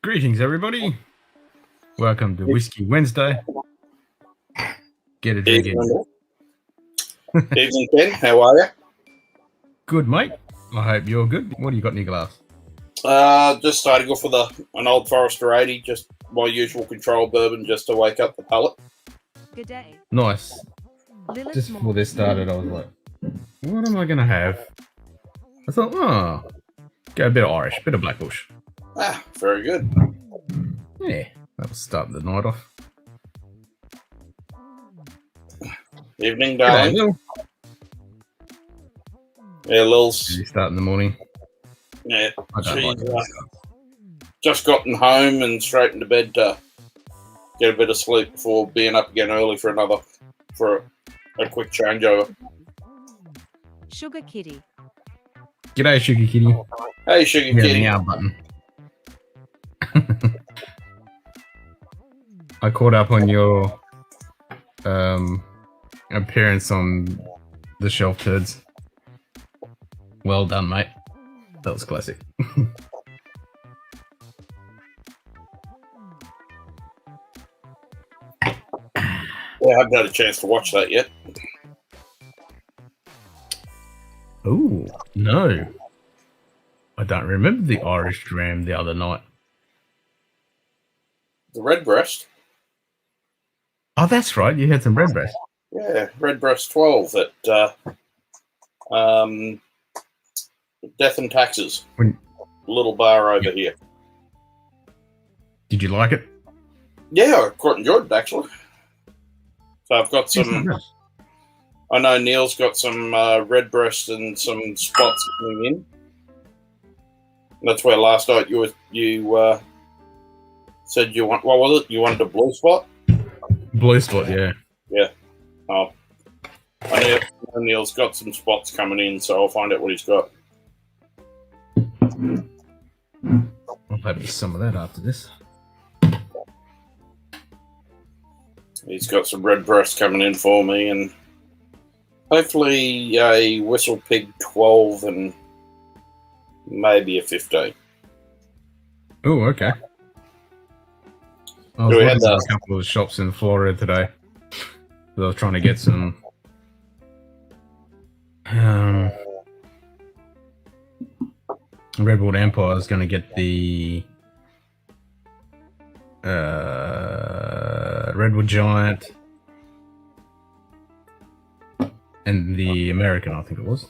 Greetings, everybody. Welcome to Whiskey Wednesday. Get a drink in. Evening, Ken. How are you? Good, mate. I hope you're good. What do you got in your glass? Just starting off with an Old Forester 80, just my usual control bourbon, just to wake up the palate. Good day. Nice. Just before this started, I was like, what am I going to have? I thought, go a bit of Irish, bit of Blackbush. Ah, very good. Yeah, that'll start the night off. Evening, darling. Lil. Yeah, Lil's. You start in the morning. Yeah, I don't like she's it. just gotten home and straight into bed to get a bit of sleep before being up again early for a quick changeover. Sugar Kitty. G'day, Sugar Kitty. Hey, Sugar Yeah, the Kitty. meow button. I caught up on your appearance on the Shelf Turds. Well done, mate. That was classic. Yeah, I haven't had a chance to watch that yet. Oh, no. I don't remember the Irish Dram the other night. The Redbreast. Oh, that's right. You had some Redbreast. Yeah, Redbreast 12 at Death and Taxes. Little bar over here. Did you like it? Yeah, I quite enjoyed it, actually. So I've got some... I know Neil's got some Redbreast and some spots coming in. That's where last night you said you want... What was it? You wanted a blue spot? Blue spot, yeah. Yeah. Oh. I know Neil's got some spots coming in, so I'll find out what he's got. I'll have you some of that after this. He's got some Redbreast coming in for me, and hopefully a Whistle Pig 12 and maybe a 15. Oh, okay. I was looking at a couple of shops in Florida today. I was trying to get some Redwood Empire is going to get the Redwood Giant and the American, I think it was.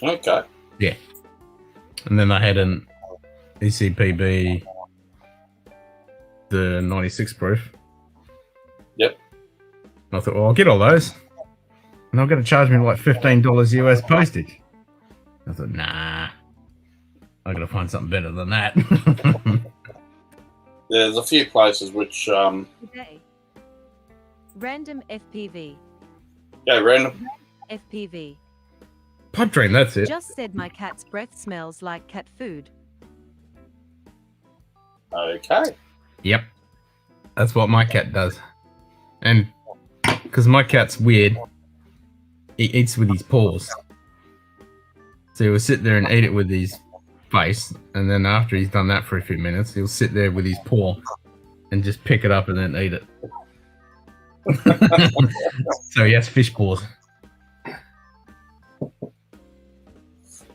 Okay. Yeah. And then I had an ECPB, the 96 proof. Yep. And I thought, well, I'll get all those. And they're going to charge me like $15 US postage. I thought, nah. I got to find something better than that. There's a few places which... Today. Random FPV. Yeah, random. FPV. Pipe dream, that's it. Just said my cat's breath smells like cat food. Okay. Yep. That's what my cat does. And because my cat's weird, he eats with his paws. So he'll sit there and eat it with his face, and then after he's done that for a few minutes, he'll sit there with his paw and just pick it up and then eat it. So he has fish paws.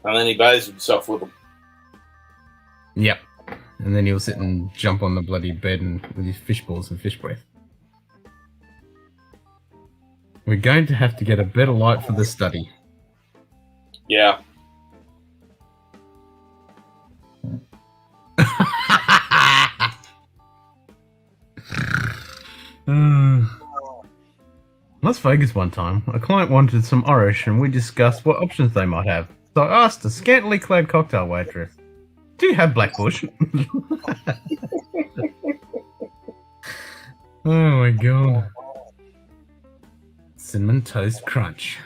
And then he bathes himself with them. Yep. And then he'll sit and jump on the bloody bed and with his fish balls and fish breath. We're going to have to get a better light for the study. Yeah. Las Vegas one time, a client wanted some Irish and we discussed what options they might have. So I asked a scantily clad cocktail waitress, do you have Blackbush? Oh my god. Cinnamon Toast Crunch.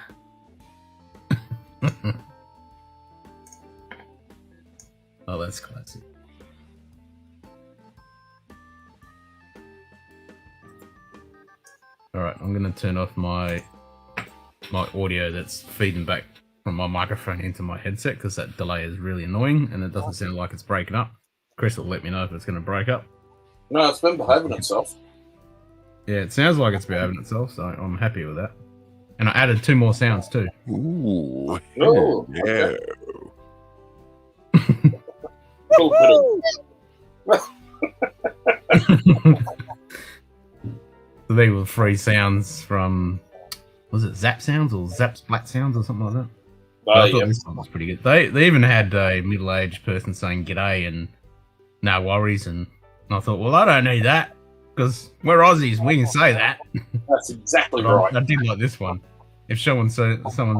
Oh, that's classic. Alright, I'm going to turn off my audio that's feeding back from my microphone into my headset because that delay is really annoying and it doesn't sound like it's breaking up. Chris will let me know if it's going to break up. No, it's been behaving itself. Yeah, it sounds like it's behaving itself, so I'm happy with that. And I added 2 more sounds too. Ooh. Oh, Yeah. Cool bit So they were 3 sounds from, was it Zap Sounds or Zap Splat Sounds or something like that? I thought this one was pretty good. They even had a middle-aged person saying g'day and no worries, and I thought, well, I don't need that because we're Aussies, we can say that. That's exactly But right. I did like this one. If someone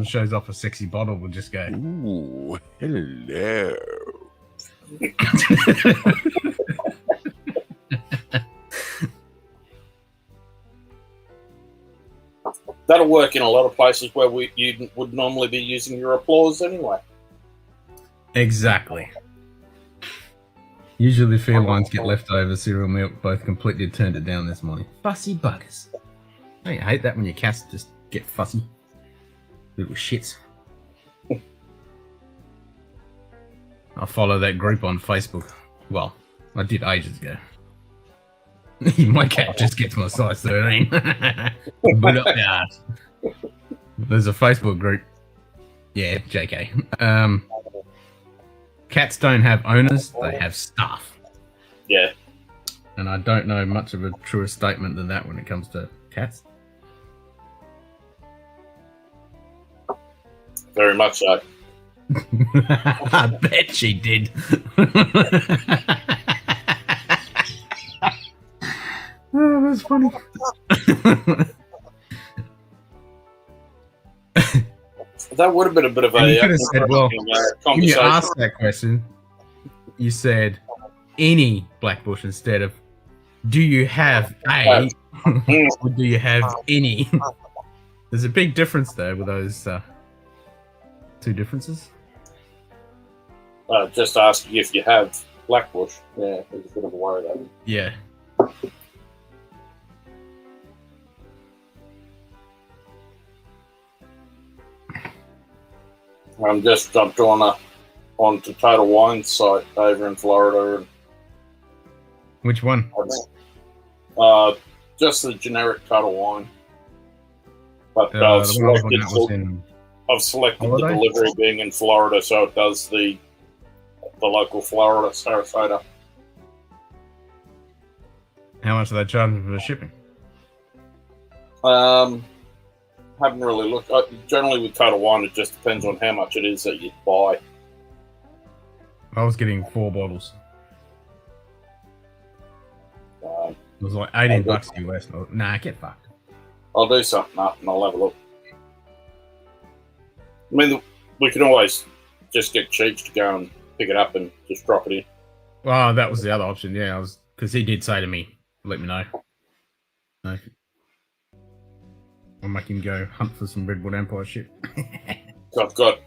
shows off a sexy bottle, we'll just go, Ooh. Hello. That'll work in a lot of places where you would normally be using your applause anyway. exactly. Usually felines get leftover cereal milk, both completely turned it down this morning. Fussy buggers. I hate that when your cats just get fussy. Little shits. I follow that group on Facebook. Well, I did ages ago. My cat just gets my size 13. Put up the ass. There's a Facebook group. Yeah, JK. Cats don't have owners, they have staff. Yeah. And I don't know much of a truer statement than that when it comes to cats. Very much so. I bet she did. Oh, that's funny. That would have been a bit of a You could have said, well, when conversation. you asked that question, you said any black bush instead of do you have a or do you have any? There's a big difference there with those 2 differences. Just asking if you have blackbush. Yeah, there's a bit of a worry there. Yeah. I'm just jumped onto Total Wine's site over in Florida. And, Which one? just the generic Total Wine. But The I've one selected, that was in the Holiday? delivery being in Florida, so it does the local Florida, Sarasota. How much are they charging for the shipping? Haven't really looked. Generally, with Total Wine, it just depends on how much it is that you buy. I was getting 4 bottles. Um, It was like 18 bucks US. Nah, get fucked. I'll do something up and I'll have a look. I mean, we can always just get Cheech to go and pick it up and just drop it in. Well, that was the other option. Yeah, because he did say to me, "Let me know." No. I'll make him go hunt for some Redwood Empire shit. So I've got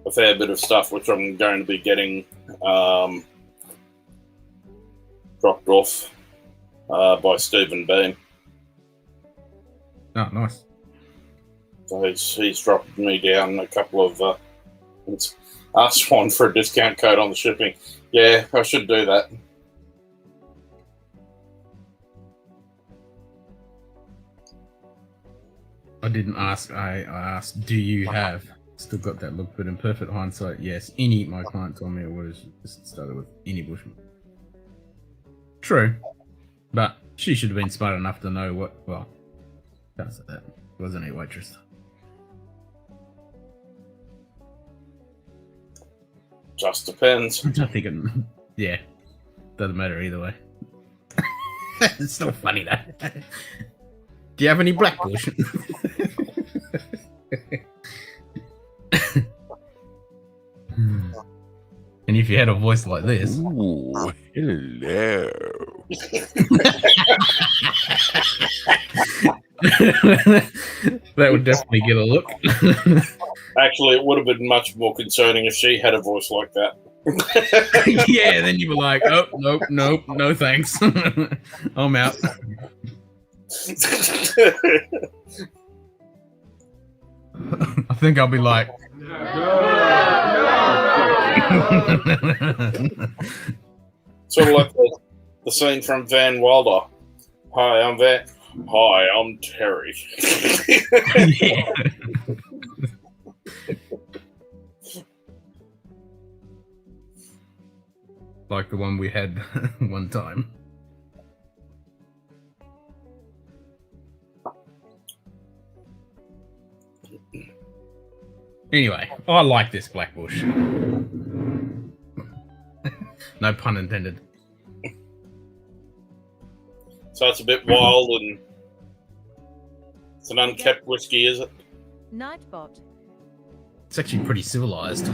a fair bit of stuff which I'm going to be getting dropped off by Stephen Bean. Oh, nice. So he's dropped me down a couple of asked one for a discount code on the shipping. Yeah, I should do that. I didn't ask. I asked, "Do you have?" Still got that look, but in perfect hindsight, yes. Any my client told me it was just started with any Bushman. True, but she should have been smart enough to know what. Well, can't say that. Wasn't a waitress. Just depends. I think it. Yeah, doesn't matter either way. It's still funny though. Do you have any black bush? And if you had a voice like this, Ooh, hello. that would definitely get a look. Actually, it would have been much more concerning if she had a voice like that. Yeah, then you were like, "Oh, nope, no thanks. I'm out." I think I'll be like, Sort of like the scene from Van Wilder. Hi, I'm Van. Hi, I'm Terry. Yeah. Like the one we had one time. Anyway, I like this black bush. No pun intended. So it's a bit wild and it's an unkept whiskey, is it? Nightbot. It's actually pretty civilized.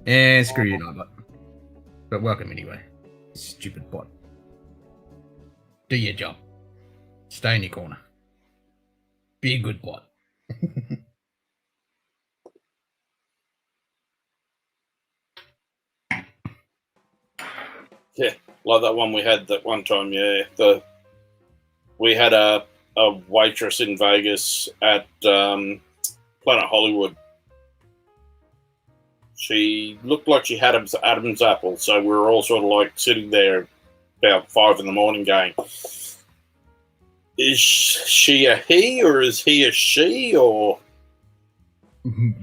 And screw you, Nightbot. But welcome anyway. Stupid bot. Do your job. Stay in your corner. Be a good bot. Yeah, like that one we had that one time. Yeah, we had a waitress in Vegas at Planet Hollywood. She looked like she had Adam's apple, so we were all sort of like sitting there about 5 a.m. going, is she a he or is he a she or?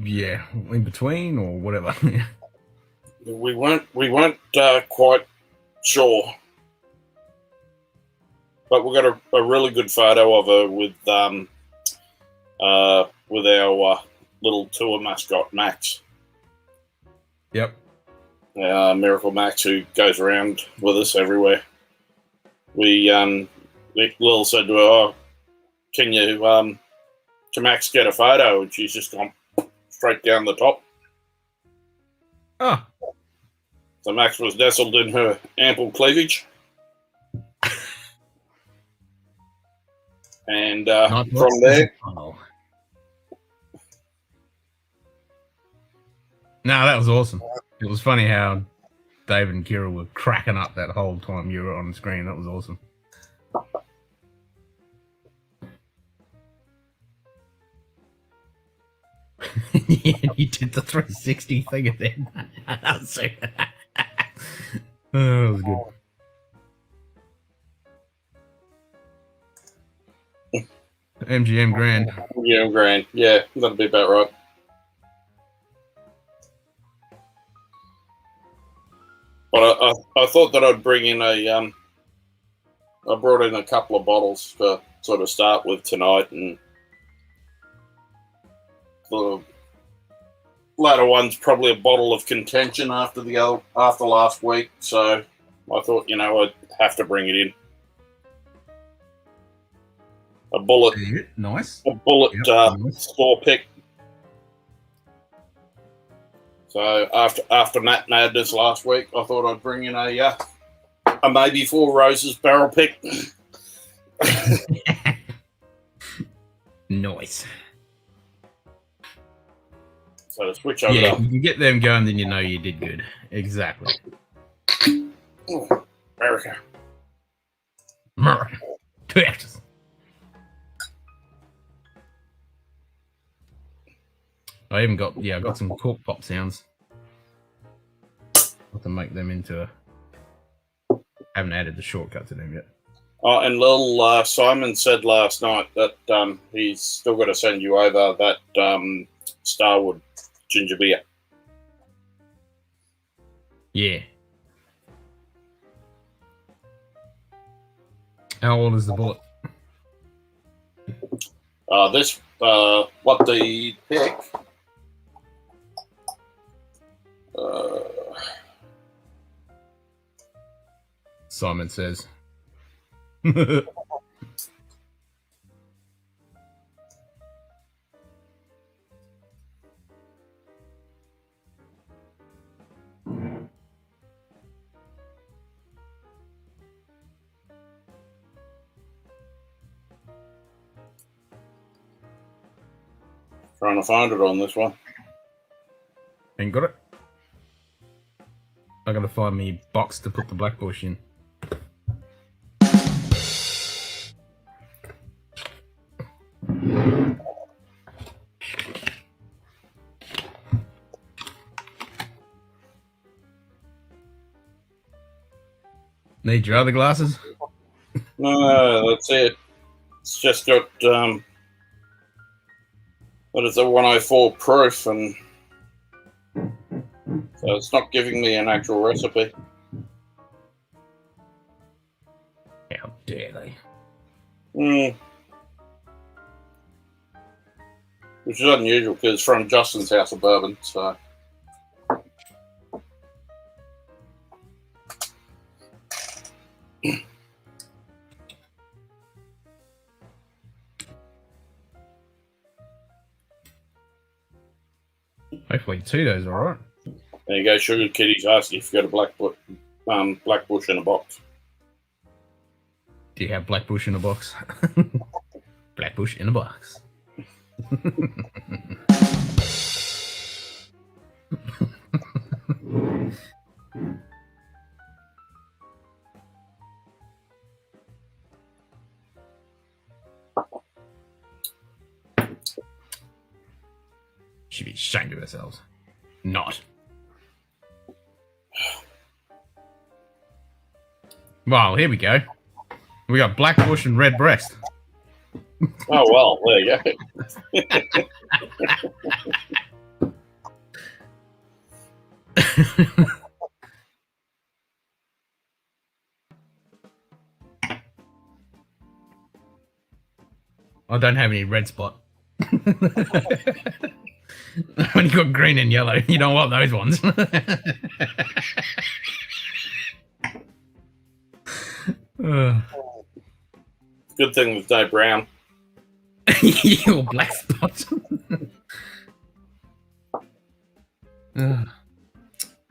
Yeah, in between or whatever. We weren't quite sure, but we got a really good photo of her with our little tour mascot Max. Yep. Miracle Max, who goes around with us everywhere. Lil said to her, "Oh, can Max get a photo?" And she's just gone straight down the top. Oh. So Max was nestled in her ample cleavage. And from there... Oh. No, that was awesome. It was funny how David and Kira were cracking up that whole time you were on the screen. That was awesome. Yeah, you did the 360 thing at the end. That was so... Oh, that was good. MGM Grand. MGM Grand. Yeah, that'll be about right. But I thought that I'd bring in I brought in a couple of bottles to sort of start with tonight, and the latter one's probably a bottle of contention after last week. So I thought, I'd have to bring it in. A bullet, nice. A bullet nice. score pick. So after Matt Madness last week, I thought I'd bring in a maybe Four Roses barrel pick. Nice. So to switch over. Yeah, you can get them going, then you know you did good. Exactly. Oh, America. America. Texas. I even got I got some cork pop sounds. I'll have to make them into haven't added the shortcut to them yet. Oh, and little Simon said last night that he's still got to send you over that Starwood ginger beer. Yeah. How old is the bullet? What the pick? Simon says. Trying to find it on this one. Ain't got it. I gotta find me box to put the black bush in. Need your other glasses? No, that's it. It's just got what is it, 104 proof, and so it's not giving me an actual recipe. How dare they? Which is unusual because it's from Justin's House of Bourbon, so. Hopefully Tito's alright. There you go, Sugar Kitty's asking if you got a black bush in a box. Do you have Black Bush in a box? Black Bush in a box. Should be ashamed of ourselves. Not. Well, here we go. We got Black Bush and Red Breast. Oh, well, there you go. I don't have any red spot. When you got green and yellow, you don't want those ones. Good thing there's no brown. Your black spot.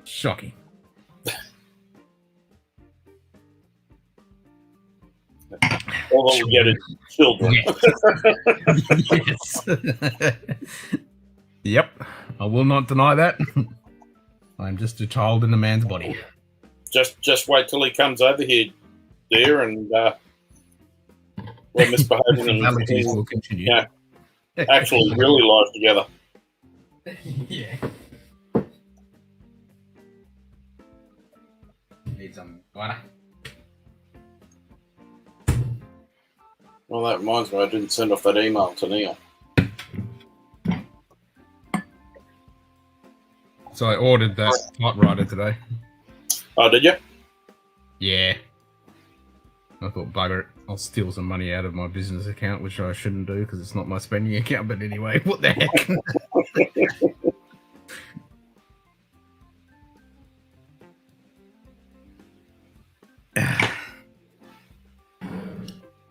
Shocking. All that we get is children. Yes. Yep. I will not deny that. I'm just a child in a man's body. Just wait till he comes over here, dear, and we're misbehaving and Formalities will continue. Yeah, actually really live together. Yeah. Need some water. Well, that reminds me, I didn't send off that email to Neil. So I ordered that typewriter today. Oh, did you? Yeah. I thought, bugger it, I'll steal some money out of my business account, which I shouldn't do because it's not my spending account. But anyway, what the heck?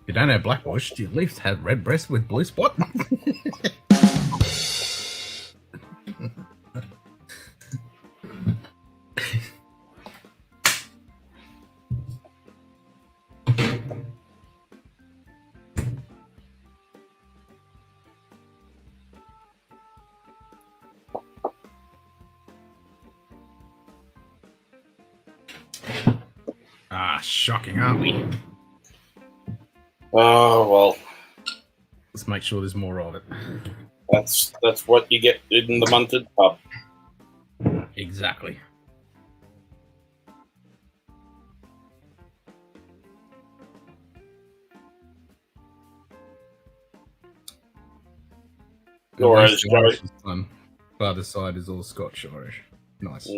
You don't have Black Bush, do you at least have Red Breast with blue spot? Ah, shocking, aren't we? Oh, well, Let's make sure there's more of it. that's what you get in the Munted pub. Exactly. Or At as least the Joey. Irish is fun. Father's side is all Scotch Irish. Nice.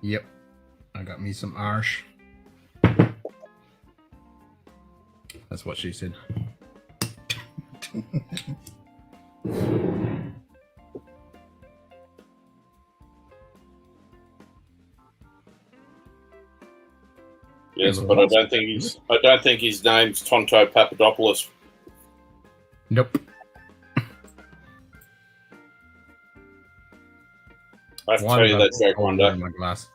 Yep. I got me some Irish. That's what she said. Yes, but I don't think his name's Tonto Papadopoulos. Nope. I have to Why tell did you I that put joke one cold day. in my glass?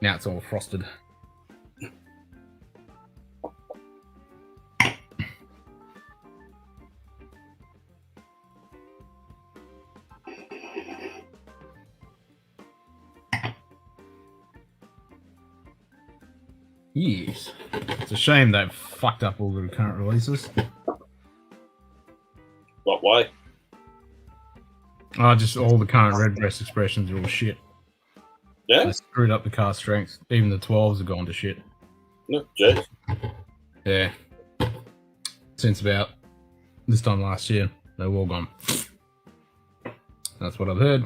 Now it's all frosted. Yes. It's a shame they've fucked up all the current releases. What way? Oh, just all the current Red Breast expressions are all shit. Yeah? They screwed up the car strength. Even the 12s have gone to shit. No, jeez. Yeah. Since about this time last year, they're all gone. That's what I've heard.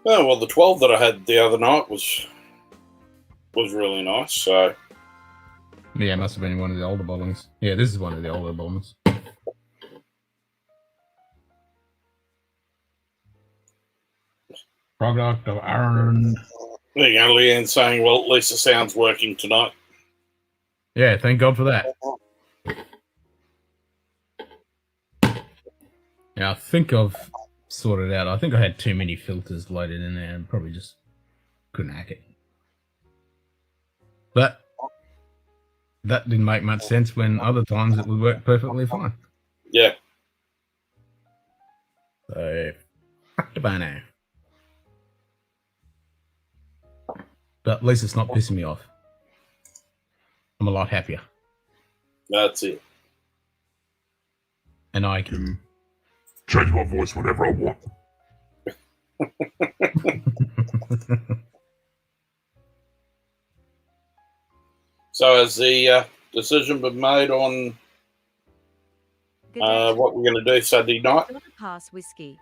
Oh well, the 12 that I had the other night was really nice. So Yeah, it must have been one of the older bottlings. Yeah, this is one of the older bottlings. Product of Aaron. there you go, Leanne saying, "Well, at least the sound's working tonight." Yeah, thank God for that. Yeah, I think I've sorted out. I think I had too many filters loaded in there and probably just couldn't hack it. But that didn't make much sense when other times it would work perfectly fine. Yeah. So, fuck the bono. But at least it's not pissing me off. I'm a lot happier. That's it. And I can Change my voice whenever I want. So has the decision been made on Good day. what we're going to do Saturday night? Donna Pass whiskey.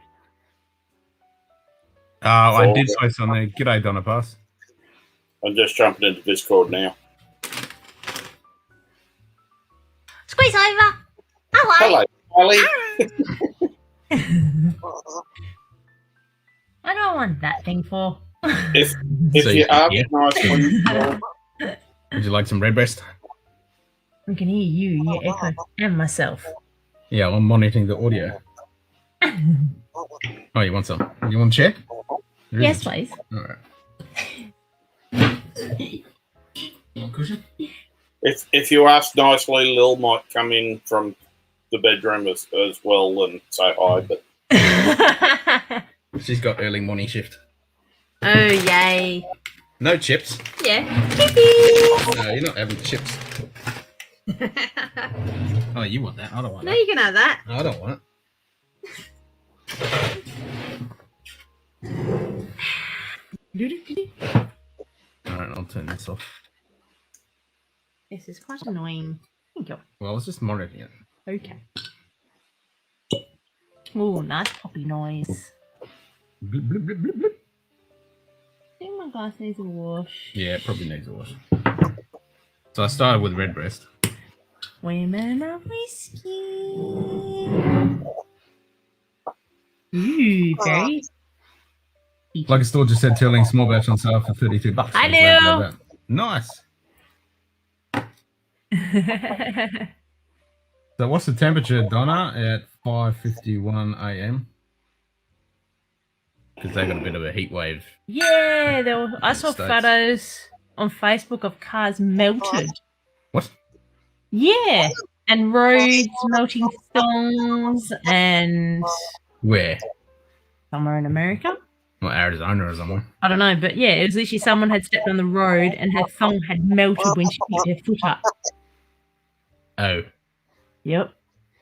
I did say something. G'day, Donna Pass. I'm just jumping into Discord now. Squeeze over. Hello. Hello, Kylie. I don't want that thing for. If So you ask yeah. nicely, Would you like some redbreast? I can hear you, your echo, and myself. Yeah, I'm monitoring the audio. Oh, you want some? You want a chair? There is Yes, a chair. please. All right. You want a cushion? if you ask nicely, Lil might come in from the bedroom as well and say hi. But She's got early morning shift. Oh, yay. No chips. Yeah. Chippies. No, you're not having chips. Oh, you want that? I don't want No, that. you can have that. No, I don't want it. All right, I'll turn this off. This is quite annoying. Thank you. Well, I was just monitoring it. Okay. Oh, nice poppy noise. Blip, blip, blip, blip, blip. I think my glass needs a wash. Yeah, it probably needs a wash. So I started with redbreast. Women of whiskey. Ooh, very. Like a store just said, telling small batch on sale for $32. I was glad about know. that. Nice. So what's the temperature, Donna, at 5:51 a.m.? Because they got a bit of a heat wave. Yeah, I saw States. photos on Facebook of cars melted. What? Yeah, and roads melting thongs and Where? somewhere in America. Well, Arizona or somewhere. I don't know, but yeah, it was literally someone had stepped on the road and her thong had melted when she picked her foot up. Oh. Yep.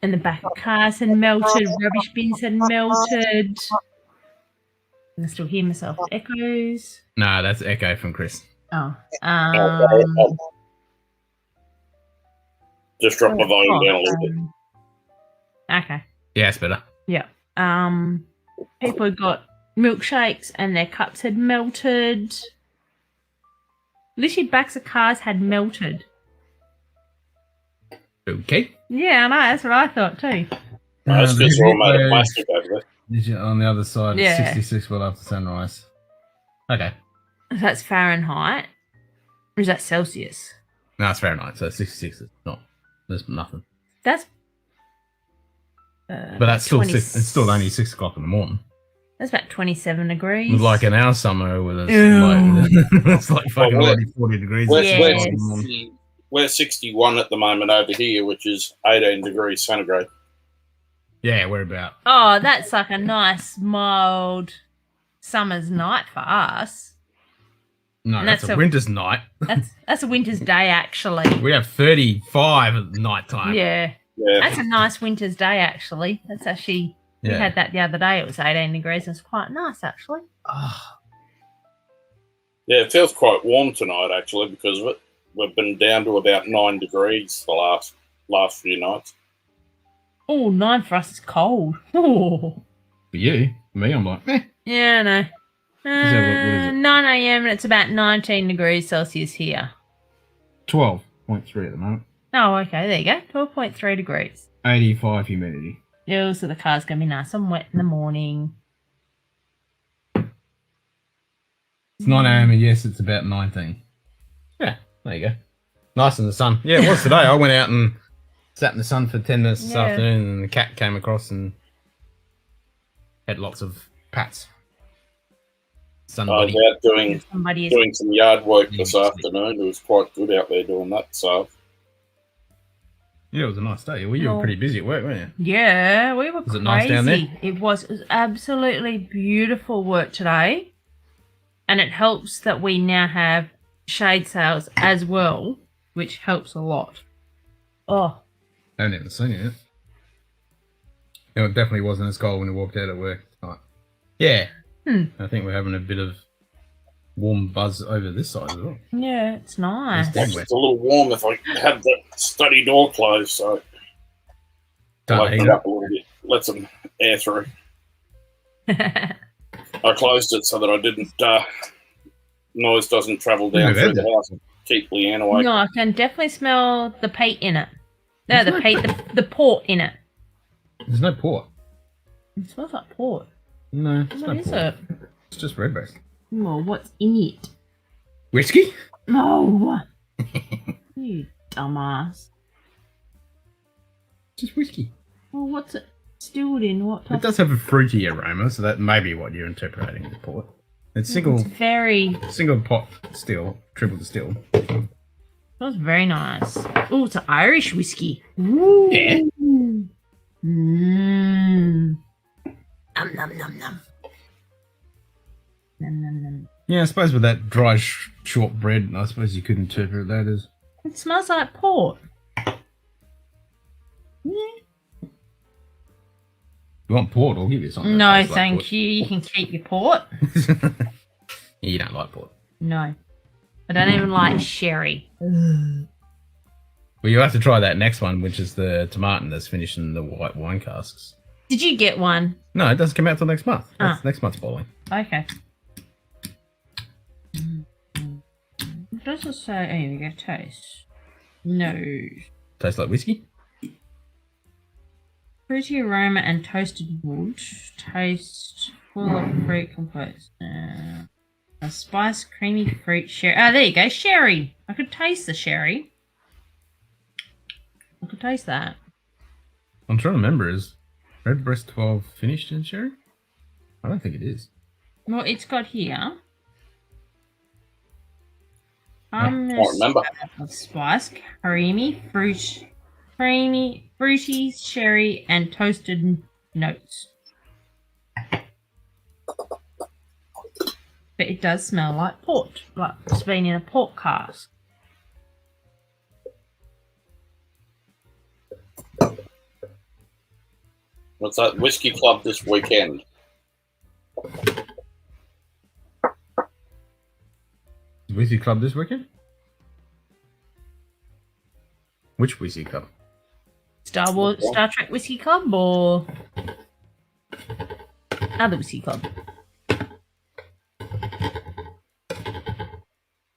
And the back of cars had melted, rubbish bins had melted. I can still hear myself. Echoes. No, that's Echo from Chris. Oh. just drop my volume down a little bit. Okay. Yeah, it's better. Yeah. People had got milkshakes and their cups had melted. Literally backs of cars had melted. Okay. Yeah, I know, that's what I thought too. That's the because they're all heat made of wave plastic over there. is on the other side, Yeah. 66 well after sunrise. Okay. That's Fahrenheit. Or is that Celsius? No, it's Fahrenheit, so 66 is not. There's nothing. That's But that's still 20 it's still only 6 o'clock in the morning. That's about 27 degrees. It's like in our summer with it's Ew. like it's like fucking Well, 40 degrees. We're, Yes. we're 60 we're 61 at the moment over here, which is 18 degrees centigrade. Yeah, we're about. Oh, that's like a nice, mild summer's night for us. No, And that's that's a a- winter's night. That's a winter's day, actually. We have 35 at night time. Yeah. Yeah. That's a nice winter's day, actually. That's actually, we Yeah. had that the other day. It was 18 degrees. It was quite nice, actually. Ah. Yeah, it feels quite warm tonight, actually, because of it. We've been down to about 9 degrees the last few nights. Oh, 9 for us is cold. Oh. For you, for me, I'm like, eh. Yeah, I know. What is it? 9 a.m. and it's about 19 degrees Celsius here. 12.3 at the moment. Oh, okay, there you go. 12.3 degrees. 85 humidity. Yeah, so the car's going to be nice and wet in the morning. It's 9 a.m. and yes, it's about 19. Yeah, there you go. Nice in the sun. Yeah, it was today. I went out and sat in the sun for 10 minutes this afternoon, and the cat came across and had lots of pats. I was out doing some yard work this afternoon. It was quite good out there doing that. So yeah, it was a nice day. Well, you were pretty busy at work, weren't you? Yeah, we were crazy. Was it nice down there? It was absolutely beautiful work today. And it helps that we now have shade sails as well, which helps a lot. Oh. I haven't even seen it yet. No, it definitely wasn't as cold when we walked out at work tonight. Yeah. I think we're having a bit of warm buzz over this side as well. Yeah, it's nice. It's a little warm if I had the study door closed, so Don't open it up a little bit, let some air through. I closed it so that I didn't noise doesn't travel down through the house and keep Leanne away. No, I can definitely smell the peat in it. No, the port in it. There's no port. It smells like port. No, it's What no is port. it? It's just redbreast. Well, what's in it? Whiskey? No. You dumbass. Just whiskey. Well, what's it distilled in? What type? It does have a fruity aroma, so that may be what you're interpreting as port. It's It's very. single pot still, triple distill. Smells very nice. Oh, it's an Irish whiskey. Ooh. Yeah. Mmm. Nom nom nom nom. Nom nom nom. Yeah, I suppose with that dry short bread, I suppose you could interpret that as. It smells like port. You want port? I'll give you something. No, that tastes like thank port. you. You can keep your port. Yeah, you don't like port. No. I don't even like sherry. Well, you'll have to try that next one, which is the tomatin that's finished in the white wine casks. Did you get one? No, it doesn't come out till next month. That's next month's bottling. Okay. It doesn't say. Oh, here we go. Taste. No. Tastes like whiskey? Fruity aroma and toasted wood. Taste full of fruit compost. A spice, creamy fruit, sherry. Oh, there you go. Sherry. I could taste the sherry. I could taste that. I'm trying to remember, is Redbreast 12 finished in sherry? I don't think it is. Well, it's got here. Can't remember. Of spice, creamy fruity, sherry, and toasted notes. But it does smell like port, like it's been in a port cask. What's that? Whiskey Club this weekend. Whiskey Club this weekend? Which Whiskey Club? Star Trek Whiskey Club or other Whiskey Club?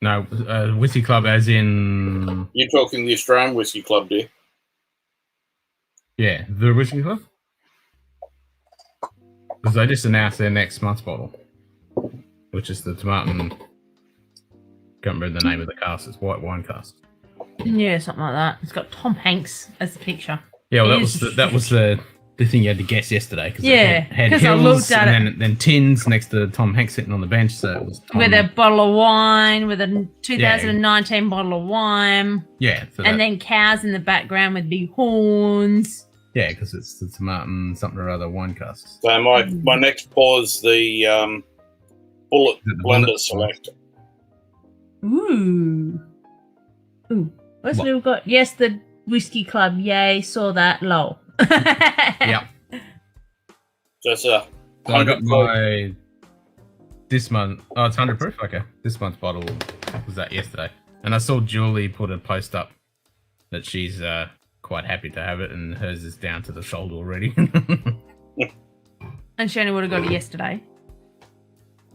No, Whiskey Club as in... You're talking the Australian Whiskey Club, dear? Yeah, the Whiskey Club? Because they just announced their next month's bottle, which is the tomatin... Can't remember the name of the cask. It's white wine cask. Yeah, something like that. It's got Tom Hanks as the picture. Yeah, well, that was the thing you had to guess yesterday. Cause Yeah, it had 'cause I hills looked at and then tins next to Tom Hanks sitting on the bench. So it was Tom. With a bottle of wine, with a 2019 bottle of wine. Yeah. And then cows in the background with big horns. Yeah, because it's the tomatin something or other wine casks. So my next pour is the Bullet Blender Select. Ooh. What's What? we've got? Yes, the Whiskey Club. Yay, saw that. Lol. Yeah. Just a So I got 100 volt. my this month. Oh, it's 100 proof. Okay, this month's bottle was that yesterday, and I saw Julie put a post up that she's quite happy to have it, and hers is down to the shoulder already. And she only would have got it yesterday.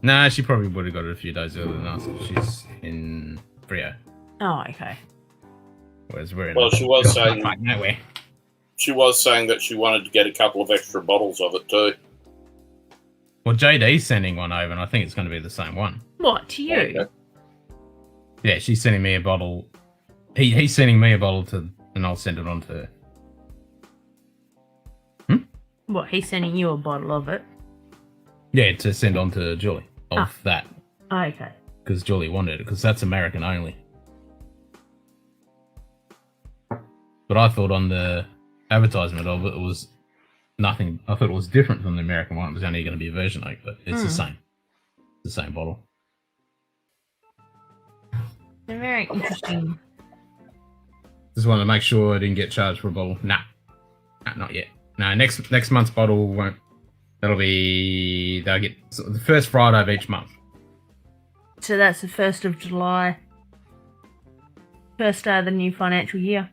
Nah, she probably would have got it a few days earlier than us. She's in Frio, Oh, okay. whereas we're in. Well, she was saying nowhere. she was saying that she wanted to get a couple of extra bottles of it too. Well, JD's sending one over, and I think it's going to be the same one. What, to you? Okay. Yeah, she's sending me a bottle. He's sending me a bottle to, and I'll send it on to her. What, he's sending you a bottle of it? Yeah, to send on to Julie of that, Okay. because Julie wanted it, because that's American only. But I thought on the advertisement of it, it was nothing. I thought it was different from the American one. It was only going to be a version 8, but it's the same. It's the same bottle. They're very interesting. Just wanted to make sure I didn't get charged for a bottle. Nah, not yet. No, next month's bottle won't. They'll get the first Friday of each month. So that's the 1st of July. First day of the new financial year.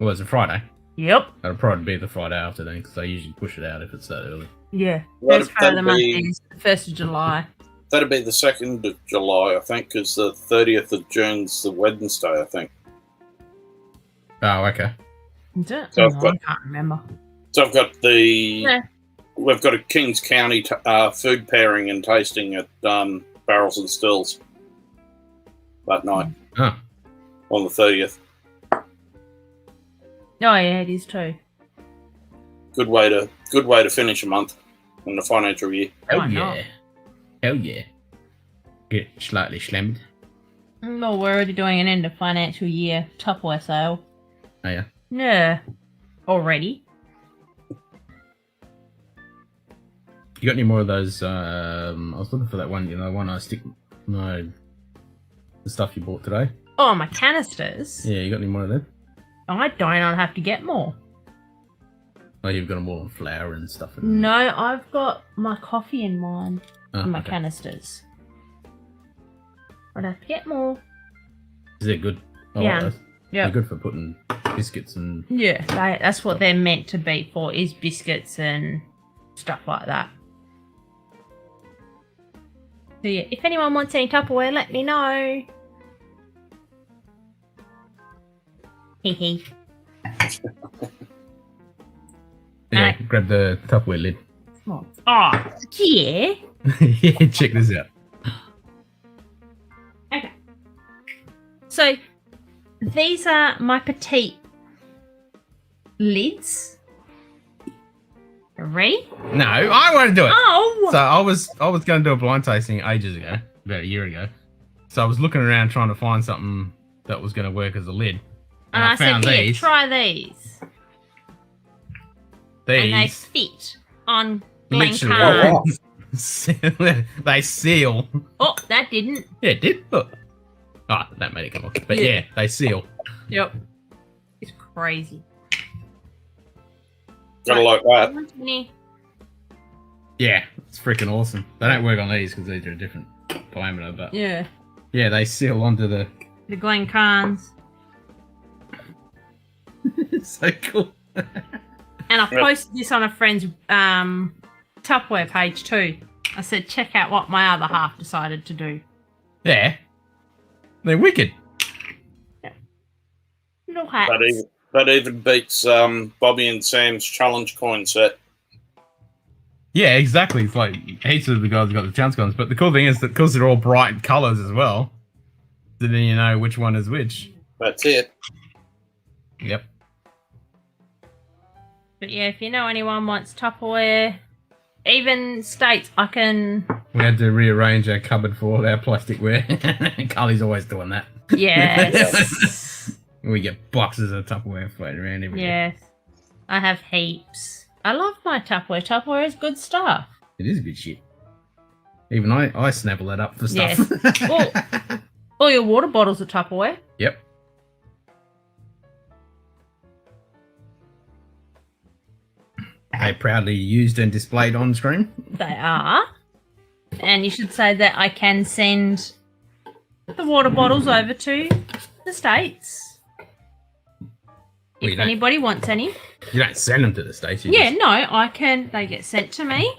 Well, it's a Friday. Yep. That'll probably be the Friday after then, because they usually push it out if it's that early. Yeah. That'd- First Friday of the month that'd be- is the 1st of July. That'd be the 2nd of July, I think, because the 30th of June's the Wednesday, I think. Oh, okay. Is it? So Oh, I've got- I can't remember. So I've got Yeah. we've got a Kings County food pairing and tasting at Barrels and Stills that night Oh, on the 30th. Oh, yeah, it is too. Good way to finish a month in the financial year. hell Why not? yeah. Hell yeah. Get slightly slammed. Well, we're already doing an end of financial year Tupperware sale. Oh, yeah. Yeah. Already. You got any more of those? I was looking for that one, one I stick. No. The stuff you bought today. Oh, my canisters? Yeah, you got any more of them? I don't. I'll have to get more. Oh, you've got them all on flour and stuff. In No, I've got my coffee in mine. Oh, In my okay. canisters. I'd have to get more. Is it good? I Yeah. like those. Yeah. They're good for putting biscuits and. Yeah, that's what they're meant to be for, is biscuits and stuff like that. So yeah, if anyone wants any Tupperware, let me know. Hee hee. Yeah, grab the Tupperware lid. Oh, yeah. Yeah, check this out. Okay. So, these are my petite lids. Ready? No, I want to do it. Oh! So I was going to do a blind tasting ages ago, about a year ago. So I was looking around trying to find something that was going to work as a lid, and I found said, here, these. try these. And they fit on Literally, Glencairn. they seal. Oh, that didn't. Yeah, it did. Look. Oh, that made it come off. But Yeah. yeah, they seal. Yep. It's crazy. Gotta like that. Yeah, it's freaking awesome. They don't work on these because these are a different diameter, but Yeah. yeah, they seal onto the. The Glencairns. So cool. And I posted this on a friend's Tupperware page too. I said, check out what my other half decided to do. Yeah, they're wicked. Little hats. That even beats Bobby and Sam's challenge coin set. Yeah, exactly. It's like heaps of the guys got the chance coins, but the cool thing is that because they're all bright colours as well, then you know which one is which. That's it. Yep. But yeah, if you know anyone wants Tupperware, even states I can. We had to rearrange our cupboard for all our plasticware. Carly's always doing that. Yes. We get boxes of Tupperware floating around everywhere. Yes. I have heaps. I love my Tupperware. Tupperware is good stuff. It is good shit. Even I snapple that up for stuff. Yes. Well, all your water bottles are Tupperware. Yep. They proudly used and displayed on screen. They are. And you should say that I can send the water bottles over to the States. Well, If anybody wants any. You don't send them to the States. You Yeah, just- no, I can. They get sent to me.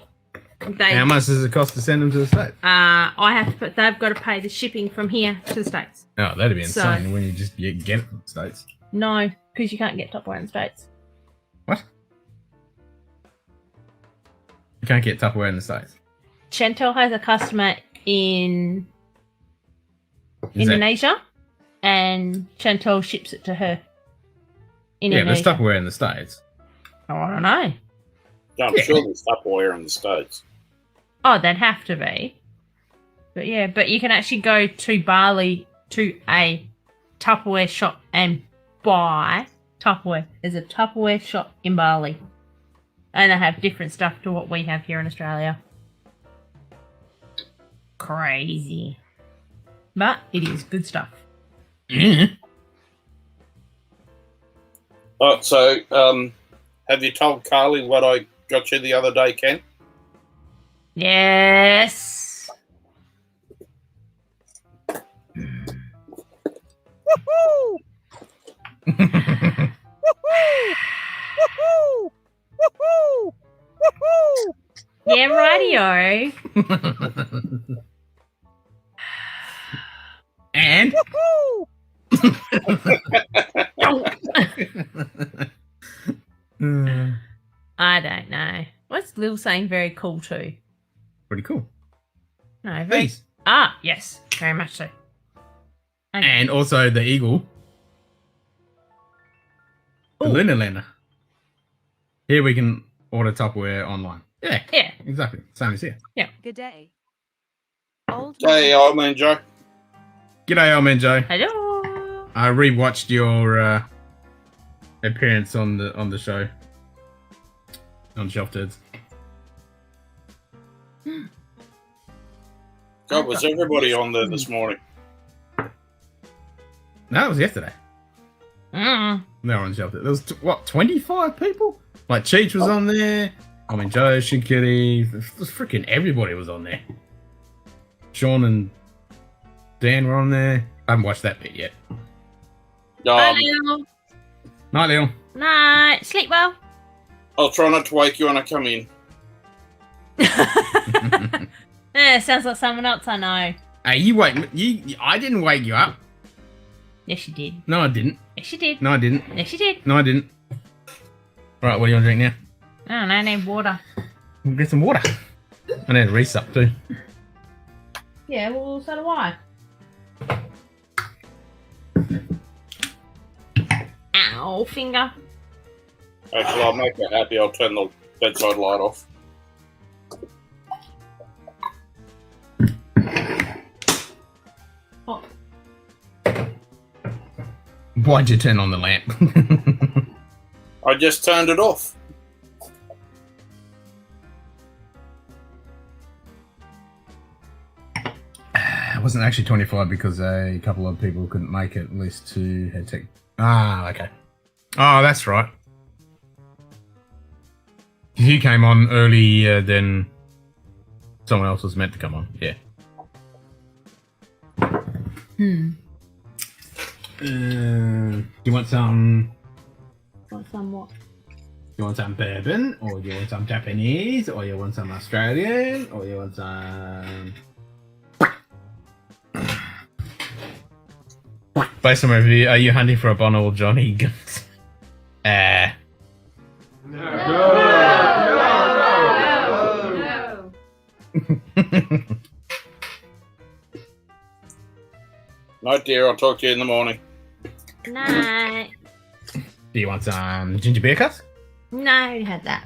How much does it cost to send them to the States? I have to put. They've got to pay the shipping from here to the States. Oh, that'd be So- insane when you just get it from the States. No, because you can't get Tupperware in the States. What? You can't get Tupperware in the States. Chantel has a customer in Is that- Indonesia, and Chantel ships it to her. Yeah, there's Indonesia. Tupperware in the States. Oh, I don't know. I'm Yeah. sure there's Tupperware in the States. Oh, they'd have to be. But yeah, but you can actually go to Bali to a Tupperware shop and buy Tupperware. There's a Tupperware shop in Bali. And they have different stuff to what we have here in Australia. Crazy. But it is good stuff. Mm. Oh, so, have you told Carly what I got you the other day, Ken? Yes. Yeah, radio. And I don't know. What's Lil saying very cool too? pretty cool. No, very. These. Ah, yes, very much so. Okay. And also the eagle. The Ooh. Lunar Lander. Here we can order Tupperware online. Yeah, Yeah. exactly. Same as here. Good day. Old Hey, man. old man Joe. G'day, old man Joe. Hello. I rewatched your appearance on the show on Shelf Turds. God, was everybody on there this morning? No, it was yesterday. Mm. They were on Shelf Turds. There was 25 people. Like Cheech was on there. I mean Joe, Shikitty, freaking everybody was on there. Sean and Dan were on there. I haven't watched that bit yet. Bye, Lil. Night, Leon. Night. Sleep well. I'll try not to wake you when I come in. Yeah, sounds like someone else I know. Hey, you wake me. I didn't wake you up. Yes, you did. No, I didn't. Yes, you did. No, I didn't. Yes, you did. No, I didn't. Right, what do you want to drink now? I don't know. I need water. We'll get some water. I need a resup too. Yeah, well, so do I. Ow, finger. Actually, I'll make you happy. I'll turn the bedside light off. Oh, Why'd you turn on the lamp? I just turned it off. It wasn't actually 25 because a couple of people couldn't make it. At least two had tech. Ah, okay. Oh, that's right. You came on earlier than someone else was meant to come on. Yeah. Do you want some? want some what? You want some bourbon, or you want some Japanese, or you want some Australian, or you want some? Based on my review, are you hunting for a Bon or Johnny Guns? Night, dear. I'll talk to you in the morning. Night. Do you want some ginger beer cups? No, I already had that.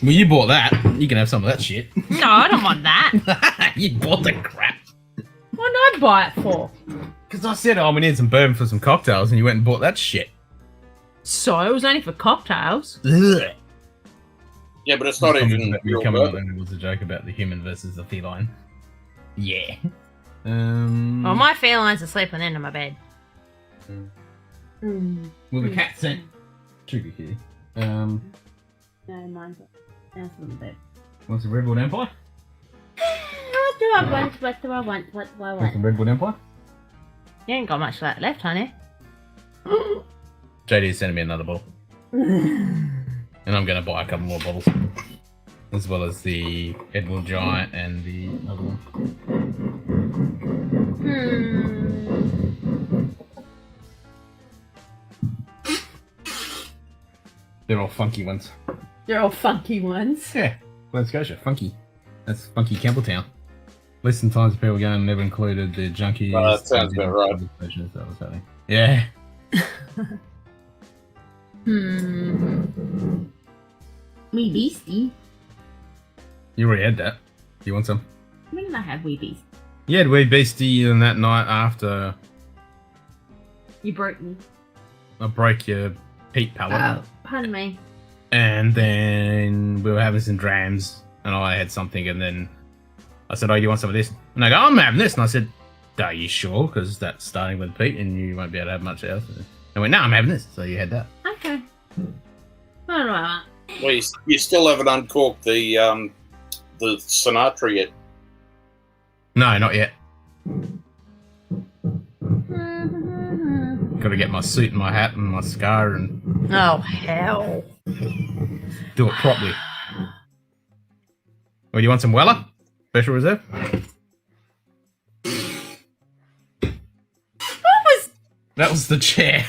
Well, you bought that. You can have some of that shit. No, I don't want that. You bought the crap. What did I buy it for? Because I said, oh, we need some bourbon for some cocktails, and you went and bought that shit. So, it was only for cocktails. Ugh. Yeah, but it's not even real coming up, bourbon. and it was a joke about the human versus the feline. Yeah. Well, my felines are sleeping into my bed. Well, the cat sent Trigger here. No, mine's That's a little bit. Want some Redwood Empire? What do I want? What do I want? What do I Want want? some Redwood Empire? You ain't got much of that left, honey. JD's sending me another bottle. And I'm going to buy a couple more bottles. As well as the Edward Giant and the other one. They're all funky ones. They're all funky ones. Yeah, Glen Scotia, funky. That's funky Campbelltown. Less than times people going never included the junkies. That sounds about right. That was happening. Yeah. Wee beastie. You already had that. Do you want some? When did I have wee beastie? You had Wee Beastie and that night after You broke me. I broke your peat pallet. Oh, pardon me. And then we were having some drams and I had something and then I said, oh, you want some of this? And they go, I'm having this. And I said, are you sure? Because that's starting with peat and you won't be able to have much else. And I went, no, I'm having this. So you had that. Okay. What do I want? Well, you still haven't uncorked the Sinatra yet. No, not yet. Got to get my suit and my hat and my scar and Oh, hell. do it properly. Well, do you want some Weller? Special Reserve? What was... That was the chair.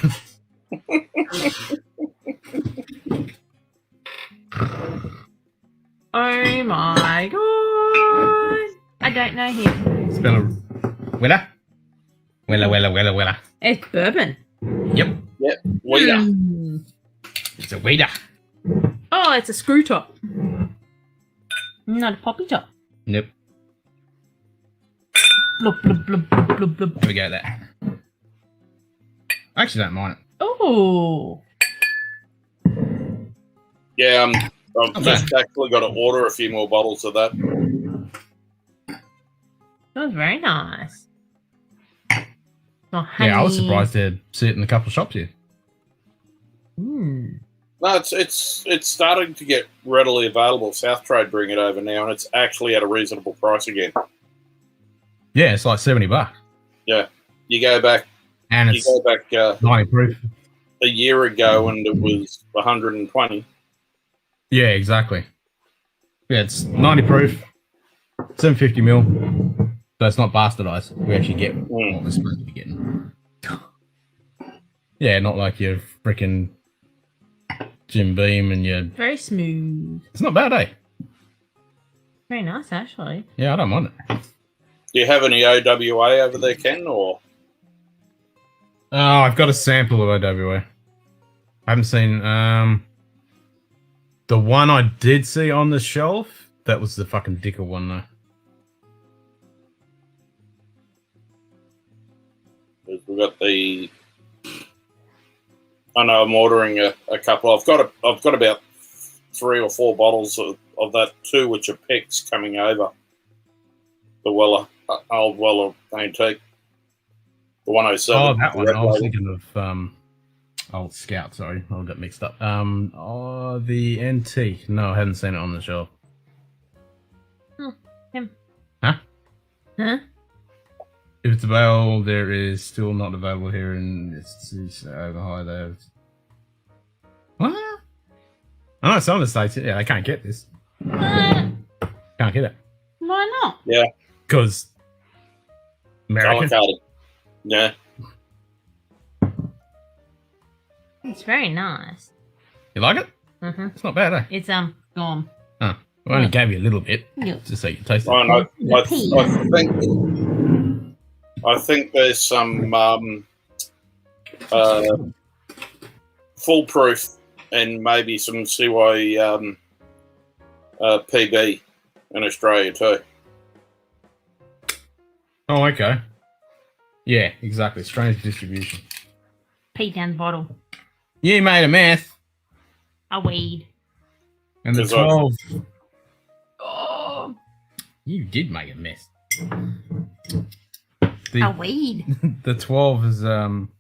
Oh my god. I don't know him. Spell a Weller? Weller. It's bourbon. Yep. Yep. Waiter. It's a waiter. Oh, it's a screw top. Not a poppy top. Nope. Blub, blub, blub, blub, blub, blub. There we go, that. I actually don't mind it. Oh. Yeah, I've Okay. just actually got to order a few more bottles of that. That was very nice. Oh, Yeah, I was honey. surprised to see it in a couple of shops here. Mm. No, it's starting to get readily available. South Trade bring it over now, and it's actually at a reasonable price again. Yeah, it's like $70. You go back, And it's 90 proof. a year ago, and it was 120. Yeah, exactly. Yeah, it's 90 proof, 750 mil. So it's not bastardized. We actually get what we're supposed to be getting. Yeah, not like your freaking Jim Beam and your. Very smooth. It's not bad, eh? Very nice, actually. Yeah, I don't mind it. Do you have any OWA over there, Ken? Or Oh, I've got a sample of OWA. I haven't seen the one I did see on the shelf. That was the fucking dicker one, though. we've got the? I know I'm ordering a couple. I've got about 3 or 4 bottles of that too, which are picks coming over. The Weller, old Weller antique, the 107. Oh, that one. Red I was label. thinking of old Scout. Sorry, I got mixed up. Oh, the antique. No, I hadn't seen it on the shelf. Him. Huh? Huh? If it's available, there is still not available here, and it's over high there. What? I know some of the states, yeah, they can't get this. Can't get it Why not? Yeah, because American. allocated. Yeah, It's very nice. You like it? Mm-hmm. It's not bad, eh? It's gone. Huh. I only gave you a little bit, Yeah. just so you can taste it. I think there's some foolproof and maybe some CY PB in Australia too. Oh, okay. Yeah, exactly. Strange distribution. Pee down the bottle. You made a mess, A weed. and the Because I- 12. Oh. You did make a mess. A The, weed. the 12 is Oops.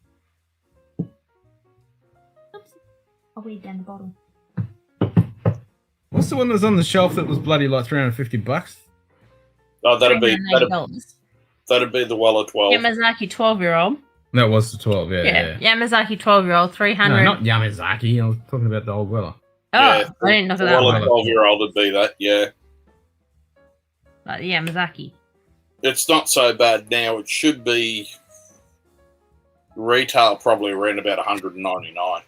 A weed down the bottle. what's the one that was on the shelf that was bloody like $350? Oh, that'd be $380. the Weller 12. Yamazaki 12-year-old. That was the 12, yeah. Yamazaki 12-year-old, 300. No, not Yamazaki. I was talking about the old Weller. Oh, Yeah, I didn't look The at that Weller one. 12-year-old would be that, yeah. But Yamazaki. It's not so bad now. It should be retail probably around about $199.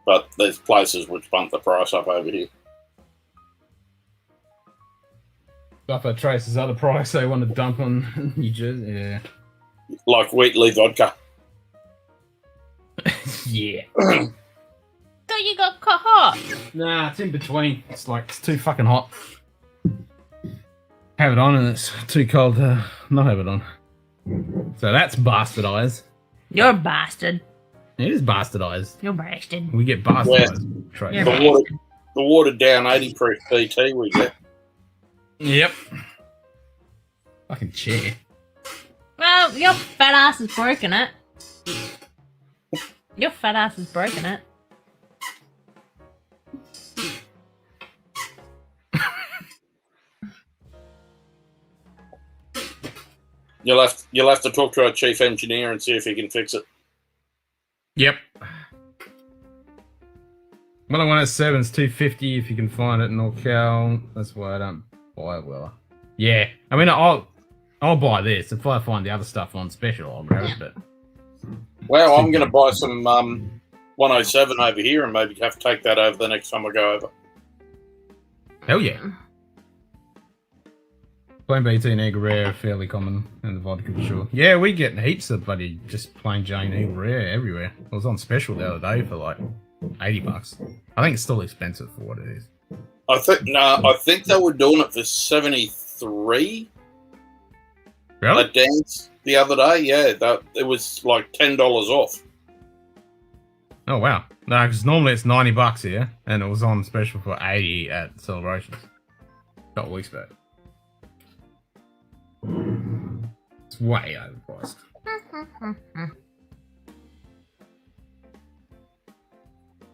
But there's places which bump the price up over here. Buffalo Trace's other price they want to dump on New Jersey. Yeah. Like Wheatley vodka. Yeah. So you got hot. Nah, it's in between. It's like, it's too fucking hot. Have it on and it's too cold to not have it on. So that's bastardized. You're a bastard. It is bastardized. You're bastard. We get bastardized. Trace. You're The bastard. water, the watered down 80 proof BT we get. Yep. Fucking chair. Well, your fat ass has broken it. Your fat ass has broken it. You'll have to talk to our chief engineer and see if he can fix it. Yep. 107 is $250 if you can find it in NorCal. That's why I don't buy it well. Yeah. I mean, I'll buy this. If I find the other stuff on special, I'll grab it, but Well, I'm going to buy some 107 over here and maybe have to take that over the next time I go over. hell yeah. Plain BT and Eagle Rare are fairly common in the vodka for sure. Yeah, we get heaps of bloody just plain Jane Eagle Rare everywhere. It was on special the other day for like $80. I think it's still expensive for what it is. I think they were doing it for 73 Really? at Dan's the other day. Yeah, it was like $10 off. Oh wow. No, because normally it's $90 here, and it was on special for 80 at Celebrations. A couple weeks back. It's way overpriced.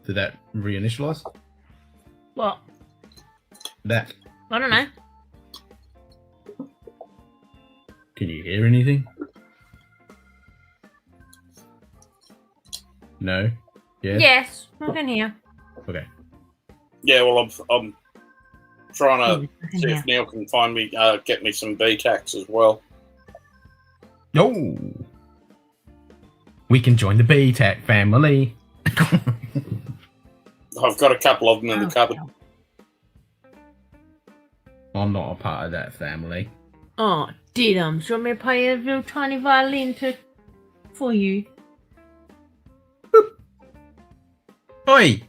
Did that reinitialize? What? That. I don't know. Can you hear anything? No? Yeah? Yes, I can hear. Okay. Yeah, well, I'm trying I to can see hear. if Neil can find me, get me some B-Tax as well. No! We can join the BTAC family. I've got a couple of them in the cupboard. I'm not a part of that family. Oh, Didum, do you want me to play a little tiny violin for you? Oi!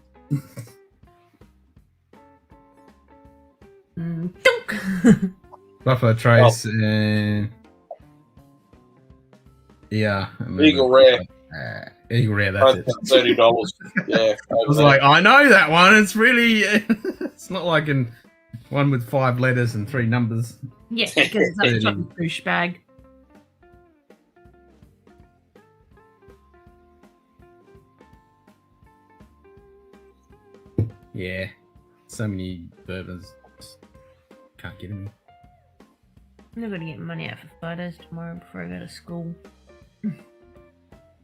Dunk! Buffalo Trace and... Yeah. Eagle Rare. Eagle Rare, that's it. $30. Yeah. I was like, I know that one. It's really... it's not like one with 5 letters and 3 numbers. Yeah, because it's a fucking douchebag. Yeah. So many bourbons. Just can't get them. I'm gonna get money out for photos tomorrow before I go to school.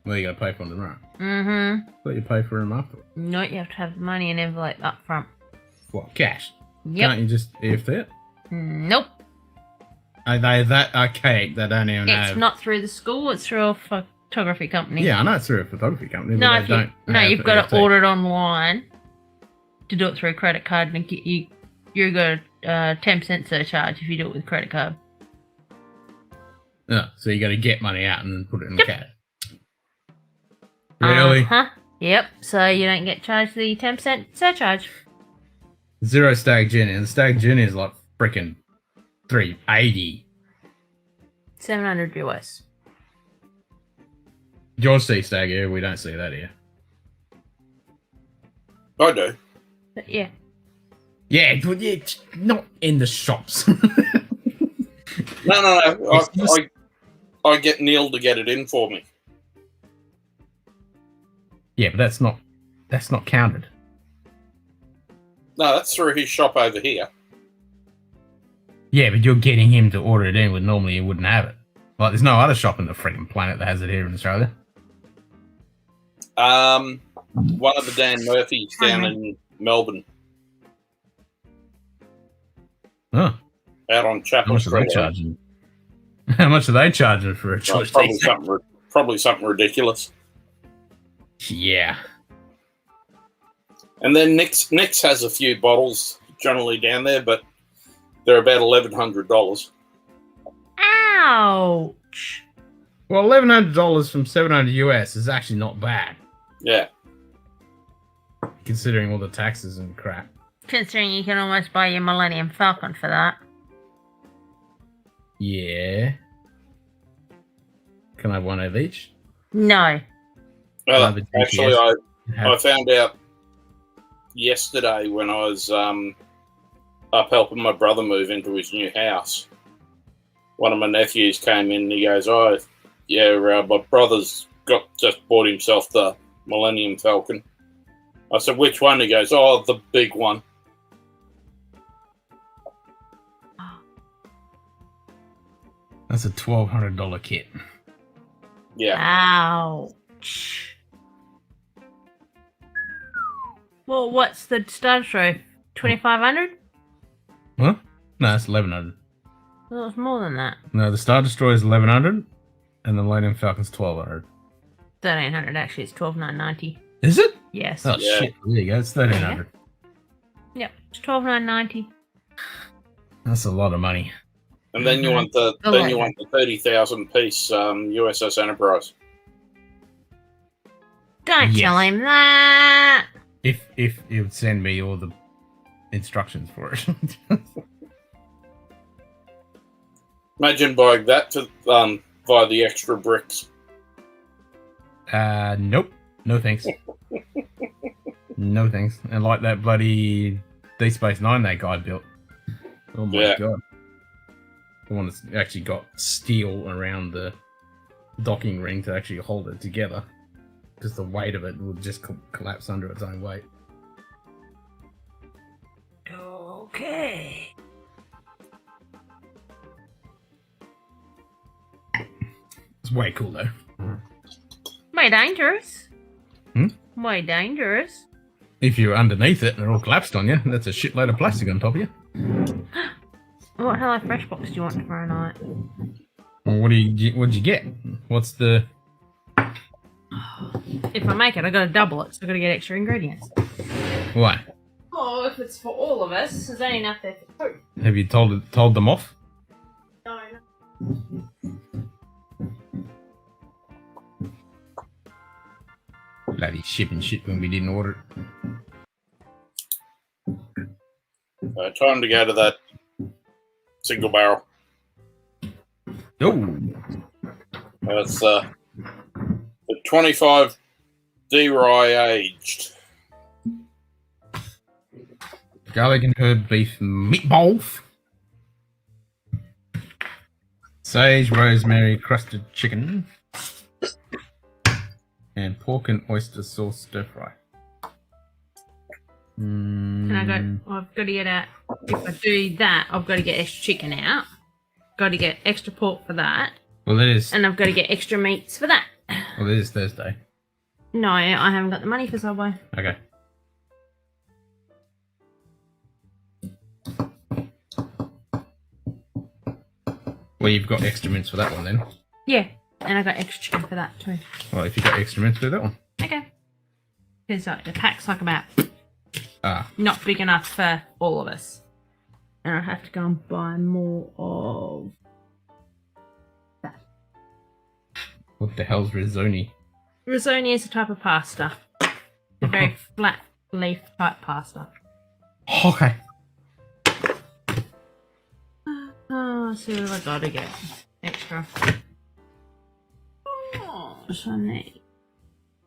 Well, you gotta pay for them tomorrow. Mm-hmm. But you pay for them after. No, you have to have money in envelope up front. What, cash? Yep. Can't you just EFT it? Nope. Are they that archaic they don't even It's have... not through the school, it's through a photography company. Yeah, I know it's through a photography company, No, but they don't have you've got EFT. to order it online to do it through a credit card, and you got a 10% surcharge if you do it with credit card. Yeah, so you got to get money out and then put it in the cash. Really? Uh-huh. Yep. So you don't get charged the 10% surcharge. Zero Stag Gin, and the Stag Gin is like freaking $380. 700 US. George see Stag here, we don't see that here. I do. But yeah. Yeah, but yeah, not in the shops. No. I get Neil to get it in for me. Yeah, but that's not counted. No, that's through his shop over here. Yeah, but you're getting him to order it in when normally he wouldn't have it. Like, there's no other shop on the freaking planet that has it here in Australia. One of the Dan Murphys down in Melbourne, Huh. out on How Chapel much are they Street. charging? How much are they charging for a Well, choice probably something ridiculous. Yeah. And then Nick's has a few bottles generally down there, but they're about $1,100. Ouch. Well, $1,100 from $700 US is actually not bad, Yeah. considering all the taxes and crap. Considering you can almost buy your Millennium Falcon for that. Yeah. Can I have one of each? No. Well, Private actually, DTS. I found out yesterday when I was up helping my brother move into his new house. One of my nephews came in and he goes, "Oh, yeah, my brother's just bought himself the Millennium Falcon." I said, "Which one?" He goes, "Oh, the big one." That's a $1,200 kit. Yeah. Ouch. Well, what's the starter trophy? 2,500? Huh? No, it's 1,100. Well, it's more than that. No, the Star Destroyer is 1,100, and the Millennium Falcon's 1,200. 1,300 actually. It's 12,990. Is it? Yes. Oh Yeah. shit! There you go. It's 1,300. Yep. It's 12,990. That's a lot of money. And then you want the 30,000 piece USS Enterprise. Don't Yes. tell him that. If it would send me all the instructions for it. Imagine buying that to via the extra bricks. Nope. No thanks. No thanks. And like that bloody Deep Space Nine that guy built. Oh my Yeah. god. The one that's actually got steel around the docking ring to actually hold it together. Because the weight of it would just collapse under its own weight. Okay. It's way cool though. Way dangerous. Hmm? Way dangerous. If you're underneath it and it all collapsed on you, that's a shitload of plastic on top of you. What Hello Fresh box do you want tomorrow night? Well, what'd you get? What's the... If I make it, I gotta double it, so I gotta get extra ingredients. Why? Oh, if it's for all of us, there's only enough there for two. Have you told them off? No. Bloody shipping shit when we didn't order it. Time to go to that single barrel. Oh, That's the 25 D rye aged. garlic and herb beef meatballs. Sage, rosemary, crusted chicken. And pork and oyster sauce stir fry. And I've got to get out, if I do that, I've got to get extra chicken out. Got to get extra pork for that. Well, it is. And I've got to get extra meats for that. Well, it is Thursday. No, I haven't got the money for Subway. Okay. Well, you've got extra mince for that one then. Yeah, and I got extra chicken for that too. Well, if you got extra mince, do that one. Okay. Because the pack's like about Ah, not big enough for all of us. And I have to go and buy more of that. what the hell's risoni? Risoni is a type of pasta. A very flat leaf type pasta. Okay. Oh, so what have I got to get? Extra. Oh, so I need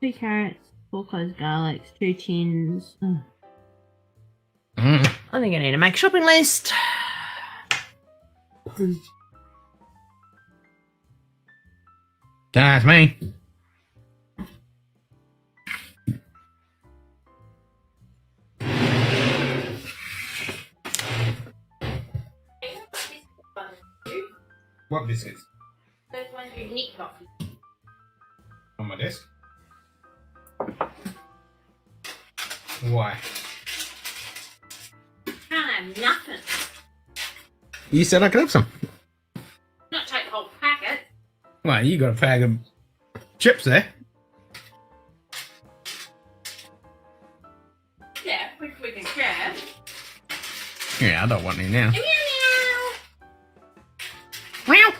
2 carrots, 4 cloves garlic, 2 tins. Mm. I think I need to make a shopping list. That's me. biscuits? Those ones you nicked off. On my desk. Why? Can't have nothing. You said I could have some. Not take the whole packet. Well, you got a bag of chips there. Yeah, which we can share. Yeah, I don't want any now. Meow Meow.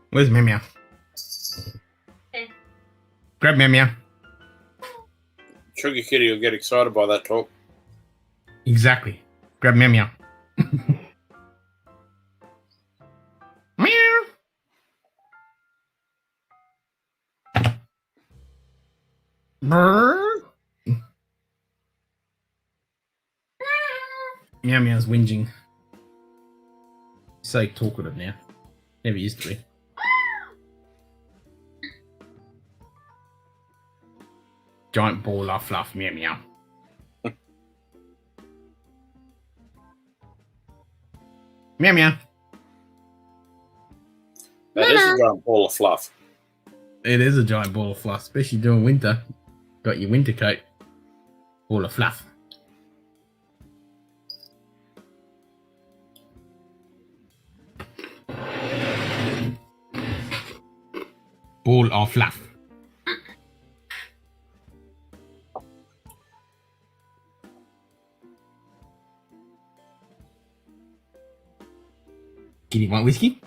Where's Meow Meow? Eh. Grab Meow Meow. Sugar Kitty will get excited by that talk. Exactly. Grab Meow Meow. Meow. Brrr. Meow Meow's whinging. So talkative now. Never used to be. Giant ball of fluff, Meow Meow. Meow Meow. That is a giant ball of fluff. It is a giant ball of fluff, especially during winter. Got your winter coat. Ball of fluff. Ball of fluff. Kitty want whiskey?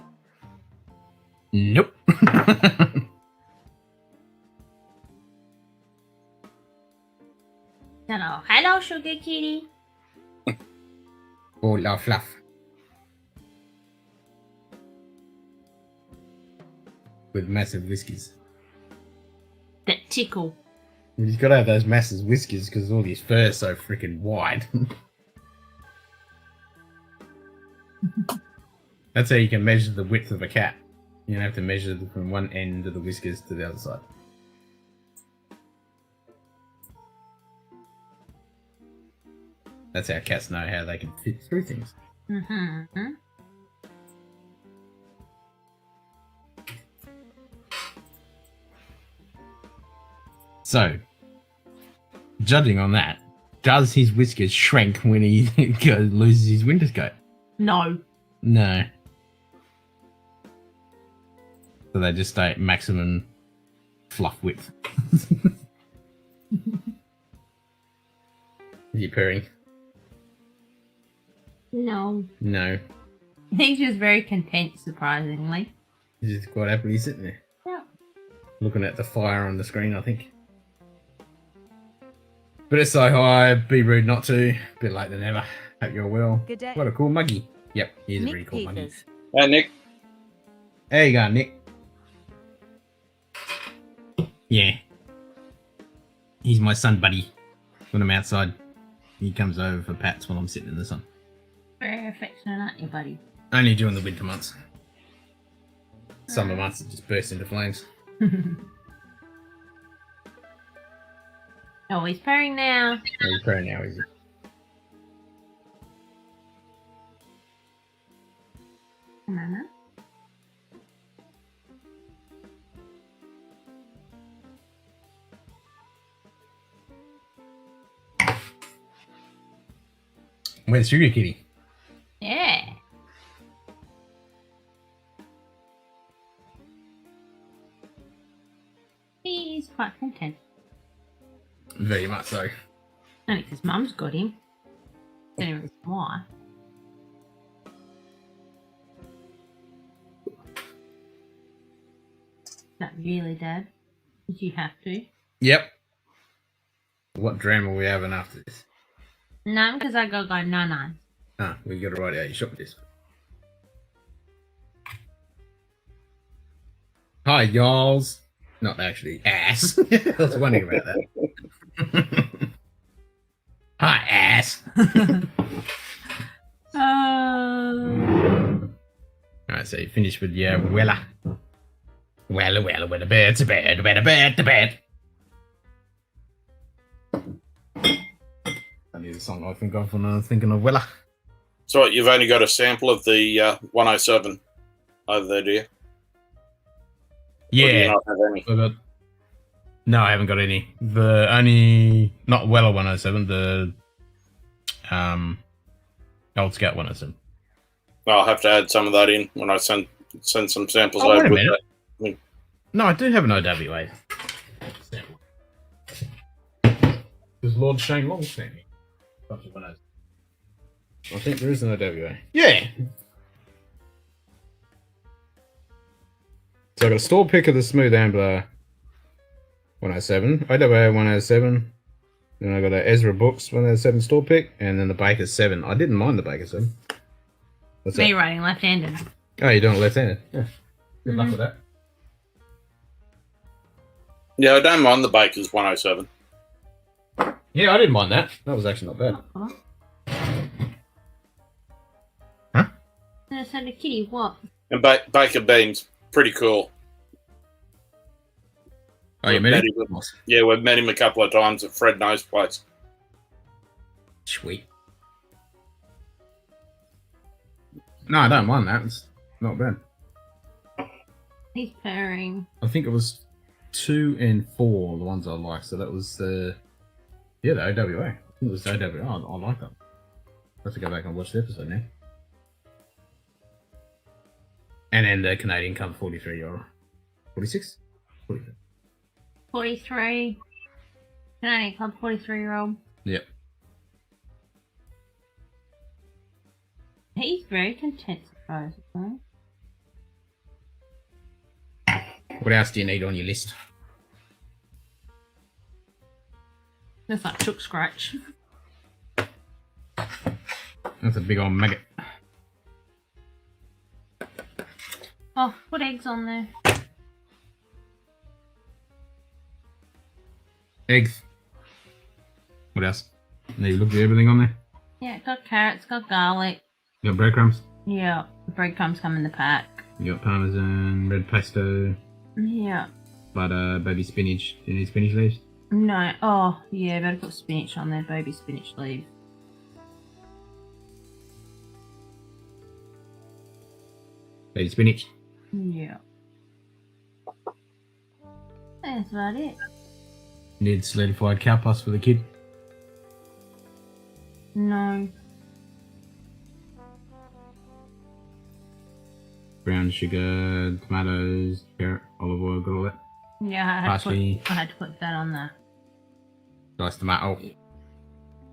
Nope. Hello, Sugar Kitty. Ball of fluff. With massive whiskers. That tickle. He's got to have those massive whiskers because all his fur is so freaking wide. That's how you can measure the width of a cat. You don't have to measure from one end of the whiskers to the other side. That's how cats know how they can fit through things. Mm-hmm. So, judging on that, does his whiskers shrink when he loses his winter coat? No. No. So they just stay at maximum fluff width. Is he purring? No. No. He's just very content, surprisingly. He's just quite happily sitting there. Yeah. Looking at the fire on the screen, I think. But it's so high, be rude not to. Bit late than ever. Hope you're well. Good day. What a cool muggy. Yep, he's a Nick pretty cool muggy. Peters. Hey, Nick. There you go, Nick. Yeah. He's my sun buddy. When I'm outside, he comes over for pats while I'm sitting in the sun. Very affectionate, aren't you, buddy? Only during the winter months. Summer months it just bursts into flames. Oh, he's purring now. Oh, he's purring now, is he? Mama. Where's Sugar Kitty? Yeah. He's quite content. Very much so. Only because Mum's got him. Don't even know why. Not really, Dad. Did you have to? Yep. What drama are we having after this? No, because I gotta go no. Ah, we gotta write out your shop list. Hi, y'alls. Not actually ass. I was wondering about that. Hi, ass. Alright, so you finished with your Wella. Wella, where the bird's a bird, where the bird's a bird. That is a song I think of when I was thinking of Wella. So what, you've only got a sample of the 107. over there, do you? Or do you Yeah. not have any? No, I haven't got any. The only not Weller 107, the Old Scout 107. I'll have to add some of that in when I send some samples Oh, over. wait a with minute. that. No, I do have an OWA. Does Lord Shane Long send me? I think there is an OWA. Yeah. So I got a store pick of the Smooth Ambler 107, OWA 107. Then I got a Ezra Books 107 store pick, and then the Baker 7. I didn't mind the Baker 7. What's Me that? writing left-handed. Oh, you're doing it left-handed. Yeah. Good luck with that. Yeah, I don't mind the Baker's 107. Yeah, I didn't mind that. That was actually not bad. Huh? I said a kitty, what? And Baker Beam's pretty cool. Oh, you met him? Yeah, we've met him a couple of times at Fred Know's place. Sweet. No, I don't mind that. It's not bad. He's purring. I think it was 2 and 4 the ones I liked. So that was the OWA. I think it was the OWA. I like that. I have to go back and watch the episode now. And then the Canadian Cup 43 €. 46? 43. 43. Canadian Club 43-year-old. Yep. He's very content, surprisingly. What else do you need on your list? That's like Chook Scratch. That's a big old maggot. Oh, put eggs on there. Eggs. What else? Need to look at everything on there. Yeah, it's got carrots, got garlic. You got breadcrumbs. Yeah, the breadcrumbs come in the pack. You got parmesan, red pesto, Yeah. butter, baby spinach. Do you need spinach leaves? No. Oh, yeah, better put spinach on there, baby spinach leaf. Baby spinach. Yeah. That's about it. Need solidified cow pus for the kid. No. Brown sugar, tomatoes, carrot, olive oil, got all that. Yeah, I Parsley. had to put that on there. Diced tomato.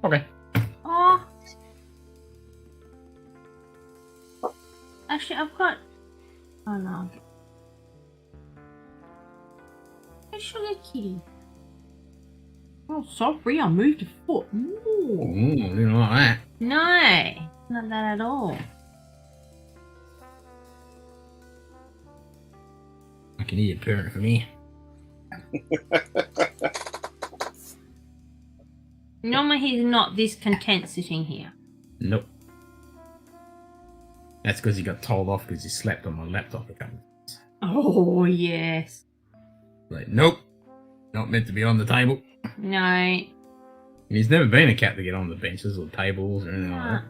Okay. Oh. Actually, I've got... Oh, no. Hey, sugar kitty. Oh, sorry, I moved a foot. Ooh. Ooh, didn't like that. No, not that at all. I can hear you purring for me. Normally he's not this content sitting here. Nope. That's because he got told off because he slept on my laptop a couple of times. Oh, yes. Like, nope. Not meant to be on the table. No. And he's never been a cat to get on the benches or tables or anything like that.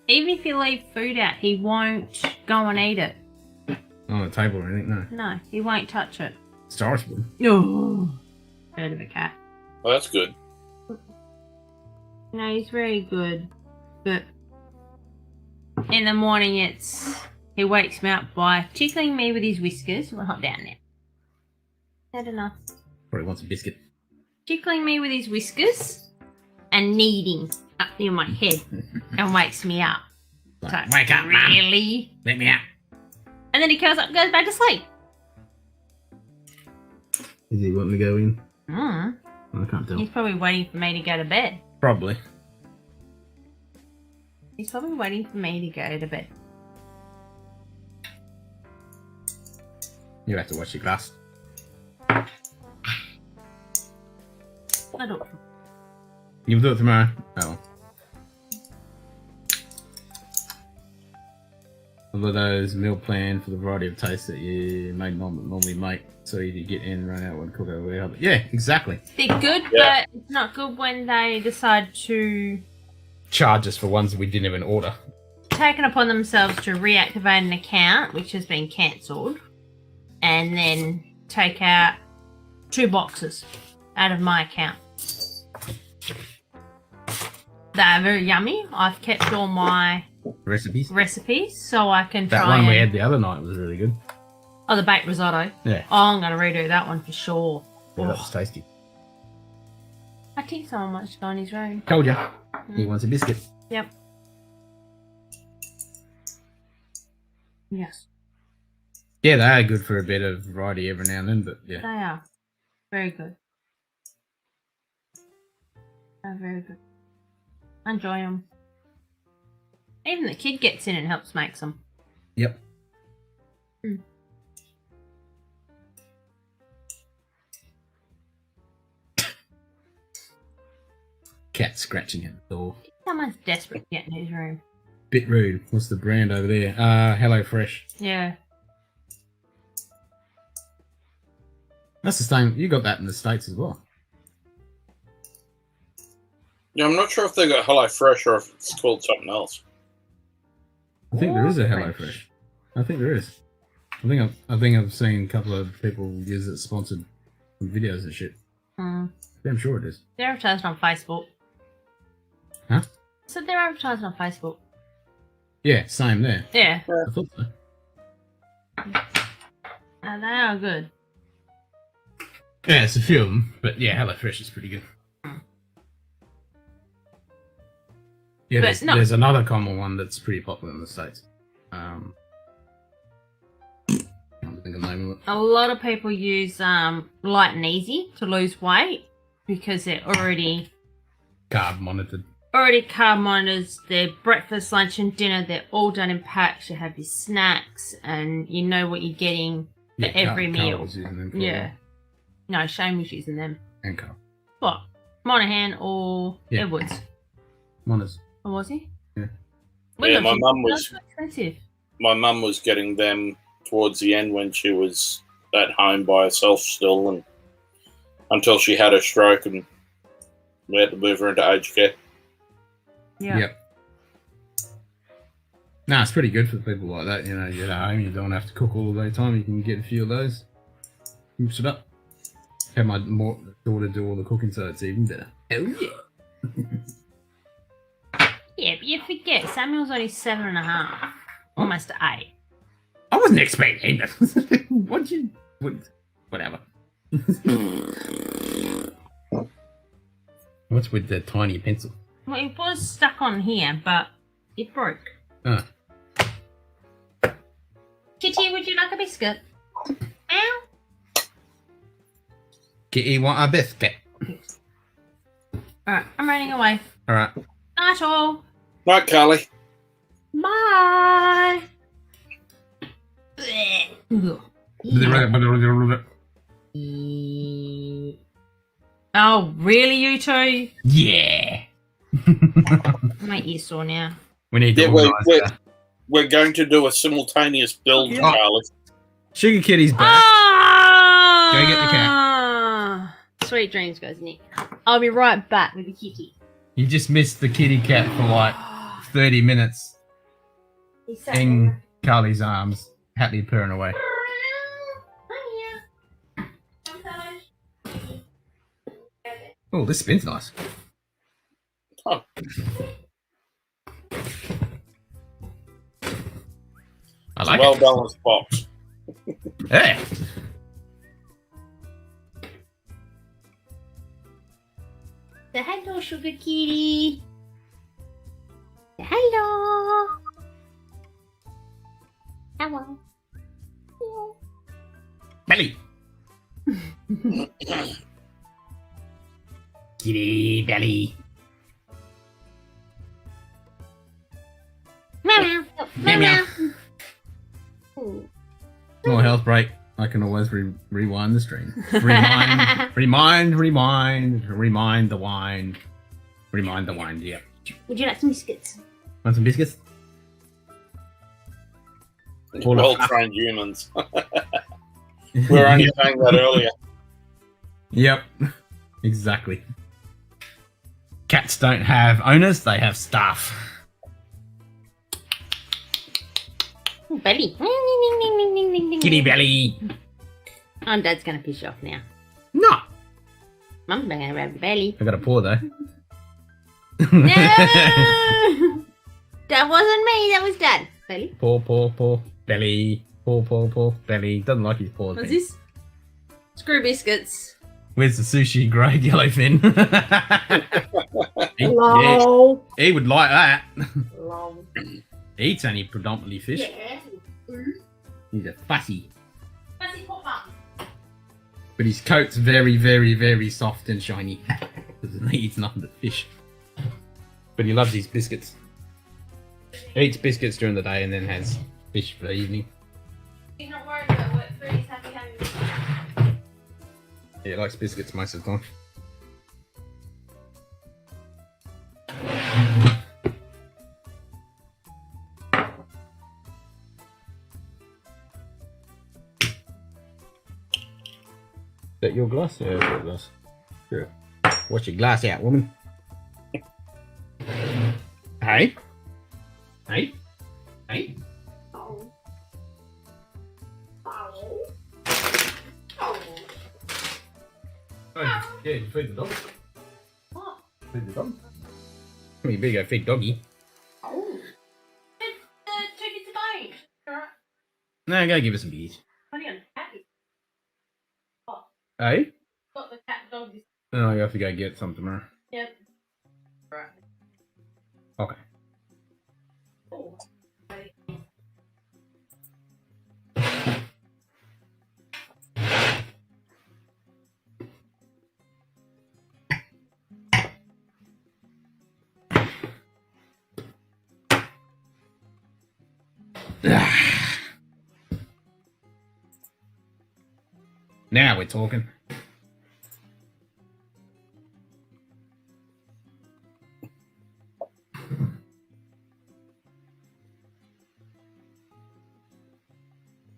Even if you leave food out, he won't go and eat it. On the table or anything, no. No, he won't touch it. Cyrus would. Oh. Heard of a cat. Well, that's good. No, he's very good. But in the morning, he wakes me up by tickling me with his whiskers. We'll hop down there. Had enough. Probably wants a biscuit. Tickling me with his whiskers and kneading up near my head and wakes me up. Like, So, wake up, Mum. really? Let me out. And then he curls up and goes back to sleep. Is he wanting to go in? Mm. I can't tell. He's probably waiting for me to go to bed. Probably. He's probably waiting for me to go to bed. You have to watch your glass. I don't. You'll do it tomorrow. Oh. Although those meal plan for the variety of tastes that you may normally make, so you get in, run out, one cook over. Yeah, exactly. They're good, Yeah. but it's not good when they decide to Charge us for ones that we didn't even order. taken upon themselves to reactivate an account which has been cancelled and then take out 2 boxes out of my account. They're very yummy. I've kept all my Recipes. so I can That try one we and... had the other night was really good. Oh, the baked risotto. Yeah. Oh, I'm going to redo that one for sure. Yeah, that Oh, was tasty. I think someone wants to go in his room. Told ya. He wants a biscuit. Yep. Yes, Yeah, they are good for a bit of variety every now and then, but they yeah. are. Very good. They're very good. I enjoy them. Even the kid gets in and helps make some. Yep. Cat scratching at the door. Someone's desperate to get in his room. Bit rude. What's the brand over there? Hello Fresh. Yeah. That's the same. You got that in the States as well. Yeah, I'm not sure if they got Hello Fresh or if it's called something else. I think there is a Hello Fresh. Fresh. I think there is. I think I've seen a couple of people use it sponsored videos and shit. I'm sure it is. They're advertised on Facebook. Huh? So they're advertised on Facebook. Yeah, same there. Yeah. I thought so. And they are good. Yeah, it's a few of them, but yeah, Hello Fresh is pretty good. Yeah, But there's another common one that's pretty popular in the States. Can't think of the name of it. A lot of people use Light and Easy to lose weight because they're already Carb monitored. carb monitors. Their breakfast, lunch, and dinner. They're all done in packs. You have your snacks, and you know what you're getting for every meal. Carl was using them for a Yeah. while. No, Shane was using them. And Carl. What? Monahan or Yeah. Edwards? Monas. Or was he? Yeah. Yeah, my mum That's was so expensive. my mum was getting them towards the end when she was at home by herself still, and until she had a stroke and we had to move her into aged care. Yeah. Yep. Nah, it's pretty good for people like that. You know, you're at home, you don't have to cook all the time. You can get a few of those. Mix it up. Have my daughter do all the cooking, so it's even better. Hell yeah. Yeah, but you forget Samuel's only 7.5, almost 8. I wasn't expecting that. Whatever. What's with the tiny pencil? Well, it was stuck on here, but it broke. Ah. Kitty, would you like a biscuit? Ow. Kitty, want a biscuit? Alright, I'm running away. Alright. Night all. Right, Carly. Bye. Oh, really, you two? Yeah. My ear's sore now. We need to Yeah, organise that. we're going to do a simultaneous build, Yeah. Carly. Sugar Kitty's back. Ah! Go get the cat. Sweet dreams, goes Nick. I'll be right back with the kitty. You just missed the kitty cat for like 30 minutes He's sat in there. Carly's arms, happily purring away. Oh, this spin's nice. Oh. I like Well it. balanced box. Hey. Say hello, sugar kitty. Say hello. Hello. Belly. Kitty belly. Meow Meow, meow. More health break. I can always rewind the stream. Remind the wine. Remind the wine, yeah. Would you like some biscuits? Want some biscuits? All Well of- trained humans. We were only saying that earlier. Yep, exactly. Cats don't have owners, they have staff. Belly. Kitty belly. Oh, Dad's gonna piss you off now. No. Mum's gonna grab your belly. I got a paw though. No! That wasn't me, that was Dad. Belly. Paw, belly. Paw, belly. Doesn't like his paws. What's this? Screw biscuits. Where's the sushi grade yellowfin? Lol. He would like that. Lol. He eats only predominantly fish. Yeah. He's a fussy. Fussy popper. But his coat's very, very, very soft and shiny. Because he eats nothing but fish. But he loves his biscuits. He eats biscuits during the day and then has fish for the evening. He's not worried about what food he's happy having. Yeah, he likes biscuits most of the time. Is that your glass? Yeah, that's your glass. Sure. Wash your glass out, woman. Hey? Hey? Hey? Oh. Oh. Oh. Oh, yeah, you feed the dog. What? Feed the dog. You better go feed doggy. Oh. The chickens are dying. Alright. No, go give us some beers. Honey on the cat. Hey? Got the cat dog. No, you have to go get some tomorrow. Yep. Right. Okay. Oh. Right. Now we're talking.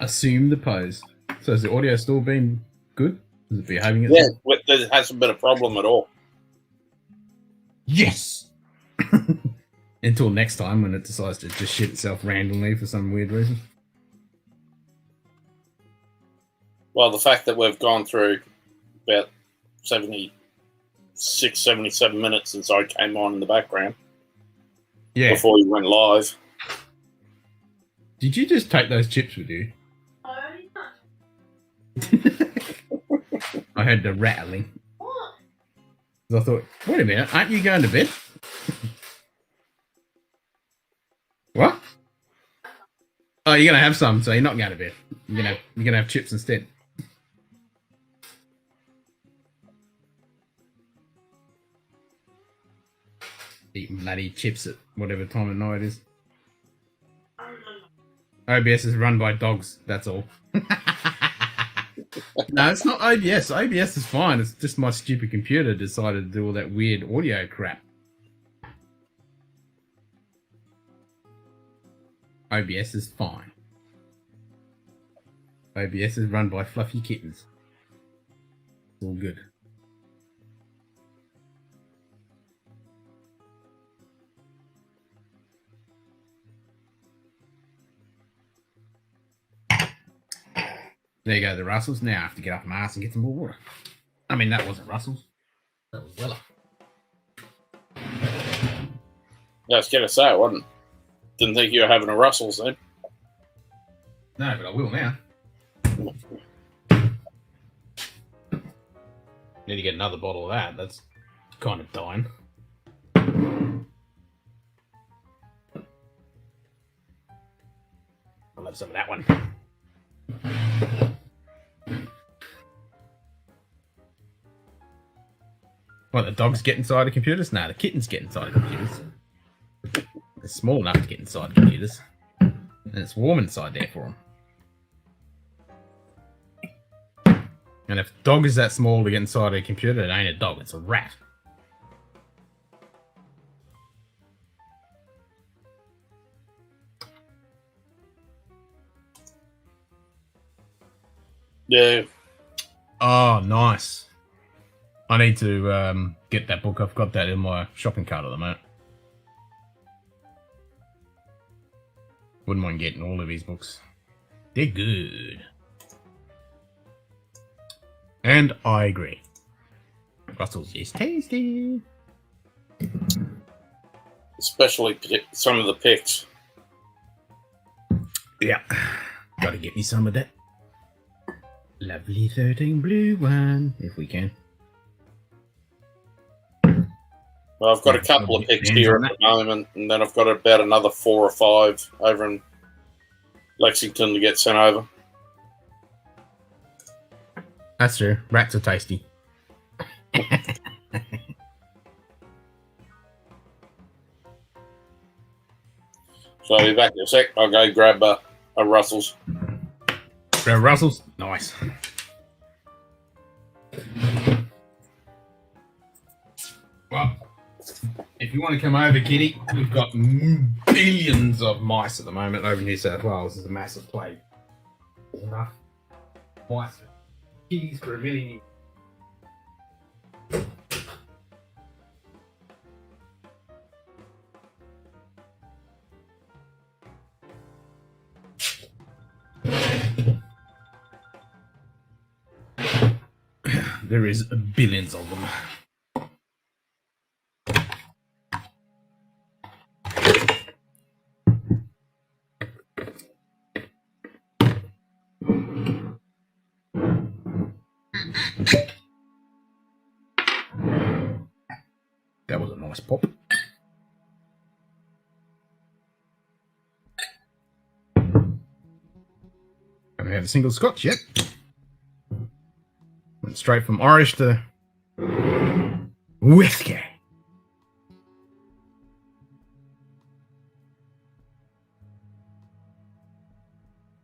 Assume the pose. So has the audio still been good? Is it behaving itself? Yeah, there hasn't been a problem at all. Yes! Until next time when it decides to just shit itself randomly for some weird reason. Well, the fact that we've gone through about 76, 77 minutes since I came on in the background Yeah. before you went live. Did you just take those chips with you? Already done. I heard the rattling. What? I thought, wait a minute, aren't you going to bed? What? Oh, you're gonna have some, so you're not going to bed. You're gonna have chips instead. Eating bloody chips at whatever time of night it is. OBS is run by dogs, that's all. No, it's not OBS. OBS is fine. It's just my stupid computer decided to do all that weird audio crap. OBS is fine. OBS is run by fluffy kittens. It's all good. There you go, the Russells. Now I have to get up my ass and get some more water. I mean, that wasn't Russell's. That was Weller. Yeah, I was going to say, I wasn't. Didn't think you were having a Russell's then. No, but I will now. Need to get another bottle of that. That's kind of dying. I'll have some of that one. What, the dogs get inside of computers? No, the kittens get inside of computers. They're small enough to get inside computers. And it's warm inside there for them. And if a dog is that small to get inside a computer, it ain't a dog, it's a rat. Yeah. Oh, nice. I need to get that book. I've got that in my shopping cart at the moment. Wouldn't mind getting all of his books. They're good. And I agree. Russell's is tasty. Especially some of the picks. Yeah. Gotta get me some of that lovely 13 blue one, if we can. Well, I've got a couple of picks here at the moment, and then I've got about another 4 or 5 over in Lexington to get sent over. That's true. Rats are tasty. So I'll be back in a sec. I'll go grab a Russell's. Grab Russell's? Nice. Well, if you want to come over, Kitty, we've got billions of mice at the moment over New South Wales. There's a massive plague. There's enough mice for kitties for a million. There is billions of them. That was a nice pop. Haven't had a single Scotch yet. Went straight from Irish to whiskey.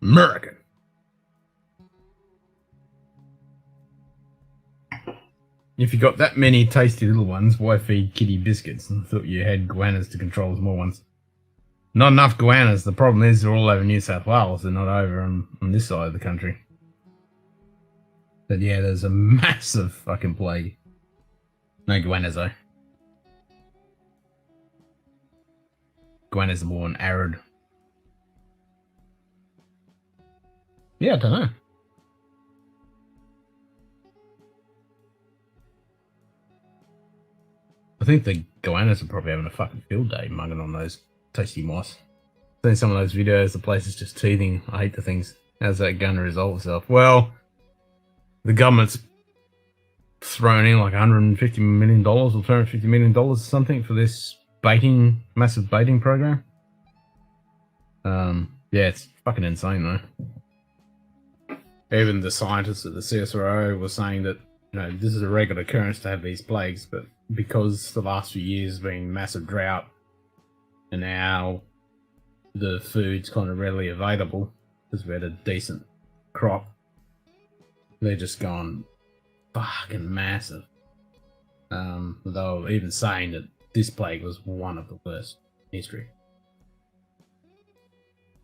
American. If you got that many tasty little ones, why feed Kitty biscuits? I thought you had goannas to control small ones. Not enough goannas. The problem is they're all over New South Wales. They're not over on this side of the country. But yeah, there's a massive fucking plague. No goannas though. Goannas are more arid. Yeah, I don't know. I think the goannas are probably having a fucking field day mugging on those tasty mice. I've seen some of those videos, the place is just teething. I hate the things. How's that going to resolve itself? Well, the government's thrown in like $150 million or $250 million or something for this massive baiting program. Yeah, it's fucking insane though. Even the scientists at the CSIRO were saying that, you know, this is a regular occurrence to have these plagues, but because the last few years have been massive drought and now the food's kind of readily available because we had a decent crop, they're just gone fucking massive. They were even saying that this plague was one of the worst in history.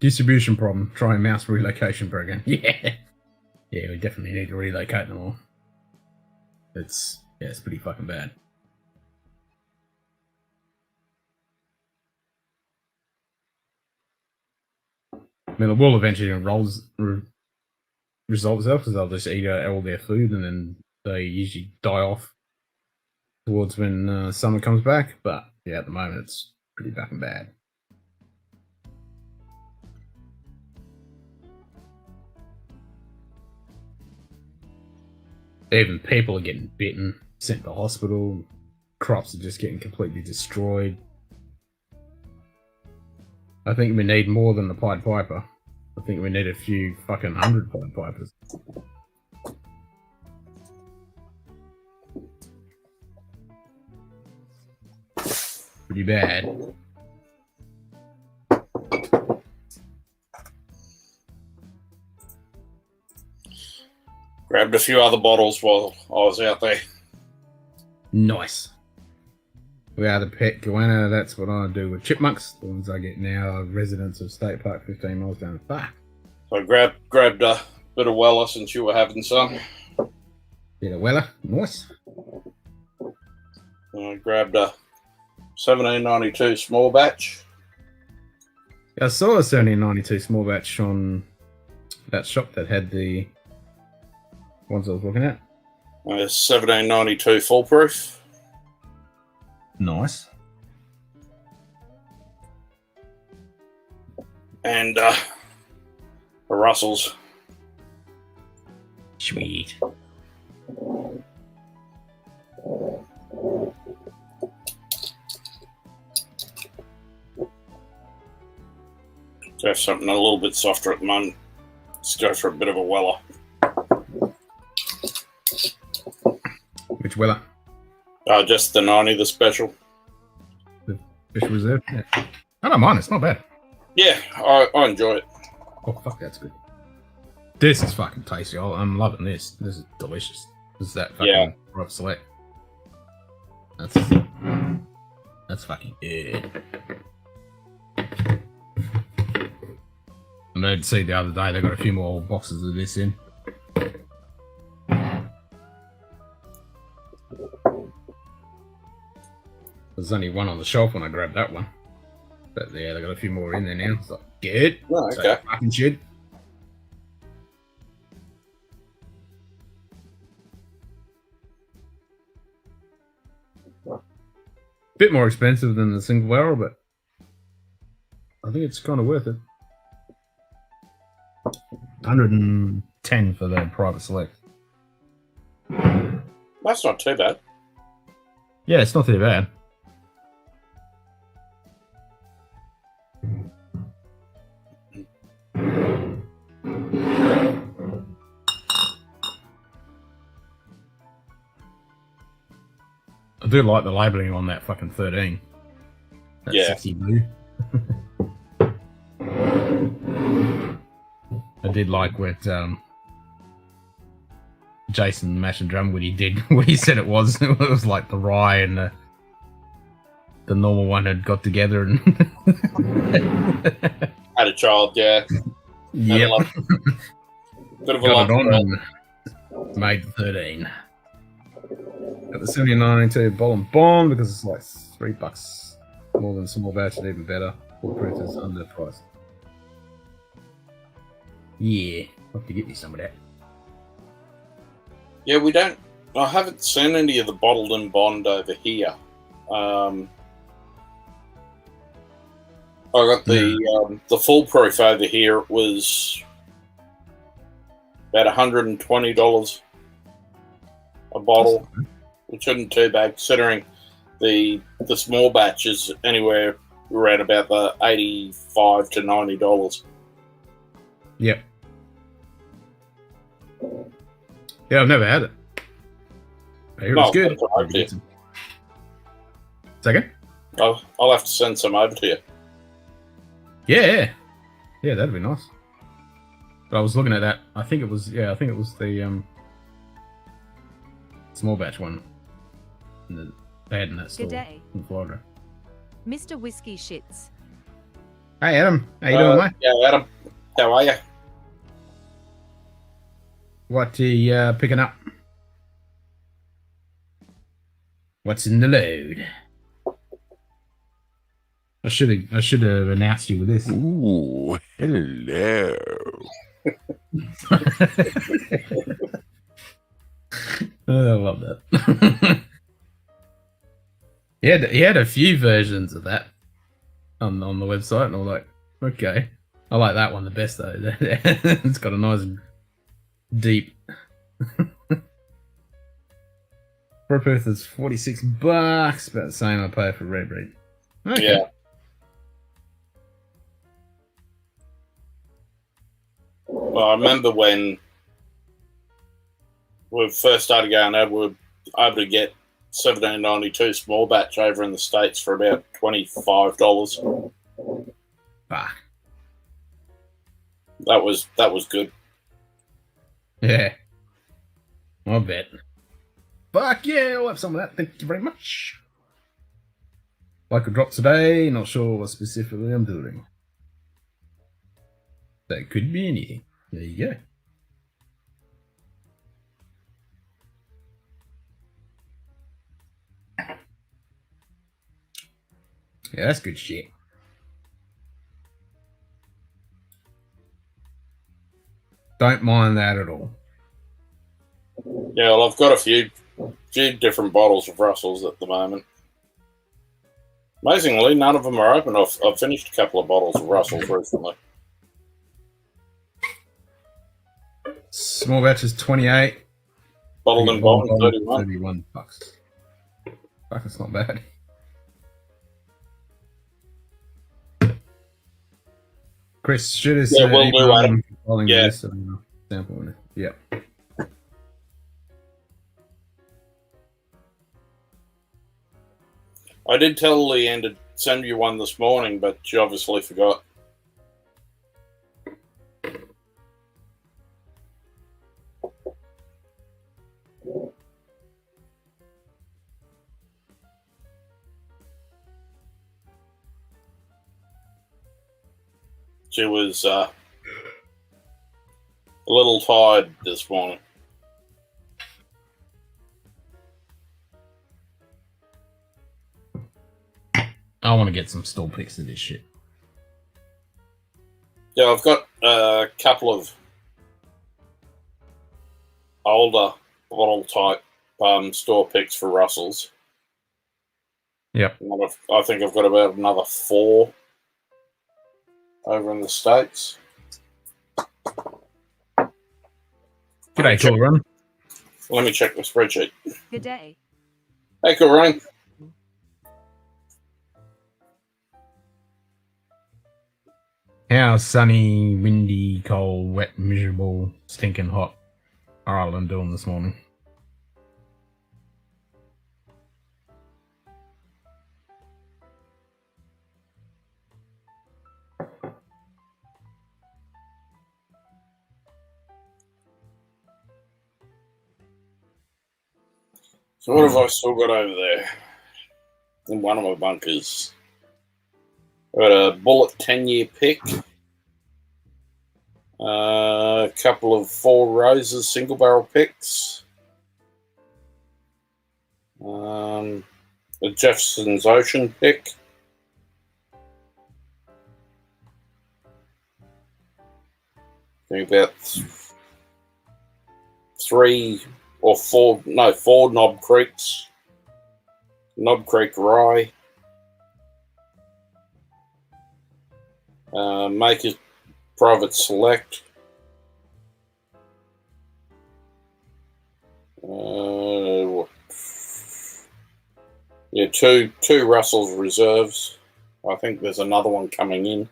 Distribution problem. Try mouse relocation program. Yeah. Yeah, we definitely need to relocate them all. It's pretty fucking bad. I mean, it will eventually resolve itself because they'll just eat all their food and then they usually die off towards when summer comes back. But yeah, at the moment it's pretty fucking bad. Even people are getting bitten, sent to hospital. Crops are just getting completely destroyed. I think we need more than the Pied Piper. I think we need a few fucking 100 Pied Pipers. Pretty bad. Grabbed a few other bottles while I was out there. Nice. We are the pet goanna. That's what I do with chipmunks. The ones I get now are residents of State Park 15 miles down the back. So I grabbed a bit of Weller since you were having some. Bit of Weller. Nice. And I grabbed a 1792 small batch. I saw a 1792 small batch on that shop that had the ones I was looking at. 1792 foolproof. Nice. And the Russells. Sweet. To have something a little bit softer at the moment. Let's go for a bit of a Weller. Which Weller? Just the 90, the special. Fish Reserve? Yeah. I don't mind, it's not bad. Yeah, I enjoy it. Oh, fuck, that's good. This is fucking tasty. I'm loving this. This is delicious. This is that fucking rough select. That's fucking good. I did see the other day they got a few more boxes of this in. There's only one on the shelf when I grabbed that one. But yeah, they got a few more in there now. It's like, good. Oh, okay. So fucking shit. Bit more expensive than the single barrel, but I think it's kind of worth it. 110 for the private select. That's not too bad. Yeah, it's not too bad. I do like the labelling on that fucking 13. That Yeah. 60 blue. I did like what Jason Mash and Drum what he said it was. It was like the rye and the normal one had got together and Had a child, yeah. yep. Bit of a Got it lump. on and made the 13. Got the 1792 Ball and Bomb because it's like $3 more than small batch and even better. Foolproof is under price. Yeah, I'll have to get me some of that. Yeah, we don't. I haven't seen any of the bottled and bond over here. I got the foolproof over here. It was about $120 a bottle, which isn't too bad considering the small batch is anywhere around about the $85 to $90. Yep. Yeah, I've never had it. I hear it's good. that's all right, yeah. Second? I'll have to send some over to you. Yeah, that'd be nice. But I was looking at that. I think it was the small batch one. They had in that store G'day. in Florida. Mr. Whiskey Shits. Hey Adam, how you doing, mate? Yeah, Adam. How are you? What are you picking up? What's in the load? I should have announced you with this. Ooh, hello. Oh, I love that. He had a few versions of that on the website, and I'm like, okay, I like that one the best though. It's got a nice deep. Foolproof is $46, about the same I pay for Red Breed. Okay. Yeah. Well, I remember when we first started going out, we were able to get 1792 small batch over in the States for about $25. Ah, That was good. yeah. I bet. Fuck yeah, I'll have some of that. Thank you very much. Like a drop today, not sure what specifically I'm doing. That could be anything. There you go. Yeah, that's good shit. Don't mind that at all. Yeah, well, I've got a few different bottles of Russells at the moment. Amazingly, none of them are open. I've finished a couple of bottles of Russells recently. Small batch is 28. Bottled and bond, 31. 31 bucks. Fuck, that's not bad. Chris, should have Yeah, we'll do, Adam. Yeah. Sample. Yeah. I did tell Leanne to send you one this morning, but she obviously forgot. She was a little tired this morning. I want to get some stall pics of this shit. Yeah, I've got a couple of older bottle type store picks for Russells. Yep. I think I've got about another 4 over in the States. G'day, Cool Run. Let me check the spreadsheet. Good day. Hey, Cool Run. How sunny, windy, cold, wet, miserable, stinking hot are Ireland doing this morning? So what have I still got over there? In one of my bunkers. I've got a Bullet 10-year pick. A couple of 4 Roses single barrel picks. A Jefferson's Ocean pick. I think about 3 or 4, no, 4 Knob Creeks. Knob Creek Rye. Maker's Private Select. Yeah, two Russell's Reserves. I think there's another one coming in.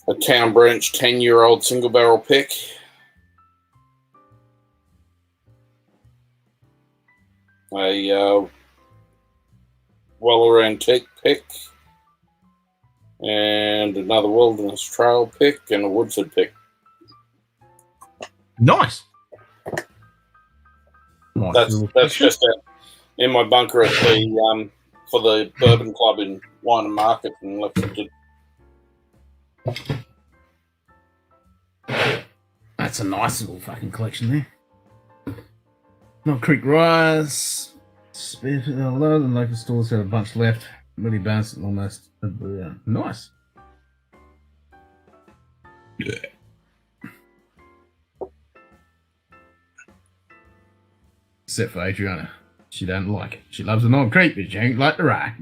A Town Branch 10-year-old single barrel pick. A Weller Antique pick. And another Wilderness Trail pick and a Woodford pick. Nice. That's just in my bunker at the for the Bourbon Club in Wine and Market in Lexington. That's a nice little fucking collection there. Knob Creek Rise. A lot of the local stores have a bunch left. Really balanced almost. Nice. Yeah. Except for Adriana. She don't like it. She loves the Knob Creek, but she ain't like the rye.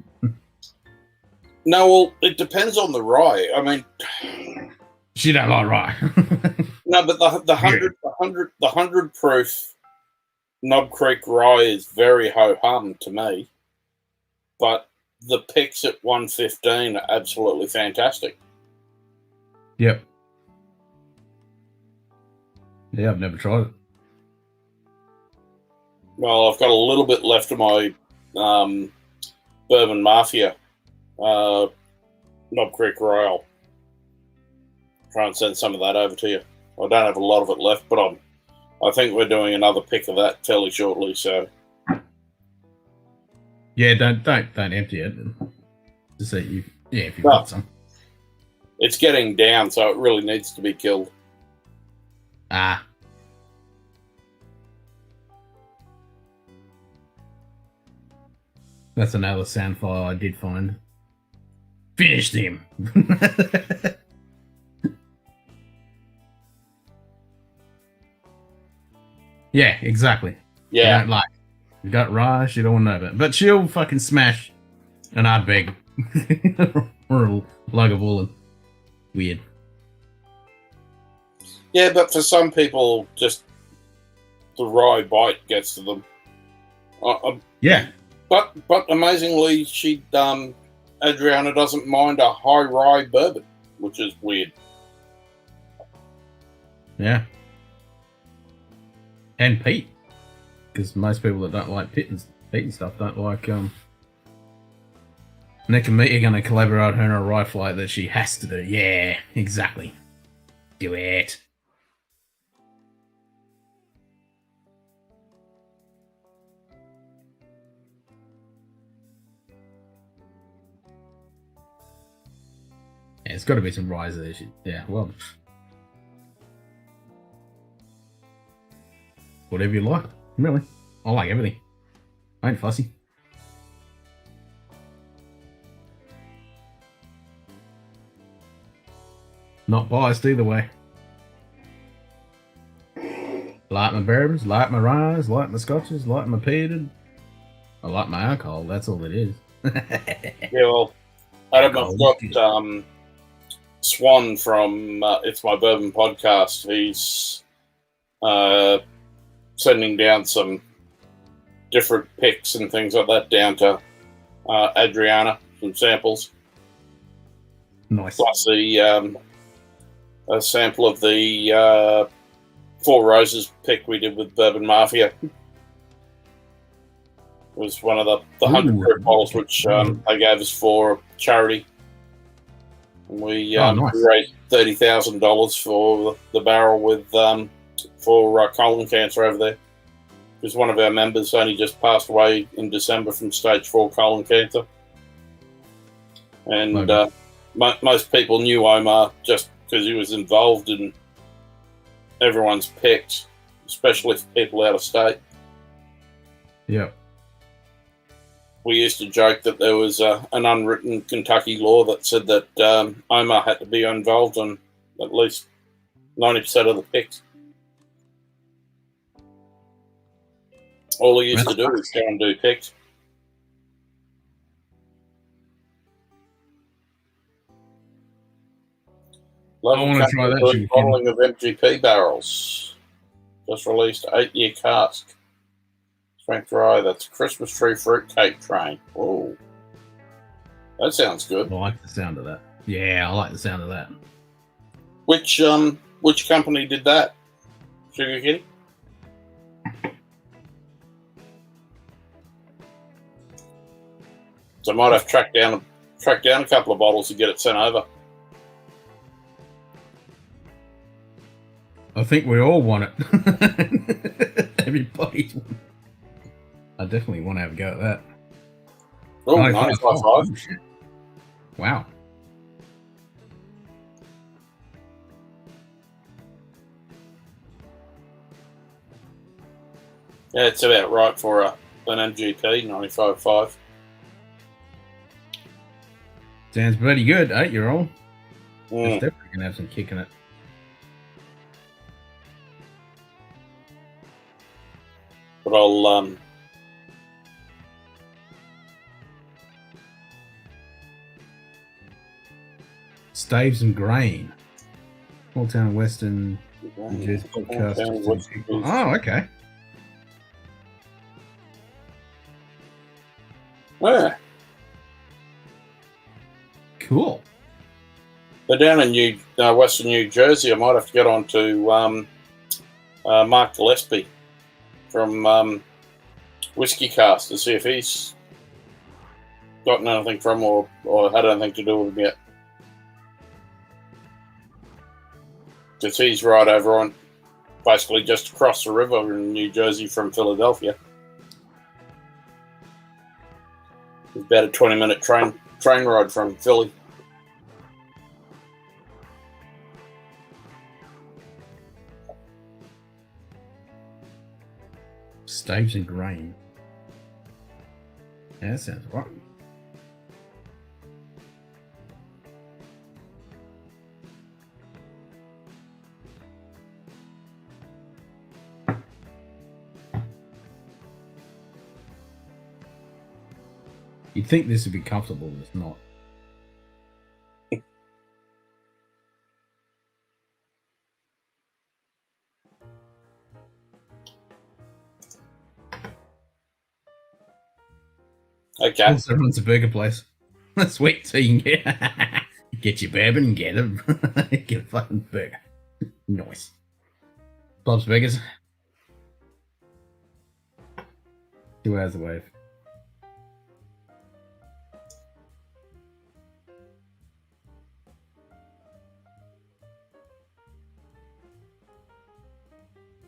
No, well, it depends on the rye. I mean, she don't like rye. No, but the 100 proof Knob Creek rye is very ho hum to me. But the picks at 115 are absolutely fantastic. Yep. Yeah, I've never tried it. Well, I've got a little bit left of my Bourbon Mafia Knob Creek rye. Try and send some of that over to you. I don't have a lot of it left, but I think we're doing another pick of that fairly shortly. So yeah, don't empty it. Just say you, yeah, if you've got some. It's getting down, so it really needs to be killed. Ah. That's another sound file I did find. Finished him. Yeah, exactly. Yeah. You don't like. You got rye, she don't want to know about it. But she'll fucking smash an Ardbeg or a lug of woolen. Weird. Yeah, but for some people, just the rye bite gets to them. Yeah. But amazingly, Adriana doesn't mind a high rye bourbon, which is weird. Yeah. And peat. Because most people that don't like peat and stuff don't like Nick and me are going to collaborate on a rye flight that she has to do. Yeah, exactly. Do it. Yeah, it's got to be some rye there. Yeah, well, whatever you like. Really, I like everything. I ain't fussy. Not biased either way. Like my bourbons, like my ryes, like my scotches, like my peated. I like my alcohol. That's all it is. Yeah, well, Adam, I've got Swan from It's My Bourbon podcast. He's sending down some different picks and things like that down to Adriana, some samples. Nice. Plus a sample of the Four Roses pick we did with Bourbon Mafia. It was one of the 100 proof bottles which they gave us for charity. And we nice. raised $30,000 for the barrel with for colon cancer over there. Because one of our members only just passed away in December from stage 4 colon cancer. And most people knew Omar just because he was involved in everyone's picks, especially for people out of state. Yeah. We used to joke that there was an unwritten Kentucky law that said that Omar had to be involved in at least 90% of the picks. All he used to do was go and do picks. I want to try that. Bottling of MGP barrels. Just released 8-year cask. Strength rye. That's Christmas tree fruitcake train. Oh, that sounds good. I like the sound of that. Yeah, I like the sound of that. Which company did that? Sugar Kitty? So I might have tracked down a couple of bottles to get it sent over. I think we all want it. Everybody. I definitely want to have a go at that. Oh, 95.5. Wow. Yeah, it's about right for an MGP, 95.5. Sounds pretty good, 8-year-old. Mm. It's definitely going to have some kick in it. But I'll Staves and Grain. Small town Western New Jersey podcast. Oh, okay. Yeah. Cool. They're down in Western New Jersey. I might have to get on to Mark Gillespie from Whiskey Cast to see if he's gotten anything from or had anything to do with him yet. Because he's right over on basically just across the river in New Jersey from Philadelphia. It's about a 20-minute train ride from Philly. Staves and Grain. Yeah, that sounds right. You'd think this would be comfortable, but it's not. Okay. Also runs a burger place. Sweet, so you can get your bourbon and get a fucking burger. Nice. Bob's Burgers. 2 hours away.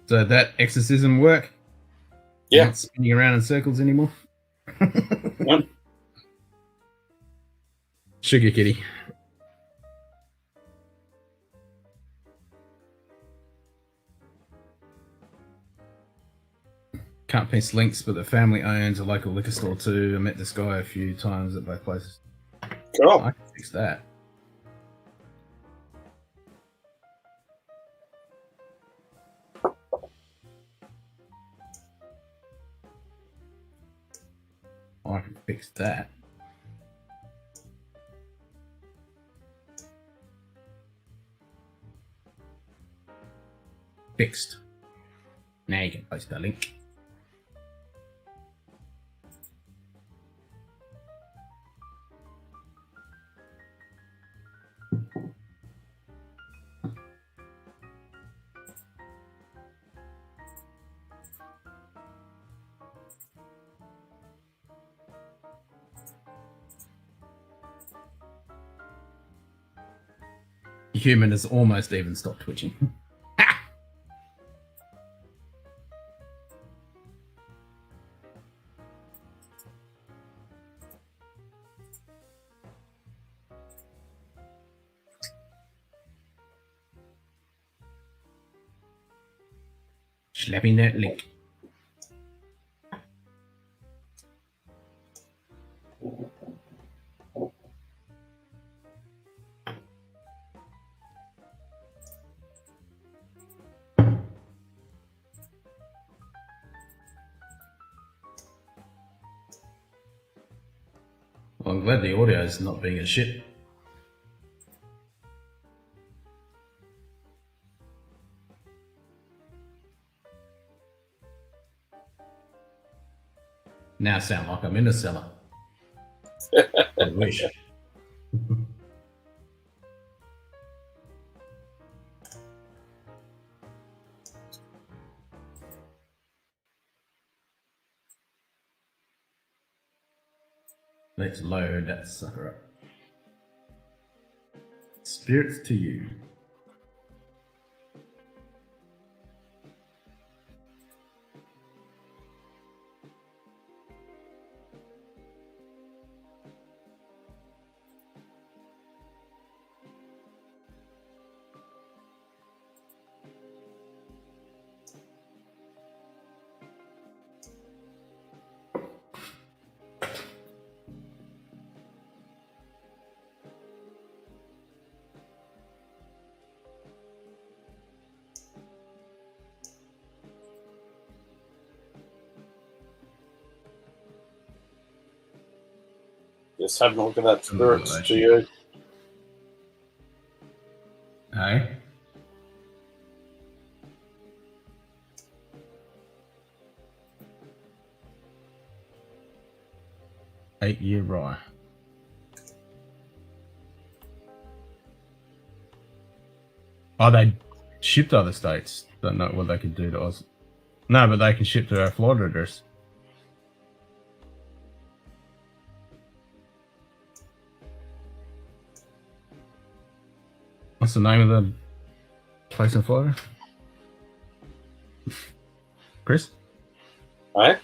So that exorcism work? Yeah. Not spinning around in circles anymore? Yep. Sugar kitty. Can't paste links, but the family owns a local liquor store too. I met this guy a few times at both places. Cool. I can fix that. I can fix that. Fixed. Now you can post a link. Human has almost even stopped twitching. Slapping that link. Well, I'm glad the audio is not being a shit. Now I sound like I'm in a cellar. I wish. Let's load that sucker up. Spirits to you. Just having a look at that spirits to you. Hey. Eight-year rye. Oh, they ship to other states. Don't know what they could do to us. No, but they can ship to our Florida address. What's the name of the place in Florida? Chris? Hey?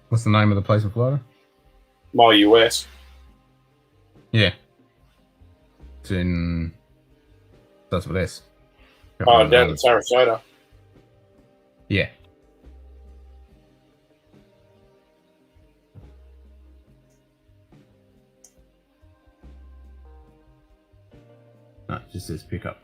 What's the name of the place in Florida? My US. Yeah. It's in... Starts with S. Oh, down in Sarasota. Yeah. No, it just says pickup.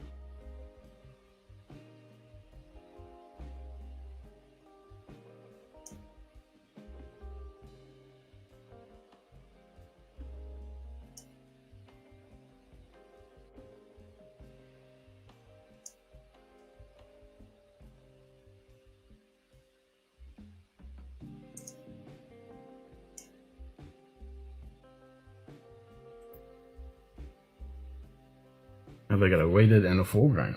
Have they got a weeded and a full grain?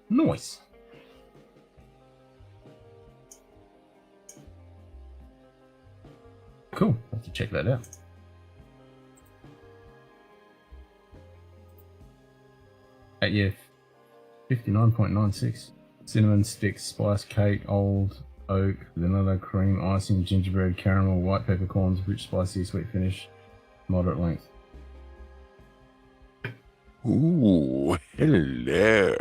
Nice. Cool. I'll have to check that out. Yeah, 59.96. Cinnamon sticks, spice cake, old oak, vanilla, cream, icing, gingerbread, caramel, white peppercorns, rich, spicy, sweet finish, moderate length. Ooh, hello.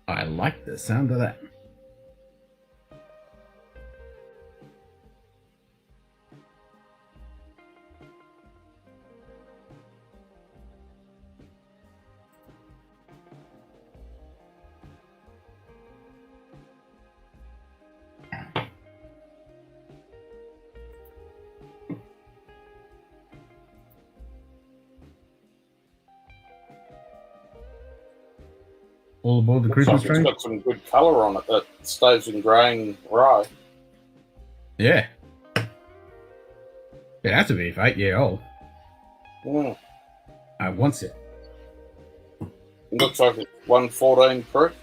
I like the sound of that. All aboard the Christmas It's train? got some good colour on it that stays in grain rye. Yeah. It has to be if 8 year old. Mm. I want it. It looks like it's 114 proof.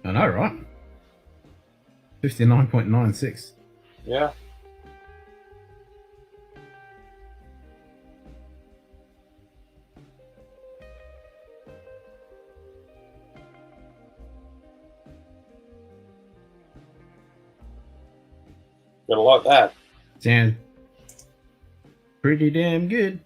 I know, right? 59.96. Yeah. Gotta like that. Sounds pretty damn good.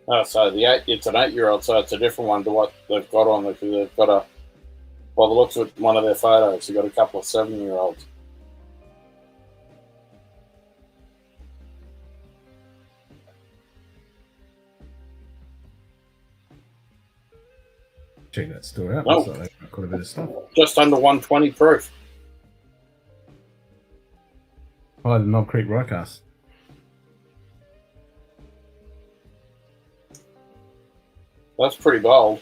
Oh, so it's an 8-year-old, so it's a different one to what they've got on there, because they've got a, by the looks of one of their photos, they've got a couple of 7-year-olds. Check that store out. Oh. Looks like they've got quite a bit of stuff. Just under 120 proof. Higher than Knob Creek Rycast. That's pretty bold.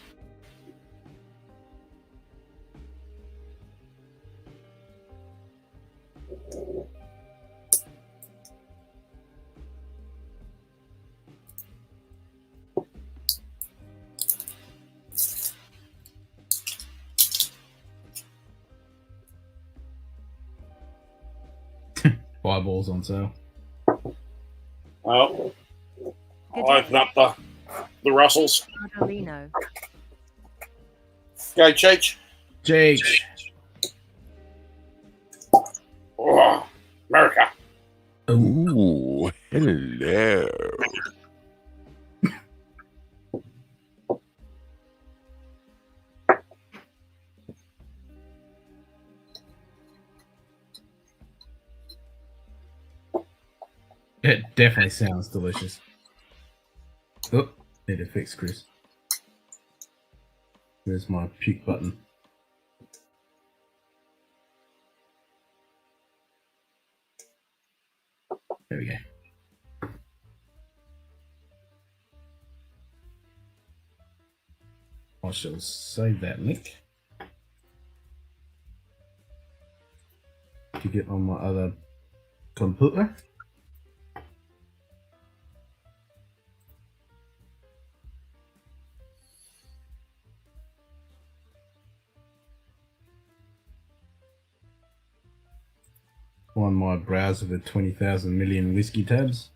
Fireballs on sale. Well, I'll open up the Russells. Ardolino. Go, Cheech. Jake. Oh, America. Ooh, hello. It definitely sounds delicious. Oh, need to fix Chris. There's my puke button. There we go. I shall save that link to get on my other computer. On my browser with 20,000 million whiskey tabs.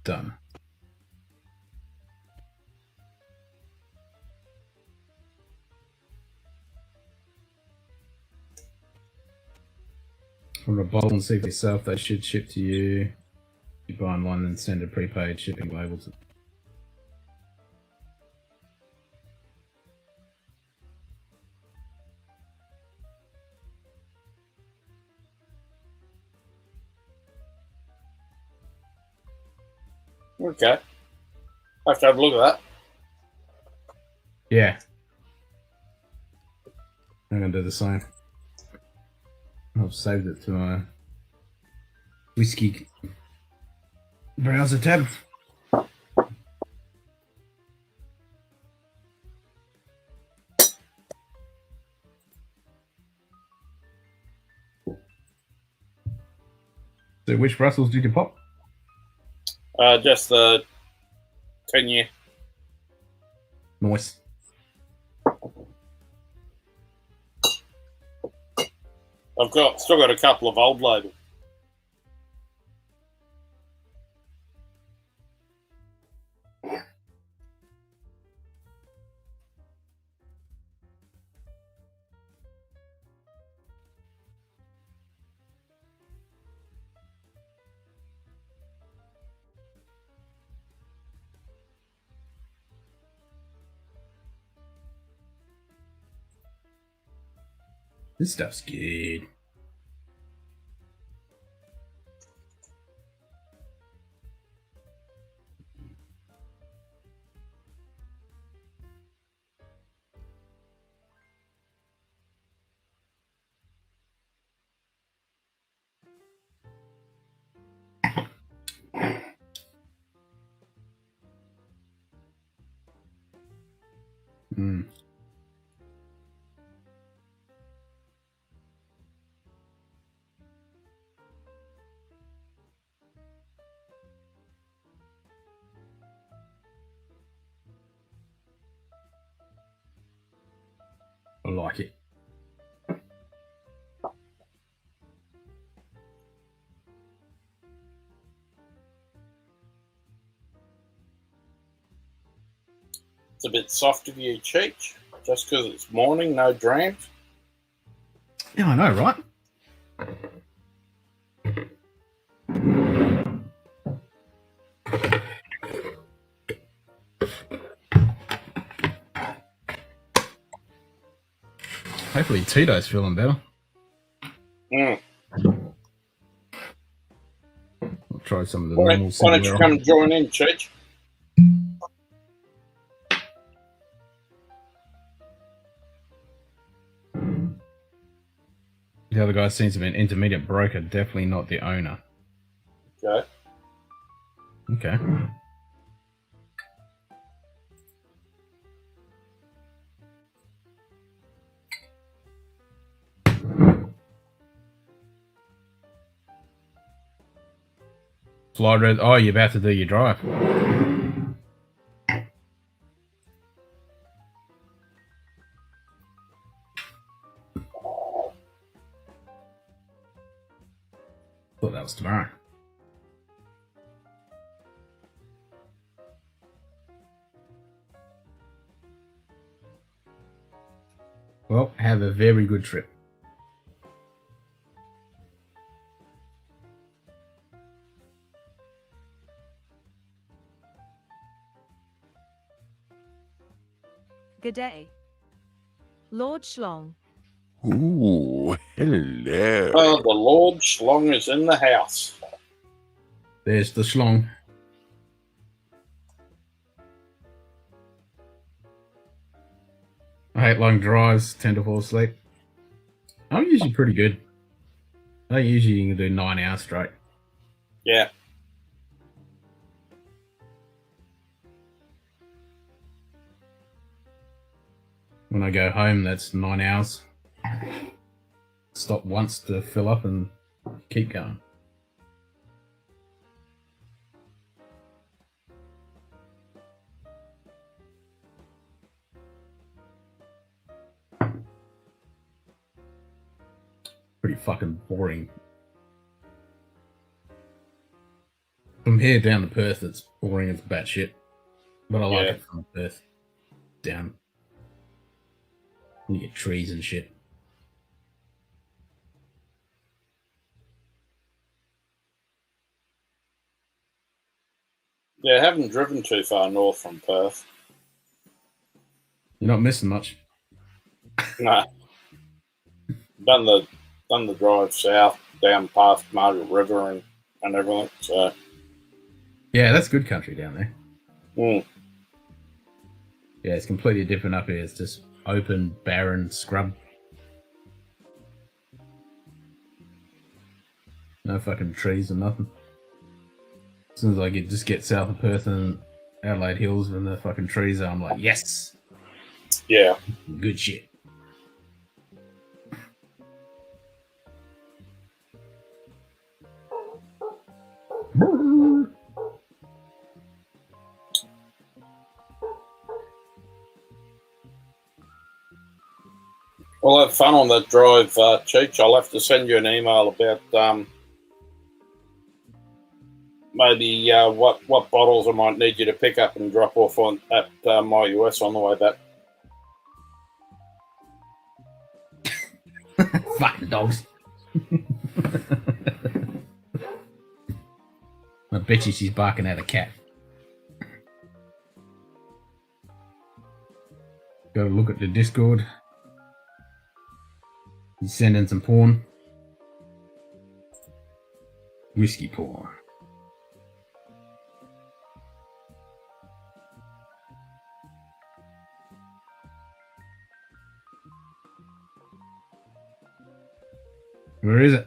Done. From a bottle and see for yourself, they should ship to you. You buy online and send a prepaid shipping label to. Okay. I have to have a look at that. Yeah. I'm gonna do the same. I've saved it to my whisky browser tab. So which Brussels did you pop? Just the 10-year. Nice. I've still got a couple of old label. This stuff's good. Mm. I like it. It's a bit soft of you, Cheech, just because it's morning, no drams. Yeah, I know, right? Hopefully Tito's feeling better. Mm. I'll try some of the Why normal don't you come join in, Cheech? The other guy seems to be an intermediate broker, definitely not the owner. Okay. Okay. Fly red. Oh, you're about to do your drive. Thought that was tomorrow. Well, have a very good trip. G'day. Lord Schlong. Ooh, hello. Oh, the Lord Schlong is in the house. There's the schlong. I hate long drives, tend to fall asleep. I'm usually pretty good. I usually can do 9 hours straight. Yeah. When I go home, that's 9 hours. Stop once to fill up and keep going. Pretty fucking boring. From here down to Perth, it's boring as batshit. But I like Yeah. it from Perth down. You get trees and shit. Yeah, I haven't driven too far north from Perth. You're not missing much. No. Done the drive south down past Margaret River and everything. So Yeah, that's good country down there. Mm. Yeah, it's completely different up here. It's just open, barren, scrub. No fucking trees or nothing. As soon as I just get south of Perth and Adelaide Hills and the fucking trees are, I'm like, yes, Yeah. good shit. Well, have fun on that drive, Cheech. I'll have to send you an email about maybe what bottles I might need you to pick up and drop off on at my US on the way back. Fucking dogs. I bet you she's barking at a cat. Go look at the Discord. He's sending some porn. Whiskey porn. Where is it?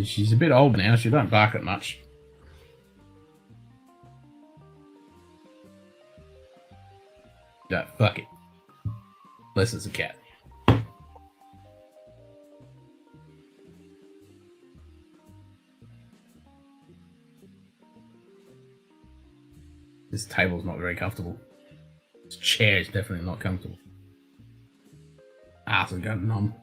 She's a bit old now. She don't bark at much. Yeah, fuck it. Unless it's a cat. This table's not very comfortable. This chair is definitely not comfortable. Arse is going numb.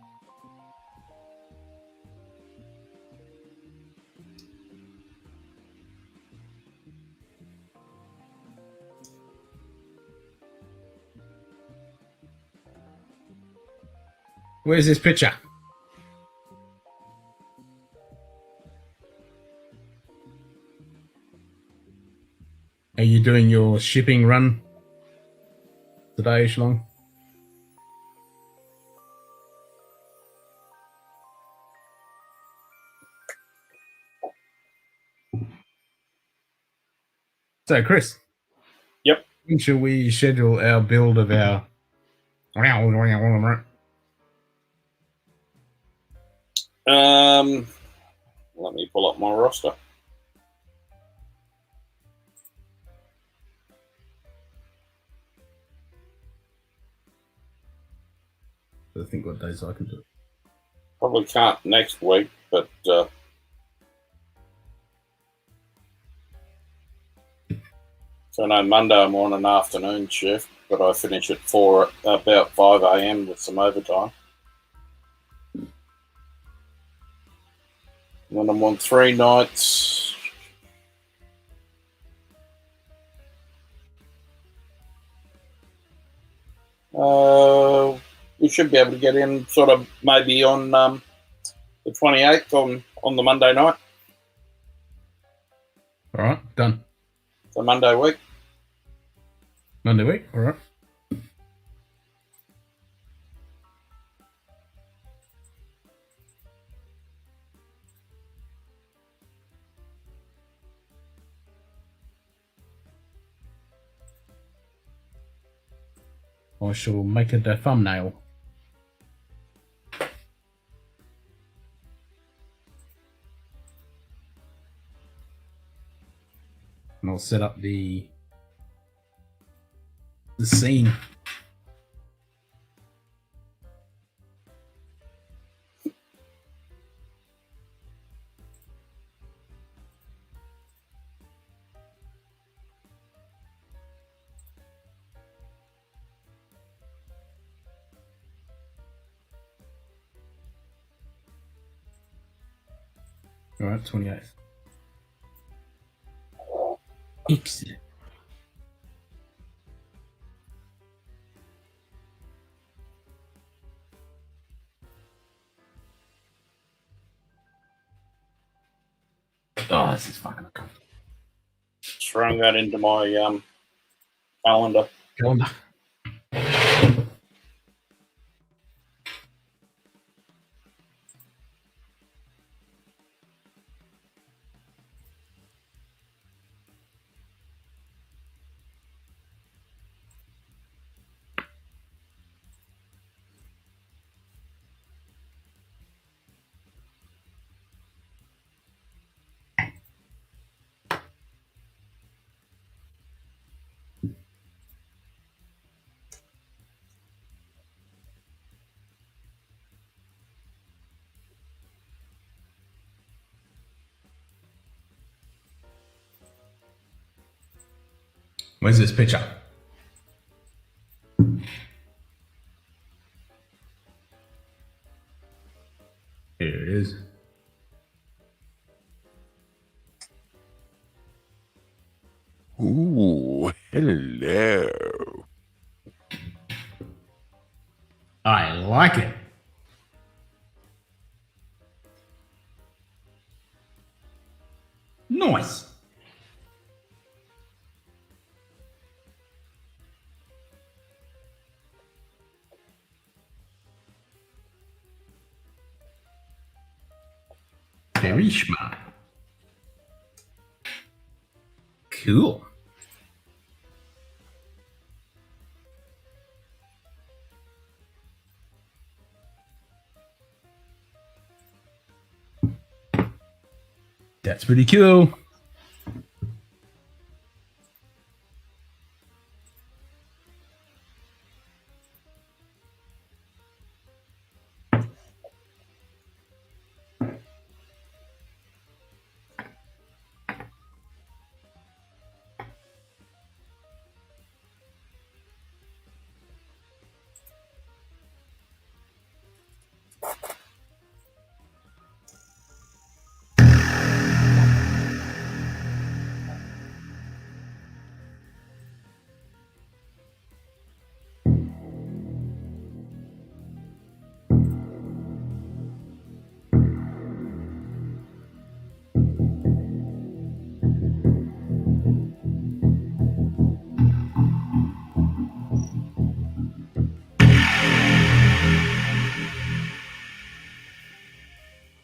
Where's this picture? Are you doing your shipping run today, Shlong? So, Chris. Yep. When shall we schedule our build of our... Let me pull up my roster. I think what days I can do it. Probably can't next week, but so no, Monday I'm on an afternoon shift, but I finish at about 5 a.m. with some overtime. And then I'm on 3 nights. We should be able to get in sort of maybe on the 28th on the Monday night. All right, done. So Monday week. Monday week, all right. I shall make it a thumbnail. And I'll set up the scene. All right, 28th. Excellent. Oh, this is fucking uncomfortable. Throwing that into my calendar. Calendar. Where's this picture? Here it is. Ooh, hello. I like it. Nice. Very smart. Cool. That's pretty cool.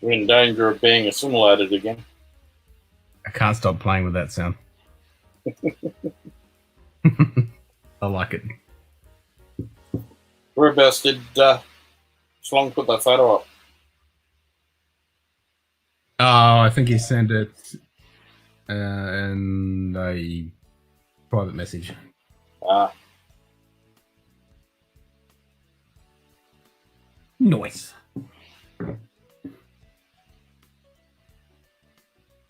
We're in danger of being assimilated again. I can't stop playing with that sound. I like it. Whereabouts did Schlong put that photo up? Oh, I think he sent it in a private message. Ah, Nice.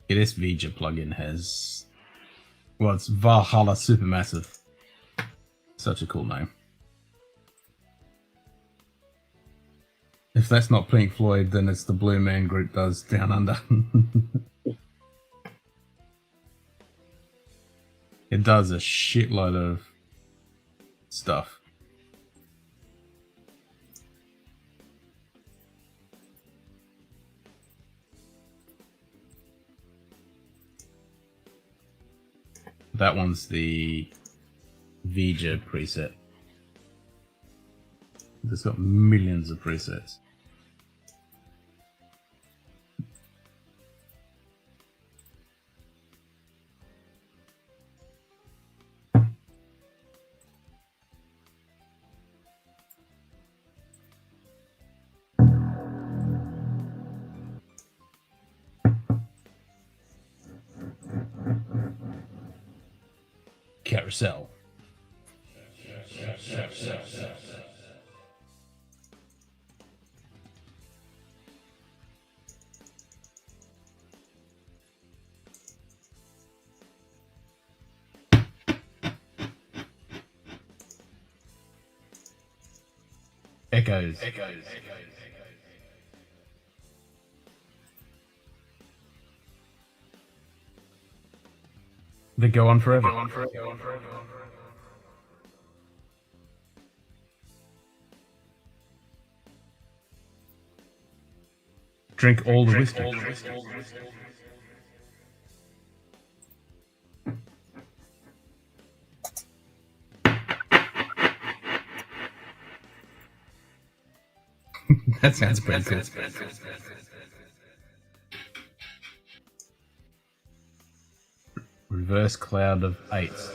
Yeah, this Vija plugin has, well, it's Valhalla Supermassive. Such a cool name. If that's not Pink Floyd, then it's the Blue Man Group does Down Under. It does a shitload of stuff. That one's the Vija preset. It's got millions of presets. Carousel. Echoes. They go on forever. Drink all the whiskey. That sounds pretty good. Reverse cloud of eights.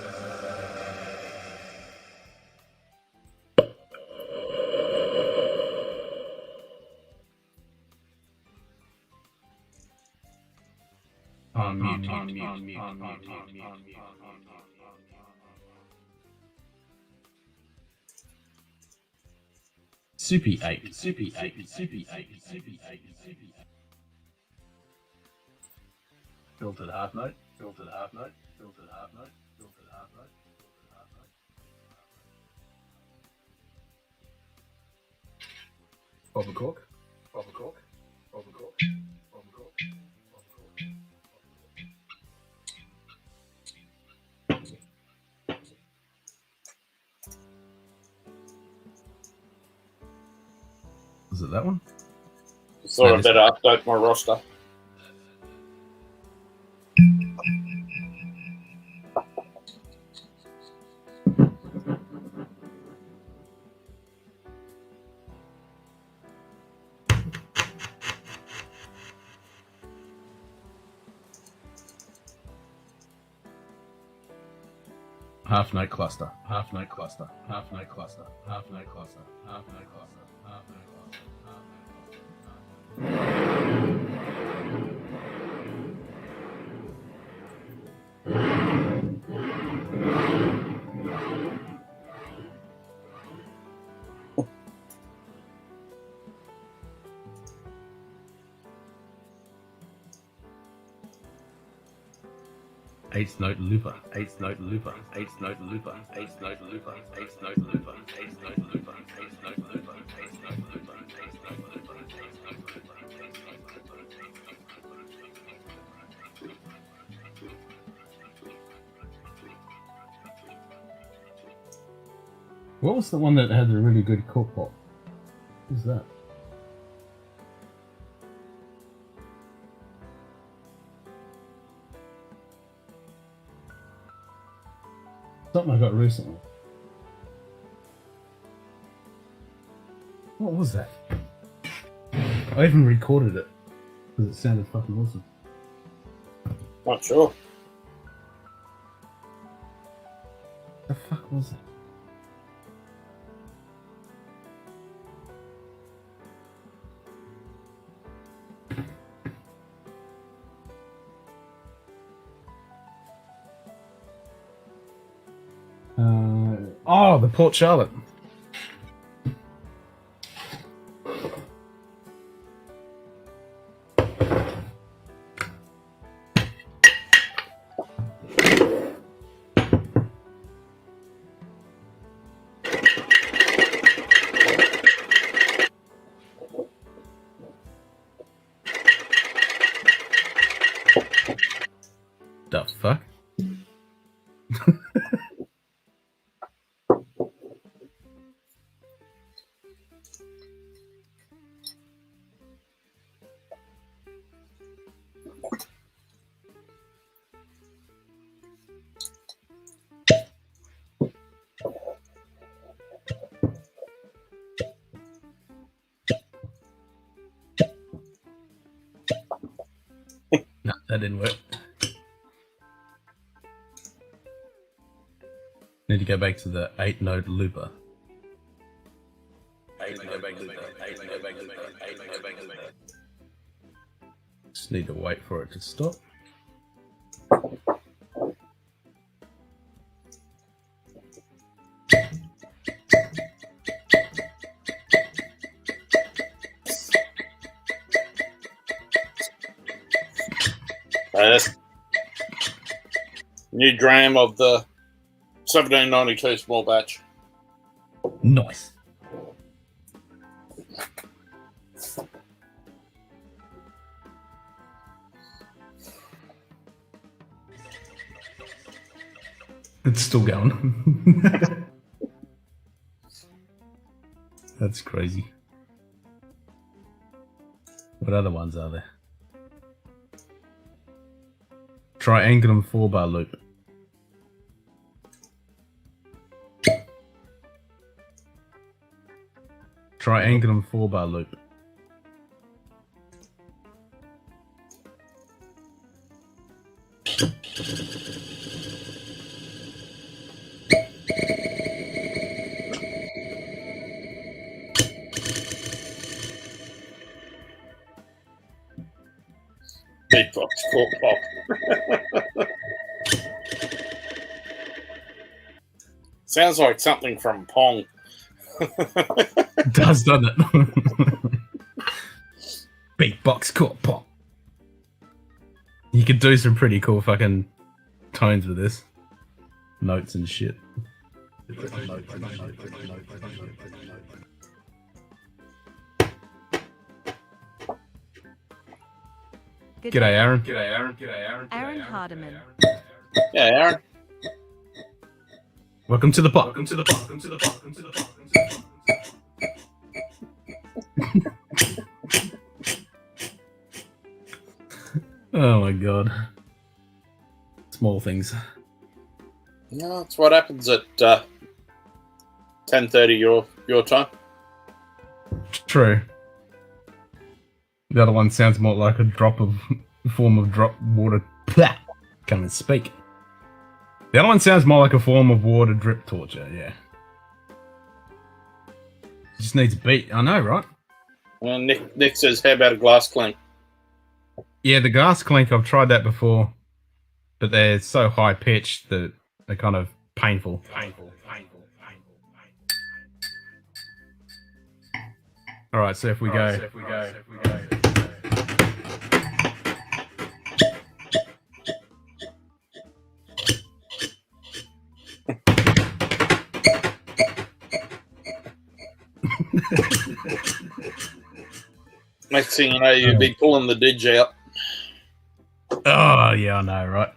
On mute. Soupy 8. Filtered half note. Pop a cork. Was it that one? Thought I'd better update my roster. Half note cluster. Eighth note looper. What was the one that had the really good cork pop? What was that? Something I got recently. What was that? I even recorded it because it sounded fucking awesome. Not sure. The fuck was it? Oh, the Port Charlotte. The fuck? No, that didn't work. Need to go back to the 8-note looper. Just need to wait for it to stop. That's new dram of the 1792 small batch. Nice. It's still going. That's crazy. What other ones are there? Triangulum 4-bar loop. Triangulum 4-bar loop. Big box cork pop. Sounds like something from Pong. It does, doesn't it? Big box cork pop. You could do some pretty cool fucking tones with this. Notes and shit. Good G'day, day. Aaron. Aaron Hardiman. Yeah, Aaron. Welcome to the pot. Oh my god. Small things. No, that's what happens at 10:30 your time. True. The other one sounds more like a form of drop water. Can't even speak. The other one sounds more like a form of water drip torture, yeah. Just needs a beat. I know, right? Well, Nick says, how about a glass clink? Yeah, the glass clink, I've tried that before, but they're so high pitched that they're kind of painful. Alright, so if we go. Next thing you know, you'd be pulling the didge out. Oh, yeah, I know, right?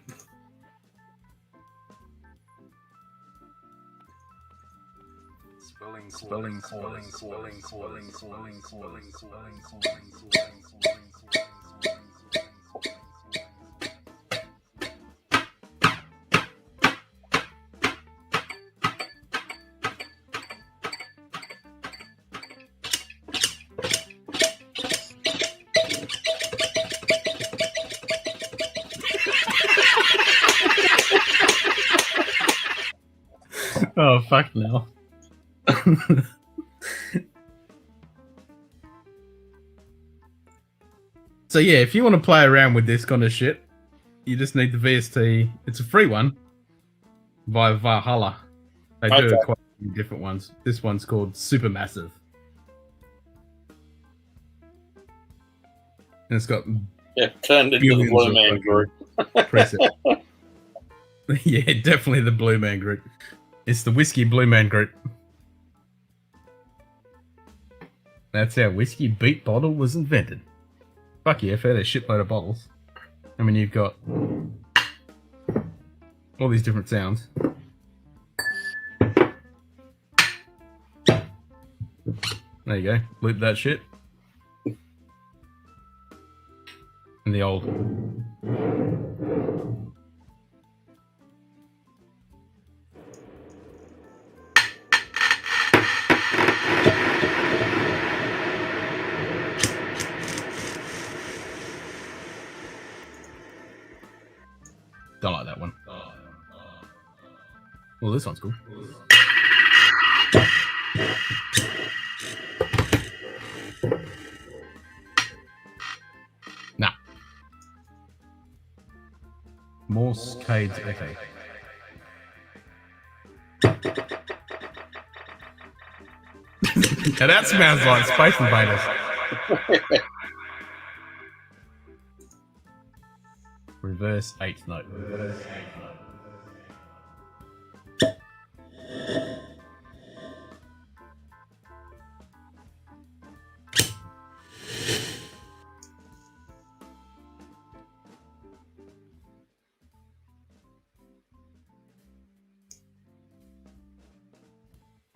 Oh, fuck now. So yeah, if you want to play around with this kind of shit, you just need the VST. It's a free one via Valhalla. They do Okay. quite a few different ones. This one's called Supermassive. And it's got Yeah, turned into the billions Blue of Man fucking group. presets. Yeah, definitely the Blue Man group. It's the Whiskey Blue Man group. That's how whiskey beat bottle was invented. Fuck yeah, fair, there's a shitload of bottles. I mean, you've got all these different sounds. There you go, loop that shit. And the old. Don't like that one. Well, this one's cool. Nah. Morse Cade's Echo. Now that smells like Space Invaders. Reverse 8th note.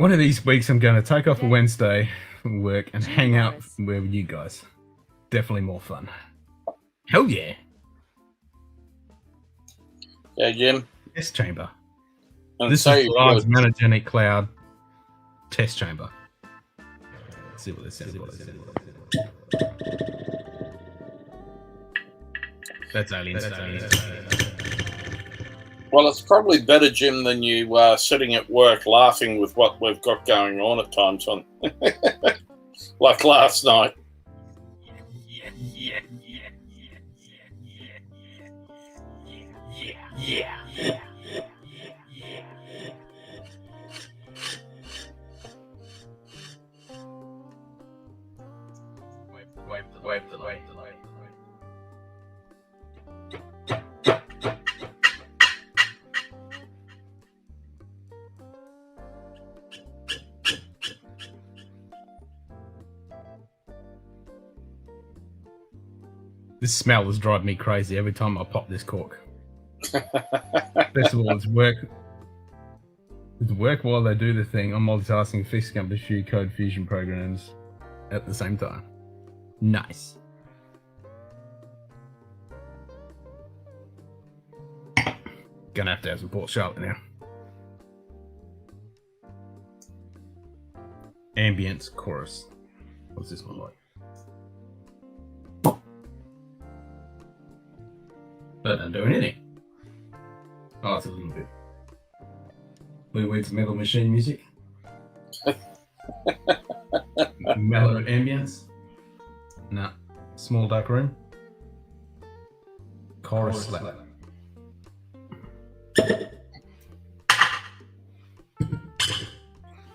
One of these weeks, I'm going to take off a Wednesday from work and Jim hang out Morris. with you guys. Definitely more fun. Hell yeah. Yeah, Jim. Test chamber. And This so is you Large good. Monogenic Cloud test chamber. Let's see what this says. That's aliens. Well, it's probably better, Jim, than you sitting at work laughing with what we've got going on at times, on like last night. Wipe the light. This smell is driving me crazy every time I pop this cork. First of all, it's work. It's work while they do the thing. I'm multitasking, fixing up a few code fusion programs at the same time. Nice. Gonna have to have some Port Charlotte now. Ambience chorus. What's this one like? That doesn't do anything. Oh, it's a little bit. Weird metal machine music. Mellow ambience. Nah. Small dark room. Chorus slap.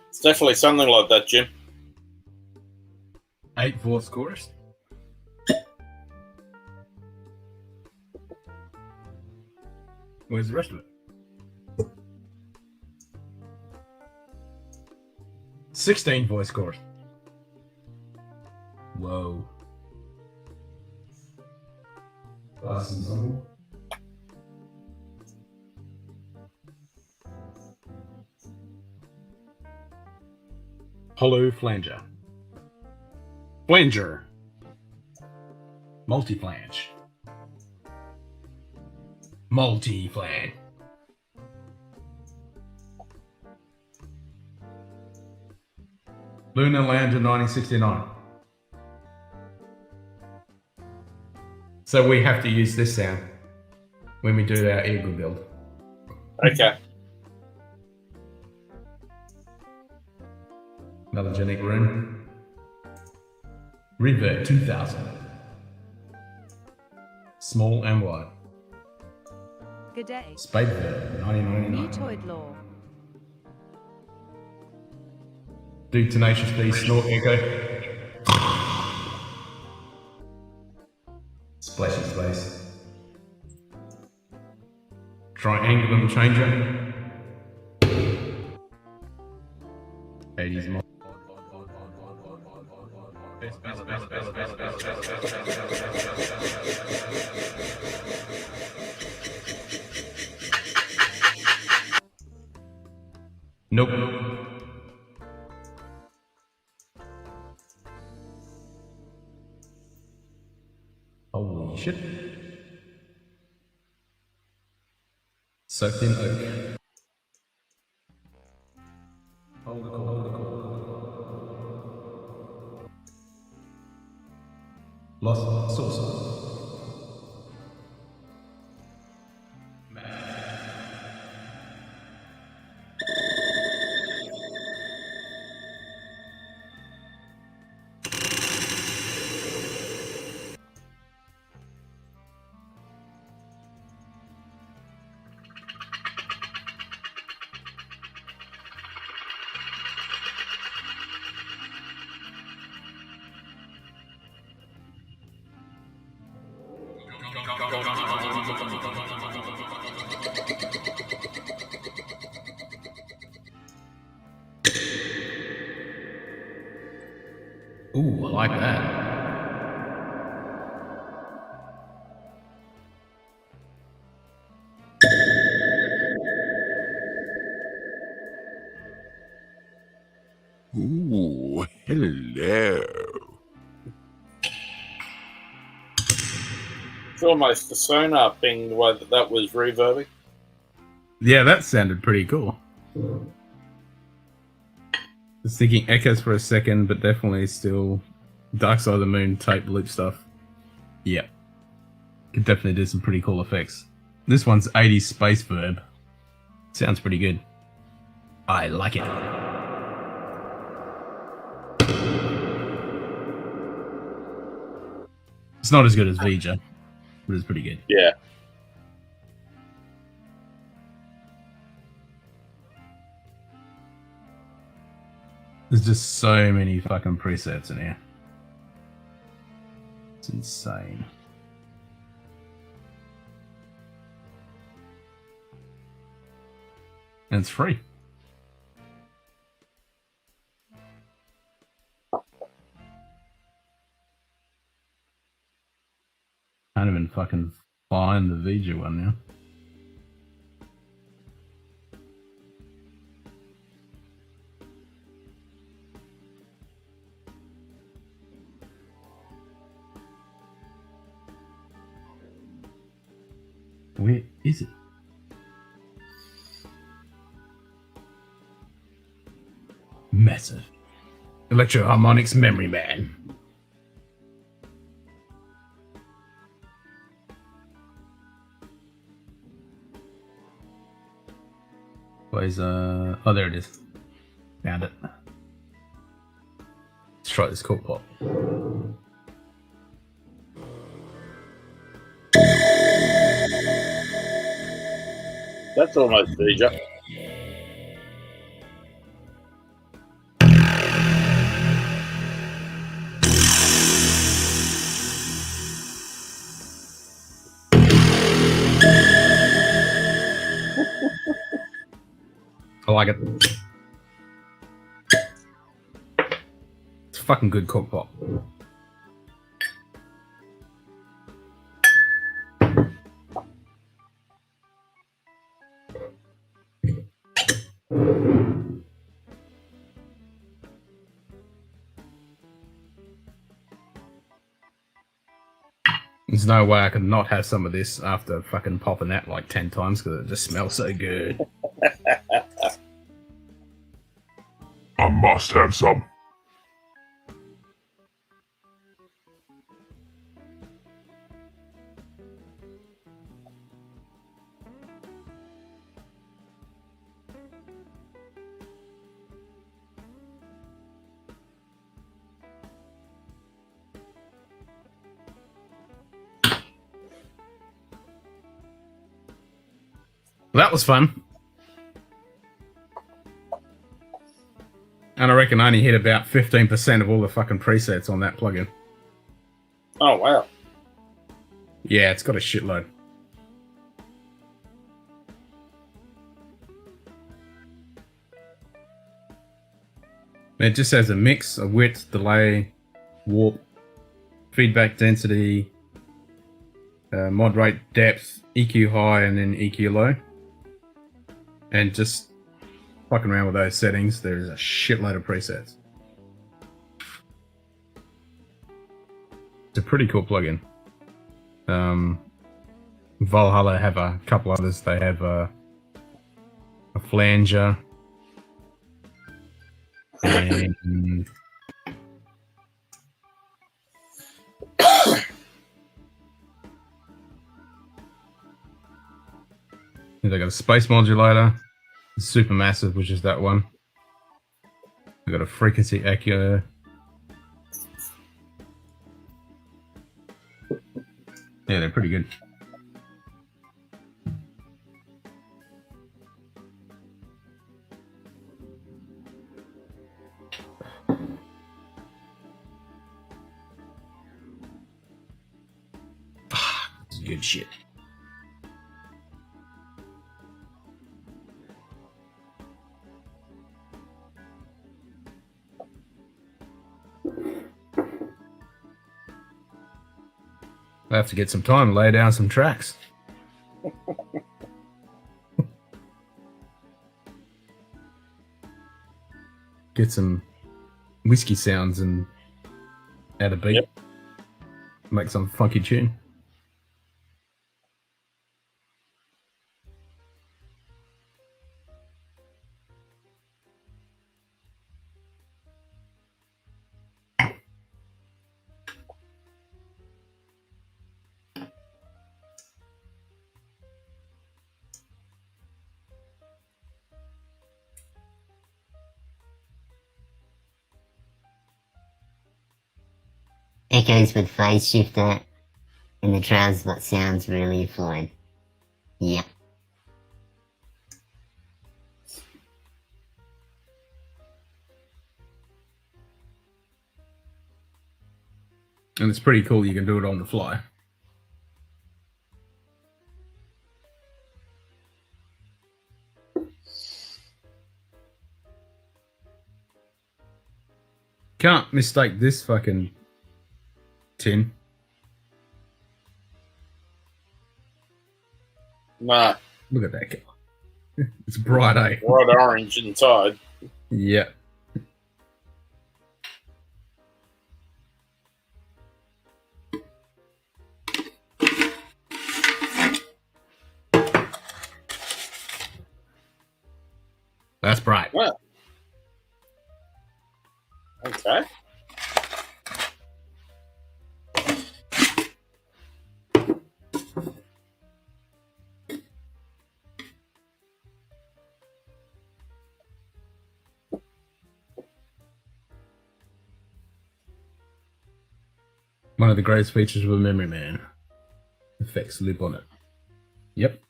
It's definitely something like that, Jim. 8 voice chorus. Where's the rest of it? 16 voice chorus. Whoa. Hollow flanger. Flanger. Multi-flange. Multi-flange. Lunar Lounger 1969. So we have to use this sound when we do our eagle build. Okay. Melogenic room. Reverb 2000. Small and wide. Good day. Spade verb 1999. Mutoid law. Do tenacious B snort echo. Splashy space. Triangulum changer. 80s mod. Nope. Holy shit. Soaked in oak. Hold the call. Lost sauce. Ooh, I like that. Hello. It's almost the sonar ping the way that was reverbing. Yeah, that sounded pretty cool. Was thinking echoes for a second, but definitely still Dark Side of the Moon type loop stuff. Yeah. Could definitely do some pretty cool effects. This one's 80s space verb. Sounds pretty good. I like it. It's not as good as Vija, but it's pretty good. Yeah. There's just so many fucking presets in here. It's insane. And it's free. Can't even fucking find the Vija one now. Where is it? Massive. Electro-harmonics Memory Man. Plays, oh, there it is. Found it. Let's try this cool pop. That's almost Vija. I like it. It's a fucking good cook pop. There's no way I could not have some of this after fucking popping that like 10 times because it just smells so good. I must have some. That was fun. And I reckon I only hit about 15% of all the fucking presets on that plugin. Oh, wow. Yeah, it's got a shitload. It just has a mix, a width, delay, warp, feedback density, mod rate, depth, EQ high, and then EQ low. And just fucking around with those settings, there's a shitload of presets. It's a pretty cool plugin. Valhalla have a couple others. They have a flanger. And they got a space modulator, super massive, which is that one. They got a frequency echo. Yeah, they're pretty good. It's good shit. I have to get some time to lay down some tracks. Get some whiskey sounds and add a beat. Yep. Make some funky tune. Echoes with phase shifter in the trousers, but sounds really fluid. Yep. And it's pretty cool you can do it on the fly. Can't mistake this fucking tin. Nah, Look at that colour. It's bright, eh? bright orange inside. Yeah. That's bright. Yeah. Okay. One of the greatest features of a memory man. Effects live on it. Yep.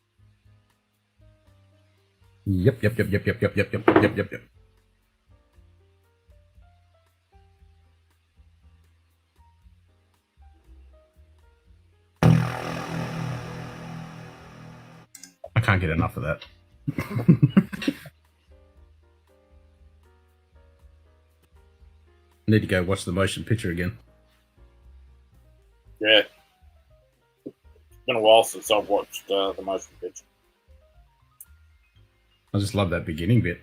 Yep. I can't get enough of that. Need to go watch the motion picture again. Yeah. It's been a while since I've watched the motion picture. I just love that beginning bit.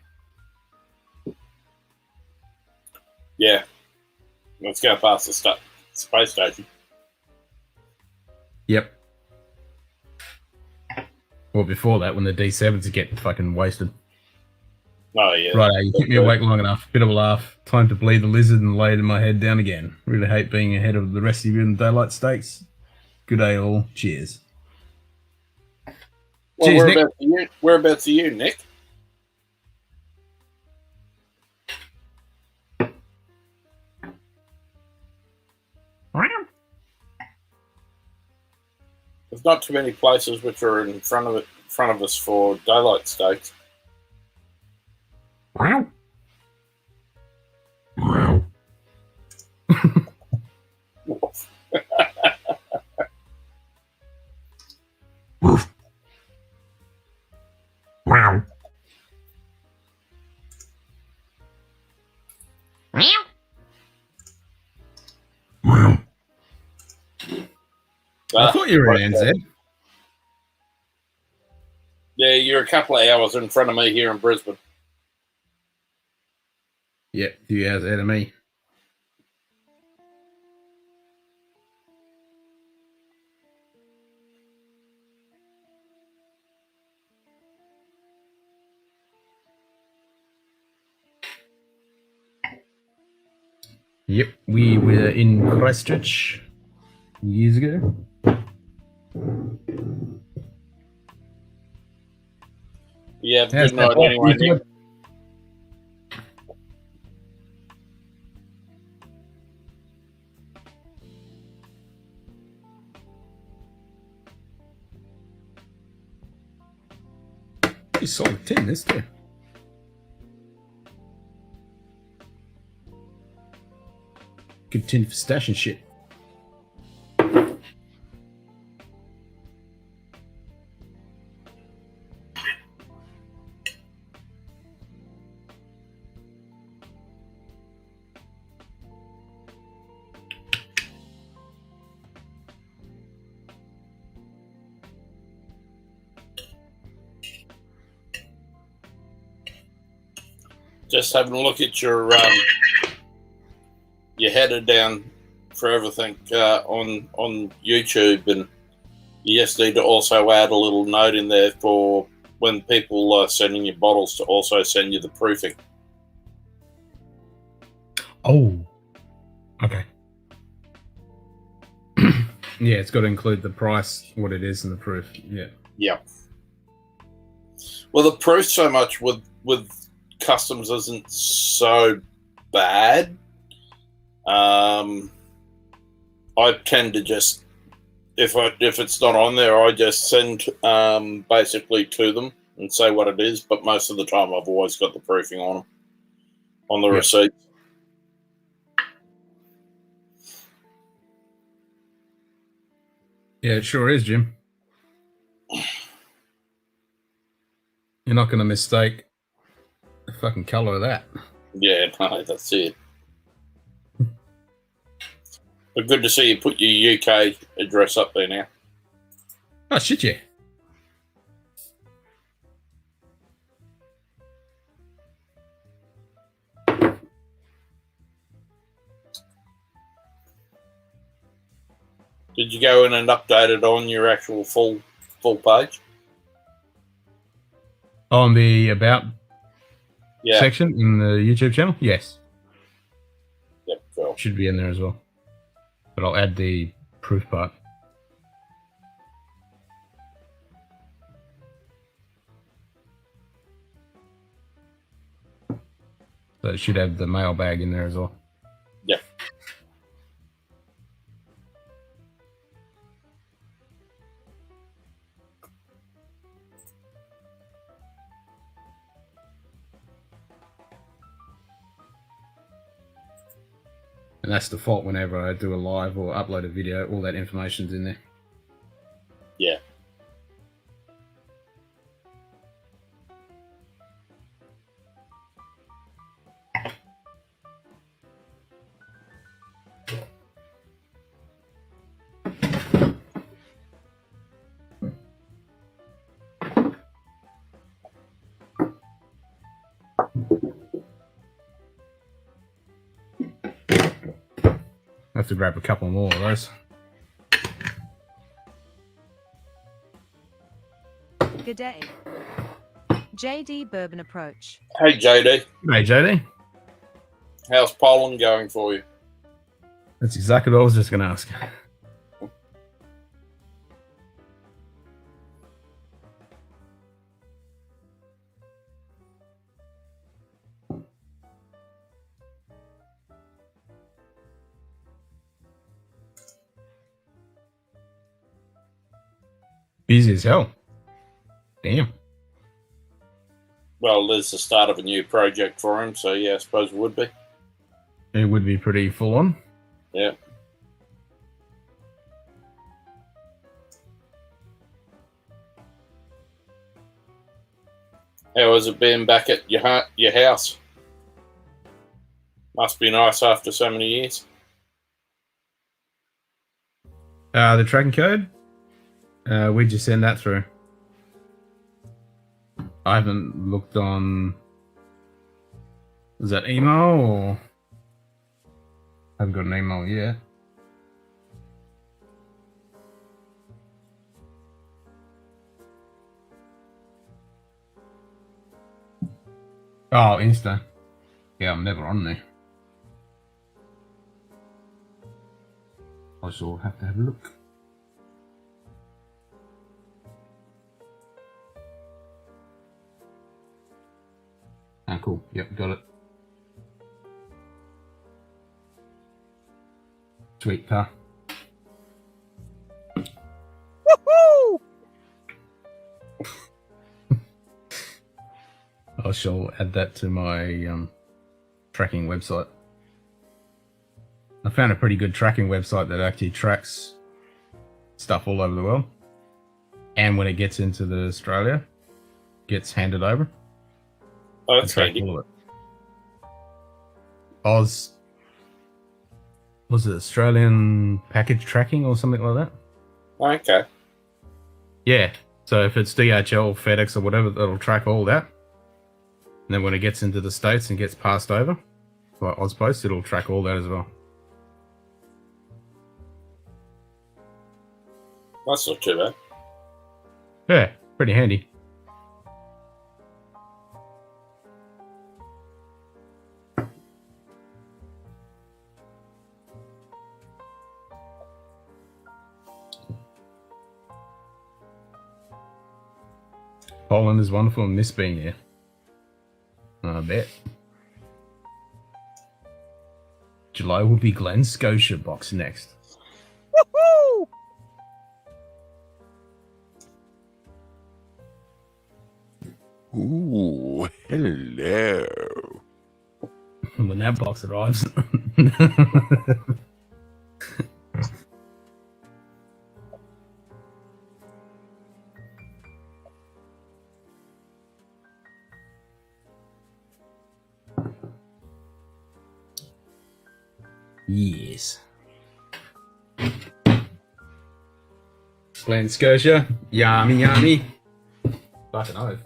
Yeah. Let's go past the space station. Yep. Well, before that, when the D7s get fucking wasted. Oh, yeah. Right, you keep me awake long enough. Bit of a laugh. Time to bleed the lizard and lay my head down again. Really hate being ahead of the rest of you in the daylight stakes. Good day, all. Cheers. Well, Cheers, Nick. whereabouts are you, Nick? There's not too many places which are in front of us for daylight stakes. Meow. Meow. Woof. Meow. Meow. I thought you were in NZ. Yeah, you're a couple of hours in front of me here in Brisbane. Yep, a few hours ahead of me. Yep, we were in Christchurch years ago. Yeah, How's good night that? anyway, Nick. Pretty solid tin, this too. Good tin for stashing shit. Just having a look at your your header down for everything on YouTube, and you just need to also add a little note in there for when people are sending you bottles to also send you the proofing. Oh, okay. Yeah, it's got to include the price, what it is, and the proof. Yeah. Yep. Well, the proof so much with customs isn't so bad. I tend to just, if it's not on there, I just send basically to them and say what it is. But most of the time, I've always got the proofing on them, on the receipt. Yeah, it sure is, Jim. You're not going to mistake the fucking colour of that. Yeah, no, that's it. But good to see you put your UK address up there now. Oh, shit, yeah. Did you go in and update it on your actual full page? On the About Yeah. section in the YouTube channel? Yes. Yep, cool. Should be in there as well. But I'll add the proof part. So it should have the mailbag in there as well. Yep. And that's the fault whenever I do a live or upload a video, all that information's in there. Yeah. I have to grab a couple more of those. Good day. JD Bourbon Approach. Hey, JD. Hey, JD. How's Poland going for you? That's exactly what I was just going to ask. Busy as hell. Damn. Well, there's the start of a new project for him, so yeah, I suppose it would be. It would be pretty full on. Yeah. How has it been back at your house? Must be nice after so many years. The tracking code? Where'd you send that through? I haven't looked on... Is that email or... I haven't got an email yet. Oh, Insta. Yeah, I'm never on there. I shall have to have a look. Ah, cool. Yep, got it. Sweet car. Woohoo! I shall add that to my tracking website. I found a pretty good tracking website that actually tracks stuff all over the world. And when it gets into the Australia, gets handed over. Oh, that's track handy. all of it. Oz, was it Australian package tracking or something like that? Okay. Yeah. So if it's DHL, FedEx, or whatever, that'll track all that. And then when it gets into the States and gets passed over, like Ozpost, it'll track all that as well. That's not too bad. Yeah, pretty handy. Poland is wonderful and miss being here. I bet. July will be Glen Scotia box next. Woohoo! Ooh, hello. When that box arrives. Yes. Glen Scotia. Yummy, yummy. Fucking oath.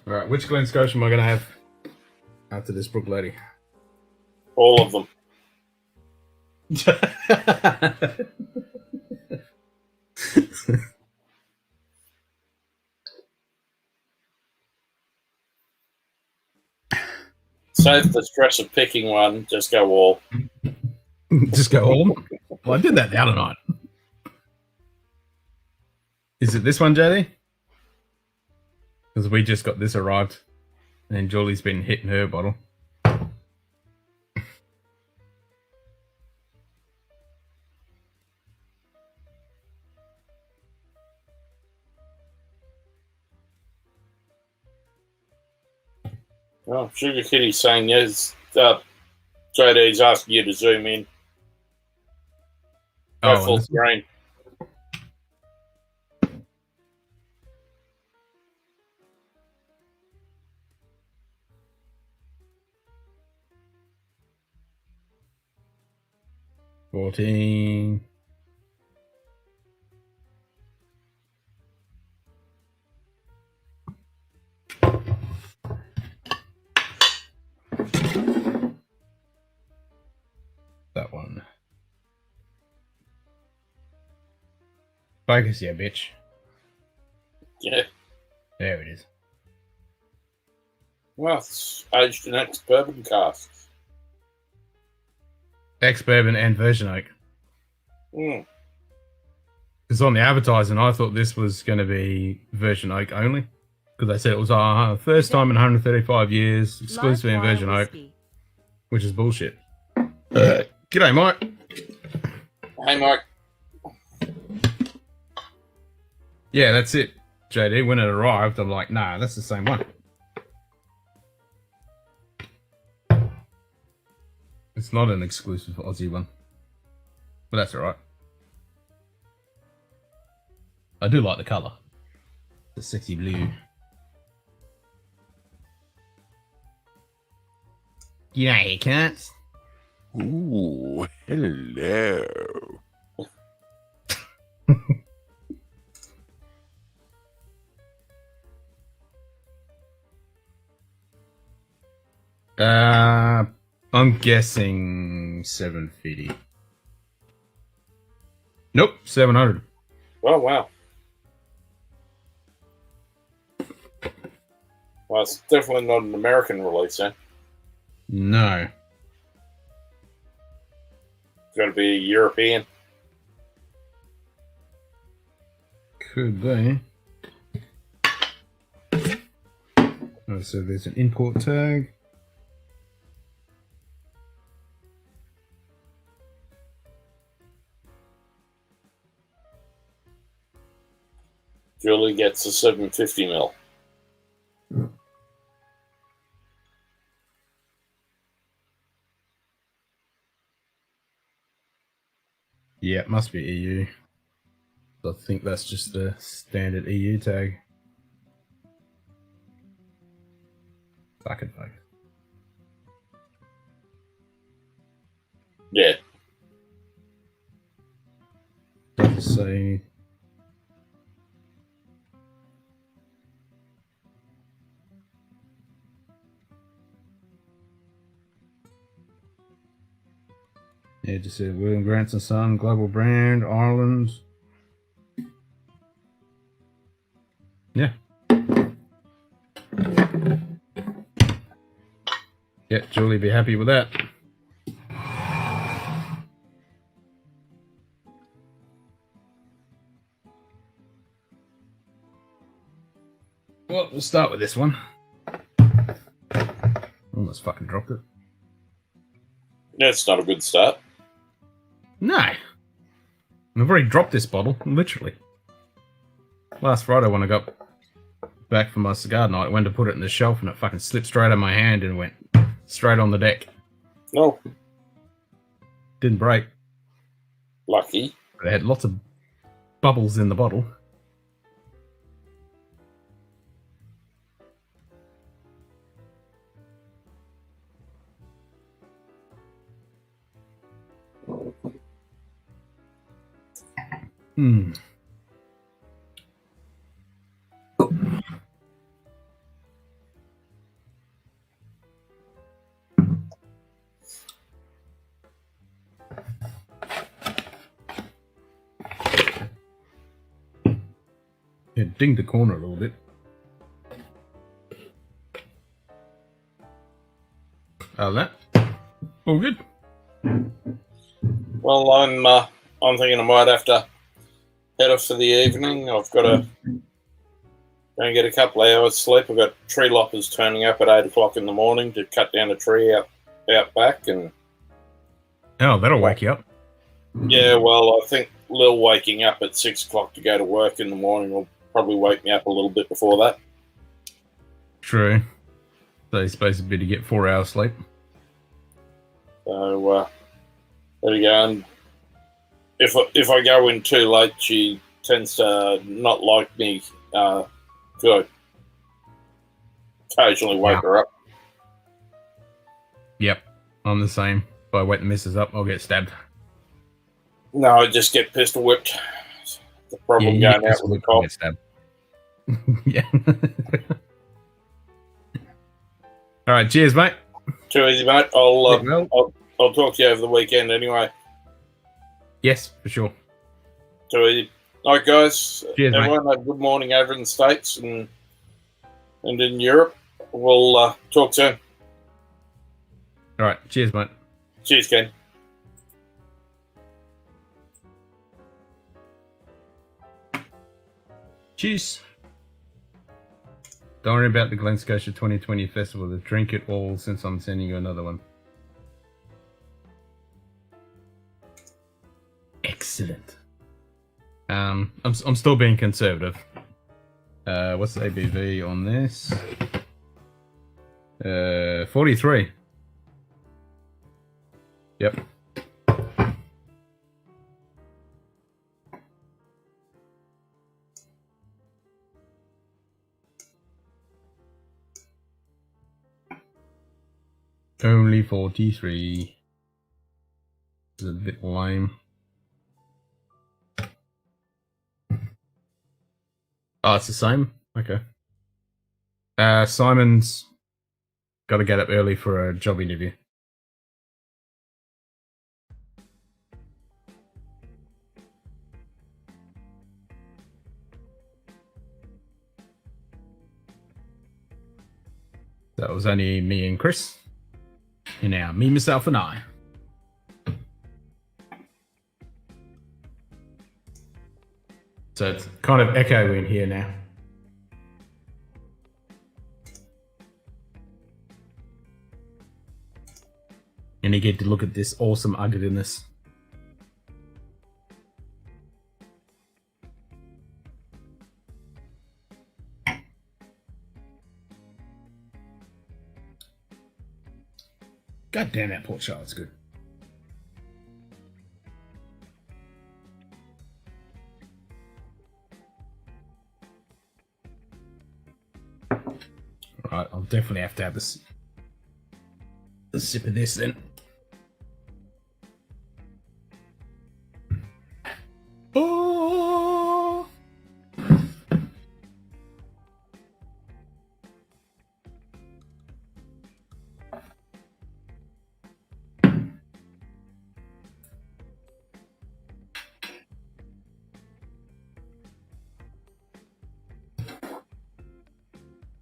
Alright, which Glen Scotia am I going to have after this Brook Lady? All of them. Save the stress of picking one. Just go all. Just go all. Well, I did that the other night. Is it this one, JD? Because we just got this arrived. And Julie's been hitting her bottle. Oh, Sugar Kitty's saying yes. JD's asking you to zoom in. Go Oh, full and this- screen. $14. That one. Focus, yeah, bitch. Yeah. There it is. Well, it's aged in ex-bourbon casks. Ex-bourbon and virgin oak. Mm. Because on the advertising, I thought this was going to be virgin oak only. Because they said it was first time in 135 years, exclusively in Live wire virgin oak, whiskey. which is bullshit. G'day, Mike. Hey, Mike. Yeah, that's it, JD. When it arrived, I'm like, nah, that's the same one. It's not an exclusive Aussie one. But that's alright. I do like the colour. The sexy blue. Yeah, you can't. Ooh, hello. I'm guessing 750. Nope, 700. Oh, wow. Well, it's definitely not an American release, then. No. It's got to be European. Could be. Oh, so there's an import tag. Julie gets a 750ml. Yeah, it must be EU. I think that's just the standard EU tag. Fucking fuck. Yeah. Doesn't say. Yeah, just said William Grant's son, global brand, Ireland. Yeah. Yeah, Julie be happy with that. Well, we'll start with this one. Almost fucking dropped it. That's not a good start. No. I've already dropped this bottle, literally. Last Friday when I got back from my cigar night, I went to put it in the shelf and it fucking slipped straight out of my hand and went straight on the deck. No. Didn't break. Lucky. But it had lots of bubbles in the bottle. Hmm. Yeah, dinged the corner a little bit. That. All good. Well, I'm thinking I might have to head off for the evening. I've got to go and get a couple of hours sleep. I've got tree loppers turning up at 8 o'clock in the morning to cut down a tree out back, and Oh, that'll wake you up. yeah, well, I think Lil waking up at 6 o'clock to go to work in the morning will probably wake me up a little bit before that. True. So you're supposed to be to get 4 hours sleep. So there you go. And if I go in too late, she tends to not like me. Good. Occasionally wake her up. Yep. I'm the same. If I wake the missus up, I'll get stabbed. No, I just get pistol whipped. The problem you going get out pistol with the whipped, I'll cop. get stabbed. Yeah. All right. Cheers, mate. Too easy, mate. I'll talk to you over the weekend anyway. Yes, for sure. Too easy. All right, guys. Cheers, everyone, have a good morning over in the States and in Europe. We'll talk soon. All right. Cheers, mate. Cheers, Ken. Cheers. Don't worry about the Glen Scotia 2020 festival. The drink it all since I'm sending you another one. Excellent. I'm still being conservative. What's the ABV on this? 43. Yep. Only 43. It's a bit lame. Oh, it's the same? Okay. Simon's got to get up early for a job interview. That was only me and Chris. And now me, myself, and I. So it's kind of echo in here now. And you get to look at this awesome ugliness. God damn, that Port Charlotte's good. Alright, I'll definitely have to have a sip of this then. Oh!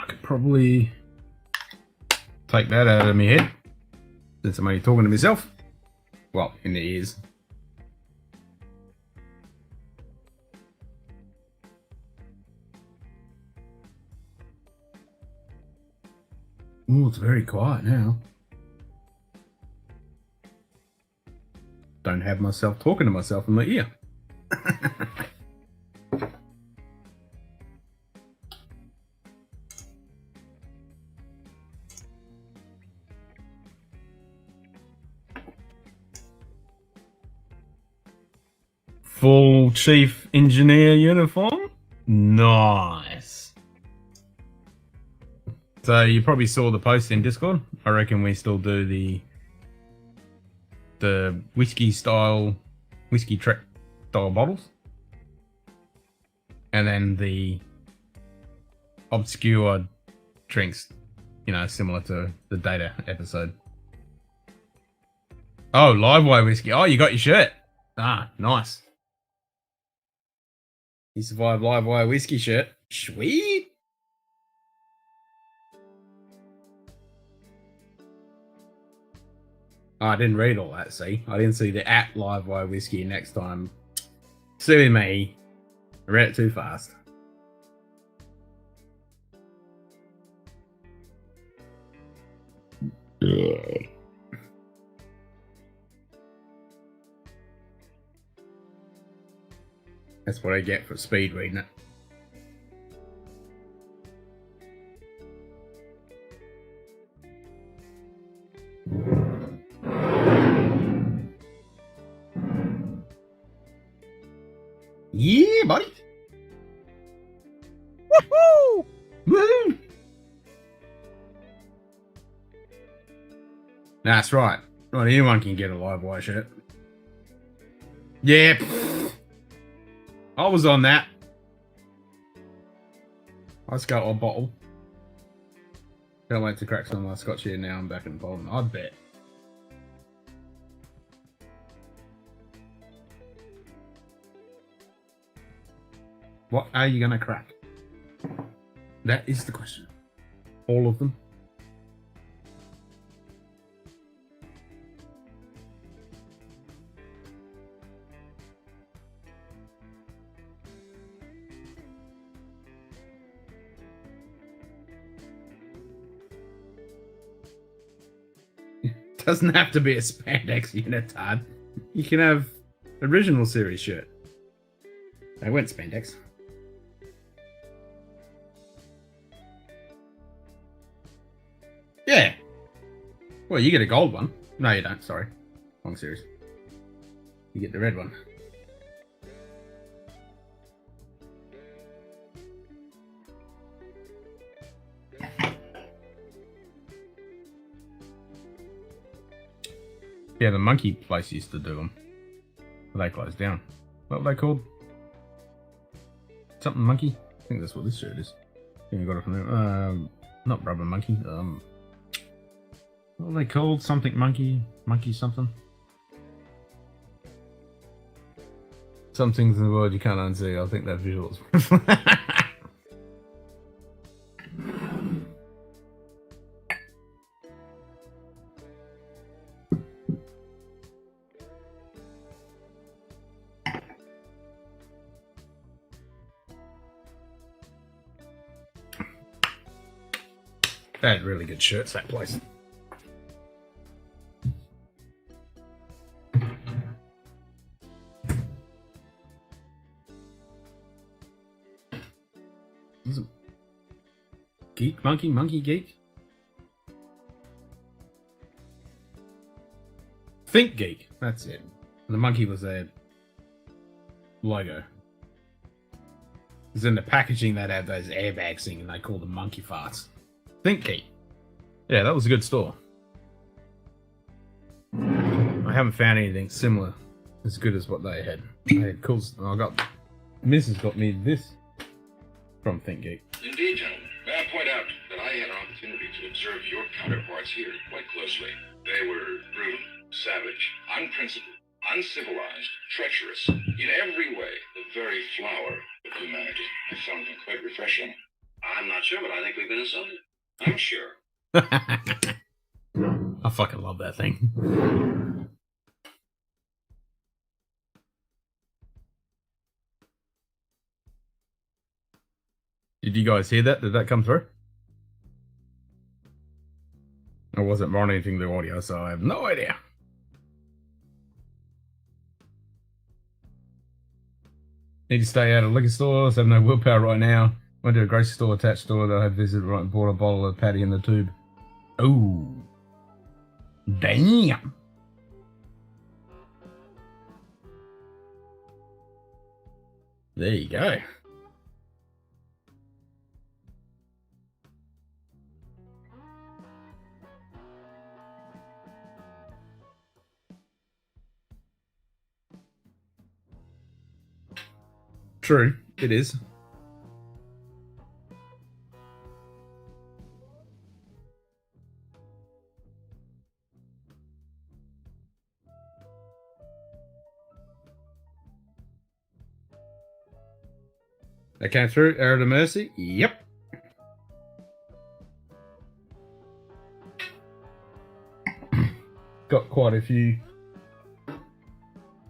could probably take that out of my head since I'm only talking to myself. Well, in the ears. Oh, it's very quiet now. Don't have myself talking to myself in my ear. Full chief engineer uniform? Nice. So you probably saw the post in Discord. I reckon we still do the whiskey style, whiskey trek style bottles. And then the obscure drinks, you know, similar to the Data episode. Oh, live wire whiskey. Oh, you got your shirt. Ah, nice. You survived live wire whiskey shirt. Sweet. Oh, I didn't read all that, see? I didn't see the at live wire whiskey next time. Silly me. I read it too fast. That's what I get for speed reading it. Yeah, buddy. Woohoo! Woo! That's right. Not anyone can get a live wire shirt. Yeah. I was on that. Let's go a bottle. Can't wait to crack some of my Scotch here now. I'm back in Poland. I bet. What are you gonna crack? That is the question. All of them? Doesn't have to be a spandex unitard. You can have original series shirt. They went spandex. Yeah. Well, you get a gold one. No, you don't. Sorry. Wrong series. You get the red one. Yeah, the monkey place used to do them. They closed down. What were they called? Something monkey? I think that's what this shirt is. I think I got it from there. Not rubber monkey. What were they called? Something monkey? Monkey something? Some things in the world you can't unsee. I think that visuals. They had really good shirts, that place. Geek, monkey, geek. Think geek, that's it. The monkey was their logo. Because in the packaging they'd have those airbags thing and they called them monkey farts. Think geek. Yeah, that was a good store. I haven't found anything similar as good as what they had. They had cool. Mrs. got me this from Think Geek. Indeed, gentlemen. May I point out that I had an opportunity to observe your counterparts here quite closely. They were brutal, savage, unprincipled, uncivilized, treacherous, in every way the very flower of humanity. I found them quite refreshing. I'm not sure, but I think we've been insulted. I'm sure. I fucking love that thing. Did you guys hear that? Did that come through? I wasn't monitoring the audio, so I have no idea. Need to stay out of liquor stores, have no willpower right now. Went to a grocery store attached store that I had visited right and bought a bottle of Patty in the tube. Ooh. Damn. There you go. True, it is. That came through. Arrow to Mercy. Yep. Got quite a few.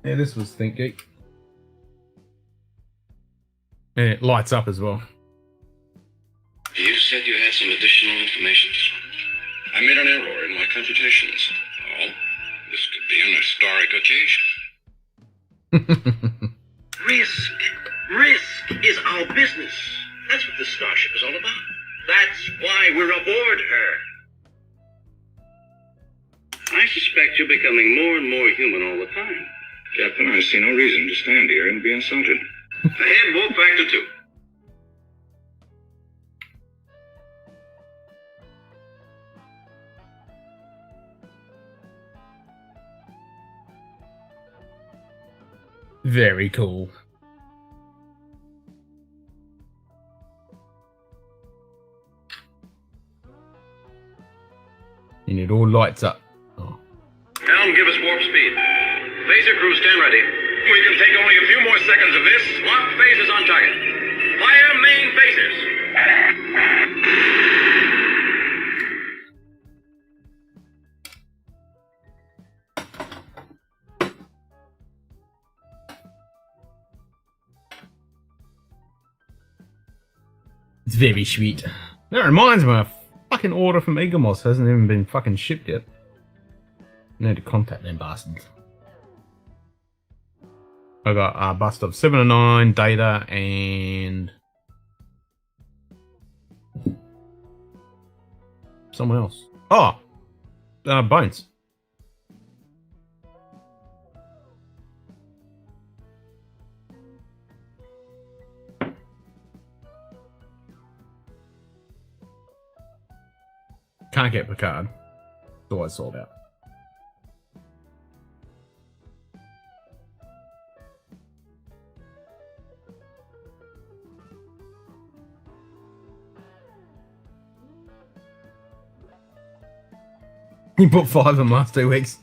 Yeah, this was Think Geek. Yeah, it lights up as well. You said you had some additional information. I made an error in my computations. Oh, this could be an historic occasion. Risk. Risk is our business. That's what the starship is all about. That's why we're aboard her. I suspect you're becoming more and more human all the time. Captain, I see no reason to stand here and be insulted. Ahead, warp factor 2. Very cool. And it all lights up. Oh. Helm, give us warp speed. Phaser crew, stand ready. We can take only a few more seconds of this. Lock phasers on target. Fire main phasers. It's very sweet. That reminds me, a fucking order from Eaglemoss hasn't even been fucking shipped yet. I need to contact them bastards. I got a bust of 7 and 9, data, and someone else. Oh, Bones. Can't get Picard. It's always sold out. You put 5 in the last 2 weeks.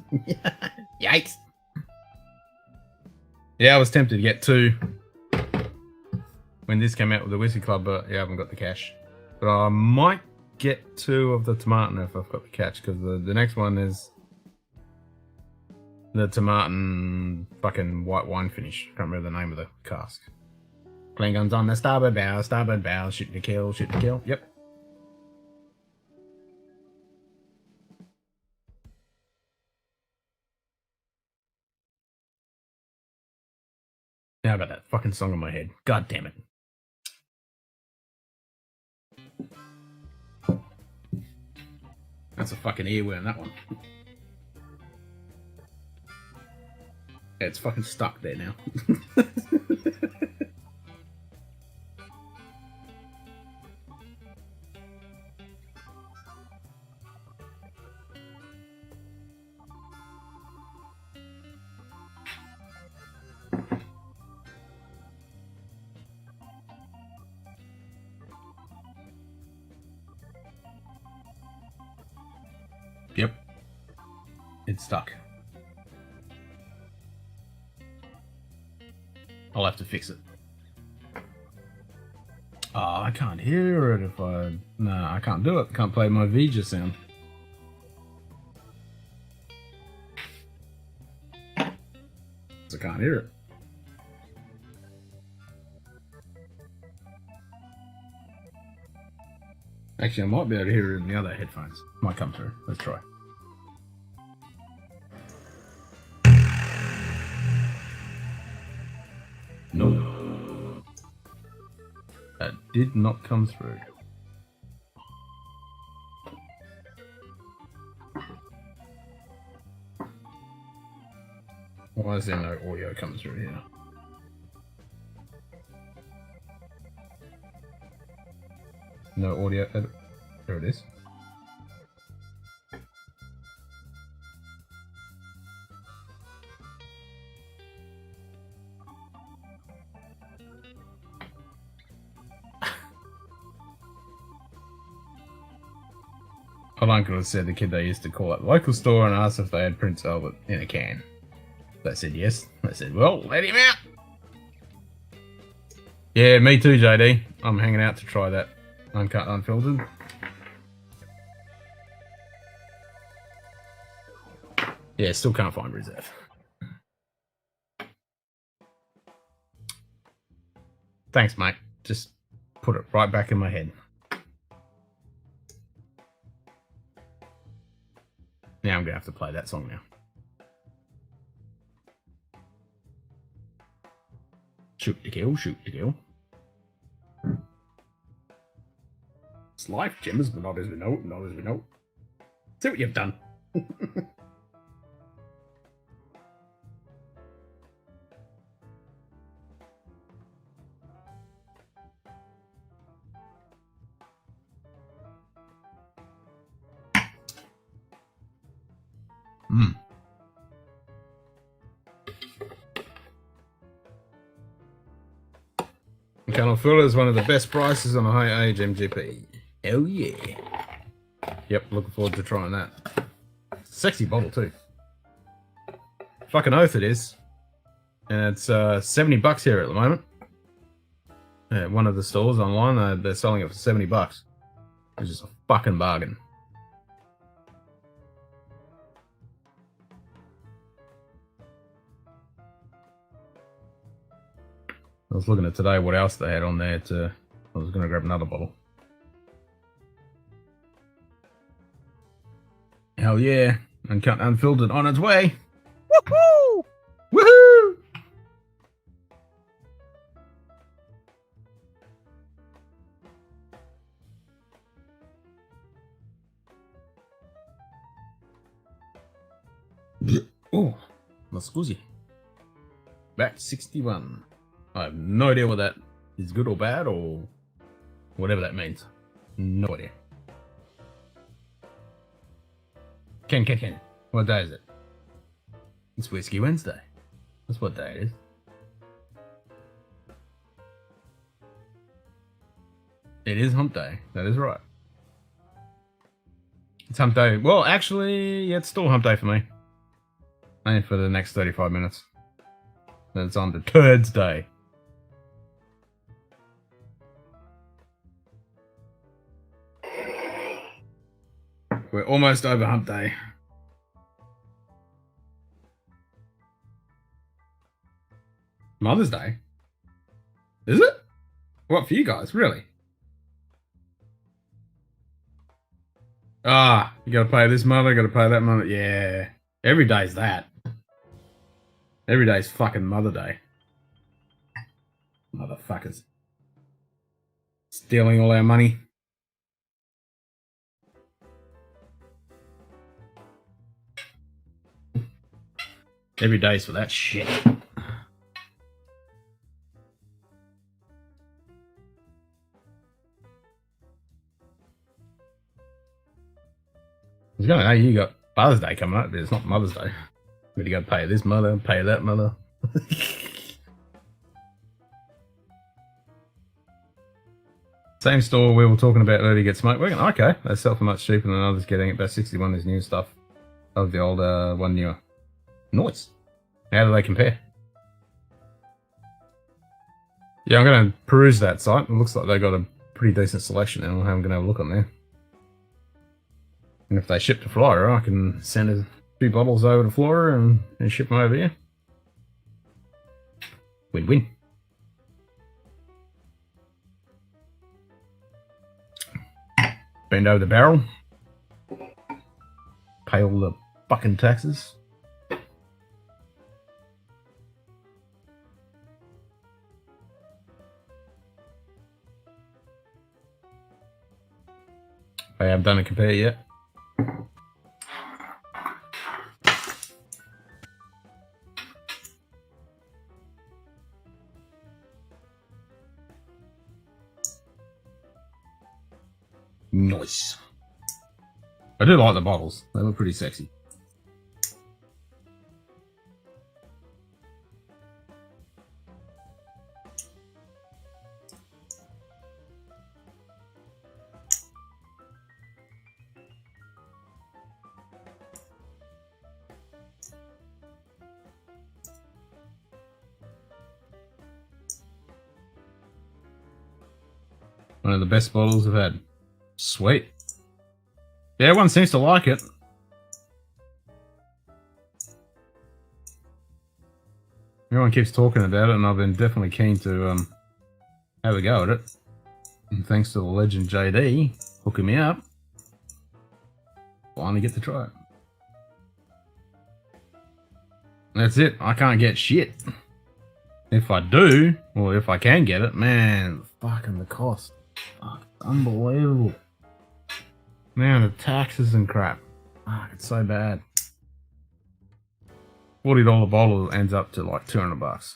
Yikes. Yeah, I was tempted to get 2 when this came out with the Whiskey Club, but yeah, I haven't got the cash. But I might get 2 of the tomatin if I've got the catch, because the next one is the tomatin fucking white wine finish. Can't remember the name of the cask. Clean guns on the starboard bow, shoot to kill, shoot to kill. Yep. Now I got that fucking song in my head. God damn it. That's a fucking earworm, that one. Yeah, it's fucking stuck there now. Yep. It's stuck. I'll have to fix it. Ah, I can't hear it if I... No, I can't do it. Can't play my Vija sound. So I can't hear it. Actually, I might be able to hear it in the other headphones. Might come through. Let's try. No. That did not come through. Why is there no audio coming through here? No audio. There it is. My uncle had said the kid they used to call at the local store and asked if they had Prince Albert in a can. They said yes. They said, well, let him out. Yeah, me too, JD. I'm hanging out to try that uncut, unfiltered. Yeah, still can't find reserve. Thanks, mate. Just put it right back in my head. Now I'm going to have to play that song now. Shoot to kill, shoot to kill. It's life, Jimmers, but not as we know it, not as we know it. See what you've done. Colonel Fuller is one of the best prices on a high age MGP. Hell yeah. Yep, looking forward to trying that. Sexy bottle too. Fucking oath it is. And it's $70 here at the moment. At one of the stores online, they're selling it for $70. Which is a fucking bargain. I was looking at today what else they had on there I was going to grab another bottle. Hell yeah. Uncut, unfiltered on its way. Woohoo! Woohoo! Oh, my scusi. Back 61. I have no idea what that is, good or bad or whatever that means. No idea. Ken. What day is it? It's Whiskey Wednesday. That's what day it is. It is hump day. That is right. It's hump day. Well, actually, yeah, it's still hump day for me. Only for the next 35 minutes. Then it's on to Turds Day. We're almost over hump day. Mother's Day? Is it? What, for you guys? Really? Ah, you gotta pay this mother, gotta pay that mother. Yeah. Every day's that. Every day's fucking Mother Day. Motherfuckers. Stealing all our money. Every day's for that shit. I was going to know you got Father's Day coming up, but it's not Mother's Day. You got to pay this mother, pay that mother. Same store we were talking about earlier get smoked. Okay, they sell for much cheaper than others getting it. About 61 is new stuff. Of the old one newer. Nice. How do they compare? Yeah, I'm going to peruse that site. It looks like they got a pretty decent selection, and I'm going to have a look on there. And if they ship to Florida, I can send a few bottles over to Florida and ship them over here. Win-win. Bend over the barrel. Pay all the fucking taxes. I haven't done a compare yet. Nice. I do like the bottles. They look pretty sexy. One of the best bottles I've had. Sweet. Yeah, everyone seems to like it. Everyone keeps talking about it, and I've been definitely keen to have a go at it. And thanks to the legend JD hooking me up, finally get to try it. That's it. I can't get shit. If I do, or if I can get it, man, fucking the cost. Fuck, it's unbelievable. Man, the taxes and crap. Fuck, it's so bad. $40 bottle ends up to like $200.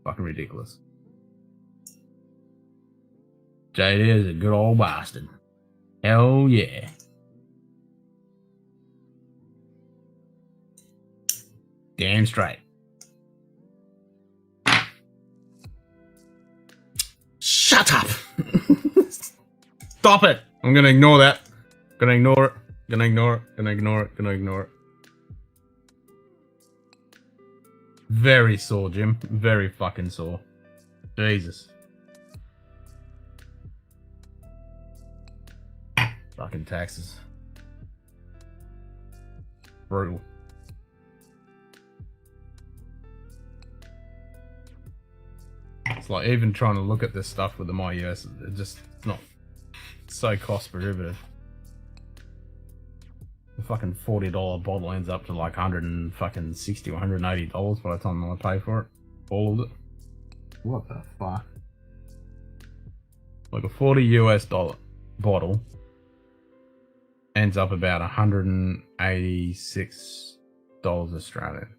Fucking ridiculous. JD is a good old bastard. Hell yeah. Damn straight. Shut up! Stop it! I'm gonna ignore that. Gonna ignore it. Gonna ignore it. Gonna ignore it. Gonna ignore it. Very sore, Jim. Very fucking sore. Jesus. Fucking taxes. Brutal. It's like even trying to look at this stuff with the MyUS, it's just not so cost prohibitive. The fucking $40 bottle ends up to like $160 or $180 by the time I pay for it. All of it. What the fuck? Like a $40 bottle ends up about $186 Australian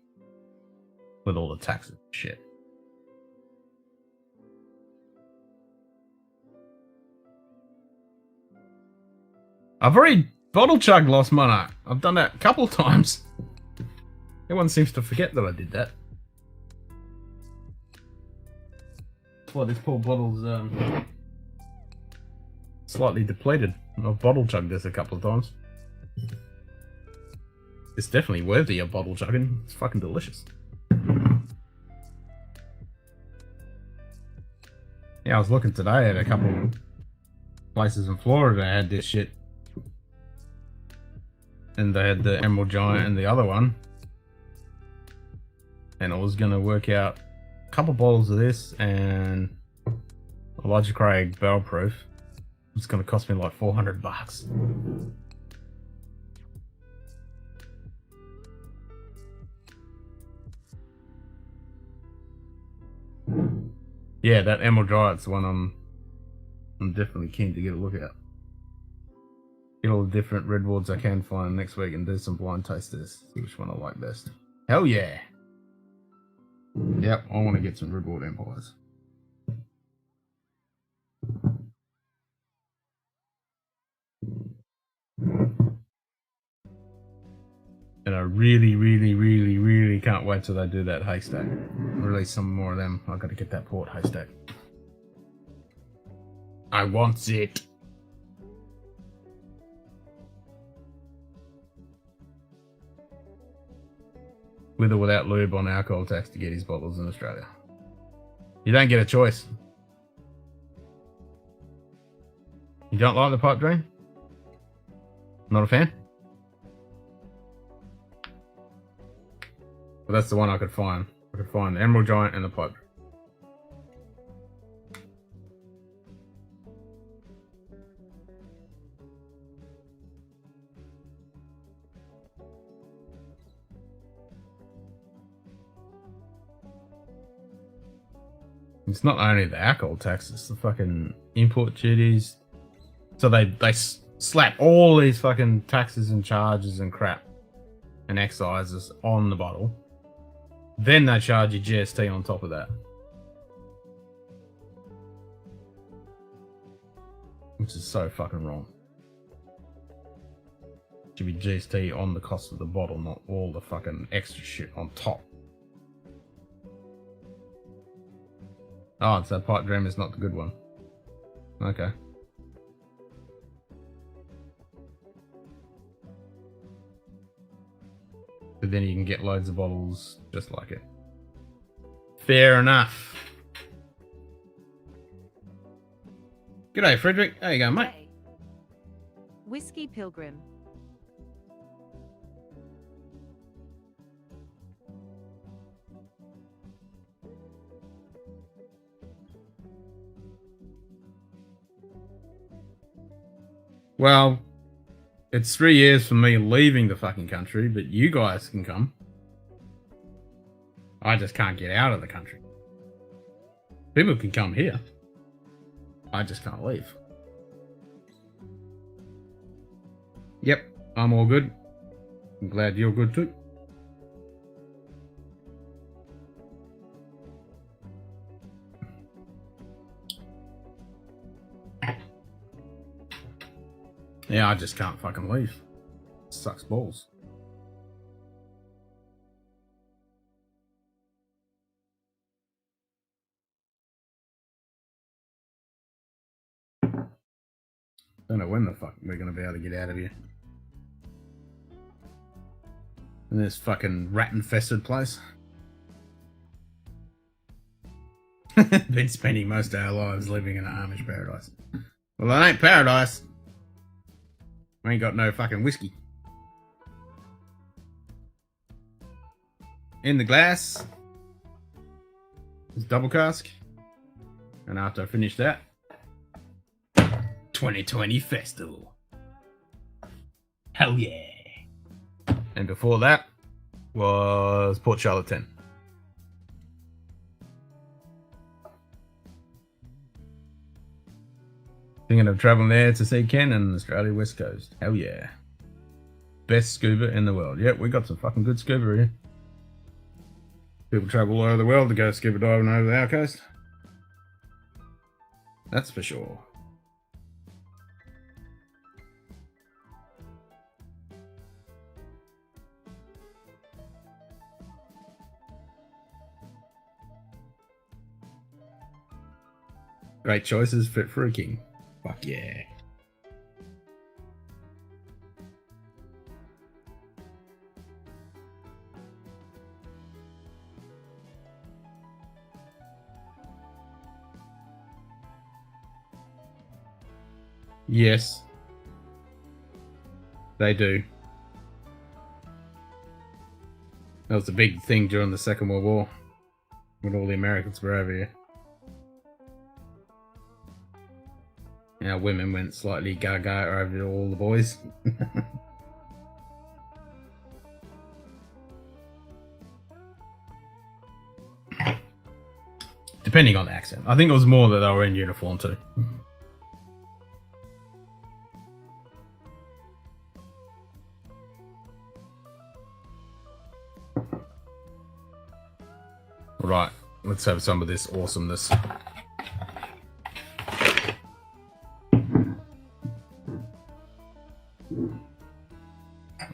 with all the taxes and shit. I've already bottle chugged Lost Monarch. I've done that a couple of times. Everyone seems to forget that I did that. That's why this poor bottle's slightly depleted. I've bottle chugged this a couple of times. It's definitely worthy of bottle chugging. It's fucking delicious. Yeah, I was looking today at a couple of places in Florida that had this shit. And they had the Emerald Giant and the other one. And I was going to work out a couple bottles of this and Elijah Craig Barrel Proof. It's going to cost me like $400. Yeah, that Emerald Giant's the one I'm definitely keen to get a look at. Get all the different redwoods I can find next week and do some blind tasters. See which one I like best. Hell yeah! Yep, I want to get some redwood empires. And I really can't wait till they do that haystack. Release some more of them. I've got to get that port haystack. I want it. With or without lube on alcohol tax to get his bottles in Australia. You don't get a choice. You don't like the pipe dream? Not a fan? Well, that's the one I could find. I could find the Emerald Giant and the pipe dream. It's not only the alcohol tax, it's the fucking import duties. So they slap all these fucking taxes and charges and crap and excises on the bottle. Then they charge you GST on top of that. Which is so fucking wrong. It should be GST on the cost of the bottle, not all the fucking extra shit on top. Oh, it's that pipe dream is not the good one. Okay. But then you can get loads of bottles just like it. Fair enough. G'day, Frederick. How you going, mate? G'day. Whiskey Pilgrim. Well, it's 3 years for me leaving the fucking country, but you guys can come. I just can't get out of the country. People can come here. I just can't leave. Yep, I'm all good. I'm glad you're good too. Yeah, I just can't fucking leave. It sucks balls. Don't know when the fuck we're gonna be able to get out of here. In this fucking rat-infested place. Been spending most of our lives living in an Amish paradise. Well, it ain't paradise. We ain't got no fucking whiskey. In the glass is double cask. And after I finish that, 2020 festival. Hell yeah. And before that was Port Charlotte 10. Thinking of traveling there to see Ken and Australia West Coast. Hell yeah. Best scuba in the world. Yep, we got some fucking good scuba here. People travel all over the world to go scuba diving over our coast. That's for sure. Great choices, fit for a king. Fuck yeah. Yes. They do. That was a big thing during the Second World War. When all the Americans were over here. Our women went slightly gaga over all the boys. Depending on the accent. I think it was more that they were in uniform too. Right, let's have some of this awesomeness.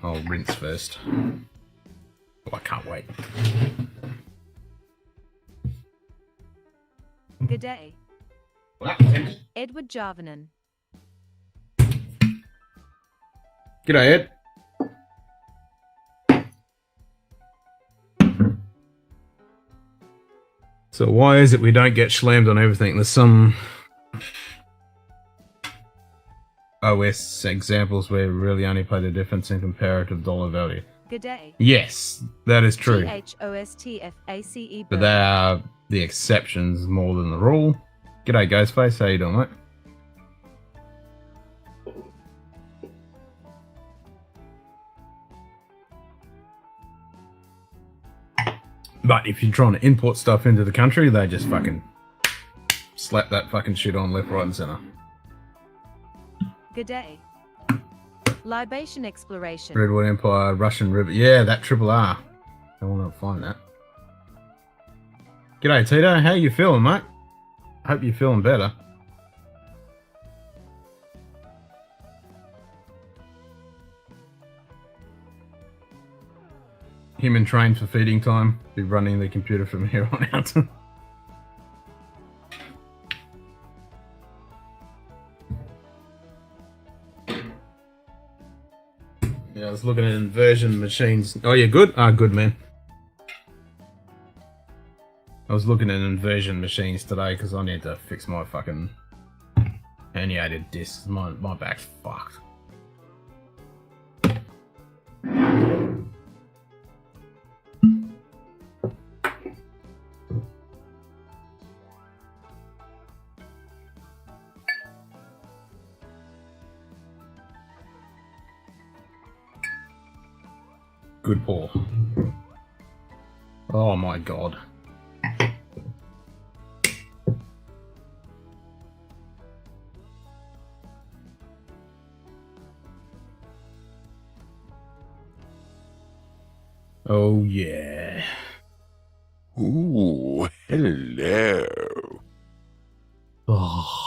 I'll rinse first. Oh, I can't wait. G'day. Edward Jarvinen. G'day, Ed. So why is it we don't get slammed on everything? There's some OS examples where we really only play the difference in comparative dollar value. G'day. Yes, that is true. GHOSTFACE. But they are the exceptions more than the rule. G'day, Ghostface. How you doing, mate? But if you're trying to import stuff into the country, they just fucking slap that fucking shit on left, right, and center. G'day. Libation exploration. Redwood Empire, Russian River. Yeah, that triple R. I want to find that. G'day, Tito. How you feeling, mate? Hope you're feeling better. Him and train for feeding time. Be running the computer from here on out. Yeah, I was looking at inversion machines. Oh, yeah, good? Ah, good, man. I was looking at inversion machines today because I need to fix my fucking herniated discs. My back's fucked. Good pour. Oh my god. Oh yeah. Ooh, hello. Oh.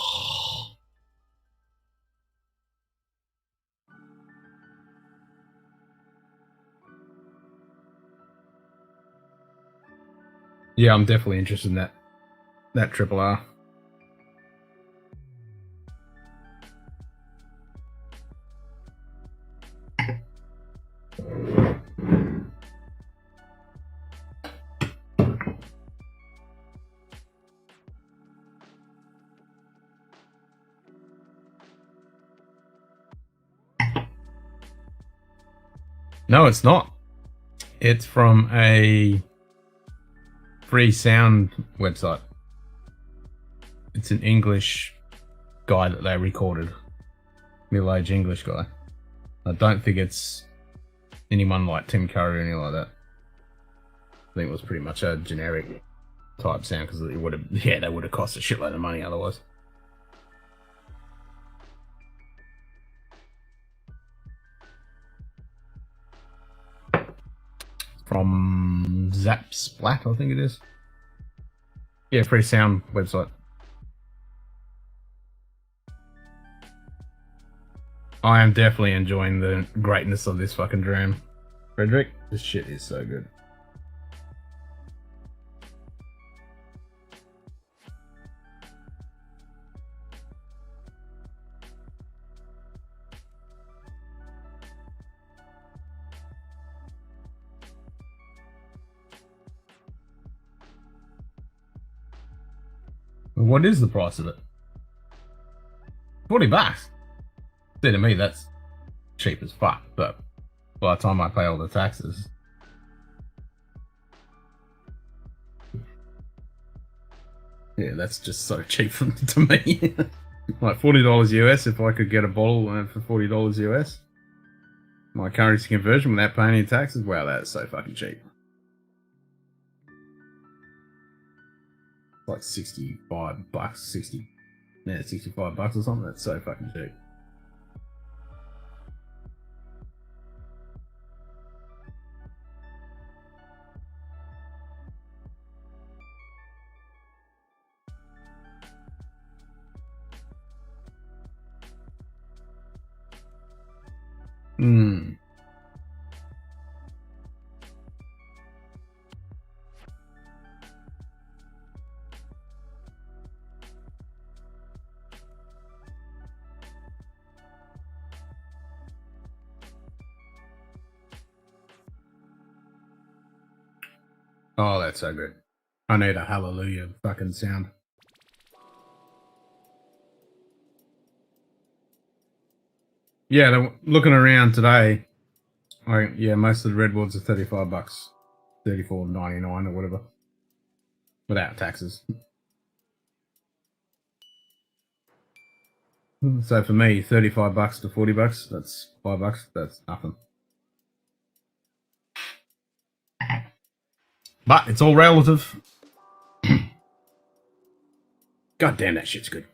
Yeah, I'm definitely interested in that triple R. No, it's not. It's from a free sound website. It's an English guy that they recorded. Middle-aged English guy. I don't think it's anyone like Tim Curry or anything like that. I think it was pretty much a generic type sound because it would have, yeah, they would have cost a shitload of money otherwise. From Zap Splat, I think it is. Yeah, free sound website. I am definitely enjoying the greatness of this fucking dram. Frederick, this shit is so good. What is the price of it? $40. See, to me, that's cheap as fuck, but by the time I pay all the taxes. Yeah, that's just so cheap to me. Like $40 US if I could get a bottle for $40 US. My currency conversion without paying any taxes. Wow, that's so fucking cheap. Like 65 bucks, 60, yeah, 65 bucks or something. That's so fucking cheap. Hmm. Oh, that's so good. I need a hallelujah fucking sound. Yeah, looking around today, most of the redwoods are $35, $34.99 or whatever, without taxes. So for me, $35 to $40, that's $5. That's nothing. But it's all relative. God damn, that shit's good.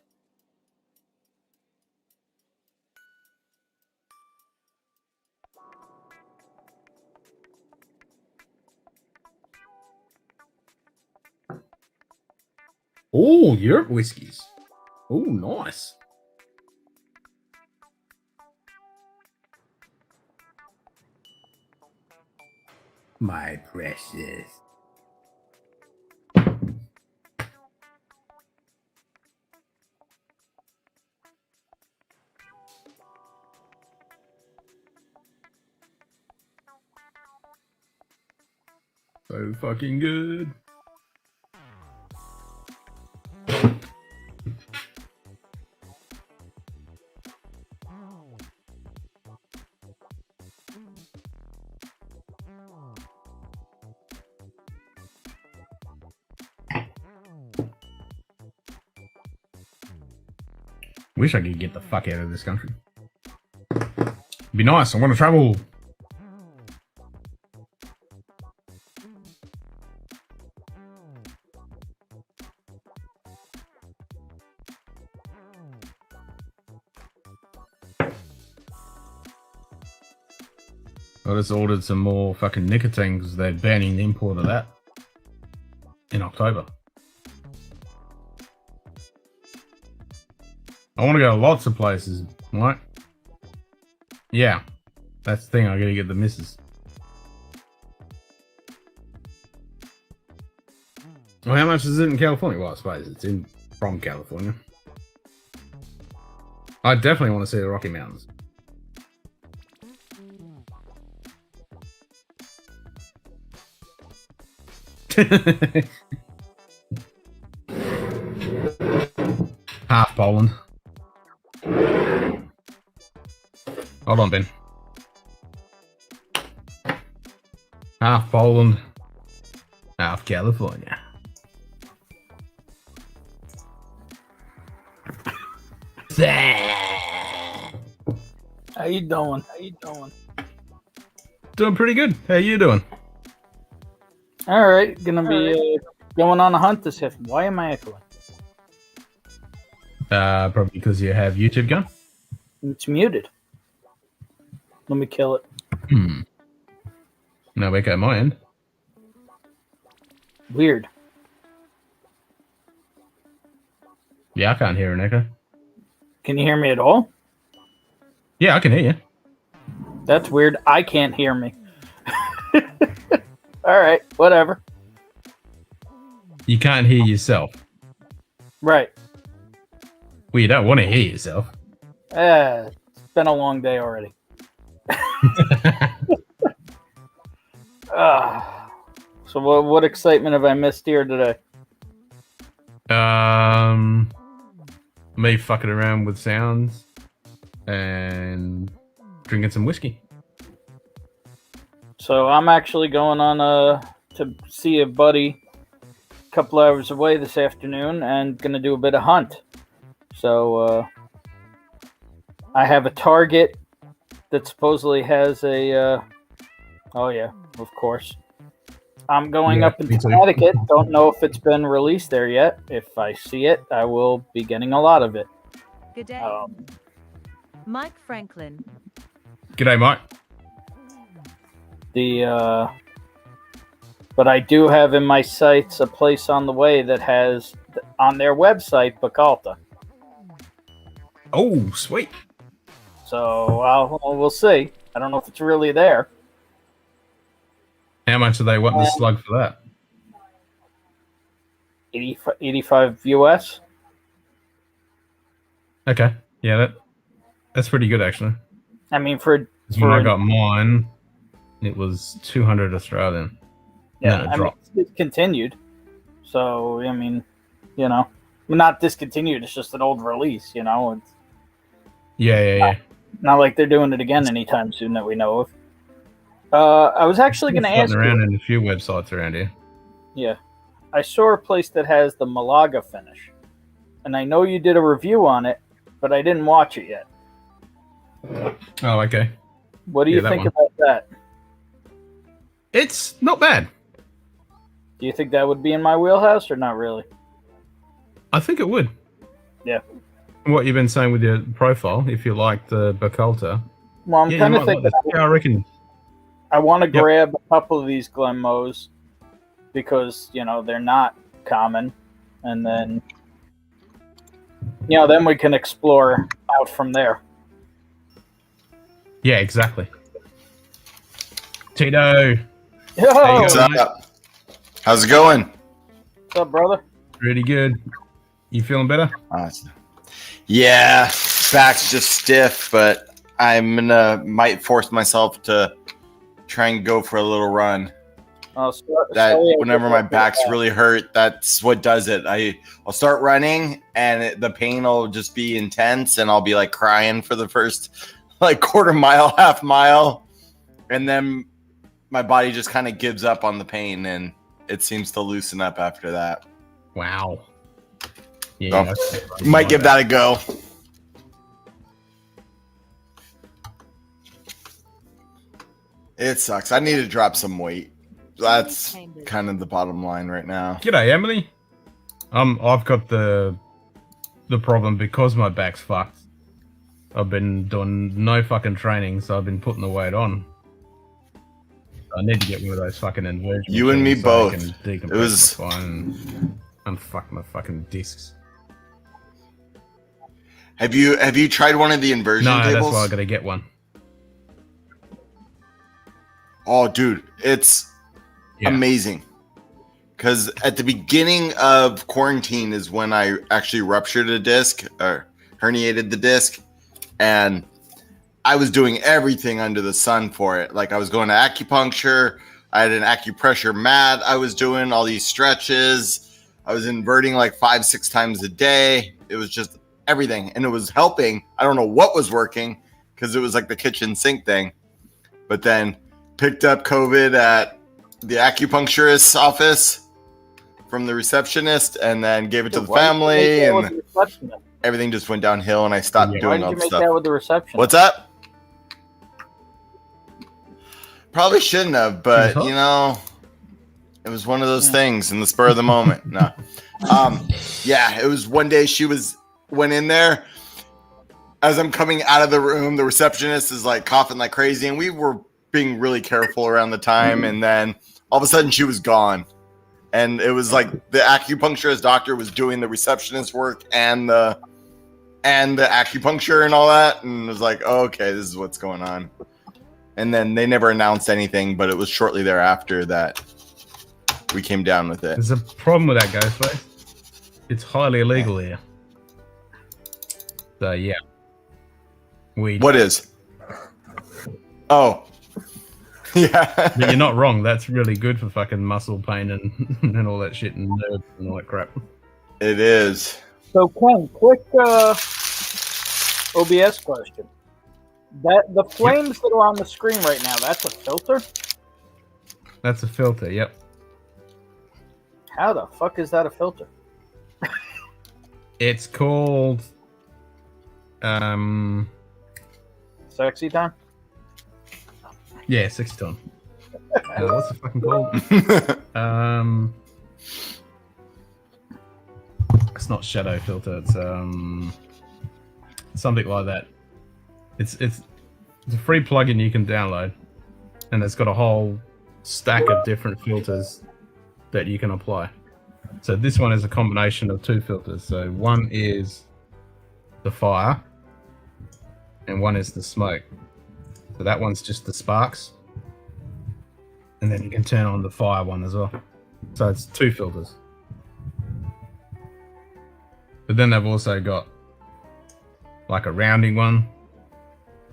Oh, Europe whiskies. Oh, nice. My precious. So fucking good. Wish I could get the fuck out of this country. Be nice. I want to travel. I just ordered some more fucking nicotine because they're banning the import of that in October. I want to go lots of places, right? Yeah, that's the thing. I gotta get the missus. Well, how much is it in California? Well, I suppose it's from California. I definitely want to see the Rocky Mountains. Half Poland. Hold on, Ben. Half Poland, half California. How you doing? How you doing? Doing pretty good. How you doing? All right, gonna be going on a hunt this evening. Why am I echoing? Probably because you have YouTube going. It's muted. Let me kill it. No echo at my end. Weird. Yeah, I can't hear an echo. Can you hear me at all? Yeah, I can hear you. That's weird. I can't hear me. All right, whatever. You can't hear yourself. Right. Well, you don't want to hear yourself. It's been a long day already. So what excitement have I missed here today? Me fucking around with sounds and drinking some whiskey. So I'm actually going on to see a buddy a couple hours away this afternoon and gonna do a bit of hunt. So I have a target that supposedly has a oh yeah, of course. I'm going up in Connecticut. Don't know if it's been released there yet. If I see it, I will be getting a lot of it. Good day. Mike Franklin. G'day, Mike. But I do have in my sights a place on the way that has on their website Bacalta. Oh, sweet. So we'll see. I don't know if it's really there. How much are they wanting the slug for that? 85 US. Okay. Yeah, that's pretty good, actually. I mean, when I got mine, it was 200 Australian. Yeah, I mean, it's discontinued. So, I mean, you know, not discontinued. It's just an old release, you know. Yeah. Not like they're doing it again anytime soon that we know of. I was actually going to ask around you. in a few websites around here. Yeah. I saw a place that has the Malaga finish. And I know you did a review on it, but I didn't watch it yet. Oh, okay. What do you think one. about that? It's not bad. Do you think that would be in my wheelhouse or not really? I think it would. Yeah. What you've been saying with your profile, if you like the Bacolta. Well, I'm yeah, kind you of might thinking like this. Yeah, I reckon. I want to grab a couple of these Glenmoes because, you know, they're not common. And then, you know, then we can explore out from there. Yeah, exactly. Tito. Yo! How you What's going, mate? up? How's it going? What's up, brother? Pretty good. You feeling better? Awesome. Yeah, back's just stiff, but I'm might force myself to try and go for a little run. Whenever my back's really hurt, that's what does it. I'll start running, and the pain will just be intense, and I'll be like crying for the first like quarter mile, half mile, and then my body just kind of gives up on the pain, and it seems to loosen up after that. Wow. Yeah. So, might give that a go. It sucks. I need to drop some weight. That's kind of the bottom line right now. G'day, Emily. I've got the problem because my back's fucked. I've been doing no fucking training, so I've been putting the weight on. I need to get one of those fucking inversion. You and me so both. I can decompress It was my spine and unfuck my fucking discs. Have you tried one of the inversion tables? That's why I gotta get one. Oh, dude, it's amazing. Because at the beginning of quarantine is when I actually ruptured a disc or herniated the disc, and I was doing everything under the sun for it. Like I was going to acupuncture, I had an acupressure mat, I was doing all these stretches, I was inverting like 5-6 times a day. It was just everything, and it was helping. I don't know what was working because it was like the kitchen sink thing, but then picked up COVID at the acupuncturist's office from the receptionist, and then gave it to the family, and everything just went downhill, and I stopped doing all the stuff. That with the receptionist? What's up? Probably shouldn't have, but you know, it was one of those things in the spur of the moment. No, yeah, it was one day she went in there. As I'm coming out of the room, the receptionist is like coughing like crazy, and we were being really careful around the time, and then all of a sudden she was gone, and it was like the acupuncturist doctor was doing the receptionist work and the acupuncture and all that, and it was like, oh, okay, this is what's going on. And then they never announced anything, but it was shortly thereafter that we came down with it. There's a problem with that, Ghostface. It's highly illegal here. So yeah, What is? Oh. Yeah. But you're not wrong. That's really good for fucking muscle pain and all that shit and nerves and all that crap. It is. So, Ken, quick OBS question. The flames that are on the screen right now, that's a filter? That's a filter, yep. How the fuck is that a filter? It's called Sexy time? Yeah, 60 ton. What's it fucking called? It's not shadow filter. It's something like that. It's a free plugin you can download, and it's got a whole stack of different filters that you can apply. So this one is a combination of two filters. So one is the fire, and one is the smoke. So that one's just the sparks, and then you can turn on the fire one as well. So it's two filters. But then they've also got like a rounding one,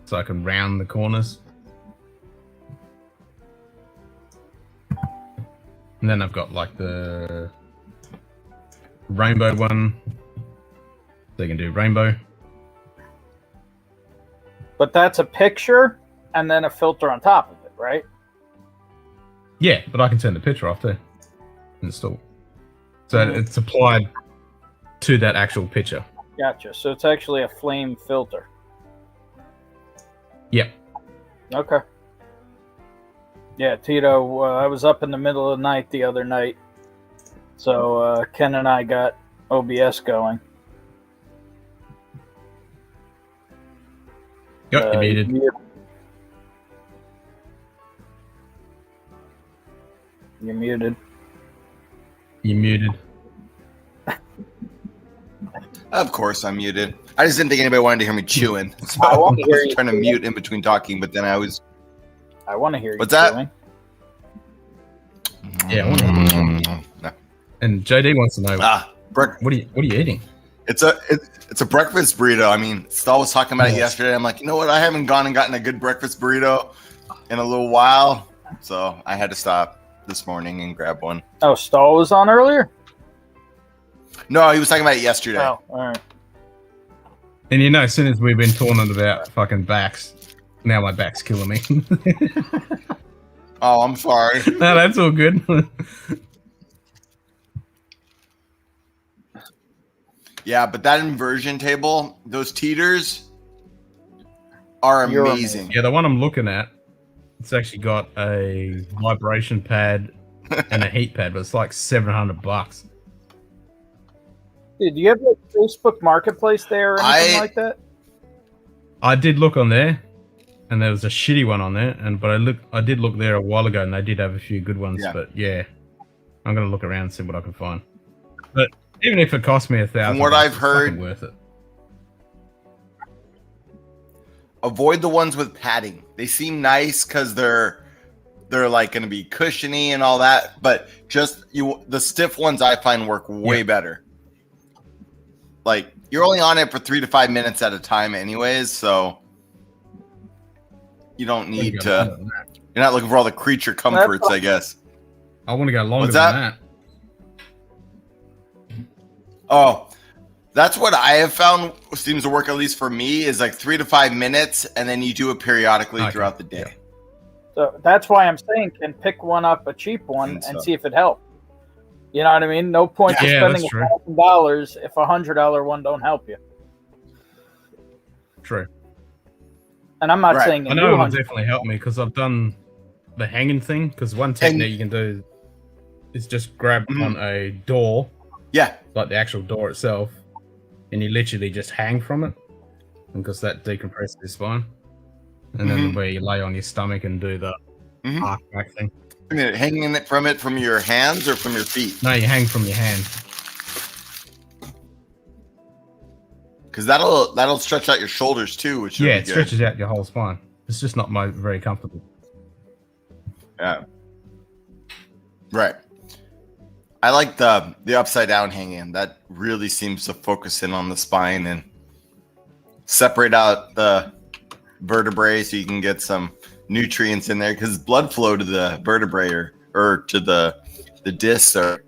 so I can round the corners. And then I've got like the rainbow one, so you can do rainbow. But that's a picture and then a filter on top of it, right? Yeah, but I can turn the picture off too. Install. So it's applied to that actual picture. Gotcha. So it's actually a flame filter. Yep. Okay. Yeah, Tito, I was up in the middle of the night the other night. So Ken and I got OBS going. Yep, you muted. You're muted. You muted. Of course, I'm muted. I just didn't think anybody wanted to hear me chewing. So I I want to hear was you trying to mute in between talking, but then I was. I want to hear you. What's that? Chewing. Yeah, I want to hear you chewing. No. And JD wants to know what are you eating? It's a breakfast burrito. I mean, Stahl was talking about it yesterday. I'm like, you know what? I haven't gone and gotten a good breakfast burrito in a little while, so I had to stop this morning and grab one. Oh, Stahl was on earlier? No, he was talking about it yesterday. Oh, all right. And you know, as soon as we've been talking about fucking backs, now my back's killing me. Oh, I'm sorry. No, that's all good. Yeah, but that inversion table, those teeters are amazing. Yeah, the one I'm looking at, it's actually got a vibration pad and a heat pad, but it's like $700. Dude, do you have like Facebook Marketplace there or anything like that? I did look on there, and there was a shitty one on there, but I did look there a while ago, and they did have a few good ones. Yeah. But yeah, I'm gonna look around and see what I can find. But even if it cost me $1,000, From what I've it's heard, fucking worth it. Avoid the ones with padding. They seem nice because they're like going to be cushiony and all that, but just the stiff ones I find work way better. Like you're only on it for 3 to 5 minutes at a time, anyways, so you don't need to. You're not looking for all the creature comforts, I guess. I want to go longer What's than that? that. Oh, that's what I have found seems to work, at least for me, is like 3 to 5 minutes, and then you do it periodically throughout the day. So that's why I'm saying, can pick one up, a cheap one, and see if it helps. You know what I mean? No point in spending $1,000 if a $100 one don't help you. True. And I'm not saying I know it will definitely help me because I've done the hanging thing. Because one technique you can do is just grab on a door. Yeah. Like the actual door itself. And you literally just hang from it. Because that decompresses your spine. And then where you lay on your stomach and do the arc back thing. I mean, hanging it from your hands or from your feet? No, you hang from your hand. Because that'll stretch out your shoulders too, which Yeah, it stretches out your whole spine. It's just not very comfortable. Yeah. Right. I like the upside down hanging. That really seems to focus in on the spine and separate out the vertebrae so you can get some nutrients in there, because blood flow to the vertebrae or to the discs are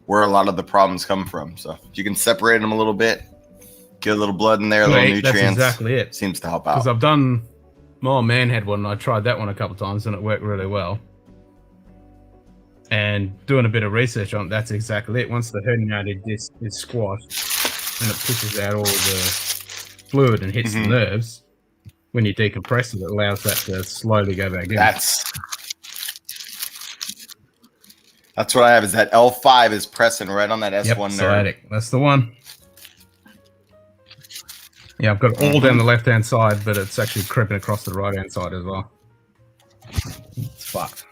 where a lot of the problems come from. So if you can separate them a little bit, get a little blood in there, a little nutrients. That's exactly it. Seems to help out. Because I've done my man had one. I tried that one a couple of times and it worked really well. And doing a bit of research on it, that's exactly it. Once the herniated disc is squashed and it pushes out all the fluid and hits the nerves, when you decompress it, it allows that to slowly go back in. That's what I have, is that L5 is pressing right on that S1 nerve. Sciatic. That's the one. Yeah, I've got it all down the left-hand side, but it's actually creeping across the right-hand side as well. It's fucked.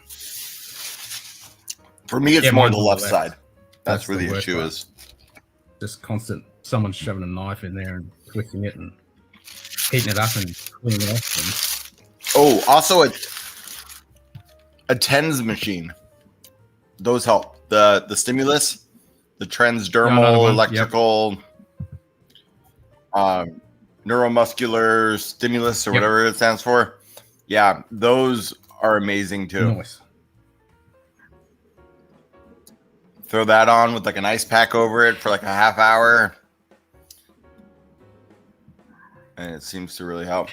For me, it's more the left side. That's where the issue part. is. Just constant, someone shoving a knife in there and twisting it and heating it up and cleaning it off. Oh, also a TENS machine. Those help. The stimulus, the transdermal electrical neuromuscular stimulus or whatever it stands for. Yeah, those are amazing too. Nice. Throw that on with like an ice pack over it for like a half hour. And it seems to really help.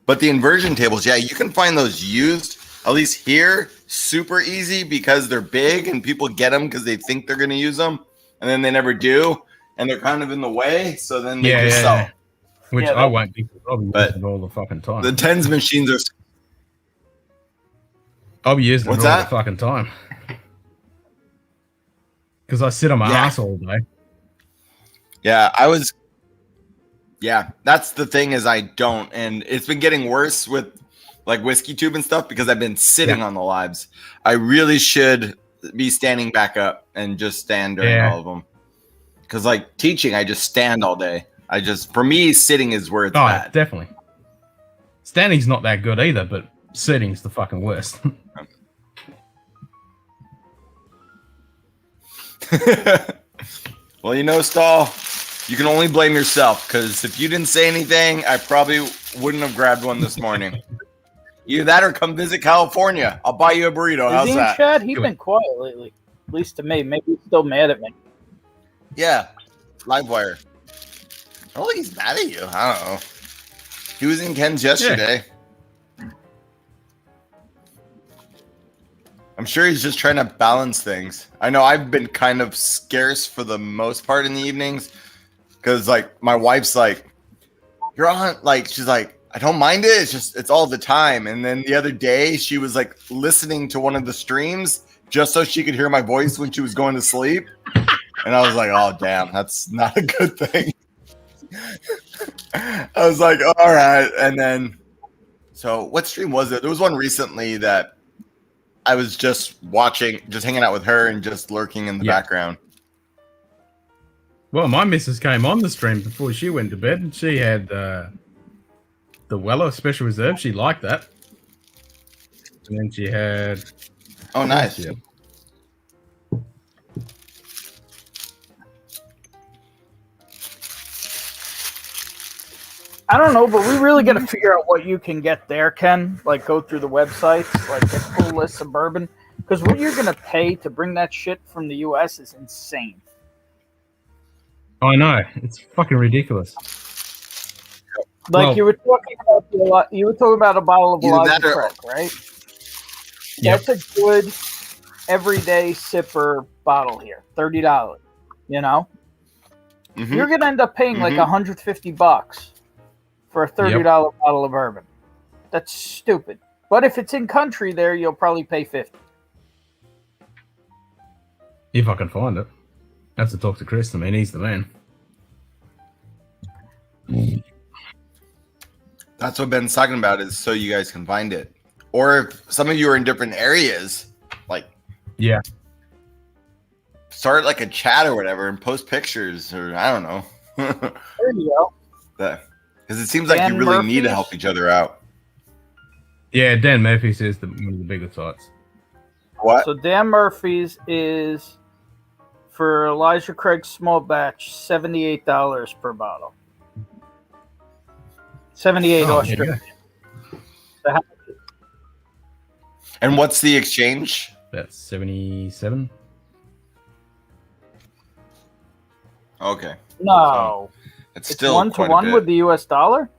But the inversion tables, yeah, you can find those used, at least here, super easy because they're big and people get them because they think they're going to use them, and then they never do, and they're kind of in the way, so then they just sell. Which I won't be, because I'll be But using it all the fucking time. the tens machines are... I'll be using What's it all that? the fucking time. Because I sit on my ass all day. Yeah, that's the thing is I don't, and it's been getting worse with like Whiskey Tube and stuff because I've been sitting on the lives. I really should be standing back up and just stand during all of them. Because like teaching, I just stand all day. For me, sitting is where it's bad. Definitely. Standing's not that good either, but sitting's the fucking worst. Well, you know, Stahl, you can only blame yourself because if you didn't say anything, I probably wouldn't have grabbed one this morning. Either that or come visit California. I'll buy you a burrito. How's Is he in that? chat? He's been quiet lately, at least to me. Maybe he's still mad at me. Yeah, Livewire. I don't think he's mad at you. I don't know. He was in Ken's yesterday. I'm sure he's just trying to balance things. I know I've been kind of scarce for the most part in the evenings because, like, my wife's like, "You're on," like, she's like, "I don't mind it. It's all the time." And then the other day, she was like listening to one of the streams just so she could hear my voice when she was going to sleep. And I was like, "Oh, damn, that's not a good thing." I was like, "All right." And then, so what stream was it? There was one recently that I was just watching, just hanging out with her and just lurking in the background. Well, my missus came on the stream before she went to bed, and she had the Weller Special Reserve. She liked that. And then she had... Oh, nice. Yeah. I don't know, but we really got to figure out what you can get there, Ken. Like, go through the websites, like get full lists of bourbon. Because what you're going to pay to bring that shit from the U.S. is insane. I know. It's fucking ridiculous. Like, you were talking about a bottle of Elijah Craig, right? Yep. That's a good everyday sipper bottle here. $30, you know? Mm-hmm. You're going to end up paying like $150 for a $30 bottle of bourbon. That's stupid. But if it's in country there, you'll probably pay $50. If I can find it. I have to talk to Chris. I mean, he's the man. That's what Ben's talking about, is so you guys can find it. Or if some of you are in different areas, like start like a chat or whatever and post pictures, or I don't know. There you go. Because it seems like you really need to help each other out. Yeah, Dan Murphy's is one of the bigger sites. What? So Dan Murphy's is, for Elijah Craig small batch, $78 per bottle. 78 Australian. And what's the exchange? That's 77. Okay. No. So it's still 1-to-1 with the US dollar?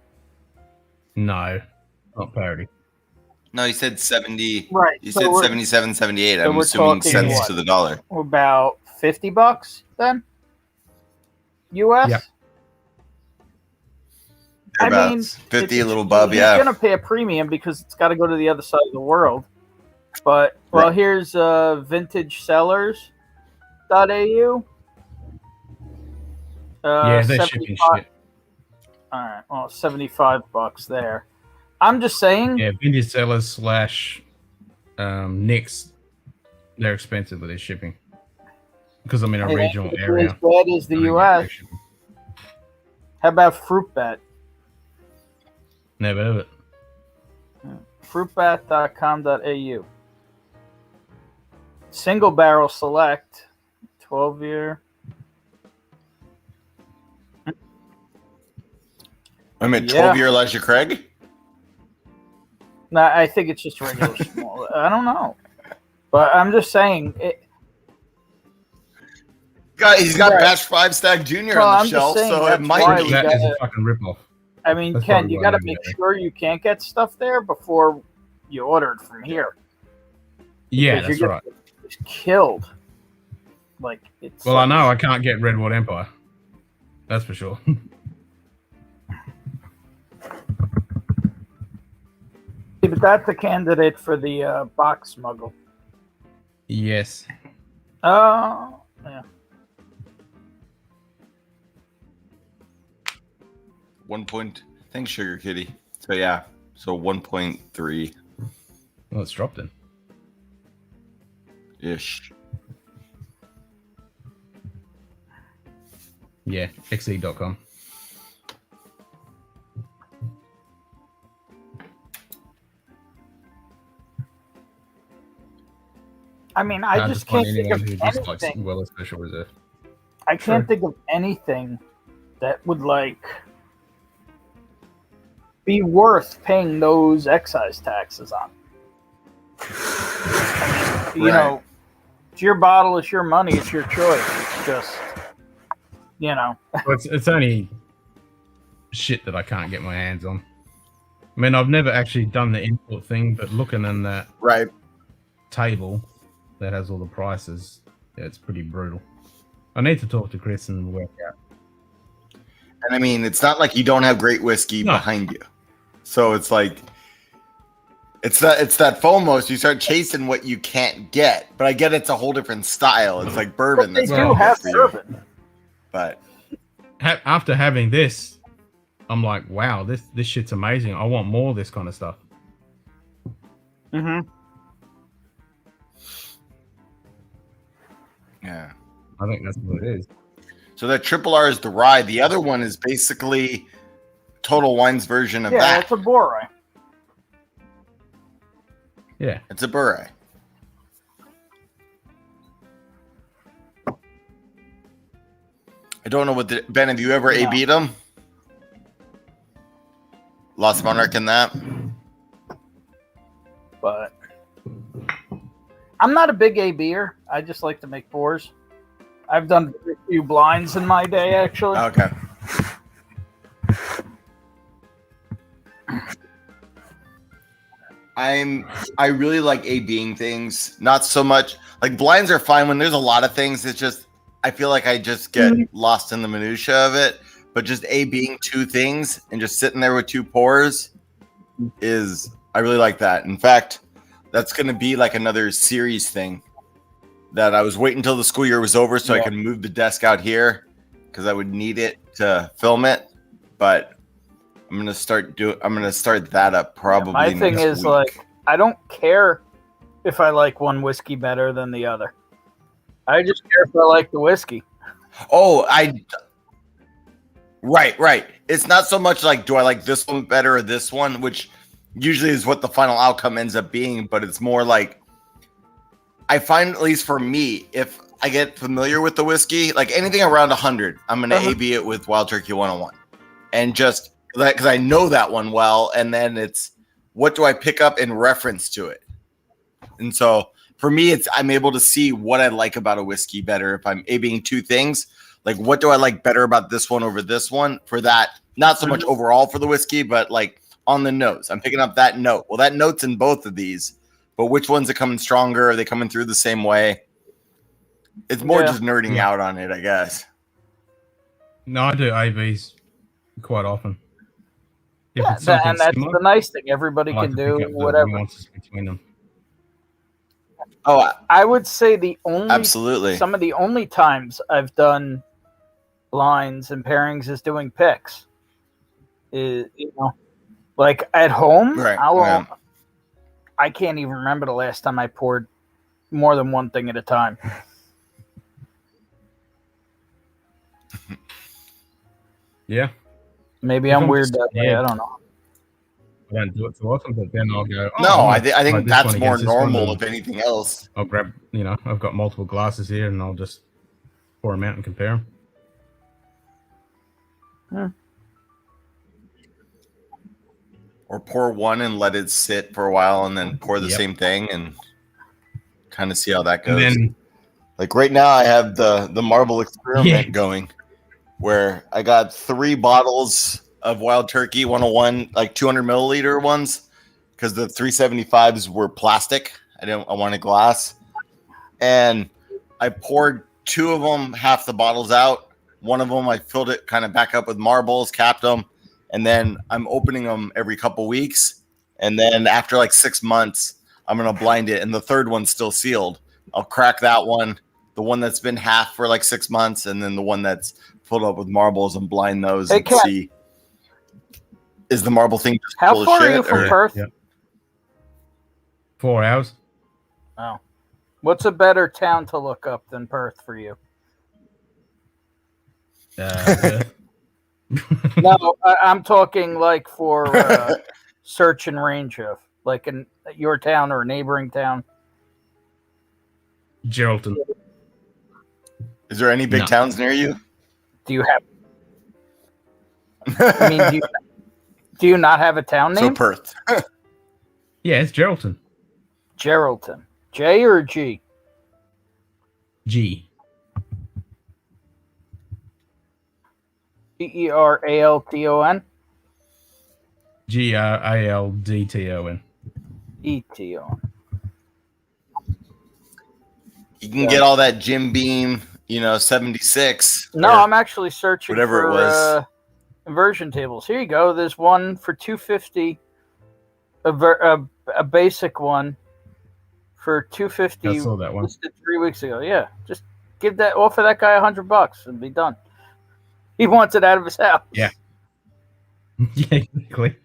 No, not parity. No, you said 70. Right. You so said we're- 77, 78. so I'm we're assuming talking cents what? to the dollar. About $50 then? US? Yep. I mean, Thereabouts. 50, a little above, You're going to pay a premium because it's got to go to the other side of the world. But, well, here's vintagesellers.au. Yeah, they're shipping shit. All right, well, $75 there. I'm just saying. Yeah, Vintage Sellers / Nick's, they're expensive with their shipping. Because I'm in a regional area. As bad as the US. How about Fruitbat? Never heard of it. Fruitbat.com.au. Single barrel select, 12-year. I mean, 12-year Elijah Craig? No, I think it's just regular small. I don't know. But I'm just saying. He's got Batch 5 Stag Jr. on the shelf, so it might be. That is a fucking ripoff. I mean, That's Ken, probably you why got to I'm make there. sure you can't get stuff there before you order it from here. Yeah, Because that's you're right. getting killed. Like it's. Well, I know I can't get Redwood Empire. That's for sure. But that's a candidate for the box smuggle. Yes. Oh, yeah. 1 point. Thanks, Sugar Kitty. So yeah, so 1.3 Well, it's dropped in. ish. Yeah, xe.com. I mean, I just can't think of who dislikes anything. Weller Special Reserve. I can't think of anything that would like be worth paying those excise taxes on. I mean, you know, it's your bottle, it's your money, it's your choice. It's just, you know. Well, it's only shit that I can't get my hands on. I mean, I've never actually done the import thing, but looking in that table that has all the prices, yeah, it's pretty brutal. I need to talk to Chris and work out. And I mean, it's not like you don't have great whiskey behind you. So it's like it's that FOMO. So you start chasing what you can't get. But I get it's a whole different style. It's like bourbon. They do have bourbon. But after having this, I'm like, wow, this shit's amazing. I want more of this kind of stuff. Mm-hmm. Yeah. I think that's what it is. So that triple R is the rye. The other one is basically Total Wine's version of that. Yeah, it's a Bore. Yeah. It's a Bure. I don't know what the Ben, have you ever A-B'd them? Lost Monarch in that? But I'm not a big A-B'er. I just like to make pours. I've done a few blinds in my day, actually. Okay. I really like A-B'ing things. Not so much like blinds are fine when there's a lot of things. It's just I feel like I just get lost in the minutia of it. But just A-B'ing two things and just sitting there with two pours is I really like that. In fact, that's going to be like another series thing that I was waiting until the school year was over so I could move the desk out here because I would need it to film it. But I'm gonna start that up probably. My thing next is week. like I don't care if I like one whiskey better than the other. I just care if I like the whiskey. Oh, right. It's not so much like do I like this one better or this one, which usually is what the final outcome ends up being, but it's more like I find, at least for me, if I get familiar with the whiskey, like anything around 100, I'm going to A-B it with Wild Turkey 101. And just because I know that one well, and then it's what do I pick up in reference to it? And so for me, I'm able to see what I like about a whiskey better if I'm A-B'ing two things. Like, what do I like better about this one over this one? For that, not so much overall for the whiskey, but like on the nose. I'm picking up that note. Well, that note's in both of these, but which ones are coming stronger? Are they coming through the same way? It's more just nerding out on it, I guess. No, I do ABs quite often. If Yeah, it's something and that's similar, the nice thing. Everybody I like can to pick do up the whatever. nuances between them. Oh, I would say the only absolutely. Some of the only times I've done blinds and pairings is doing picks. Is like at home, Right. I can't even remember the last time I poured more than one thing at a time. Yeah. Maybe If I'm I'm weird just- that way. yeah. I don't know. I don't do it too often, but then I'll go. No, oh, I think like this that's one more against this one, normal, and if anything else. I'll grab, I've got multiple glasses here, and I'll just pour them out and compare them. Or pour one and let it sit for a while and then pour the same thing and kind of see how that goes. And then, like right now I have the marble experiment going where I got 3 bottles of Wild Turkey 101, like 200 milliliter ones, because the 375s were plastic. I wanted glass, and I poured 2 of them, half the bottles out. One of them I filled it kind of back up with marbles, capped them, and then I'm opening them every couple weeks. And then after like 6 months, I'm gonna blind it, and the third one's still sealed. I'll crack that one, the one that's been half for like 6 months, and then the one that's filled up with marbles, and blind those and see. Is the marble thing just How full far of shit, are you from Perth? Yeah. 4 hours. Oh. What's a better town to look up than Perth for you? No, I'm talking like for search and range of, like in your town or a neighboring town. Geraldton. Is there any big towns near you? Do you have? I mean, do you not have a town name? So Perth. Yeah, it's Geraldton. Geraldton. J or G? G. Geralton. Graldton. ETON. You can get all that Jim Beam, 76. No, I'm actually searching whatever for it was. Inversion tables. Here you go. There's one for $250. A basic one for $250. I saw that one. Listed 3 weeks ago. Yeah, just offer that guy $100 and be done. He wants it out of his house. Yeah. Yeah, exactly.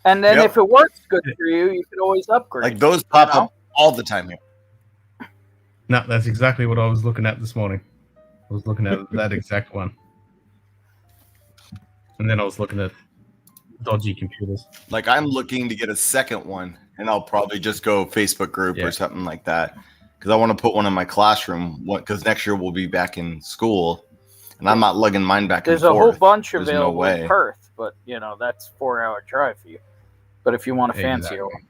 And then if it works good for you, you can always upgrade. Like those pop up all the time here. No, that's exactly what I was looking at this morning. I was looking at that exact one. And then I was looking at dodgy computers. Like I'm looking to get a second one, and I'll probably just go Facebook group or something like that, because I want to put one in my classroom. Because next year we'll be back in school, and I'm not lugging mine back There's and forth. a whole bunch There's available no in way. Perth, but that's 4 hour drive for you. But if you want a fancier one.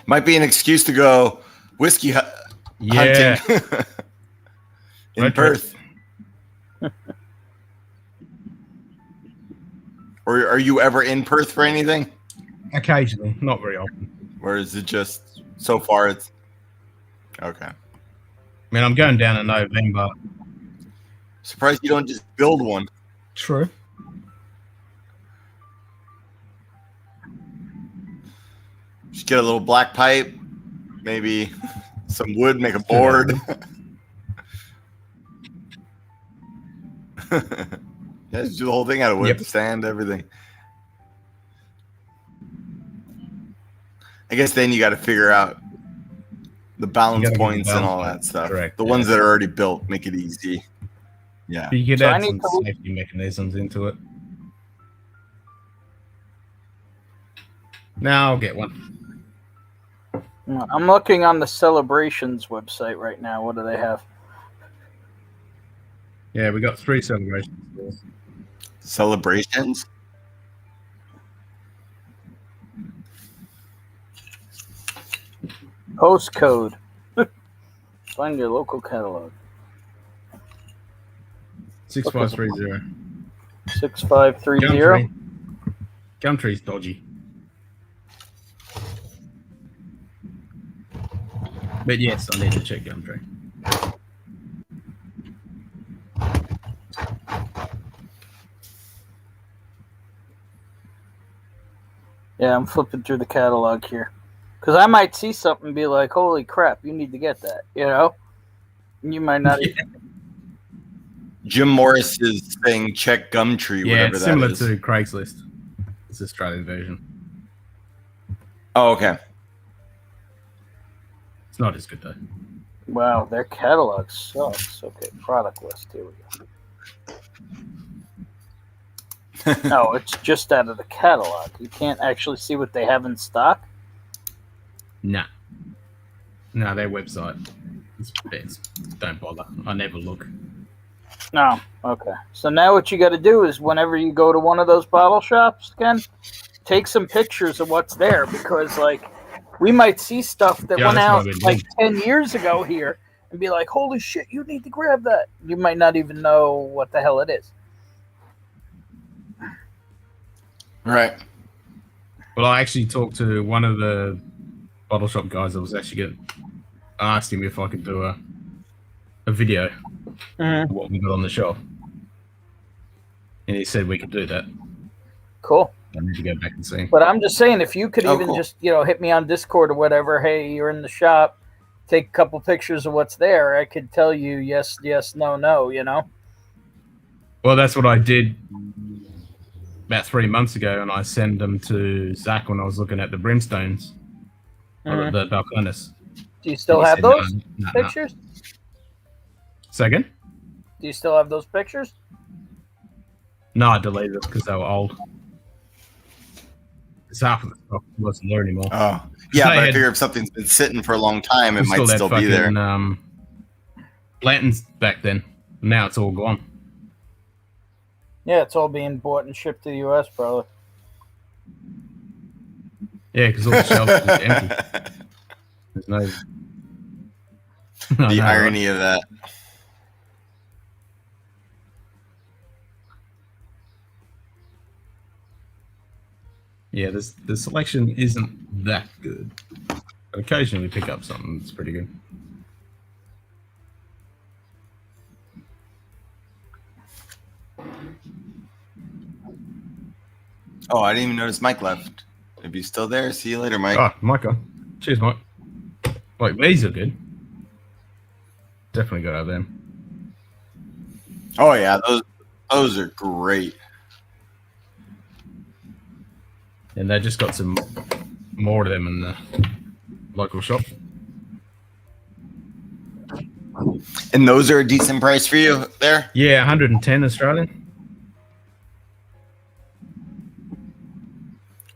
Might be an excuse to go whiskey hunting in Perth. Or are you ever in Perth for anything? Occasionally, not very often. Or is it just so far it's okay? I mean, I'm going down in November. Surprised you don't just build one. True. Just get a little black pipe, maybe some wood, make a board. Yeah, just do the whole thing out of wood, the stand, everything. I guess then you got to figure out the balance points and all that stuff. Correct. The ones that are already built make it easy. Yeah. You could add some safety mechanisms into it. Now I'll get one. I'm looking on the Celebrations website right now. What do they have? Yeah, we got 3 celebrations. Celebrations? Postcode. Find your local catalog. 6530. 6530. Gumtree's dodgy. But yes, I need to check Gumtree. Yeah, I'm flipping through the catalog here. Because I might see something and be like, holy crap, you need to get that, You might not even... Jim Morris is saying check Gumtree, Yeah, whatever it's that similar is. to Craigslist. It's the Australian version. Oh, okay. It's not as good, though. Wow, their catalog sucks. Okay, product list. Here we go. No, it's just out of the catalog. You can't actually see what they have in stock? Nah. No, their website. It's don't bother. I never look. No. Okay. So now what you got to do is whenever you go to one of those bottle shops, Ken, take some pictures of what's there, because, we might see stuff that went out 10 years ago here, and be like, "Holy shit, you need to grab that." You might not even know what the hell it is. Right. Well, I actually talked to one of the bottle shop guys. I asked him if I could do a video of what we got on the shelf, and he said we could do that. Cool. I need to go back and see. But I'm just saying, if you could even cool. just, hit me on Discord or whatever, hey, you're in the shop, take a couple pictures of what's there, I could tell you yes, yes, no, no, Well, that's what I did about 3 months ago, and I sent them to Zach when I was looking at the brimstones, or the balconis. Do you still have those pictures? Say again? Do you still have those pictures? No, I deleted it because they were old. Because half of the stuff wasn't there anymore. Oh, yeah, but I figure if something's been sitting for a long time, it might still be there. Lanterns back then. Now it's all gone. Yeah, it's all being bought and shipped to the U.S., probably. Yeah, because all the shelves are just empty. There's no... The irony of that. Yeah, the selection isn't that good. But occasionally pick up something that's pretty good. Oh, I didn't even notice Mike left. If he's still there, see you later, Mike. Oh, Micah. Cheers, Mike. Like, these are good. Definitely got out of them. Oh, yeah, those are great. And they just got some more of them in the local shop. And those are a decent price for you there? Yeah, 110 Australian.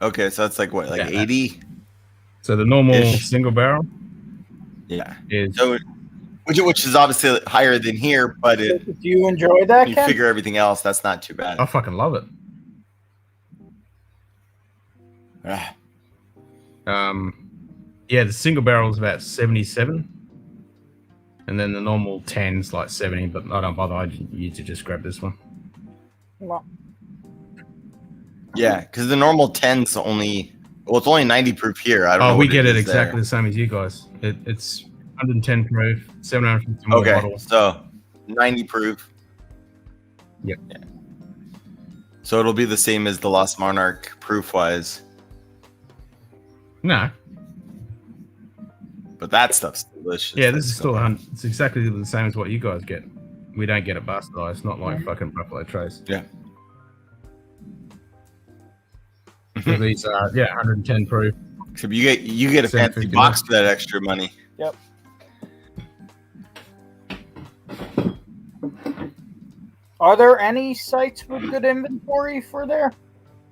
Okay, so that's like what, like 80? So the normal single barrel? Yeah. Is so, which is obviously higher than here, but Do you enjoy that, you Ken? figure everything else, that's not too bad. I fucking love it. Yeah, the single barrel is about 77. And then the normal 10's like 70, but I don't bother. I usually just grab this one. Well, yeah, because the normal 10's only, it's only 90 proof here. I don't know. We what get it is exactly there. the same as you guys. It's 110 proof, 750 ml bottles. So 90 proof. Yep. Yeah. So it'll be the same as the Lost Monarch proof wise. No. But that stuff's delicious. Yeah, this is still it's exactly the same as what you guys get. We don't get it bastardized, not like fucking Buffalo Trace. Yeah. So these are 110 proof. So you get a fancy box for that extra money. Yep. Are there any sites with good inventory for there?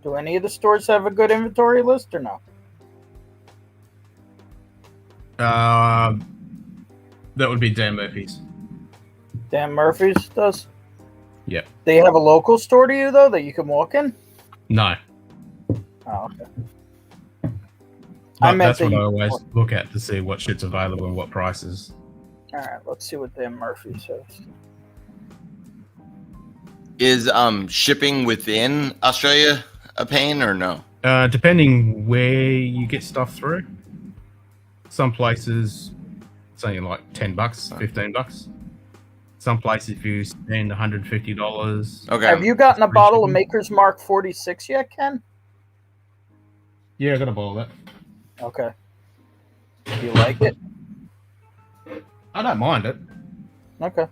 Do any of the stores have a good inventory list or no? That would be Dan Murphy's. Dan Murphy's does? Yep. They have a local store to you, though, that you can walk in? No. Oh, okay. That's what I always look at to see what shit's available and what prices. All right, let's see what Dan Murphy says. Is shipping within Australia a pain or no? Depending where you get stuff through. Some places it's only like $10, $15. Some places if you spend $150. Okay. Have you gotten a bottle of Maker's Mark 46 yet, Ken? Yeah, I got a bottle of that. Okay. Do you like it? I don't mind it. Okay.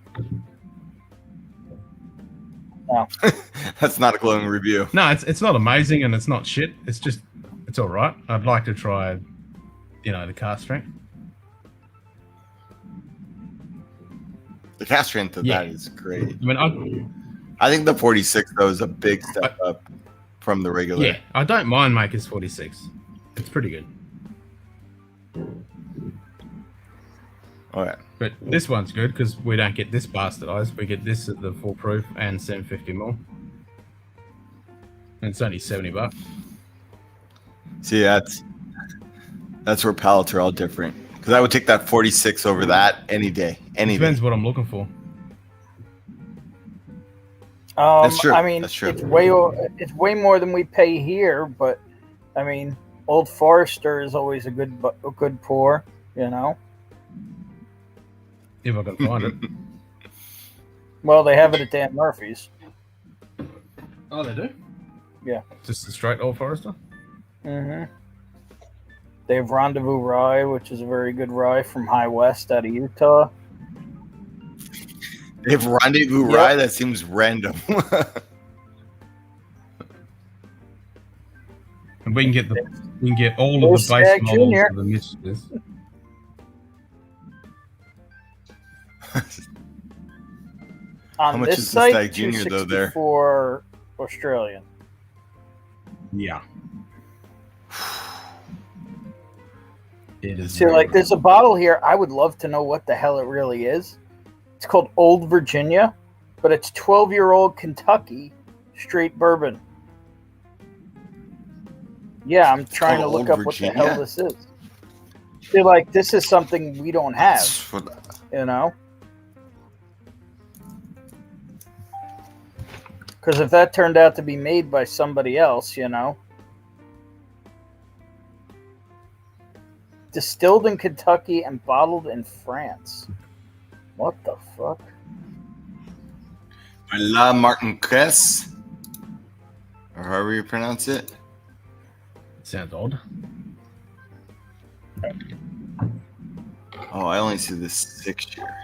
Oh. That's not a glowing review. No, it's not amazing and it's not shit. It's all right. I'd like to try, the cast strength. The cast strength of that is great. I mean, I think the 46 though is a big step up from the regular. Yeah, I don't mind Maker's 46. It's pretty good. All right. But this one's good because we don't get this bastardized. We get this at the full proof and 750 ml. And it's only $70. See, that's where palates are all different. Because I would take that 46 over that any day. Any Depends day. what I'm looking for. That's true. I mean, That's true. it's way more than we pay here, but I mean, Old Forester is always a good pour, you know. If I can find it. Well, they have it at Dan Murphy's. Oh, they do? Yeah. Just a straight Old Forester? Mm-hmm. They have Rendezvous Rye, which is a very good rye from High West out of Utah. They have Rendezvous Rye? That seems random. And we can get all of the base models of the mixtures. On How much this is the site, Stag Junior though there? $2.64 Australian. Yeah. It is. See, like, there's a bottle here. I would love to know what the hell it really is. It's called Old Virginia, but it's 12-year-old Kentucky straight bourbon. Yeah, I'm trying to look up what the hell this is. See, like, this is something we don't have, you know? Because if that turned out to be made by somebody else, you know? Distilled in Kentucky and bottled in France. What the fuck? La Martinquess, or however you pronounce it. Sounds odd. Oh, I only see this 6 year.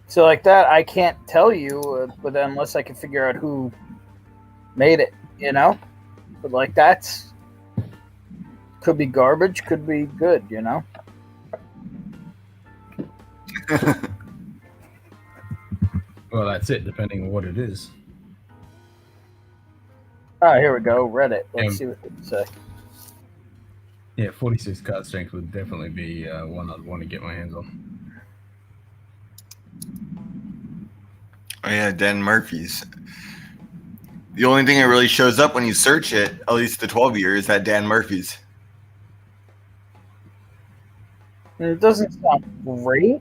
So like that, I can't tell you, but unless I can figure out who made it, you know? But like that's could be garbage, could be good, you know? Well, that's it, depending on what it is. Oh, here we go. Reddit. Let's see what they say. Yeah, 46 card strength would definitely be one I'd want to get my hands on. Oh yeah, Dan Murphy's. The only thing that really shows up when you search it, at least the 12-year, is that Dan Murphy's. It doesn't sound great.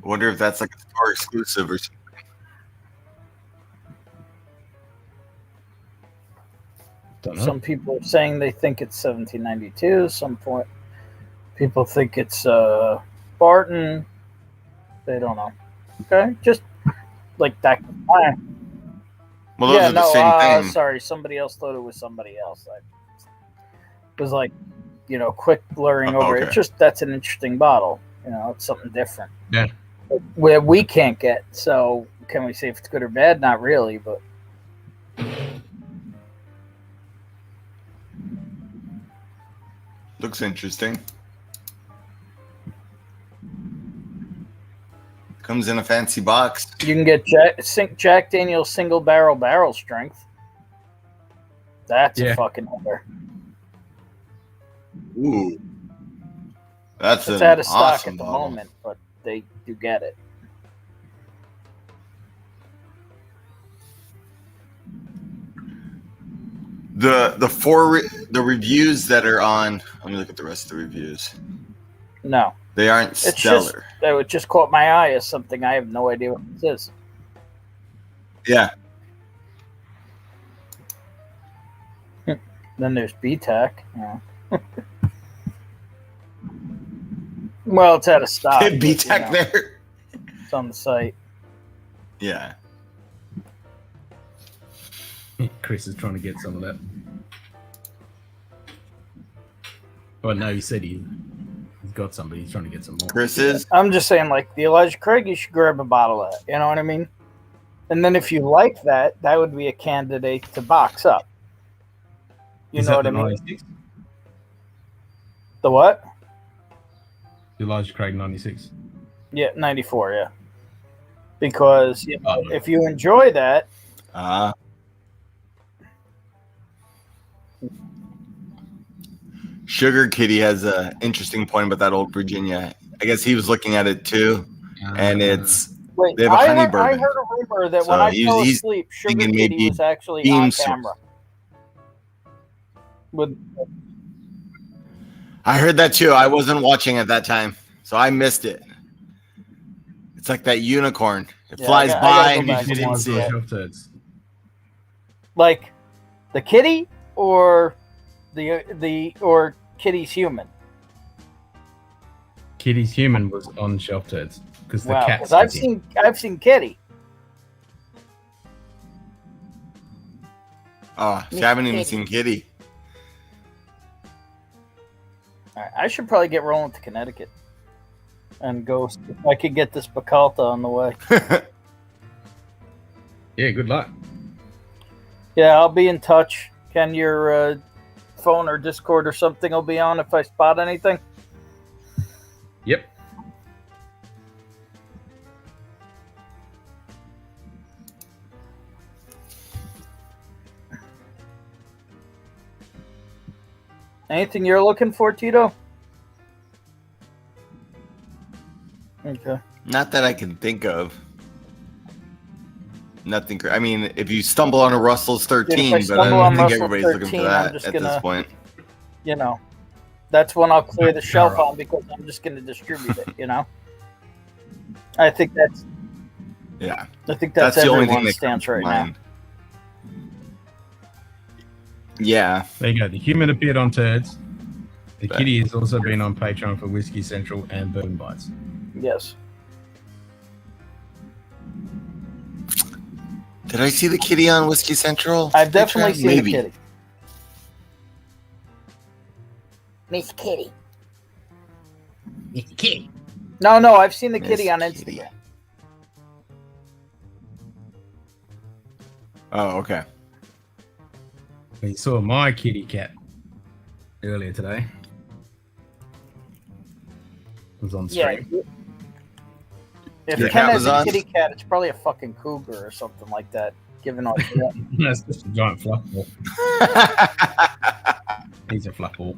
I wonder if that's like a store exclusive or something. Some people are saying they think it's 1792. Some point people think it's Barton. They don't know. Okay, just like that. Well, those are the same thing. Sorry, somebody else thought it was somebody else. It was like, you know, quick blurring over. Okay. It's just that's an interesting bottle. You know, it's something different. Yeah. Where we can't get. So can we say if it's good or bad? Not really, but. Looks interesting. Comes in a fancy box. You can get Jack Daniel's single barrel strength. That's a fucking number. Ooh. That's it's an out of stock awesome at the bottle. moment, but they do get it. The reviews that are on. Let me look at the rest of the reviews. No, they aren't stellar. It just caught my eye as something I have no idea what this is. Yeah. Then there's BTAC. Yeah. Well, it's out of stock. BTAC there. It's on the site. Yeah. Chris is trying to get some of that. Well, no, he said he's got some, but he's trying to get some more. Chris is? I'm just saying, like, the Elijah Craig, you should grab a bottle of that. You know what I mean? And then if you like that, that would be a candidate to box up. You know what I mean? 96? The what? The Elijah Craig 96. Yeah, 94, yeah. Because, you know, if you enjoy that... Sugar Kitty has an interesting point about that Old Virginia. I guess he was looking at it too, and it's Wait, They have a I honey heard a bourbon. rumor that So when I he's- fell he's asleep, Sugar thinking Kitty maybe was actually Beam on Source. camera. With I heard that too. I wasn't watching at that time, so I missed it. It's like that unicorn. It Yeah, flies I gotta by go and you back just and didn't watch see that. it. Shelf turds. like the kitty or or Kitty's human. Kitty's human was on shelf turds because the Wow, cat's 'cause Kitty. I've seen Kitty. Oh, see, I haven't even seen Kitty. All right, I should probably get rolling to Connecticut and go see if I could get this Bacalta on the way. Yeah, good luck. Yeah, I'll be in touch. Can your phone or Discord or something will be on if I spot anything? Yep. Anything you're looking for, Tito? Okay. Not that I can think of. Nothing. I mean, if you stumble on a Russell's 13, If I but I stumble don't on think Russell everybody's looking 13, for I'm that just at this gonna- point. You know, that's when I'll clear the shelf on because I'm just going to distribute it. You know, I think that's Yeah. I think that's the only thing everyone's that stance comes to right now. mind. Yeah. There you go. The human appeared on turds. The But- kitty has also been on Patreon for Whiskey Central and Bourbon Bites. Yes. Did I see the kitty on Whiskey Central? I've definitely seen Maybe. the kitty. Miss Kitty. It's a kitty. No, I've seen the kitty Miss on Kitty. Instagram. Oh, okay. We saw my kitty cat earlier today. It was on Yeah. stream. If Your Ken cat has was a on? kitty cat, it's probably a fucking cougar or something like that. Given all that. No, it's just a giant fluff ball. He's a fluff ball.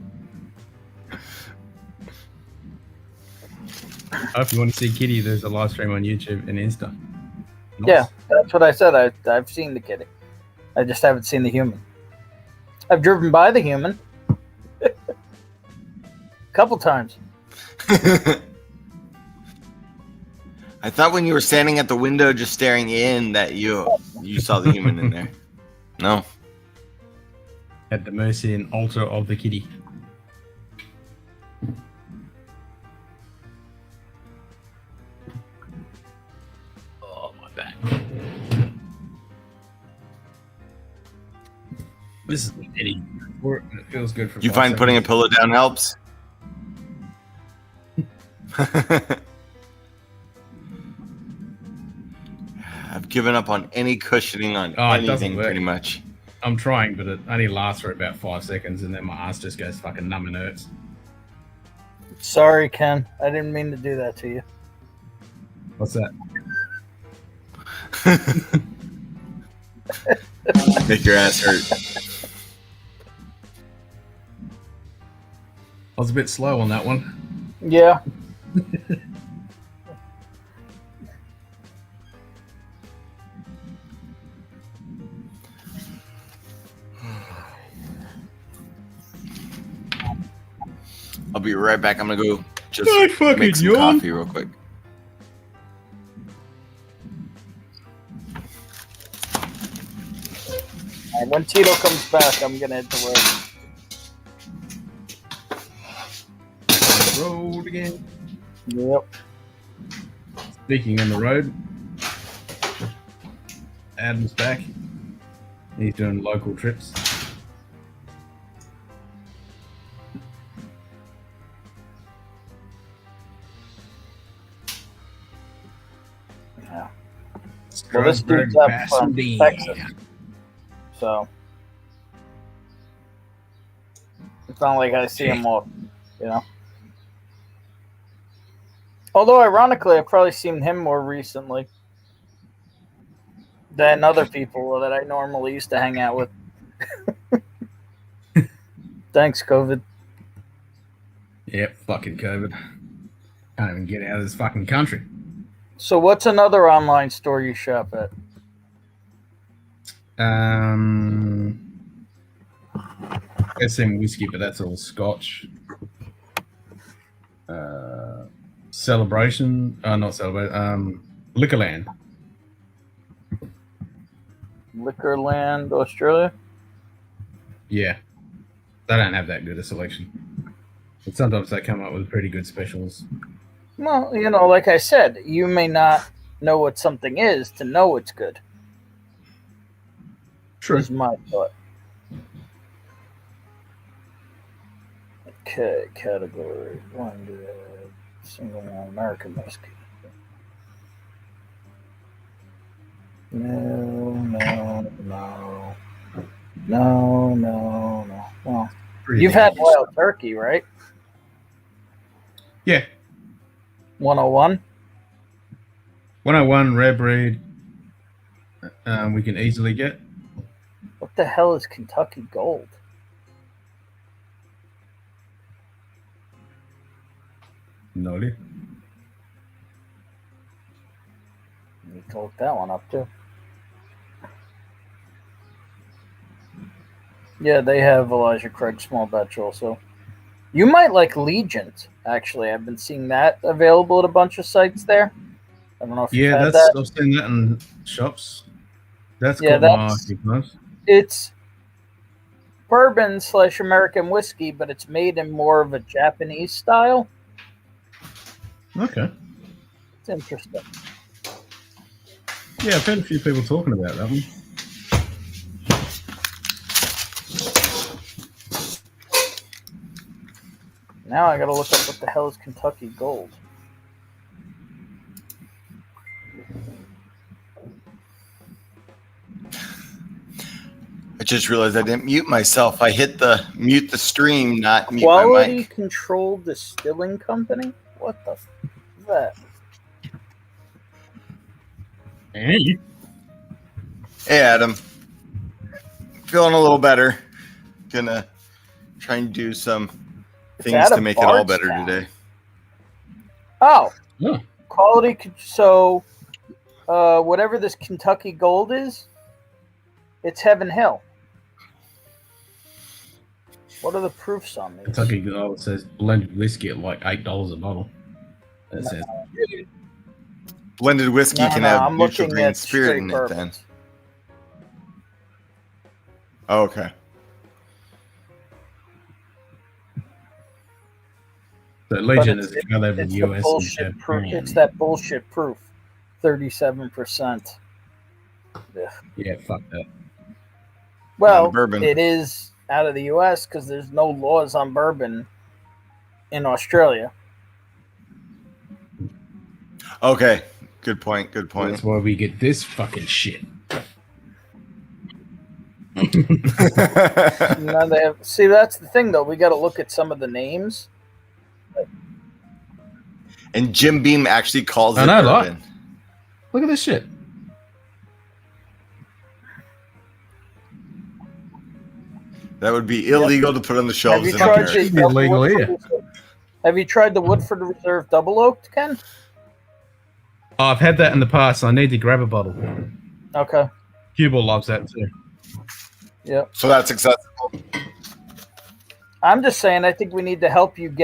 Oh, if you want to see Kitty, there's a live stream on YouTube and Insta. Nice. Yeah, that's what I said. I've seen the kitty. I just haven't seen the human. I've driven by the human a couple times. I thought when you were standing at the window just staring in that you saw the human in there. No. At the mercy and altar of the kitty. Oh, my back. This is Eddie. It feels good for You 5 find putting a seconds. pillow down helps? I've given up on any cushioning on Oh, it doesn't anything work. pretty much. I'm trying, but it only lasts for about 5 seconds, and then my ass just goes fucking numb and hurts. Sorry, Ken. I didn't mean to do that to you. What's that? Make your ass hurt. I was a bit slow on that one. Yeah. I'll be right back. I'm gonna go just I fucking make some yawn. coffee real quick. And when Tito comes back, I'm gonna hit the road. Road again. Yep. Speaking on the road, Adam's back. He's doing local trips. Yeah. Well, this Strasbourg, dude's up from Pasadena. Texas. So it's not like I see him all, you know. Although ironically, I've probably seen him more recently than other people that I normally used to hang out with. Thanks, COVID. Yep, fucking COVID. Can't even get out of this fucking country. So what's another online store you shop at? Guess some whiskey, but that's all Scotch. Celebration, not Celebration. Liquorland. Liquorland, Australia? Yeah, they don't have that good a selection, but sometimes they come up with pretty good specials. Well, you know, like I said, you may not know what something is to know it's good. True. Is my thought. Okay, category. Single malt American whiskey. No. Well, Pretty you've had dangerous. Wild Turkey, right? Yeah. 101? 101 rare breed. We can easily get. What the hell is Kentucky Gold? No idea. You need to look that one up too. Yeah, they have Elijah Craig small batch also. You might like Legend, actually. I've been seeing that available at a bunch of sites there. I don't know if you've Yeah, had that's that. I've seen that in shops. That's Yeah, caught my eye a few times. It's bourbon / American whiskey, but it's made in more of a Japanese style. Okay. It's interesting. Yeah, I've heard a few people talking about that one. Now I gotta look up what the hell is Kentucky Gold. I just realized I didn't mute myself. I hit the mute the stream, not mute my Quality mic. Control Distilling Company? What the f is that? Hey. Hey, Adam. Feeling a little better. Gonna try and do some things out to of make it all better Bardstown. today. Oh, Yeah. quality. So, whatever this Kentucky Gold is, it's Heaven Hill. What are the proofs on these? Kentucky Gold says blended whiskey at like $8 a bottle. That says Blended whiskey No, can no, have I'm neutral looking green at spirit straight in it then. bourbons. Oh, okay. the Legion But is a color of the It's the US and bullshit proof. Japan. It's that bullshit proof. 37%. Yeah, fuck that. Well, bourbon. it is out of the U.S. because there's no laws on bourbon in Australia. Okay. Good point. Good point. That's why we get this fucking shit. Now they have, see, that's the thing, though. We got to look at some of the names. And Jim Beam actually calls I it know, like- bourbon. Look at this shit. That would be illegal to put on the Have shelves you in tried America. Should be illegal Woodford here. Reserve? Have you tried the Woodford Reserve Double Oaked, Ken? Oh, I've had that in the past. I need to grab a bottle. Okay. Hubel loves that too. Yep. So that's accessible. I'm just saying, I think we need to help you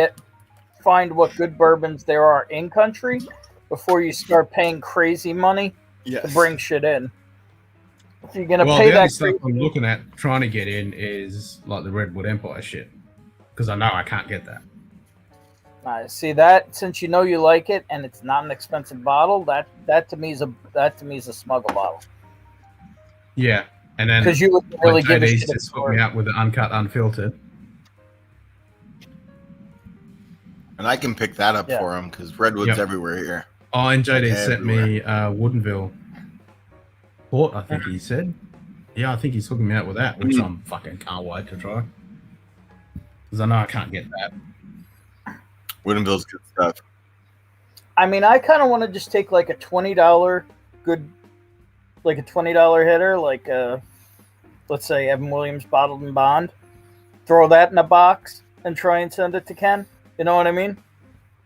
find what good bourbons there are in country before you start paying crazy money to Yes. bring shit in. If you're gonna Well, pay the only that stuff crazy, I'm looking at trying to get in is like the Redwood Empire shit, because I know I can't get that. see that since you know you like it and it's not an expensive bottle, that to me is a smuggle bottle Yeah, and then because you would really give a JD's shit just hooked for me it. up with the uncut, unfiltered. And I can pick that up Yeah. for him because Redwood's Yep. everywhere here. Oh, and JD Everywhere. sent me Woodinville Port, I think he said. Yeah, I think he's hooking me up with that, which I'm fucking can't wait to try. Because I know I can't get that. Woodinville's good stuff. I mean, I kind of want to just take like a $20 good, like a $20 hitter, like let's say Evan Williams Bottled and Bond, throw that in a box and try and send it to Ken. You know what I mean?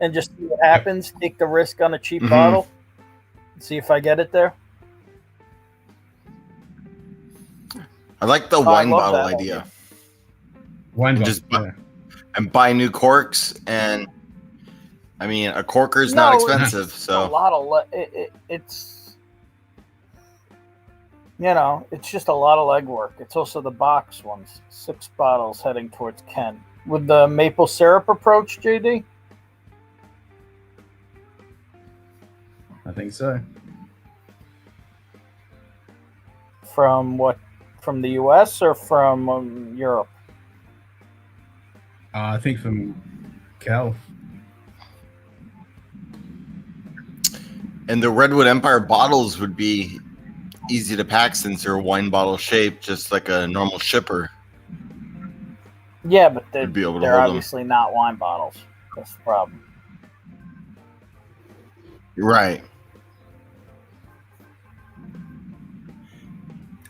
And just see what happens. Take the risk on a cheap Mhm. bottle. See if I get it there. I like the I wine love bottle that idea. Wine And bottle, just bu- yeah. And buy new corks. And I mean, a corker's not No, expensive. A So lot of it's it's just a lot of legwork. It's also the box ones. 6 bottles heading towards Ken. With the maple syrup approach, JD? I think so. From what? From the US or from Europe? I think from Cal. and the Redwood Empire bottles would be easy to pack since they're wine bottle shaped, just like a normal shipper. Yeah, but they're, Would be able to they're hold them. obviously not wine bottles. That's the problem. Right.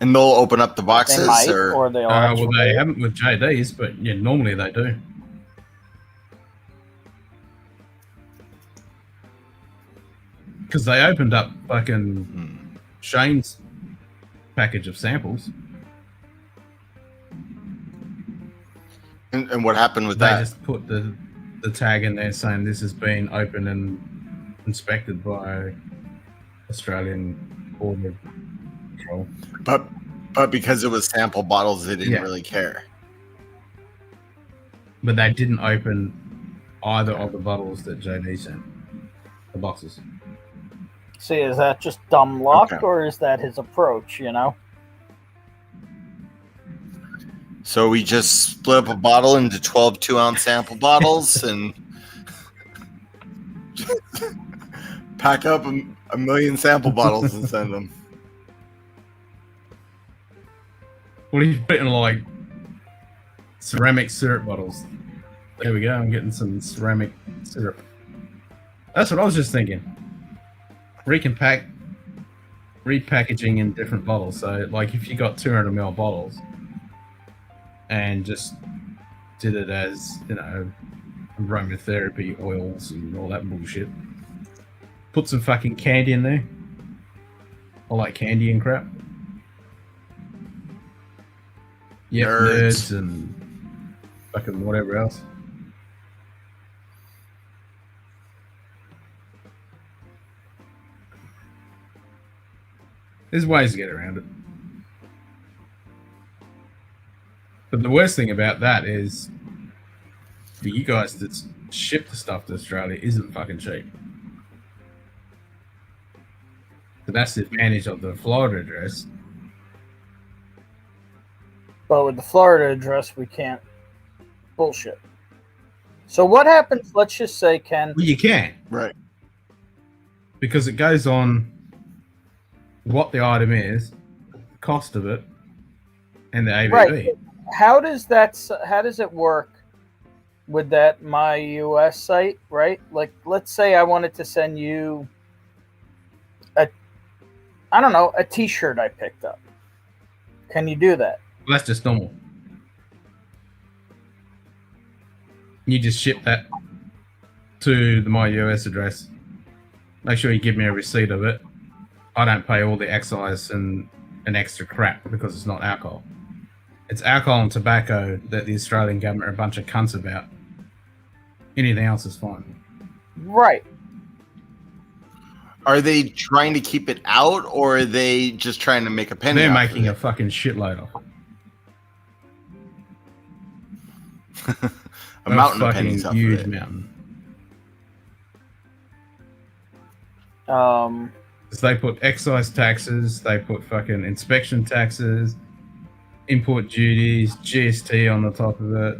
And they'll open up the boxes, They might, or or they'll Well, actually. they haven't with JD's, but yeah, normally they do. Because they opened up fucking Shane's package of samples. and what happened with They that? just put the tag in there saying this has been opened and inspected by Australian Border Control. But because it was sample bottles, they didn't Yeah. really care. But they didn't open either of the bottles that JD sent. The boxes. See, is that just dumb luck, Okay. or is that his approach? You know. So we just split up a bottle into 12 2-ounce sample bottles and pack up a million sample bottles and send them. What are you putting like ceramic syrup bottles? There we go. I'm getting some ceramic syrup. That's what I was just thinking. Repackaging in different bottles. So, like, if you got 200ml bottles and just did it as, you know, aromatherapy oils and all that bullshit. Put some fucking candy in there. I like candy and crap. Yeah, nerds and fucking whatever else. There's ways to get around it. But the worst thing about that is for you guys that ship the stuff to Australia isn't fucking cheap. So that's the advantage of the Florida address. But with the Florida address, we can't bullshit. So what happens? Let's just say, Ken. Well, you can. Right. Because it goes on what the item is, the cost of it, and the ABV. Right. How does it work with that My US site, right? Like, let's say I wanted to send you a T-shirt I picked up. Can you do that? Well, that's just normal. You just ship that to the My US address. Make sure you give me a receipt of it. I don't pay all the excise and extra crap because it's not alcohol. It's alcohol and tobacco that the Australian government are a bunch of cunts about. Anything else is fine. Right. Are they trying to keep it out, or are they just trying to make a penny? They're off making of a fucking shitload of it. a mountain of fucking pennies off huge of it. mountain. Um, So they put excise taxes, they put fucking inspection taxes, import duties, GST on the top of it.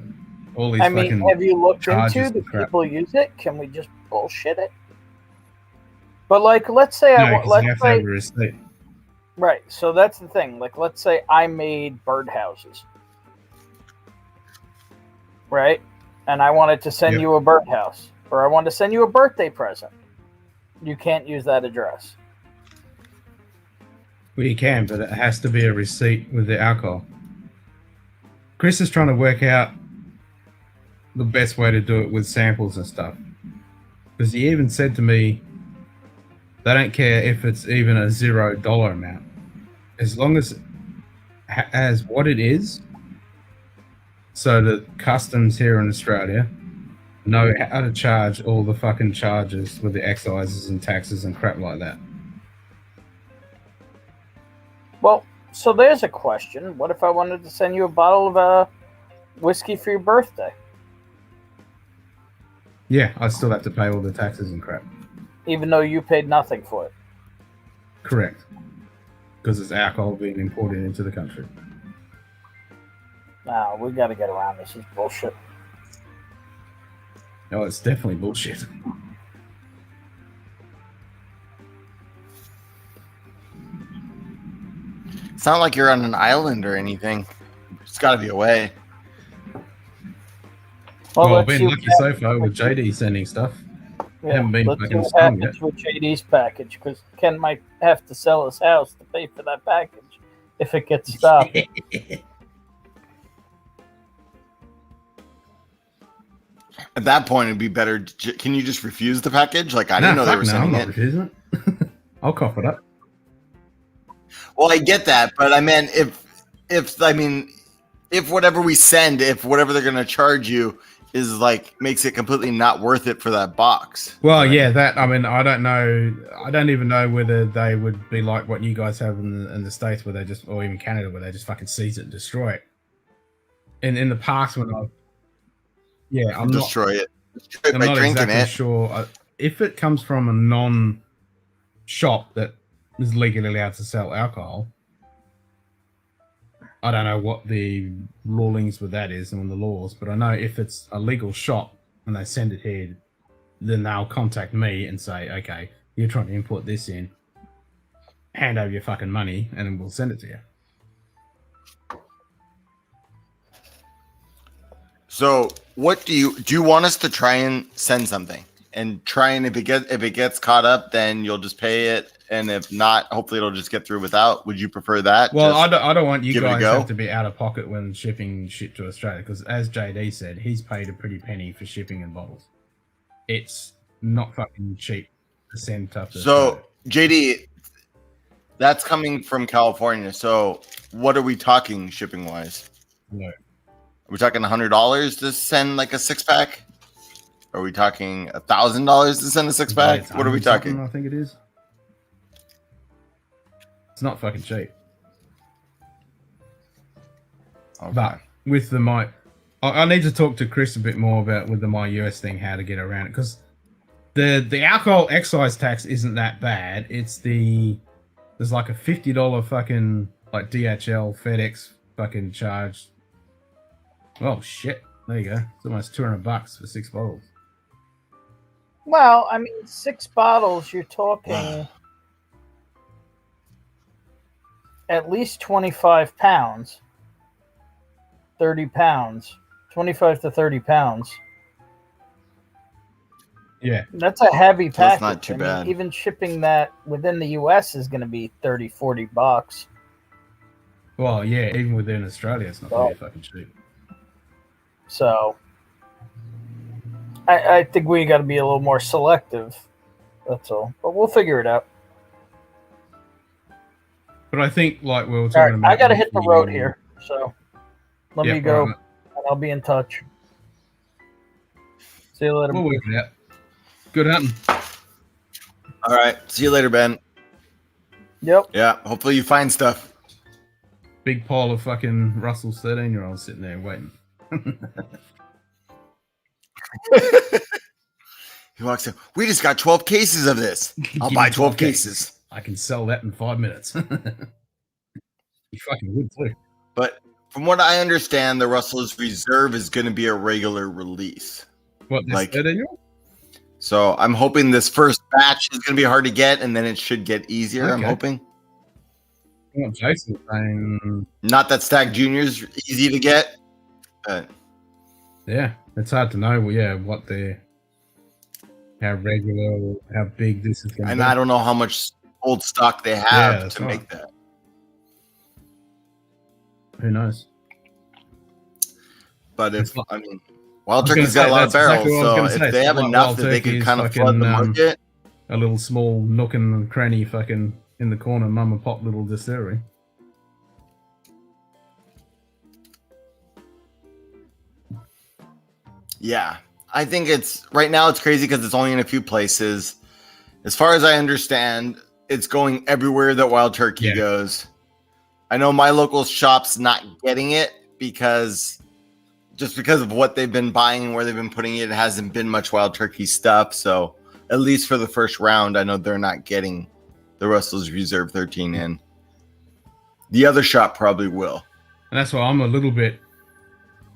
All these I mean, fucking have you looked charges into the and crap. people use it? Can we just bullshit it? But like, let's say No, 'cause you let's have to say have a receipt. right. So that's the thing. Like, let's say I made birdhouses, right? And I wanted to send Yep. you a birdhouse, or I wanted to send you a birthday present. You can't use that address. Well, you can, but it has to be a receipt with the alcohol. Chris is trying to work out the best way to do it with samples and stuff. Because he even said to me, They don't care if it's even a $0 amount, as long as it has what it is. So that customs here in Australia know how to charge all the fucking charges with the excises and taxes and crap like that. Well, so there's a question. What if I wanted to send you a bottle of whiskey for your birthday? Yeah, I still have to pay all the taxes and crap. Even though you paid nothing for it? Correct. Because it's alcohol being imported into the country. No, we got to get around this. It's bullshit. No, it's definitely bullshit. It's not like you're on an island or anything. It's got to be a way. Well, let's I've been see lucky what so far with JD sending stuff. Yeah, Haven't been let's see fucking what stung happens yet. with JD's package, because Ken might have to sell his house to pay for that package if it gets stopped. At that point, it'd be better. Can you just refuse the package? Like, I didn't know they were sending I'm it. not refusing it. I'll cough it up. Well, I get that, but I meant if whatever we send, if whatever they're gonna charge you is like makes it completely not worth it for that box. Well, yeah, that, I mean, I don't know. I don't even know whether they would be like what you guys have in the States, where they just, or even Canada, where they just fucking seize it and destroy it. In the past, when I'm Destroy it I'm by not drinking exactly it. sure if it comes from a non-shop that is legally allowed to sell alcohol. I don't know what the rulings with that is and the laws, but I know if it's a legal shop and they send it here, then they'll contact me and say, okay, you're trying to import this in, hand over your fucking money, and then we'll send it to you. So, what do you want us to try and send something and try, and if it gets caught up, then you'll just pay it, and if not, hopefully it'll just get through without. Would you prefer that? Well, I don't want you give it a guys to go? have to be out of pocket when shipping shit to Australia, because as JD said, he's paid a pretty penny for shipping in bottles. It's not fucking cheap to send stuff to So, JD, that's coming from California. So, what are we talking shipping wise? No. Are we talking $100 to send like a 6-pack? Are we talking $1,000 to send a 6-pack? What are we talking? I think it is. It's not fucking cheap. Okay. But with the I need to talk to Chris a bit more about with the My US thing, how to get around it, because the alcohol excise tax isn't that bad. It's there's like a $50 fucking like DHL FedEx fucking charge. Oh shit! There you go. It's almost $200 for 6 bottles. Well, I mean, 6 bottles, you're talking at least 25 pounds, 30 pounds, 25 to 30 pounds. Yeah. That's a heavy package. That's not too I bad. mean, even shipping that within the US is going to be $30-40. Well, yeah. Even within Australia, it's not really fucking cheap. So, I think we got to be a little more selective. That's all. But we'll figure it out. But I think, like we were All talking right, about, I got to hit the road here. So, let me go, right. and I'll be in touch. See you later. We'll work it out. Good hunting. All right. See you later, Ben. Yep. Yeah. Hopefully you find stuff. Big pile of fucking Russell's 13-year-olds sitting there waiting. He walks in. We just got 12 cases of this. I'll Give buy me 12 cases. I can sell that in 5 minutes. You fucking would too. But from what I understand, the Russell's Reserve is going to be a regular release. What, this Like- 13-year-old? So I'm hoping this first batch is going to be hard to get, and then it should get easier. I'm Okay. hoping. What Jason's saying, Not that Stag Junior's easy to get. But yeah, it's hard to know. Well, yeah, what how regular, or how big this is going to and be. I don't know how much old stock they Yeah, have that's to right. make that. Who knows? But if It's not- I mean, Wild I was Turkey's gonna got a say, lot of that's barrels, exactly what I was so gonna if say. they It's have like enough Wild that they could Turkey's kind of flood the fucking, market, a little small nook and cranny fucking in the corner mum and pop little distillery. Yeah, I think it's right now it's crazy because it's only in a few places. As far as I understand, it's going everywhere that Wild Turkey goes. I know my local shop's not getting it because of what they've been buying and where they've been putting it. It hasn't been much Wild Turkey stuff. So at least for the first round, I know they're not getting the Russell's Reserve 13 in. The other shop probably will. And that's why I'm a little bit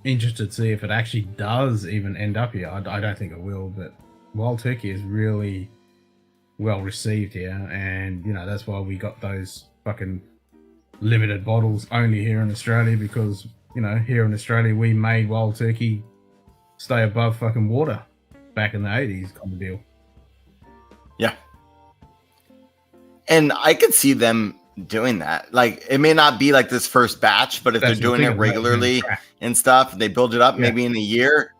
interested to see if it actually does even end up here. I don't think it will, but Wild Turkey is really well received here, and you know that's why we got those fucking limited bottles only here in Australia, because you know here in Australia we made Wild Turkey stay above fucking water back in the 80s kind of deal. Yeah, and I could see them doing that. Like, it may not be like this first batch, but if they're doing it regularly and stuff, they build it up maybe in a year,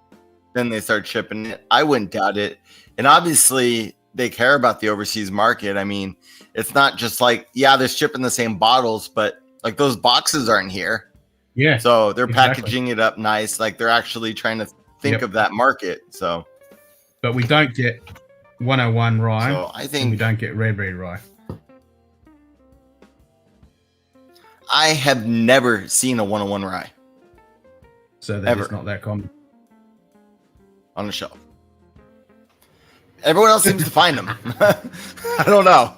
then they start shipping it. I wouldn't doubt it. And obviously they care about the overseas market. I mean, it's not just like, yeah, they're shipping the same bottles, but like those boxes aren't here. Yeah. So they're packaging it up nice. Like they're actually trying to think of that market. So, but we don't get 101 rye. So I think we don't get red rye. I have never seen a 101 rye. So that is not that common on the shelf. Everyone else seems to find them. I don't know.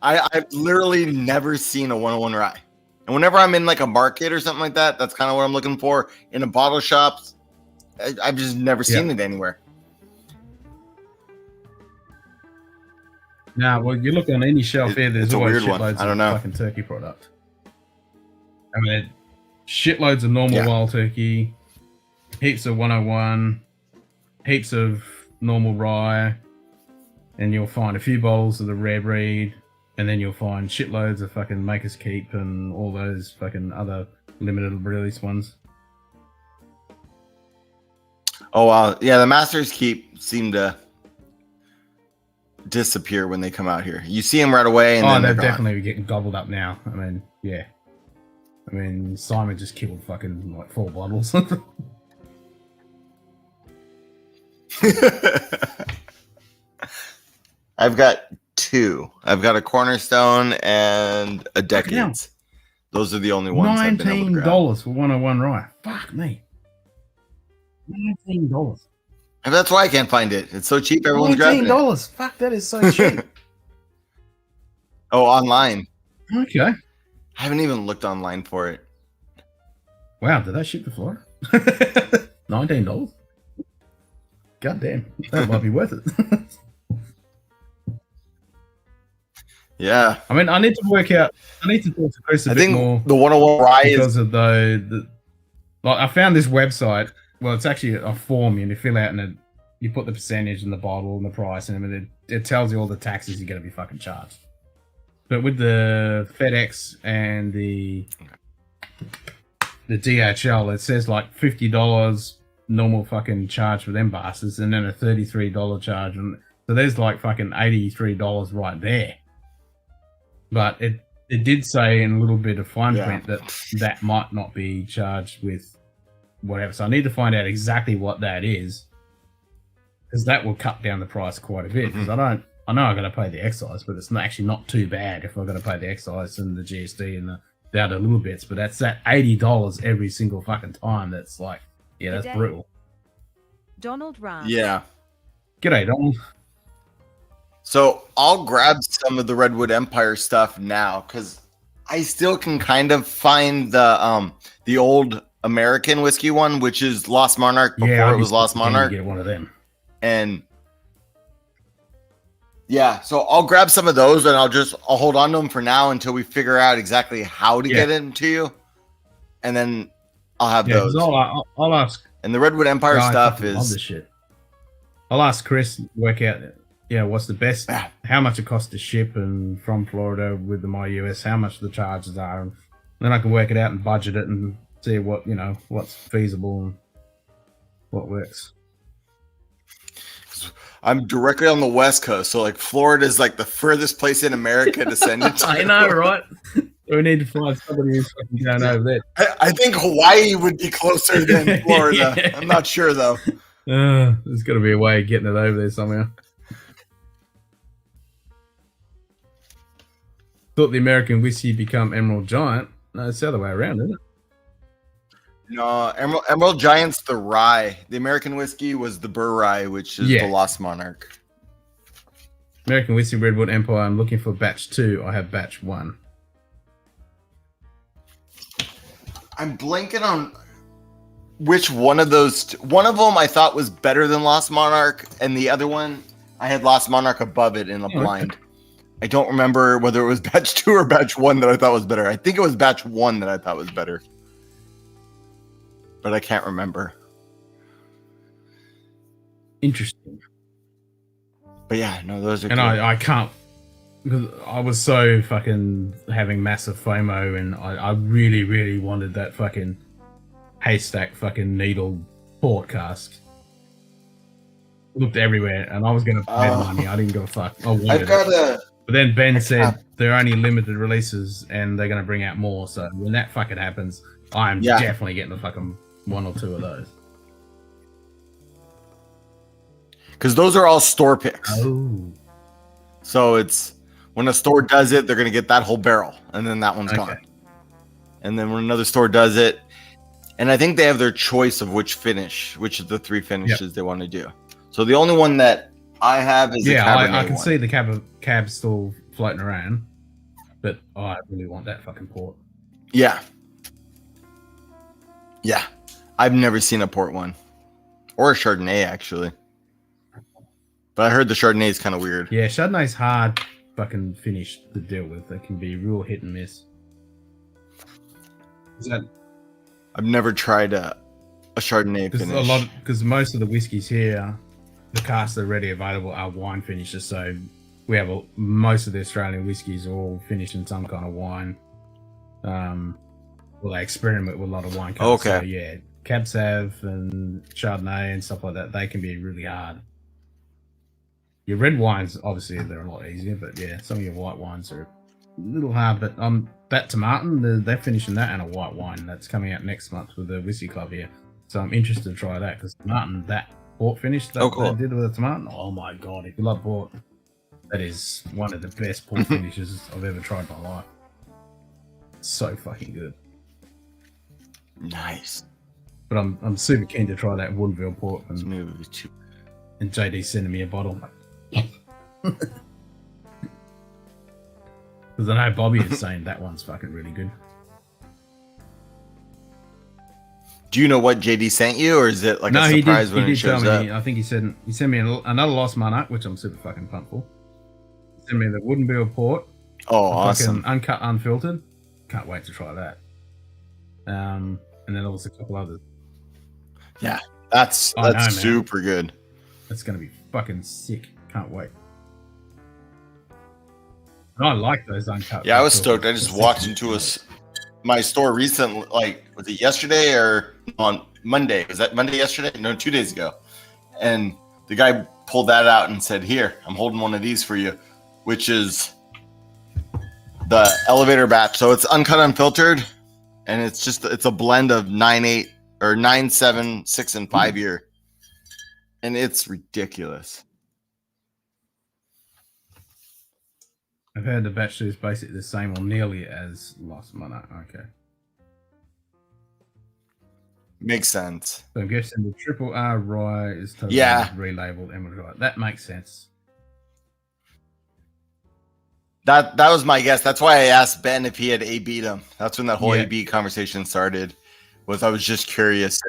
I've literally never seen a 101 rye. And whenever I'm in like a market or something like that, that's kind of what I'm looking for. In a bottle shop, I've just never seen it anywhere. Nah, well, you look on any shelf here, there's always shitloads I don't know. of fucking turkey product. I mean, shitloads of normal Wild Turkey, heaps of 101, heaps of normal rye, and you'll find a few bottles of the rare breed, and then you'll find shitloads of fucking Maker's Keep and all those fucking other limited release ones. Oh, wow. Yeah, the Master's Keep seem to disappear when they come out here. You see them right away, and then they're gone. definitely getting gobbled up now. I mean, yeah. I mean, Simon just killed fucking like 4 bottles. I've got 2. I've got a Cornerstone and a Decades. Those are the only ones I've been able to grab. $19 for 101 rye. Fuck me. $19. And that's why I can't find it. It's so cheap. Everyone's grabbing it. $19. Fuck, that is so cheap. Oh, online. Okay. I haven't even looked online for it. Wow, did that ship to Florida? $19? God damn. That might be worth it. Yeah. I mean, I need to work out. I need to talk to Chris a bit more. The 101 rye because of the like I found this website. Well, it's actually a form you fill out, and you put the percentage and the bottle and the price, and it tells you all the taxes you're going to be fucking charged. But with the FedEx and the DHL, it says like $50 normal fucking charge for them bastards, and then a $33 charge, and so there's like fucking $83 right there. But it did say in a little bit of fine print that might not be charged with whatever. So I need to find out exactly what that is, because that will cut down the price quite a bit. Because I know I'm going to pay the excise, but it's actually not too bad if I'm going to pay the excise and the GST and the other little bits. But that's that $80 every single fucking time. That's like, yeah, that's brutal. Donald Ram. Yeah. G'day, Donald. So I'll grab some of the Redwood Empire stuff now, because I still can kind of find the old American whiskey one, which is Lost Monarch before it was Lost Monarch. Get one of them. And yeah, so I'll grab some of those, and I'll hold on to them for now until we figure out exactly how to get them to you, and then I'll have those. I'll ask. And the Redwood Empire stuff is. Love this shit. I'll ask Chris work out. Yeah, what's the best? How much it costs to ship and from Florida with the MyUS? How much the charges are? And then I can work it out and budget it and see what's feasible and what works. I'm directly on the West Coast, so like Florida is like the furthest place in America to send it to. I know, right? We need to find somebody who's fucking going over there. I think Hawaii would be closer than Florida. Yeah. I'm not sure though. There's got to be a way of getting it over there somehow. Thought the American whiskey become Emerald Giant. No, it's the other way around, isn't it? No, Emerald Giant's the rye. The American whiskey was the Burr Rye, which is the Lost Monarch. American Whiskey Redwood Empire. I'm looking for batch 2. I have batch 1. I'm blanking on which one of those. One of them I thought was better than Lost Monarch, and the other one I had Lost Monarch above it in a blind. Okay. I don't remember whether it was batch 2 or batch 1 that I thought was better. I think it was batch 1 that I thought was better, but I can't remember. Interesting. But yeah, no, those are. And I can't, because I was so fucking having massive FOMO, and I really, really wanted that fucking haystack fucking needle port cask. Looked everywhere, and I was going to pay money. I didn't give a fuck. I've got it. But then Ben said they're only limited releases, and they're going to bring out more. So when that fucking happens, I'm definitely getting the fucking 1 or 2 of those. Because those are all store picks. Oh. So it's when a store does it, they're going to get that whole barrel, and then that one's gone. And then when another store does it, and I think they have their choice of which of the 3 finishes they want to do. So the only one that I have is the Cabernet I can see the cab still floating around, but I really want that fucking port. Yeah. Yeah. I've never seen a port one. Or a Chardonnay, actually. But I heard the Chardonnay is kind of weird. Yeah, Chardonnay's hard fucking finish to deal with. It can be real hit and miss. I've never tried a Chardonnay finish. Because most of the whiskeys here, the casks that are ready available are wine finishes. So we have most of the Australian whiskeys are all finished in some kind of wine. Well, they experiment with a lot of wine casks. Okay. So yeah, Cab Sav and Chardonnay and stuff like that, they can be really hard. Your red wines, obviously, they're a lot easier, but yeah, some of your white wines are a little hard. But that Tomatin, they're finishing that and a white wine that's coming out next month with the Whiskey Club here. So I'm interested to try that because Tomatin, that port finish that they did with the Tomatin, oh my god, if you love port, that is one of the best port finishes I've ever tried in my life. It's so fucking good. Nice. But I'm super keen to try that Woodville port, and JD sending me a bottle. Because I know Bobby is saying that one's fucking really good. Do you know what JD sent you, or is it like a surprise when it shows up? I think he sent me another Lost Monarch, which I'm super fucking pumped for. He sent me the Woodville port. Oh, awesome! Uncut, unfiltered. Can't wait to try that. And then there was a couple others. Yeah, that's super good. That's gonna be fucking sick. Can't wait. And I like those uncut. Yeah, I was stoked. I just walked into my store recently. Like, was it yesterday or on Monday? Was that Monday yesterday? No, 2 days ago. And the guy pulled that out and said, "Here, I'm holding one of these for you," which is the elevator batch. So it's uncut, unfiltered, and it's a blend of 9.8 or 9.7, 6, and 5 year, and it's ridiculous. I've heard the batch 2 is basically the same or nearly as Lost Monarch. Okay. Makes sense. So I'm guessing the Triple R Rye is totally relabeled Emerald Rye. That makes sense. That was my guess. That's why I asked Ben if he had AB'd him. That's when that whole AB conversation started. I was just curious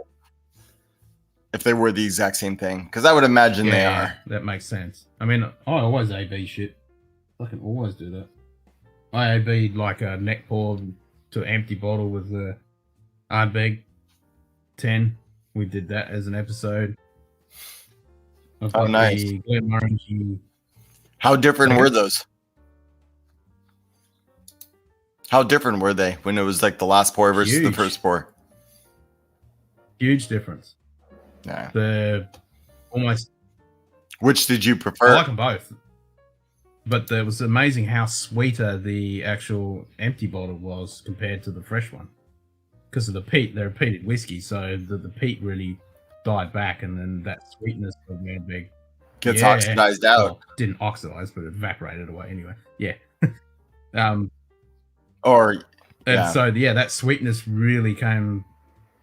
if they were the exact same thing, because I would imagine they are. That makes sense. I mean, I always AB shit. I can always do that. I AB'd like a neck pour to an empty bottle with the Ardbeg 10. We did that as an episode. Oh, nice. How different were those? How different were they when it was like the last pour versus the first pour? Huge difference. Yeah. The almost Which did you I prefer? like them both. But it was amazing how sweeter the actual empty bottle was compared to the fresh one. Because of the peat, they're peated whiskey, so the peat really died back, and then that sweetness was very big. Gets oxidized out. Well, didn't oxidize, but it evaporated away anyway. Yeah. So that sweetness really came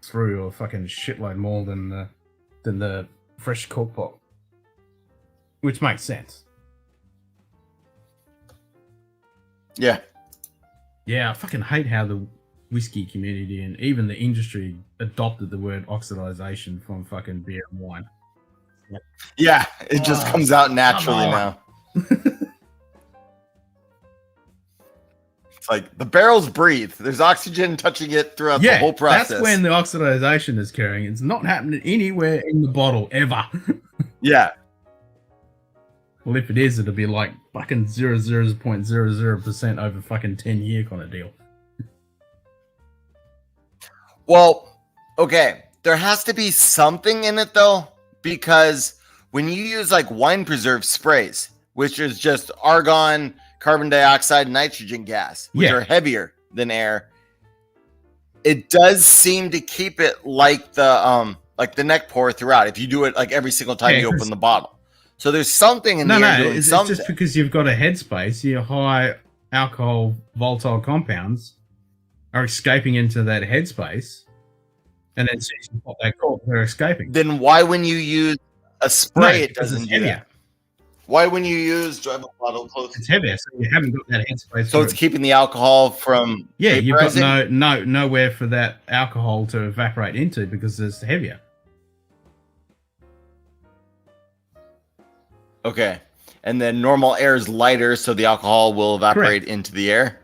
through a fucking shitload more than the fresh cork pot, which makes sense. Yeah. Yeah, I fucking hate how the whiskey community and even the industry adopted the word oxidization from fucking beer and wine. Yeah, it just comes out naturally now. It's like the barrels breathe. There's oxygen touching it throughout the whole process. That's when the oxidization is occurring. It's not happening anywhere in the bottle ever. Yeah. Well, if it is, it'll be like fucking 0.00% over fucking 10 year kind of deal. Well, okay. There has to be something in it though, because when you use like wine preserve sprays, which is just argon, carbon dioxide, nitrogen gas, which are heavier than air, it does seem to keep it like the neck pour throughout. If you do it like every single time you open the bottle. So there's something in the air doing something. It's just because you've got a headspace, your high alcohol volatile compounds are escaping into that headspace, and then seeing what they call they're escaping. Then why, when you use a spray, it doesn't do that? Why, when you use, do I have a bottle close? It's heavier, so you haven't got that headspace. So it's keeping the alcohol from you've got nowhere for that alcohol to evaporate into because it's heavier. Okay. And then normal air is lighter, so the alcohol will evaporate into the air?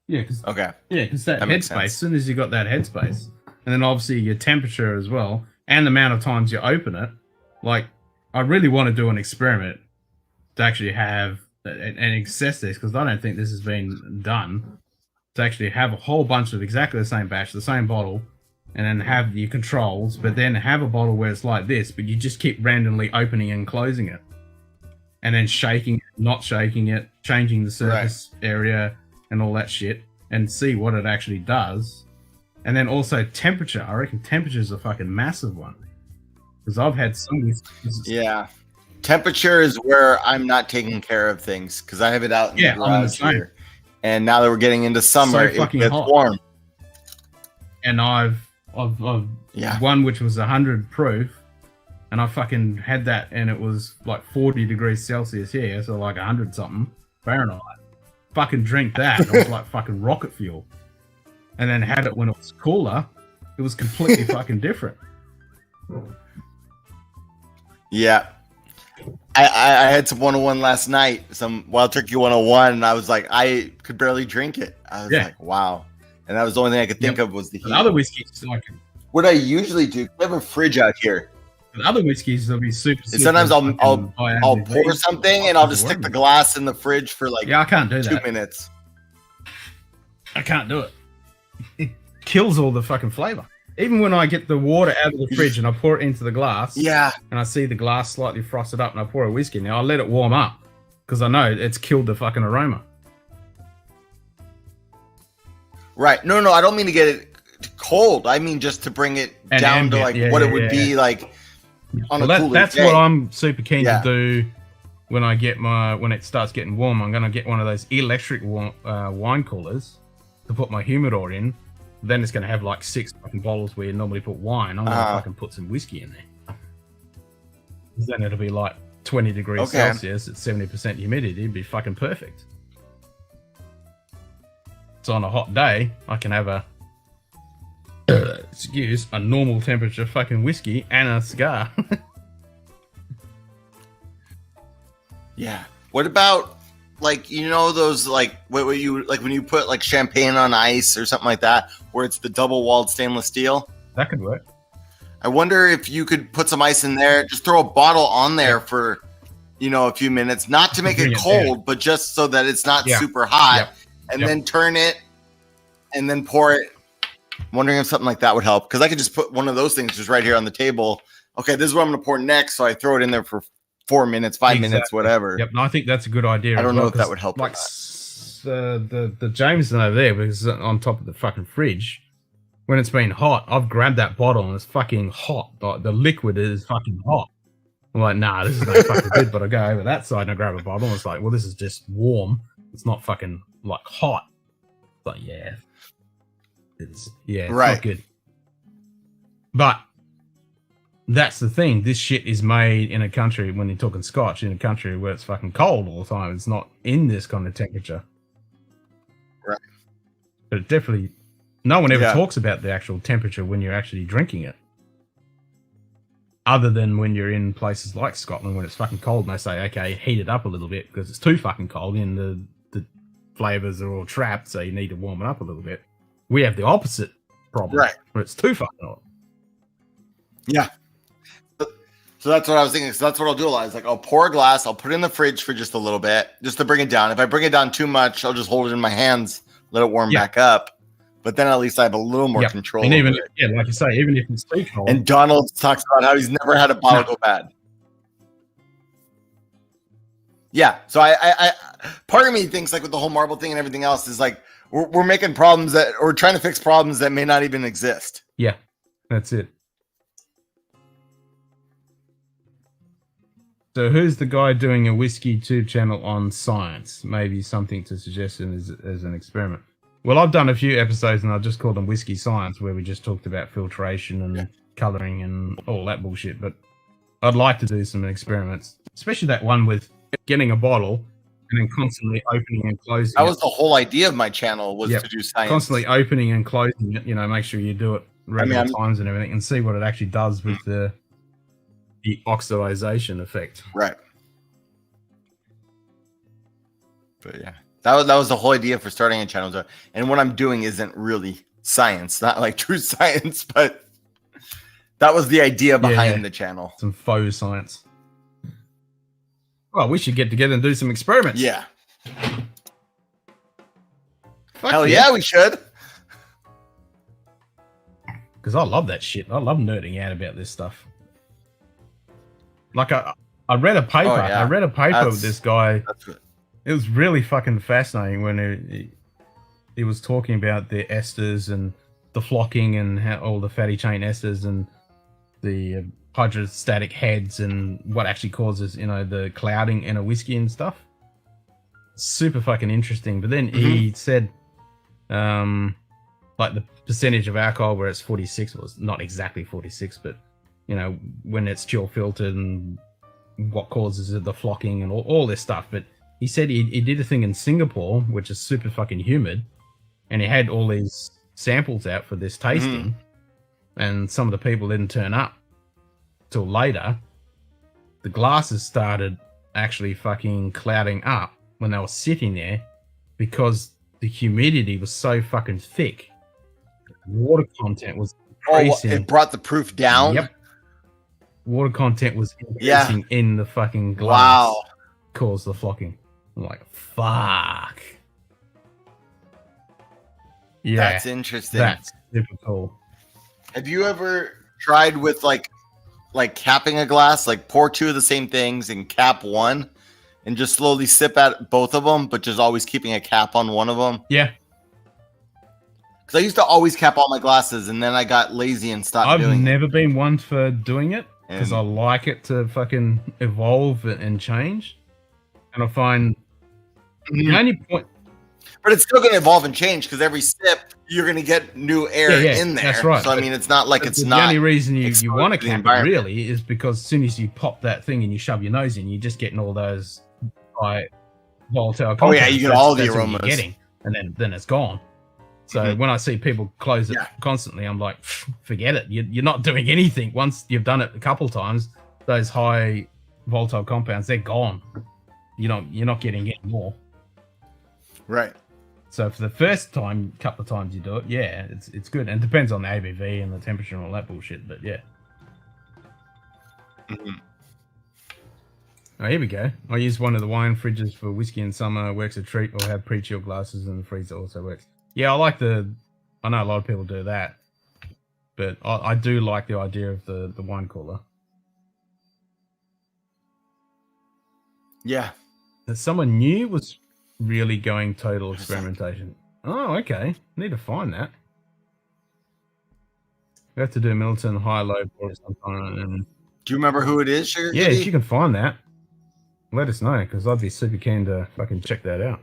Yeah. Because that headspace, as soon as you got that headspace, and then obviously your temperature as well, and the amount of times you open it, like, I really want to do an experiment to actually have and access this, because I don't think this has been done, to actually have a whole bunch of exactly the same batch, the same bottle, and then have your controls, but then have a bottle where it's like this, but you just keep randomly opening and closing it. And then shaking it, not shaking it, changing the surface area and all that shit, and see what it actually does. And then also temperature. I reckon temperature is a fucking massive one. Because I've had some... Yeah. Temperature is where I'm not taking care of things, because I have it out in the garage here. And now that we're getting into summer, it gets warm. And I've one which was 100 proof, and I fucking had that, and it was like 40 degrees Celsius here, so like 100 something Fahrenheit. Fucking drink that, it was like fucking rocket fuel. And then had it when it was cooler, it was completely fucking different. Yeah. I had some 101 last night, some Wild Turkey 101, and I was like, I could barely drink it. I was like, wow. And that was the only thing I could think of was the heat. The other whiskeys, like, what I usually do, I have a fridge out here. The other whiskeys, they'll be super. And sometimes I'll pour something and I'll just stick the glass in the fridge for like I can't do 2 minutes. I can't do it. It kills all the fucking flavor. Even when I get the water out of the fridge and I pour it into the glass, and I see the glass slightly frosted up, and I pour a whiskey in there, I let it warm up because I know it's killed the fucking aroma. Right. No, I don't mean to get it cold. I mean just to bring it down to like what it would be like on a cooler that's day. what I'm super keen to do when it starts getting warm. I'm going to get one of those electric wine coolers to put my humidor in. Then it's going to have like 6 fucking bottles where you normally put wine. I'm going to fucking put some whiskey in there. Then it'll be like 20 degrees Celsius at 70% humidity. It'd be fucking perfect. So on a hot day, I can have a normal temperature fucking whiskey and a cigar. Yeah. What about like, those like what you like when you put like champagne on ice or something like that, where it's the double walled stainless steel? That could work. I wonder if you could put some ice in there, just throw a bottle on there for, a few minutes, not to make it cold, but just so that it's not super hot, and then turn it and then pour it. I'm wondering if something like that would help, because I could just put one of those things just right here on the table. okay, this is what I'm gonna pour next. So I throw it in there for 4 minutes, 5 minutes, Exactly. whatever. Yep, no, I think that's a good idea. I don't as know well, if that 'cause, would help or Like not. the Jameson over there, because it's on top of the fucking fridge. When it's been hot, I've grabbed that bottle and it's fucking hot. Like the liquid is fucking hot. I'm like, nah, this is no fucking good. But I go over that side and I grab a bottle and it's like, well, this is just warm. It's not fucking like hot. It's like, yeah, it's Right. not good. But that's the thing. This shit is made in a country, when you're talking Scotch, in a country where it's fucking cold all the time. It's not in this kind of temperature. Right. But it definitely, no one ever Yeah. talks about the actual temperature when you're actually drinking it. Other than when you're in places like Scotland when it's fucking cold and they say, okay, heat it up a little bit because it's too fucking cold and the flavors are all trapped, so you need to warm it up a little bit. We have the opposite problem. Right. Where it's too fucking hot. Yeah. So that's what I was thinking. So that's what I'll do a lot. Is like I'll pour a glass, I'll put it in the fridge for just a little bit, just to bring it down. If I bring it down too much, I'll just hold it in my hands, let it warm back up. But then at least I have a little more control. And even over it. like you say, even if it's too cold. And Donald talks about how he's never had a bottle go bad. Yeah. So I part of me thinks like with the whole marble thing and everything else is like we're making problems that or trying to fix problems that may not even exist. Yeah, that's it. So who's the guy doing a whiskey tube channel on science? Maybe something to suggest as an experiment. Well, I've done a few episodes and I just called them Whiskey Science, where we just talked about filtration and colouring and all that bullshit. But I'd like to do some experiments, especially that one with getting a bottle and then constantly opening and closing. That was the whole idea of my channel was to do science. Constantly opening and closing it, make sure you do it regular times and everything and see what it actually does with the oxidization effect. Right. But yeah. That was the whole idea for starting a channel. And what I'm doing isn't really science, not like true science, but that was the idea behind the channel. Some faux science. Well, we should get together and do some experiments. Yeah. Fuck Hell yeah, we should. Because I love that shit. I love nerding out about this stuff. Like I read a paper. I read a paper with this guy. It was really fucking fascinating when he was talking about the esters and the flocking and how all the fatty chain esters and the hydrostatic heads and what actually causes, the clouding in a whiskey and stuff. Super fucking interesting. But then he said, like the percentage of alcohol where it's 46 was not exactly 46, but when it's chill filtered and what causes it, the flocking and all this stuff. But he said he did a thing in Singapore, which is super fucking humid, and he had all these samples out for this tasting, and some of the people didn't turn up till later. The glasses started actually fucking clouding up when they were sitting there because the humidity was so fucking thick. Water content was increasing. It brought the proof down? Yep. Water content was increasing in the fucking glass. Wow. Caused the flocking. I'm like, fuck. Yeah. That's interesting. That's super cool. Have you ever tried with like capping a glass, like pour two of the same things and cap one and just slowly sip at both of them, but just always keeping a cap on one of them? Yeah. Because I used to always cap all my glasses and then I got lazy and stopped doing it. I've never been one for doing it because I like it to fucking evolve and change. And I find the only point... But it's still going to evolve and change because every sip, you're going to get new air in there. That's right. So, I mean, it's not like it's not... The only reason you want to cap it, really, is because as soon as you pop that thing and you shove your nose in, you're just getting all those volatile compounds. Oh, yeah, you get all the That's what aromas. you're getting, and then it's gone. So when I see people close it constantly, I'm like, forget it. You're not doing anything. Once you've done it a couple of times, those high volatile compounds, they're gone. You're not getting any more. Right. So for the first couple of times you do it, it's good. And it depends on the ABV and the temperature and all that bullshit, but yeah. Oh, here we go. I use one of the wine fridges for whiskey in summer. Works a treat. Or have pre-chilled glasses in the freezer also works. Yeah, I know a lot of people do that, but I do like the idea of the wine cooler. Yeah. that someone new was really going total experimentation. Oh, okay. Need to find that. We have to do Milton high-low for it sometime. And Do you remember who it is, Sugar yeah, Kitty? if you can find that, let us know, because I'd be super keen to fucking check that out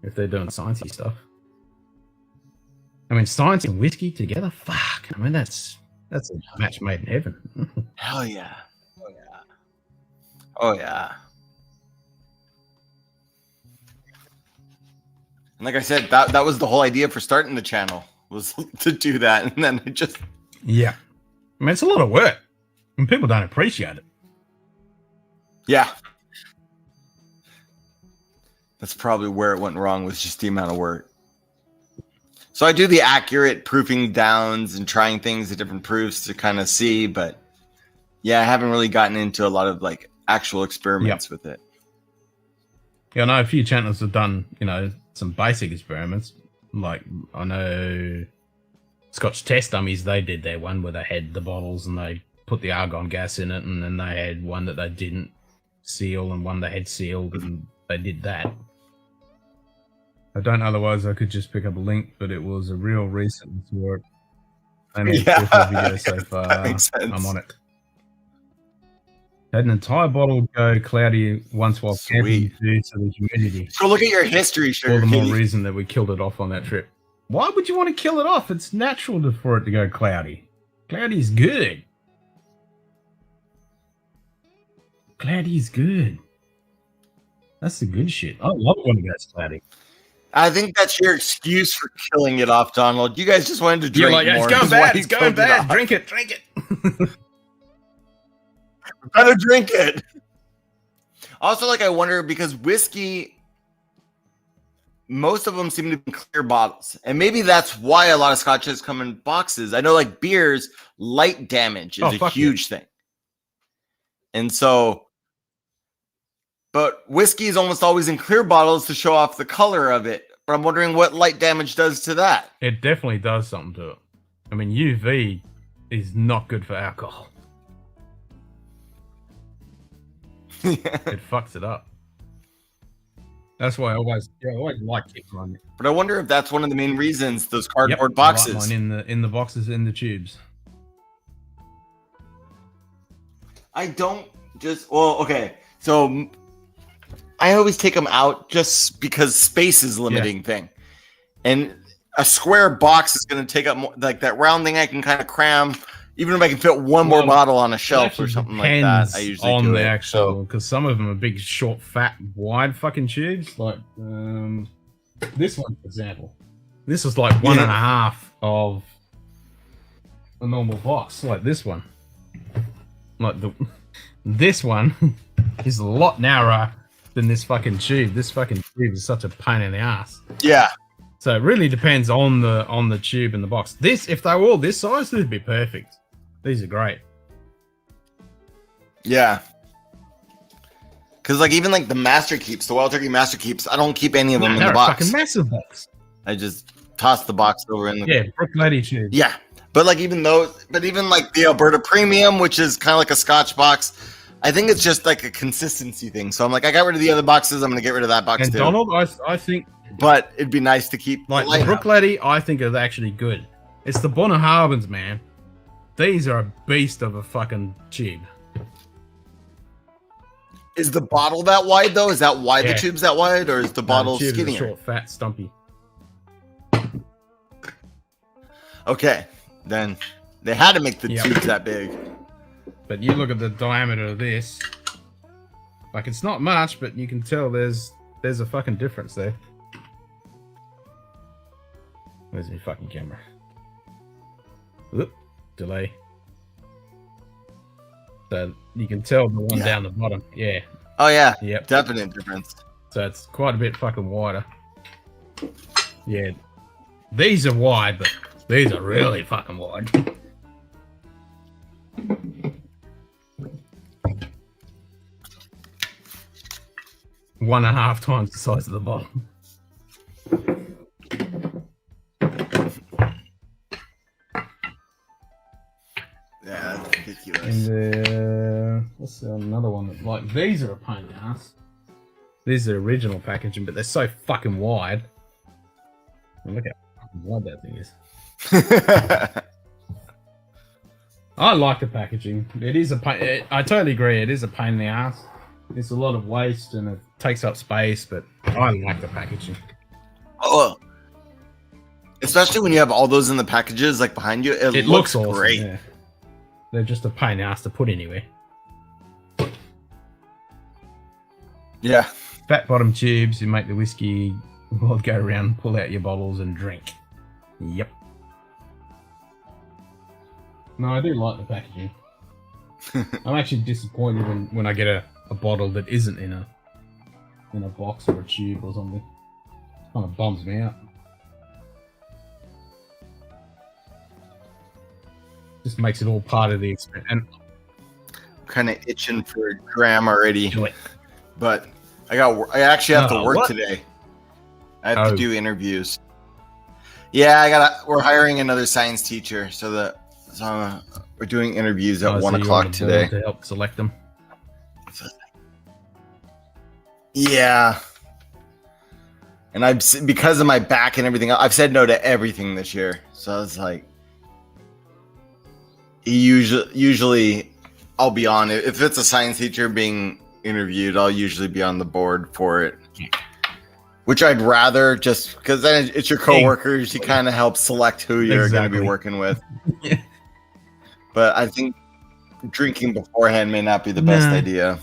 if they're doing sciencey stuff. I mean, science and whiskey together? Fuck. I mean, that's a match made in heaven. Hell yeah. Oh yeah. Oh yeah. And like I said, that was the whole idea for starting the channel, was to do that, and then it just Yeah. I mean, it's a lot of work, and people don't appreciate it. yeah. That's probably where it went wrong, was just the amount of work. So I do the accurate proofing downs and trying things at different proofs to kind of see, but yeah, I haven't really gotten into a lot of like actual experiments with it. Yeah, I know a few channels have done, you know, some basic experiments. Like, I know Scotch Test Dummies, they did their one where they had the bottles and they put the argon gas in it, and then they had one that they didn't seal and one they had sealed, and they did that. I don't, otherwise I could just pick up a link, but it was a real recent work. Only Yeah, video so far. that makes sense. I'm on it. Had an entire bottle go cloudy once while camping due to the humidity. So look at your history, All Sugar the more Kitty. reason that we killed it off on that trip. Why would you want to kill it off? It's natural for it to go cloudy. Cloudy's good. Cloudy's good. That's the good shit. I love it when it goes cloudy. I think that's your excuse for killing it off, Donald. You guys just wanted to drink You're like, more. it's going That's why bad. you It's going killed it bad. off. Drink it. Drink it. Better drink it. Also, like, I wonder, because whiskey, most of them seem to be in clear bottles, and maybe that's why a lot of scotches come in boxes. I know, like, beers, light damage is a huge thing, and so, but whiskey is almost always in clear bottles to show off the color of it. But I'm wondering what light damage does to that. It definitely does something to it. I mean, UV is not good for alcohol. It fucks it up. That's why I always like it on it. But I wonder if that's one of the main reasons those cardboard Yep, boxes. I like mine in the boxes, in the tubes. I don't just, well, okay. So I always take them out just because space is a limiting thing. And a square box is going to take up more, like that round thing I can kind of cram. Even if I can fit one more bottle on a shelf or something like that, I usually on do the it. actual, because some of them are big, short, fat, wide fucking tubes. Like this one, for example. This is like 1.5 of a normal box. Like this one. Like this one is a lot narrower than this fucking tube. This fucking tube is such a pain in the ass. Yeah. So it really depends on the tube and the box. This, if they were all this size, this would be perfect. These are great. Yeah. Because like even like the Master Keeps, the Wild Turkey Master Keeps, I don't keep any of them in the box. Fucking massive box. I just toss the box over in the Brook Lady tube. Yeah. But like even those, but even like the Alberta Premium, which is kind of like a Scotch box, I think it's just like a consistency thing. So I'm like, I got rid of the other boxes. I'm going to get rid of that box And too. Donald, I think, but it'd be nice to keep like the the Brook Lady, I think is actually good. It's the Bonner Harbins, man. These are a beast of a fucking tube. Is the bottle that wide though? Is that why the tube's that wide, or is the bottle the tube is skinnier? short, fat, stumpy. Okay, then they had to make the tubes that big. But you look at the diameter of this. Like, it's not much, but you can tell there's a fucking difference there. Where's my fucking camera? Oop, delay. So you can tell the one down the bottom. Yeah. Oh yeah. Yep. Definite difference. So it's quite a bit fucking wider. Yeah. These are wide, but these are really fucking wide. One and a half times the size of the bottom. Yeah, that's ridiculous. And what's another one? Like, these are a pain in the ass. This is the original packaging, but they're so fucking wide. And look how wide that thing is. I like the packaging. It is a pain. I totally agree. It is a pain in the ass. It's a lot of waste and it takes up space, but I like the packaging. Oh, especially when you have all those in the packages like behind you, it looks awesome, great. Yeah. They're just a pain in the ass to put anywhere. Yeah. Fat bottom tubes. You make the whiskey. We'll go around, pull out your bottles, and drink. Yep. No, I do like the packaging. I'm actually disappointed when I get a bottle that isn't in a box or a tube or something. Kind of bums me out. Just makes it all part of the experience. And kind of itching for a dram already, but I actually have to work today. I have to do interviews. Yeah, we're hiring another science teacher, so we're doing interviews at 1 o'clock today to help select them. Yeah, and because of my back and everything, I've said no to everything this year. So it's like, usually I'll be on it. If it's a science teacher being interviewed, I'll usually be on the board for it. Which I'd rather, just because then it's your coworkers. You kind of help select who you're going to be working with. Yeah. But I think drinking beforehand may not be the best idea.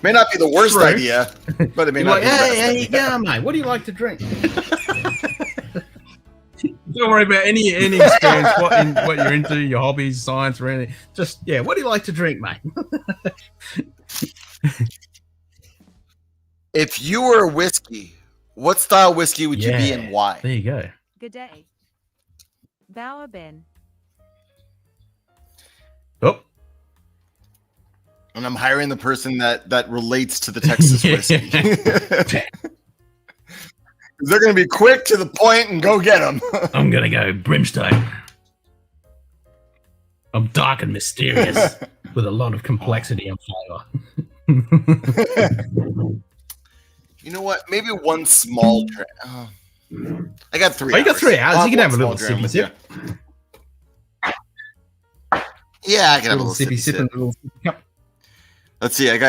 May not be the worst idea, but it may not be the best idea. Yeah, mate. What do you like to drink? Don't worry about any experience, what you're into, your hobbies, science, or anything. Just, what do you like to drink, mate? If you were a whiskey, what style whiskey would you be and why? There you go. Good day. Bauer Ben. Oh. And I'm hiring the person that relates to the Texas whiskey. They're going to be quick to the point and go get them. I'm going to go brimstone. I'm dark and mysterious with a lot of complexity and flavor. You know what? Maybe one small I got 3 hours. You got 3 hours. You can have a little sippy sip. Yeah, I can have a little sippy sip. Let's see. I've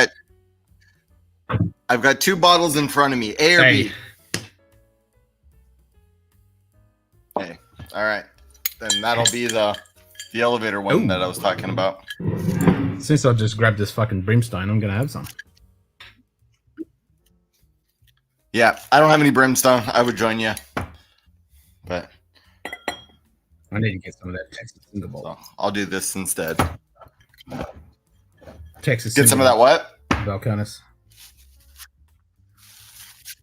got 2 bottles in front of me. A or B? A. All right. Then that'll be the elevator one that I was talking about. Since I just grabbed this fucking brimstone, I'm going to have some. Yeah, I don't have any brimstone. I would join you. But I need to get some of that Texas single malt. So I'll do this instead. Texas. Get some of that what? Valconis.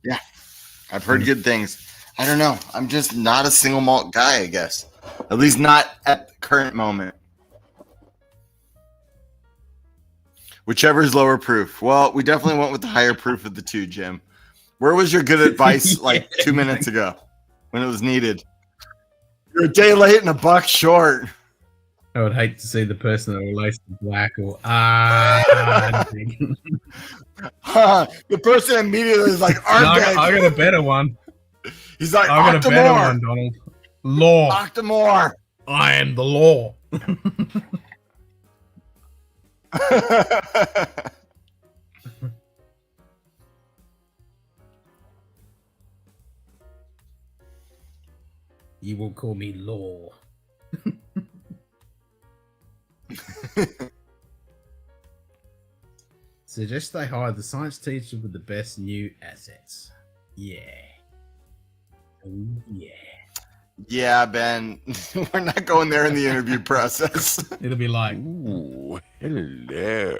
Yeah, I've heard good things. I don't know. I'm just not a single malt guy, I guess. At least not at the current moment. Whichever is lower proof. Well, we definitely went with the higher proof of the 2, Jim. Where was your good advice like 2 minutes ago when it was needed? You're a day late and $1 short. I would hate to see the person that relates to black or the person immediately is like, I got a better one. He's like, I got a better one, Donald. Law. Octomore. I am the law. You will call me Law. Suggest they hire the science teacher with the best new assets. Yeah. Oh, yeah. Yeah, Ben. We're not going there in the interview process. It'll be like, ooh, hello.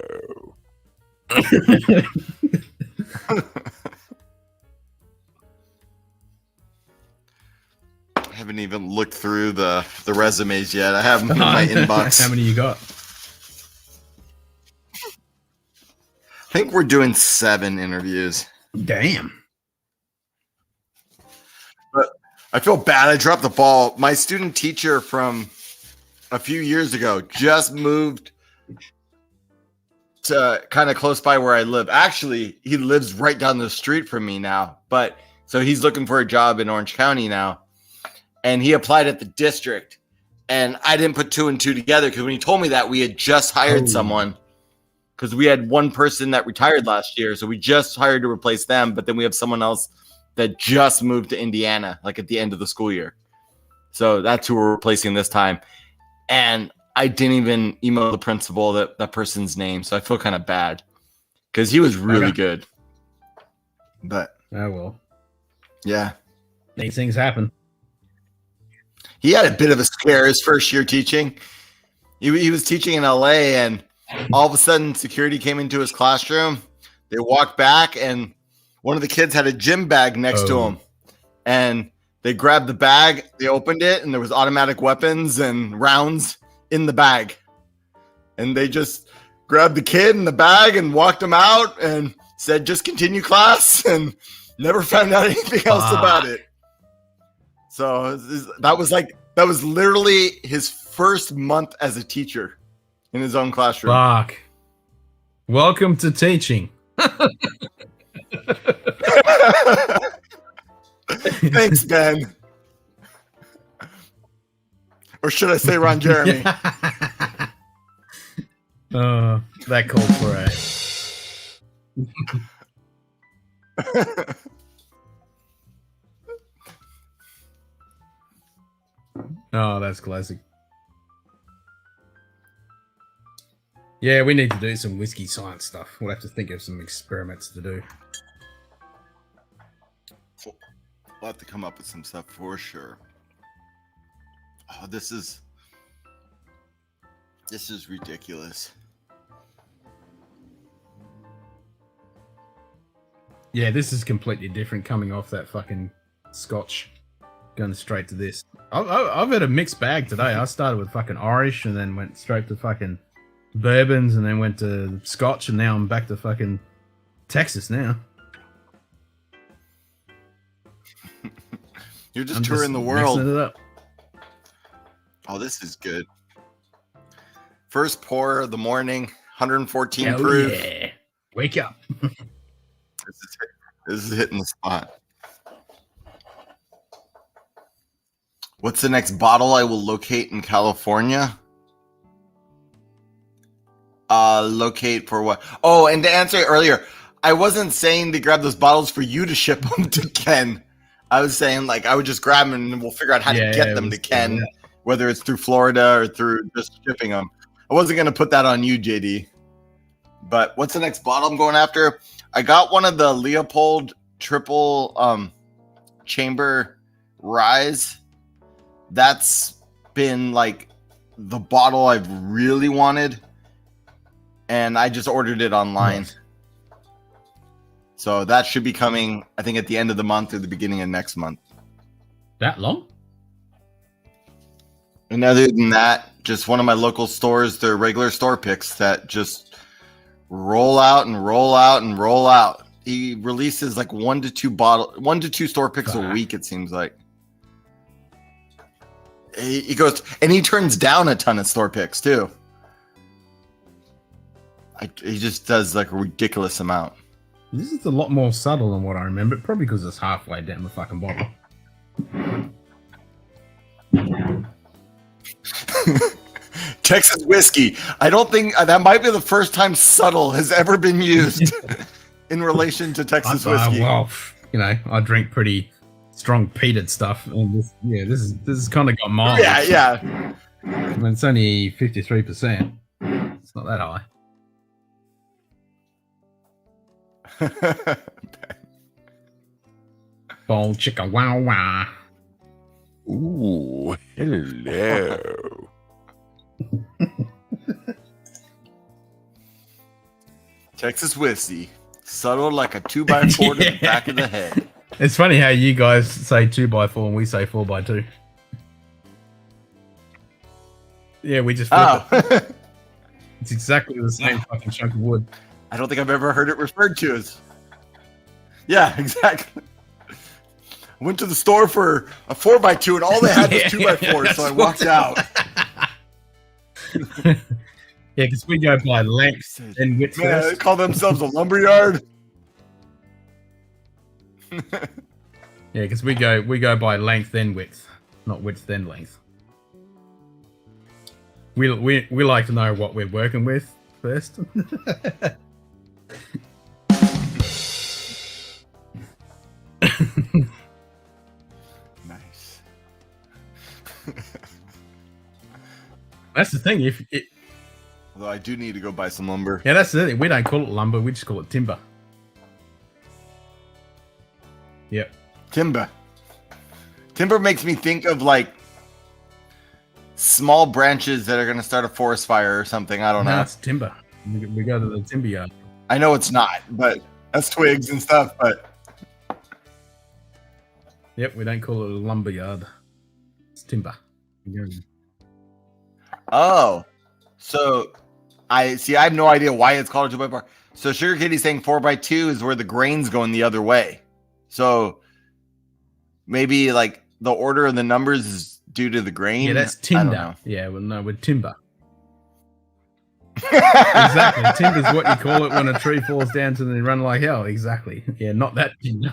I haven't even looked through the resumes yet. I have them in my inbox. How many you got? I think we're doing 7 interviews. Damn. But I feel bad. I dropped the ball. My student teacher from a few years ago just moved kind of close by where I live. Actually, he lives right down the street from me now. But so he's looking for a job in Orange County now. And he applied at the district. And I didn't put 2 and 2 together because when he told me that, we had just hired someone. Because we had one person that retired last year. So we just hired to replace them. But then we have someone else that just moved to Indiana, like at the end of the school year. So that's who we're replacing this time. And I didn't even email the principal that person's name. So I feel kind of bad because he was really good. But oh well. Yeah. These things happen. He had a bit of a scare his first year teaching. He was teaching in LA, and all of a sudden security came into his classroom. They walked back, and one of the kids had a gym bag next to him. And they grabbed the bag, they opened it, and there was automatic weapons and rounds in the bag. And they just grabbed the kid in the bag and walked him out and said, just continue class, and never found out anything else about it. So that was literally his first month as a teacher in his own classroom. Fuck. Welcome to teaching. Thanks, Ben. Or should I say Ron Jeremy? That called for a... Oh, that's classic. Yeah, we need to do some whiskey science stuff. We'll have to think of some experiments to do. We'll have to come up with some stuff for sure. Oh, this is ridiculous. Yeah, this is completely different coming off that fucking Scotch. Going straight to this. I've had a mixed bag today. I started with fucking Irish and then went straight to fucking bourbons and then went to Scotch and now I'm back to fucking Texas now. You're just touring the world. Mixing it up. Oh, this is good. First pour of the morning, 114 proof. Yeah. Wake up. This is hitting the spot. What's the next bottle I will locate in California? Locate for what? Oh, and to answer earlier, I wasn't saying to grab those bottles for you to ship them to Ken. I was saying like I would just grab them and we'll figure out how to get them to Ken, whether it's through Florida or through just shipping them. I wasn't going to put that on you, JD. But what's the next bottle I'm going after? I got one of the Leopold triple chamber Rise. That's been like the bottle I've really wanted. And I just ordered it online. Nice. So that should be coming, I think, at the end of the month or the beginning of next month. That long? And other than that, just one of my local stores, their regular store picks that just roll out and roll out and roll out. He releases like 1 to 2 store picks a week, it seems like. He goes, and he turns down a ton of store picks too. He just does like a ridiculous amount. This is a lot more subtle than what I remember. Probably because it's halfway down the fucking bottle. Texas whiskey. I don't think that might be the first time subtle has ever been used in relation to Texas whiskey. Well, you know, I drink pretty strong peated stuff. And this is kind of got mild. Yeah. I mean, it's only 53%. It's not that high. Ball chicka wow wow. Ooh, hello. Texas whiskey, subtle like a 2x4 to the back of the head. It's funny how you guys say 2x4 and we say 4x2. Yeah, we just flip it. It's exactly the same fucking chunk of wood. I don't think I've ever heard it referred to as. Yeah, exactly. I went to the store for a 4x2 and all they had was 2x4, so I walked out. Yeah, because we go by length and width Man, they first. call themselves a lumberyard. Yeah, because we go by length then width, not width then length. We like to know what we're working with first. Nice. That's the thing. Although I do need to go buy some lumber. Yeah, that's the thing. We don't call it lumber. We just call it timber. Yep. Timber. Timber makes me think of like small branches that are going to start a forest fire or something. I don't No, know. it's timber. We go to the timber yard. I know it's not, but that's twigs and stuff. But Yep, we don't call it a lumber yard. It's timber. oh, so I have no idea why it's called a 2x4. So Sugar Kitty's saying 4x2 is where the grain's going the other way. So maybe like the order of the numbers is due to the grain. Yeah, that's I don't tinder. know. Yeah, well, no, with timber. Exactly. Timber's what you call it when a tree falls down to the run like hell. Exactly. Yeah, not that timber.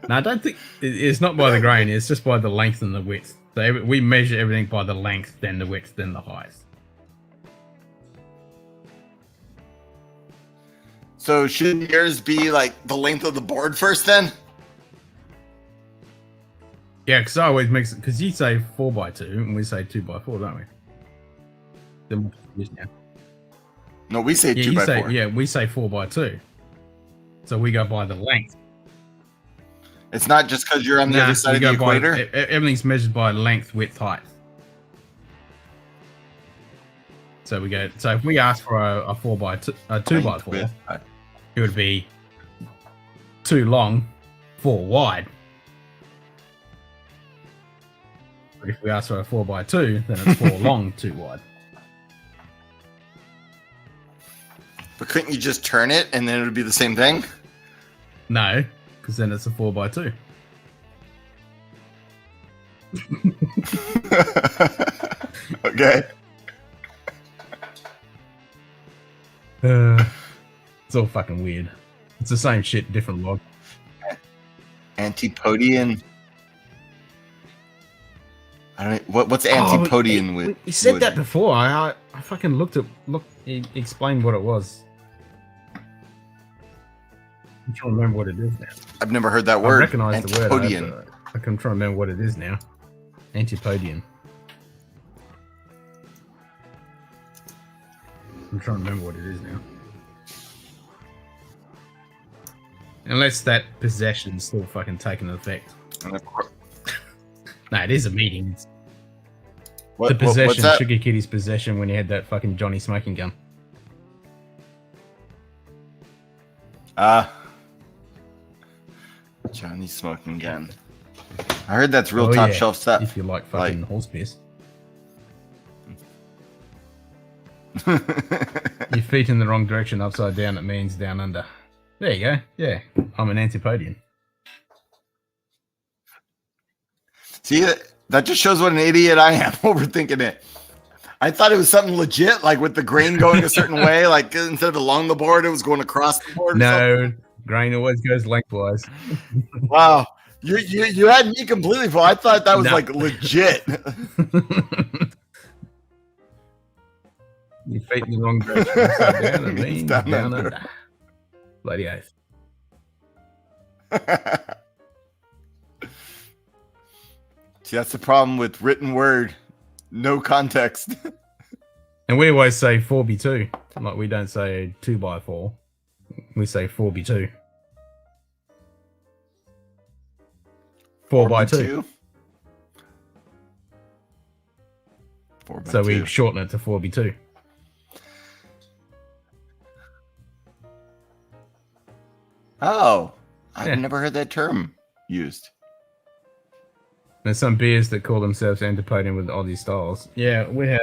No, I don't think it's not by the grain. It's just by the length and the width. So we measure everything by the length, then the width, then the height. So should yours be like the length of the board first then? Yeah, because I always mix it. Because you say 4x2 and we say 2x4, don't we? Then we'll use now. No, we say Yeah, 2x4. yeah, we say 4x2. So we go by the length. It's not just because you're on the other side of the equator. Everything's measured by length, width, height. So we go. So if we ask for a 4x2, a 2x4, it would be 2 long, 4 wide. But if we ask for a 4x2, then it's 4 long, 2 wide. But couldn't you just turn it and then it would be the same thing? No, because then it's a 4x2. Okay. It's all fucking weird. It's the same shit, different log. Antipodian. I don't. What's antipodian with? You said wood? that before. I fucking looked. He explained what it was. I'm trying to remember what it is now. I've never heard that word. I recognize the word. Antipodian. I can try to remember what it is now. Antipodian. I'm trying to remember what it is now. Unless that possession's still fucking taking effect. No, it is a meeting. It's the possession, what's that? Sugar Kitty's possession when he had that fucking Johnny smoking gun. Johnny smoking gun. I heard that's real Oh, top yeah, shelf stuff. If you like fucking horse piss. Your feet in the wrong direction, upside down, it means down under. There you go. Yeah, I'm an antipodian. See, that just shows what an idiot I am overthinking it. I thought it was something legit, like with the grain going a certain way, like instead of along the board, it was going across the board. No, grain always goes lengthwise. Wow. You had me completely full. I thought that was like legit. Your feet in the wrong direction, upside down, it means down down under. under. Bloody oath. See, that's the problem with written word. No context. And we always say 4x2. Like we don't say 2x4. We say 4x2. 4x2. 4x2. So we shorten it to 4x2. Oh, I've Yeah. never heard that term used. There's some beers that call themselves Antipodian with Aussie styles. Yeah, we have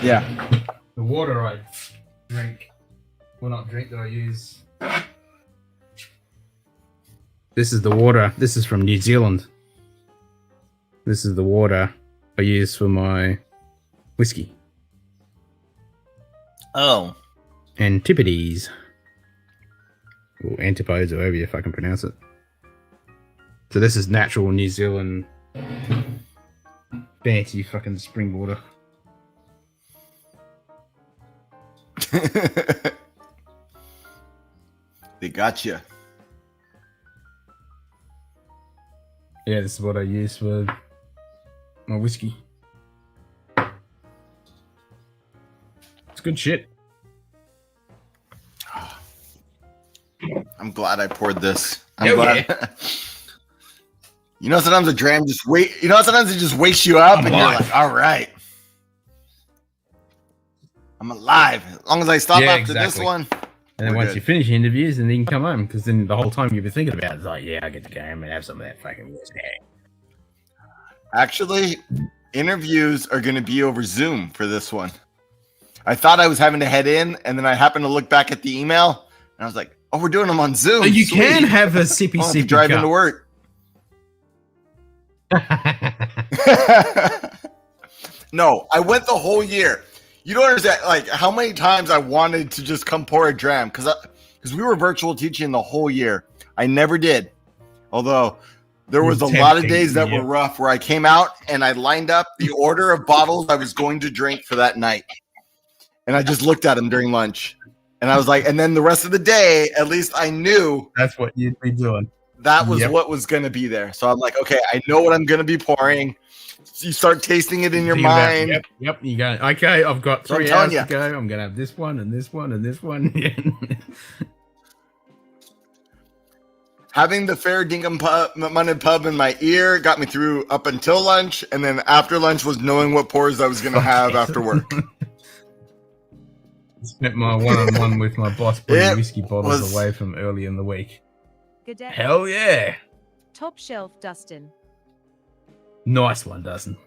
Yeah. the water I drink. Well, not drink that I use. This is the water. This is from New Zealand. This is the water I use for my whiskey. Oh. Antipodes. Or antipodes, or however you fucking pronounce it. So this is natural New Zealand fancy fucking spring water. They got you. Yeah, this is what I use for my whiskey. It's good shit. I'm glad I poured this. I'm Hell glad. yeah. You know, sometimes a dram just wait. You know, sometimes it just wakes you up, I'm and alive. you're like, "All right, I'm alive." As long as I stop Yeah, after this exactly. one. And then We're once good. you finish your interviews, and then you can come home, because then the whole time you've been thinking about it, it's like, yeah, I get to go home and have some of that fucking whiskey. Actually, interviews are going to be over Zoom for this one. I thought I was having to head in, and then I happened to look back at the email, and I was like, "Oh, we're doing them on Zoom." You Sweet. can have a sippy I'll have to sippy drive cup. into work. No, I went the whole year. You don't understand, like, how many times I wanted to just come pour a dram, because we were virtual teaching the whole year. I never did. Although there was a lot of days that were rough where I came out and I lined up the order of bottles I was going to drink for that night. And I just looked at them during lunch. And I was like, and then the rest of the day, at least I knew that's what you'd be doing. That was what was going to be there. So I'm like, okay, I know what I'm going to be pouring. You start tasting it in your mind. Yep. You go, okay, I've got So I'm 3 telling hours ya. to go. I'm going to have this one and this one and this one. Having the fair Dinkum Munted pub in my ear got me through up until lunch. And then after lunch was knowing what pours I was going to have after work. Spent my one-on-one with my boss putting It whiskey bottles was- away from early in the week. Good day. Hell yeah. Top shelf, Dustin. Nice one, Dustin.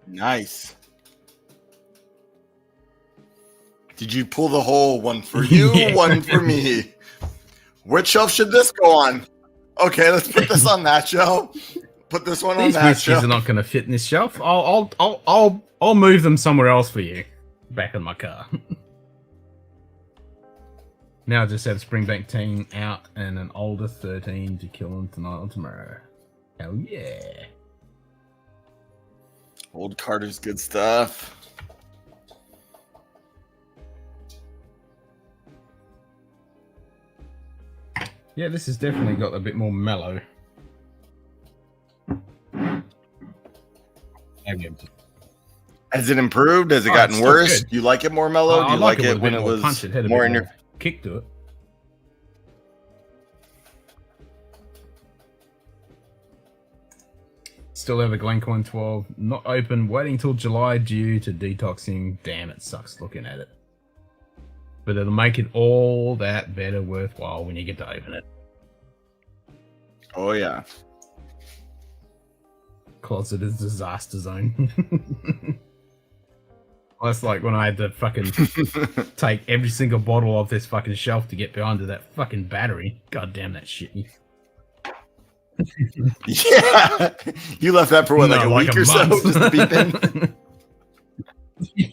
Nice. Did you pull the whole one for you, Yeah. one for me? Which shelf should this go on? Okay, let's put this on that shelf. Put this one on These that whiskies shelf. are not going to fit in this shelf. I'll move them somewhere else for you. Back in my car. Now I just have Springbank 10 out and an older 13 to kill them tonight or tomorrow. Hell yeah. Old Carter's good stuff. Yeah, this has definitely got a bit more mellow. Has it improved? Has it Oh, gotten it's still worse? good. Do you like it more mellow? Do I you like with it a when bit it more was punch. It had a more bit in more your... kick to it. Still have a Glencoin 12, not open, waiting till July due to detoxing. Damn, it sucks looking at it. But it'll make it all that better worthwhile when you get to open it. Oh, yeah. Closet is disaster zone. That's like when I had to fucking take every single bottle off this fucking shelf to get behind to that fucking battery. God damn that shit. Yeah. You left that for what, like No, a week or so? month. Just to beep in?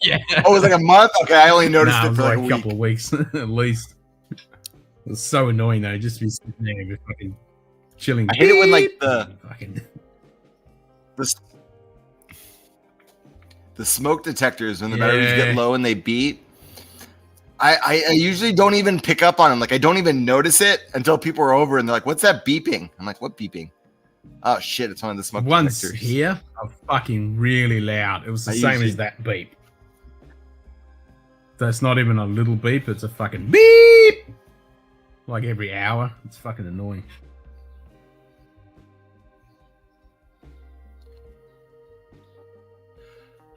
Yeah. Oh, it was like a month? Okay, I only noticed Nah, it was for like like a a couple of weeks at least. It was so annoying though, just to be sitting there with fucking chilling. I hate it when like Fucking the smoke detectors, when the batteries Yeah. get low and they beep. I usually don't even pick up on them. Like, I don't even notice it until people are over and they're like, "What's that beeping?" I'm like, "What beeping?" Oh shit, it's one of the smoke once detectors. here, are fucking really loud. It was the I same usually- as that beep. So it's not even a little beep, it's a fucking beep! Like every hour. It's fucking annoying.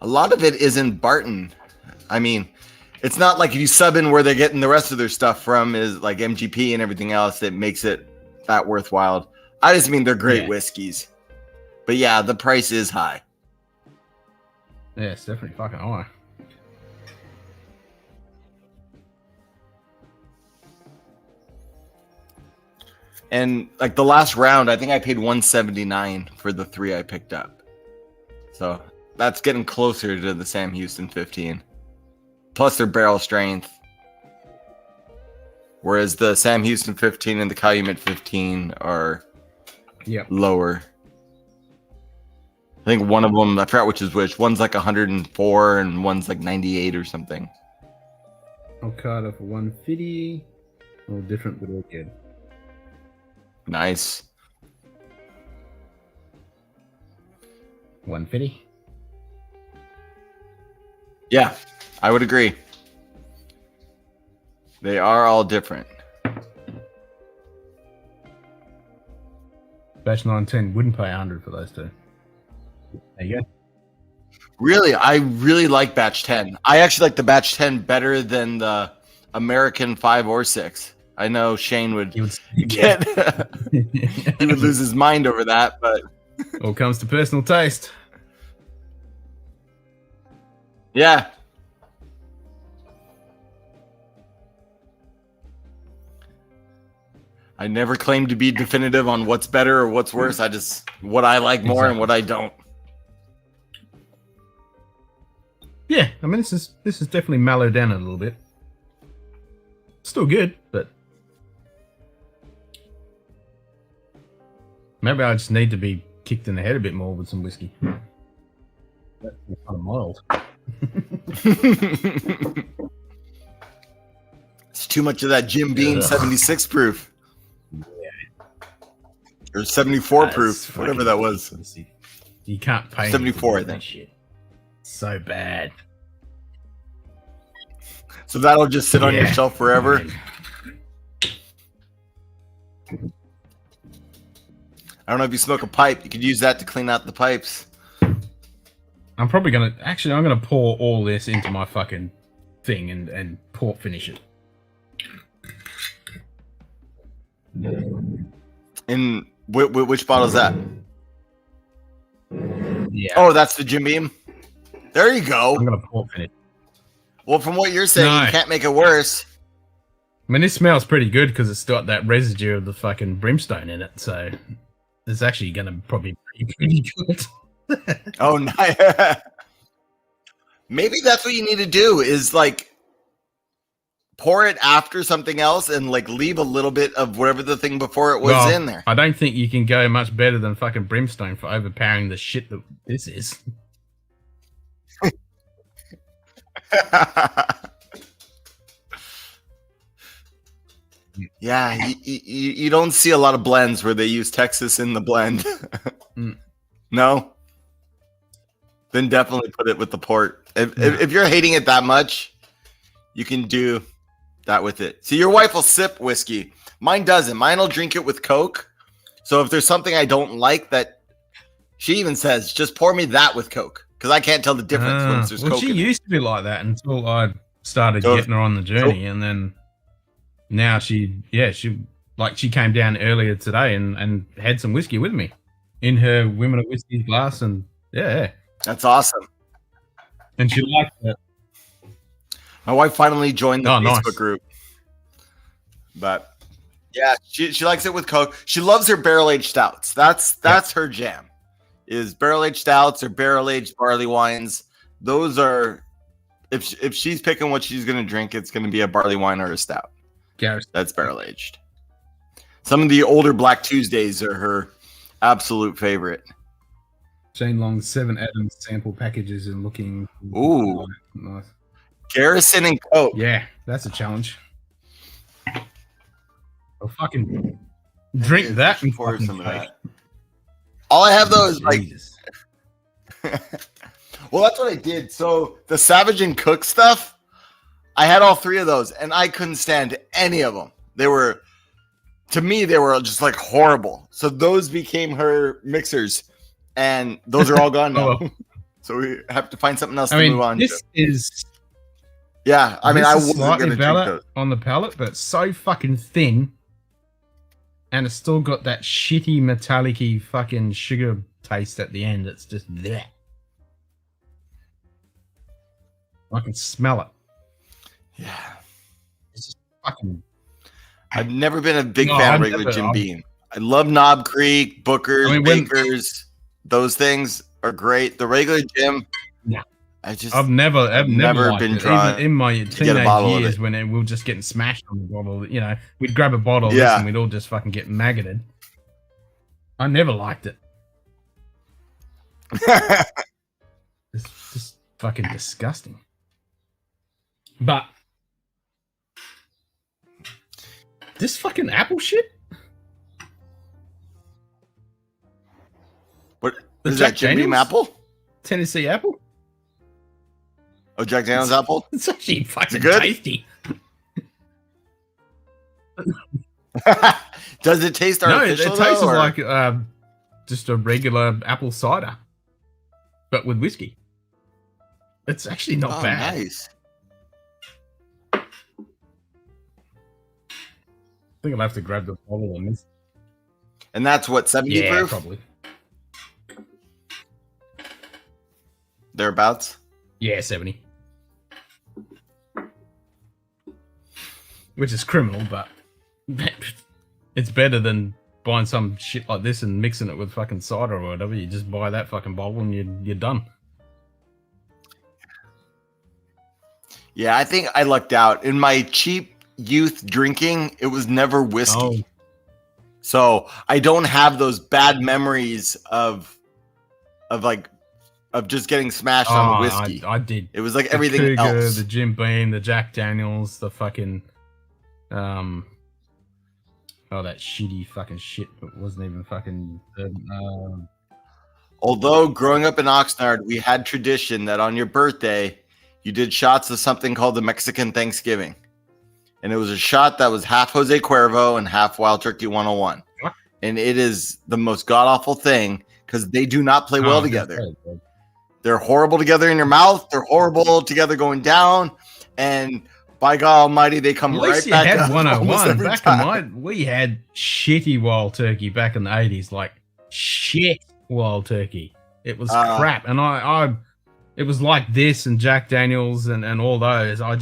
A lot of it is in Barton. I mean, it's not like if you sub in where they're getting the rest of their stuff from is like MGP and everything else that makes it that worthwhile. I just mean they're great whiskeys. But yeah, the price is high. Yeah, it's definitely fucking high. And like the last round, I think I paid 179 for the 3 I picked up. So that's getting closer to the Sam Houston 15. Plus their barrel strength. Whereas the Sam Houston 15 and the Calumet 15 are lower. I think one of them, I forgot which is which. One's like 104 and one's like 98 or something. I'll card off 150. All different, but all good. Nice. 150. Yeah, I would agree. They are all different. Batch 910 wouldn't pay 100 for those two. There you go. Really, I really like Batch 10. I actually like the Batch 10 better than the American 5 or 6. I know Shane would get he would lose his mind over that, but all comes to personal taste. Yeah. I never claim to be definitive on what's better or what's worse. I just what I like more and what I don't. Yeah, I mean this is definitely mellowed down a little bit. Still good, but maybe I just need to be kicked in the head a bit more with some whiskey. That's kind of mild. It's too much of that Jim Beam 76 proof. Or 74 proof, whatever that was. You can't pay 74, I think. Shit. So bad. So that'll just sit on your shelf forever. I don't know if you smoke a pipe. You could use that to clean out the pipes. I'm probably gonna pour all this into my fucking thing and port finish it. In which bottle is that? Yeah. Oh, that's the Jim Beam. There you go. I'm gonna port finish. Well, from what you're saying, you can't make it worse. I mean, this smells pretty good because it's got that residue of the fucking brimstone in it, so it's actually gonna probably be pretty good. Oh, nice. Maybe that's what you need to do is like pour it after something else and like leave a little bit of whatever the thing before it was in there. I don't think you can go much better than fucking brimstone for overpowering the shit that this is. Yeah, you don't see a lot of blends where they use Texas in the blend. No? Then definitely put it with the port. If you're hating it that much, you can do that with it. See, your wife will sip whiskey. Mine doesn't. Mine will drink it with Coke. So if there's something I don't like, that she even says, just pour me that with Coke. Because I can't tell the difference when there's Coke. She used to be like that until I started getting her on the journey. And then now she came down earlier today and had some whiskey with me in her Women of Whiskey glass. And yeah. That's awesome. And she liked it. My wife finally joined the Facebook nice. group. But yeah, she likes it with Coke. She loves her barrel-aged stouts. That's her jam. Is barrel-aged stouts or barrel-aged barley wines. Those are if she's picking what she's gonna drink, it's gonna be a barley wine or a stout. That's barrel-aged. Some of the older Black Tuesdays are her absolute favorite. Shane Long's 7 Adams sample packages and looking. Ooh. Nice. Garrison and Coke. Yeah, that's a challenge. I'll fucking drink that and pour fucking some of that. All I have though is like well, that's what I did. So the Savage and Cook stuff, I had all 3 of those and I couldn't stand any of them. To me, they were just like horrible. So those became her mixers and those are all gone now. So we have to find something else to move on this to. Is yeah, I mean, I wasn't slightly going to drink better those. on the palate, but it's so fucking thin, and it's still got that shitty metallic-y fucking sugar taste at the end. It's just there. I can smell it. Yeah, it's just fucking. I've never been a big No, fan of I've regular never- Jim I've- Beam. I love Knob Creek, Booker's, I mean, when- Baker's. Those things are great. The regular Jim, No. I've I've never liked been it. drawn Even in my to get a teenage bottle of years it. when we were just getting smashed on the bottle, you know, we'd grab a bottle of this Yeah. and we'd all just fucking get maggoted. I never liked it. It's just fucking disgusting. But this fucking apple shit? What The is Jack that? Jim Beam Daniels? apple? Tennessee apple? Oh, Jack Daniels apple. It's actually fucking good? tasty. Does it taste No, it artificial? tastes though, or- like just a regular apple cider, but with whiskey. It's actually not Oh, bad. nice. I think I'll have to grab the bottle on this. And that's what 70 Yeah, proof probably. thereabouts. Yeah, 70. Which is criminal, but it's better than buying some shit like this and mixing it with fucking cider or whatever. You just buy that fucking bottle and you're done. Yeah, I think I lucked out. In my cheap youth drinking, it was never whiskey. Oh, So I don't have those bad memories of just getting smashed on the whiskey. I did. It was like The everything Cougar, else. the Jim Beam, the Jack Daniels, the fucking that shitty fucking shit that wasn't even fucking Although growing up in Oxnard, we had tradition that on your birthday, you did shots of something called the Mexican Thanksgiving. And it was a shot that was half Jose Cuervo and half Wild Turkey 101. What? And it is the most god-awful thing because they do not play well together. They're horrible together in your mouth. They're horrible together going down. And by God Almighty, they come At right least you back had up. 101. every Back time. in we had shitty Wild Turkey back in the 80s, like shit Wild Turkey. It was crap, and I it was like this and Jack Daniels and all those. I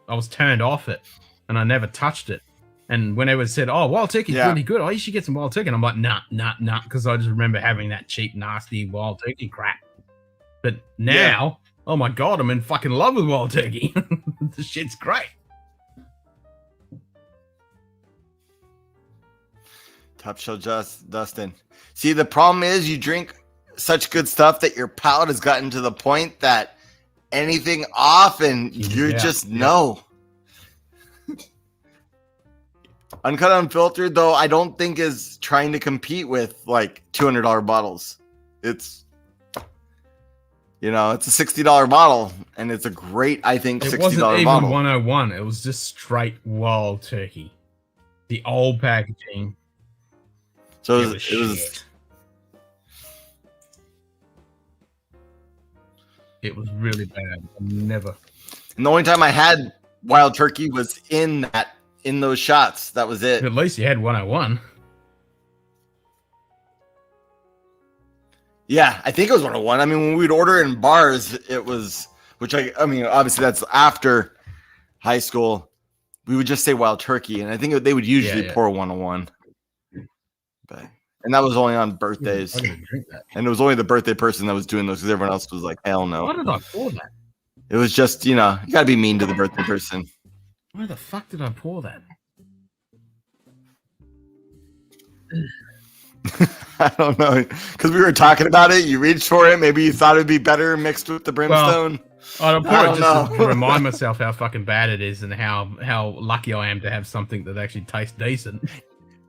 was turned off it, and I never touched it. And when everyone said, "Oh, Wild Turkey's really good," you should get some Wild Turkey, and I'm like, nah, because I just remember having that cheap, nasty Wild Turkey crap. But now, oh my God, I'm in fucking love with Wild Turkey. The shit's great. Top show, Dustin. See, the problem is you drink such good stuff that your palate has gotten to the point that anything off and you just know. Uncut Unfiltered, though, I don't think is trying to compete with like $200 bottles. It's, it's a $60 bottle, and it's a great, I think, $60 It wasn't even bottle. 101. It was just straight Wild Turkey. The old packaging. So it was shit. It was really bad. Never. And the only time I had Wild Turkey was in those shots. That was it. At least you had 101. Yeah, I think it was 101. I mean, when we'd order in bars, it was, I mean, obviously that's after high school. We would just say Wild Turkey, and I think they would usually pour 101. And that was only on birthdays. I'm gonna drink that. And it was only the birthday person that was doing those because everyone else was like, hell no. Why did I pour that? It was just, you got to be mean to the birthday person. Why the fuck did I pour that? I don't know. Because we were talking about it. You reached for it. Maybe you thought it'd be better mixed with the brimstone. I'll pour it just to know. remind myself how fucking bad it is and how lucky I am to have something that actually tastes decent.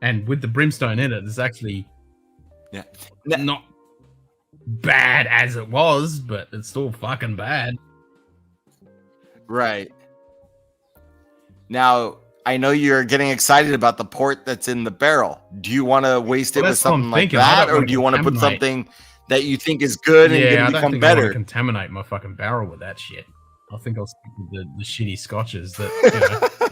And with the brimstone in it, it's actually not bad as it was, but it's still fucking bad. Right. Now, I know you're getting excited about the port that's in the barrel. Do you want to waste it with something like that? Or do you want to put something that you think is good and going to become better? I want to contaminate my fucking barrel with that shit. I think I'll stick with the shitty scotches that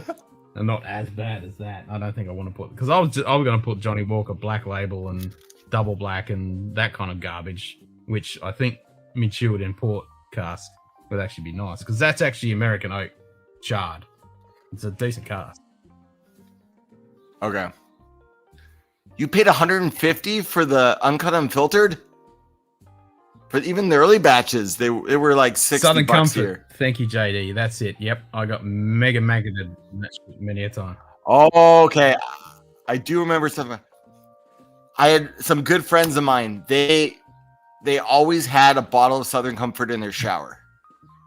are not as bad as that. I don't think I want to put, because I was going to put Johnny Walker Black Label and Double Black and that kind of garbage, which I think matured in port cask would actually be nice, because that's actually American oak charred. It's a decent cask. Okay. You paid 150 for the uncut unfiltered? For even the early batches, they were like 60 Southern bucks Comfort. here. Thank you, JD. That's it. Yep, I got mega maggoted many a time. Oh, okay. I do remember something. I had some good friends of mine. They always had a bottle of Southern Comfort in their shower.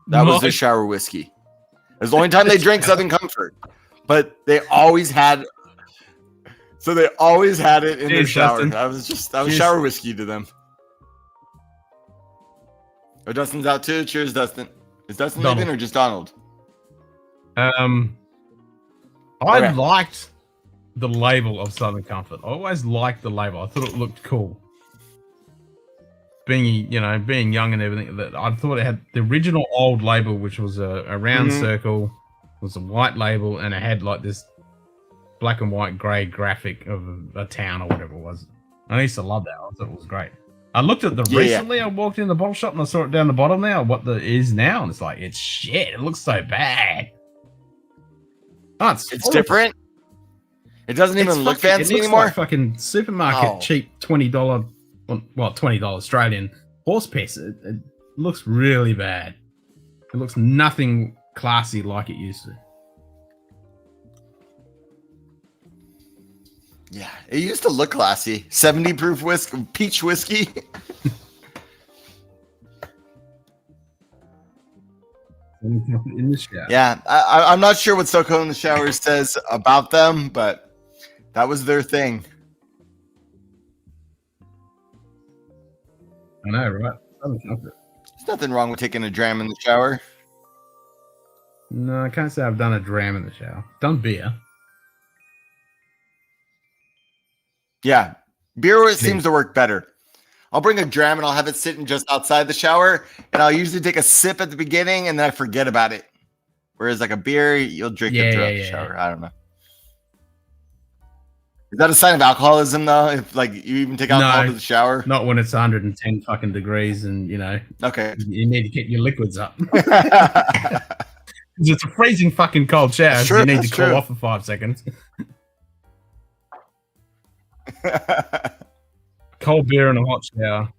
That was their Nice. shower whiskey. It was the only time they drank Southern Comfort. But they always had. So they always had it in their Cheers, shower. Dustin. That was Cheers. shower whiskey to them. Oh, Dustin's out too. Cheers, Dustin. Is Dustin Donald. leaving or just Donald? I Okay. liked the label of Southern Comfort. I always liked the label. I thought it looked cool. Being young and everything, that I thought it had the original old label, which was a round circle, was a white label, and it had like this black and white grey graphic of a town or whatever it was. I used to love that. I thought it was great. I looked at the recently. I walked in the bottle shop and I saw it down the bottom now. What the is now, and it's like it's shit. It looks so bad. Oh, it's different. It doesn't even look fancy it looks anymore. Like fucking supermarket cheap $20, well $20 Australian horse piss. It looks really bad. It looks nothing classy like it used to. Yeah, it used to look classy. 70 proof whiskey, peach whiskey. In the shower. Yeah, I'm not sure what Soko in the Shower says about them, but that was their thing. I know, right? There's nothing wrong with taking a dram in the shower. No, I can't say I've done a dram in the shower. Done beer. Yeah, beer seems to work better. I'll bring a dram and I'll have it sitting just outside the shower, and I'll usually take a sip at the beginning and then I forget about it. Whereas like a beer, you'll drink it throughout the shower. I don't know. Is that a sign of alcoholism though? If like you even take alcohol to the shower? Not when it's 110 fucking degrees and Okay. You need to get your liquids up. It's a freezing fucking cold shower. So you need to cool off for 5 seconds. Cold beer in a hot shower.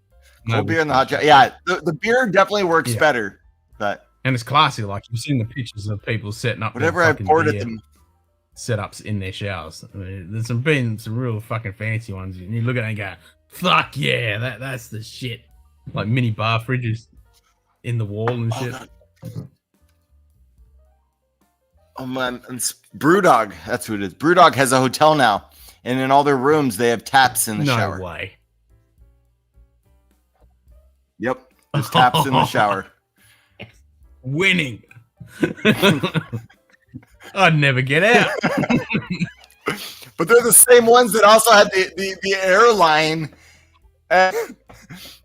Cold beer in the hot shower. Yeah, the beer definitely works better. But and it's classy. Like you've seen the pictures of people setting up whatever I poured at them setups in their showers. I mean, there's been some real fucking fancy ones. And you look at it and go, "Fuck yeah, that's the shit!" Like mini bar fridges in the wall and shit. Oh man, it's Brewdog. That's who it is. Brewdog has a hotel now, and in all their rooms they have taps in the shower. No way. Yep, there's taps in the shower. Winning. I'd never get out. But they're the same ones that also had the airline. And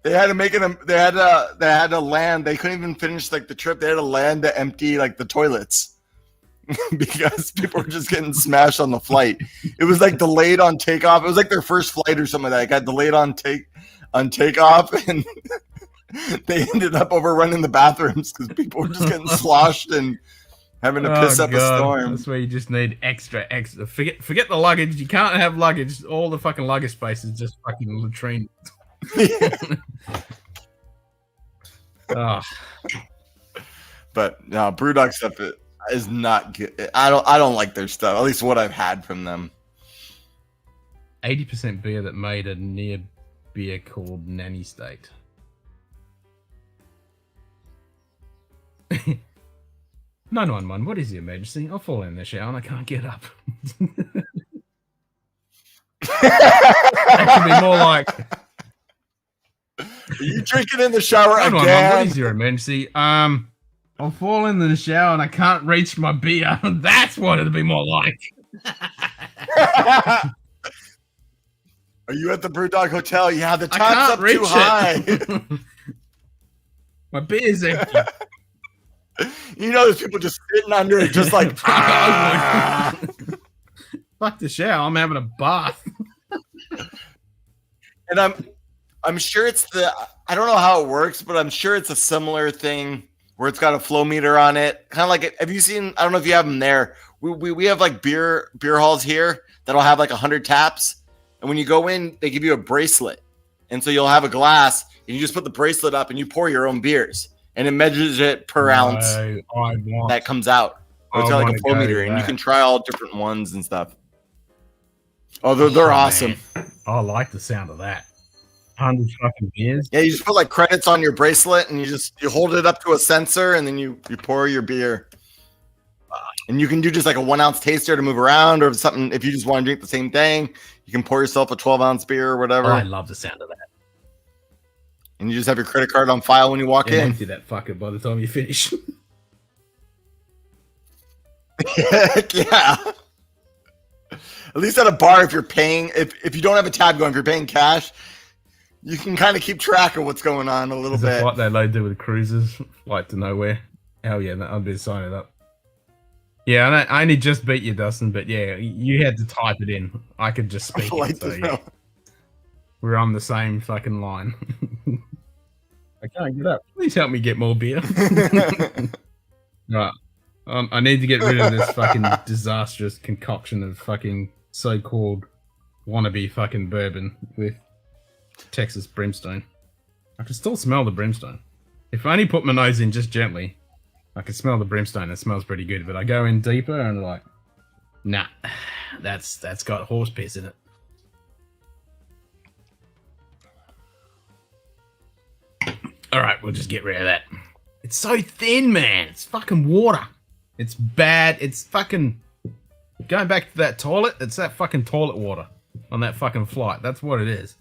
they had to make it. They had to land. They couldn't even finish like the trip. They had to land to empty like the toilets because people were just getting smashed on the flight. It was like delayed on takeoff. It was like their first flight or something like that. It got delayed on takeoff, and they ended up overrunning the bathrooms because people were just getting sloshed and having to piss up a storm. That's where you just need extra. Forget the luggage. You can't have luggage. All the fucking luggage space is just fucking latrine. Oh. But no, Brewdog stuff is not good. I don't like their stuff. At least what I've had from them. 80% beer that made a near beer called Nanny State. 911, what is the emergency? I'll fall in the shower and I can't get up. That should be more like... Are you drinking in the shower 911, again? what is your emergency? I'll fall in the shower and I can't reach my beer. That's what it'd be more like. Are you at the Brewdog Hotel? Yeah, the I top's can't up reach too high. My beer's empty. You know, there's people just sitting under it, just like. Fuck the shower. I'm having a bath. And I'm sure it's I don't know how it works, but I'm sure it's a similar thing where it's got a flow meter on it. Kind of like have you seen? I don't know if you have them there. We have like beer halls here that'll have like 100 taps. And when you go in, they give you a bracelet. And so you'll have a glass and you just put the bracelet up and you pour your own beers. And it measures it per ounce that comes out. Or it's got like a pour meter, and you can try all different ones and stuff. Oh, they're awesome. Man. I like the sound of that. 100 fucking beers. Yeah, you just put like credits on your bracelet, and you hold it up to a sensor, and then you pour your beer. And you can do just like a 1 ounce taster to move around, or something. If you just want to drink the same thing, you can pour yourself a 12-ounce beer or whatever. I love the sound of that. And you just have your credit card on file when you walk in. Empty that fucker by the time you finish. Yeah. At least at a bar, if you're paying, if you don't have a tab going, if you're paying cash, you can kind of keep track of what's going on a little bit. Like they load do with cruises, Flight to Nowhere. Hell yeah, I've been signing up. Yeah, I only just beat you, Dustin, but yeah, you had to type it in. I could just speak it, so yeah. We're on the same fucking line. I can't get up. Please help me get more beer. Right. I need to get rid of this fucking disastrous concoction of fucking so-called wannabe fucking bourbon with Texas brimstone. I can still smell the brimstone. If I only put my nose in just gently, I can smell the brimstone. It smells pretty good, but I go in deeper and like, nah, that's got horse piss in it. All right, we'll just get rid of that. It's so thin, man. It's fucking water. It's bad. It's fucking... Going back to that toilet, it's that fucking toilet water on that fucking flight. That's what it is.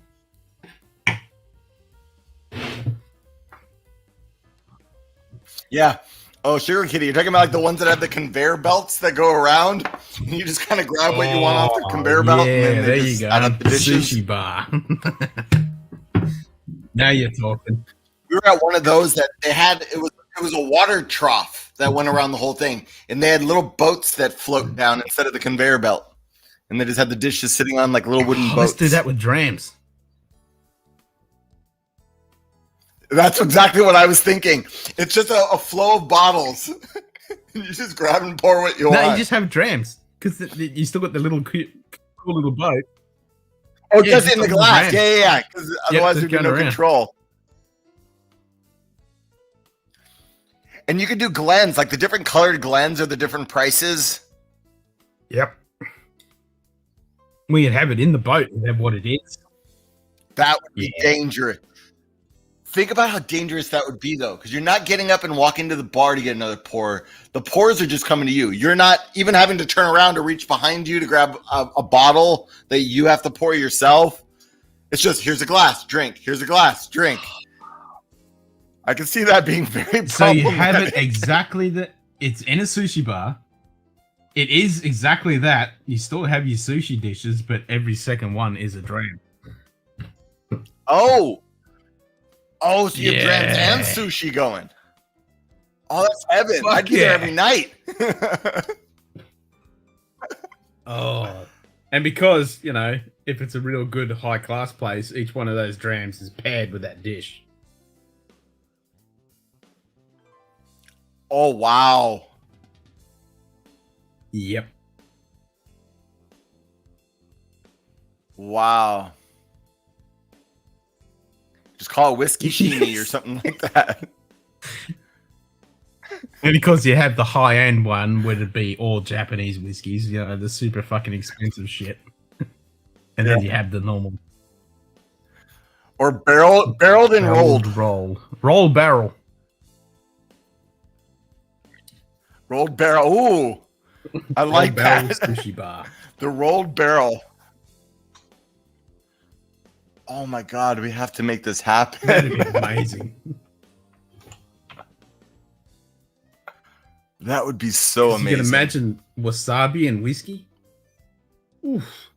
Yeah. Oh, Sugar Kitty, you're talking about like the ones that have the conveyor belts that go around? And you just kind of grab what you want off the conveyor belt. Yeah, and then there just you go. add up the dishes. Sushi bar. Now you're talking. We were at one of those that they had, it was a water trough that went around the whole thing. And they had little boats that float down instead of the conveyor belt. And they just had the dishes sitting on like little wooden boats. Let's do that with drams. That's exactly what I was thinking. It's just a flow of bottles. You just grab and pour what you want. No, you just have drams. Because you still got the little cool little boat. Oh, yeah, just in the glass. Yeah. Because otherwise there'd be no control. And you can do glens, like the different colored glens are the different prices. Yep. We could have it in the boat and have what it is. That would be dangerous. Think about how dangerous that would be, though, because you're not getting up and walking to the bar to get another pour. The pours are just coming to you. You're not even having to turn around to reach behind you to grab a bottle that you have to pour yourself. It's just, here's a glass, drink. Here's a glass, drink. I can see that being very problematic. So you have it exactly that. It's in a sushi bar. It is exactly that. You still have your sushi dishes, but every second one is a dram. Oh, so you have drams and sushi going. Oh, that's heaven. I'd be there every night. Oh. And because, if it's a real good high-class place, each one of those drams is paired with that dish. Oh, wow. Yep. Wow. Just call it whiskey sheeny or something like that. And because you have the high-end one, would it be all Japanese whiskeys, the super fucking expensive shit. And then you have the normal. Or barreled and rolled. Roll barrel. Rolled barrel. Ooh. I like that. Sushi bar. The rolled barrel. Oh my God, we have to make this happen. That'd be amazing. That would be so amazing. You can imagine wasabi and whiskey. Oof.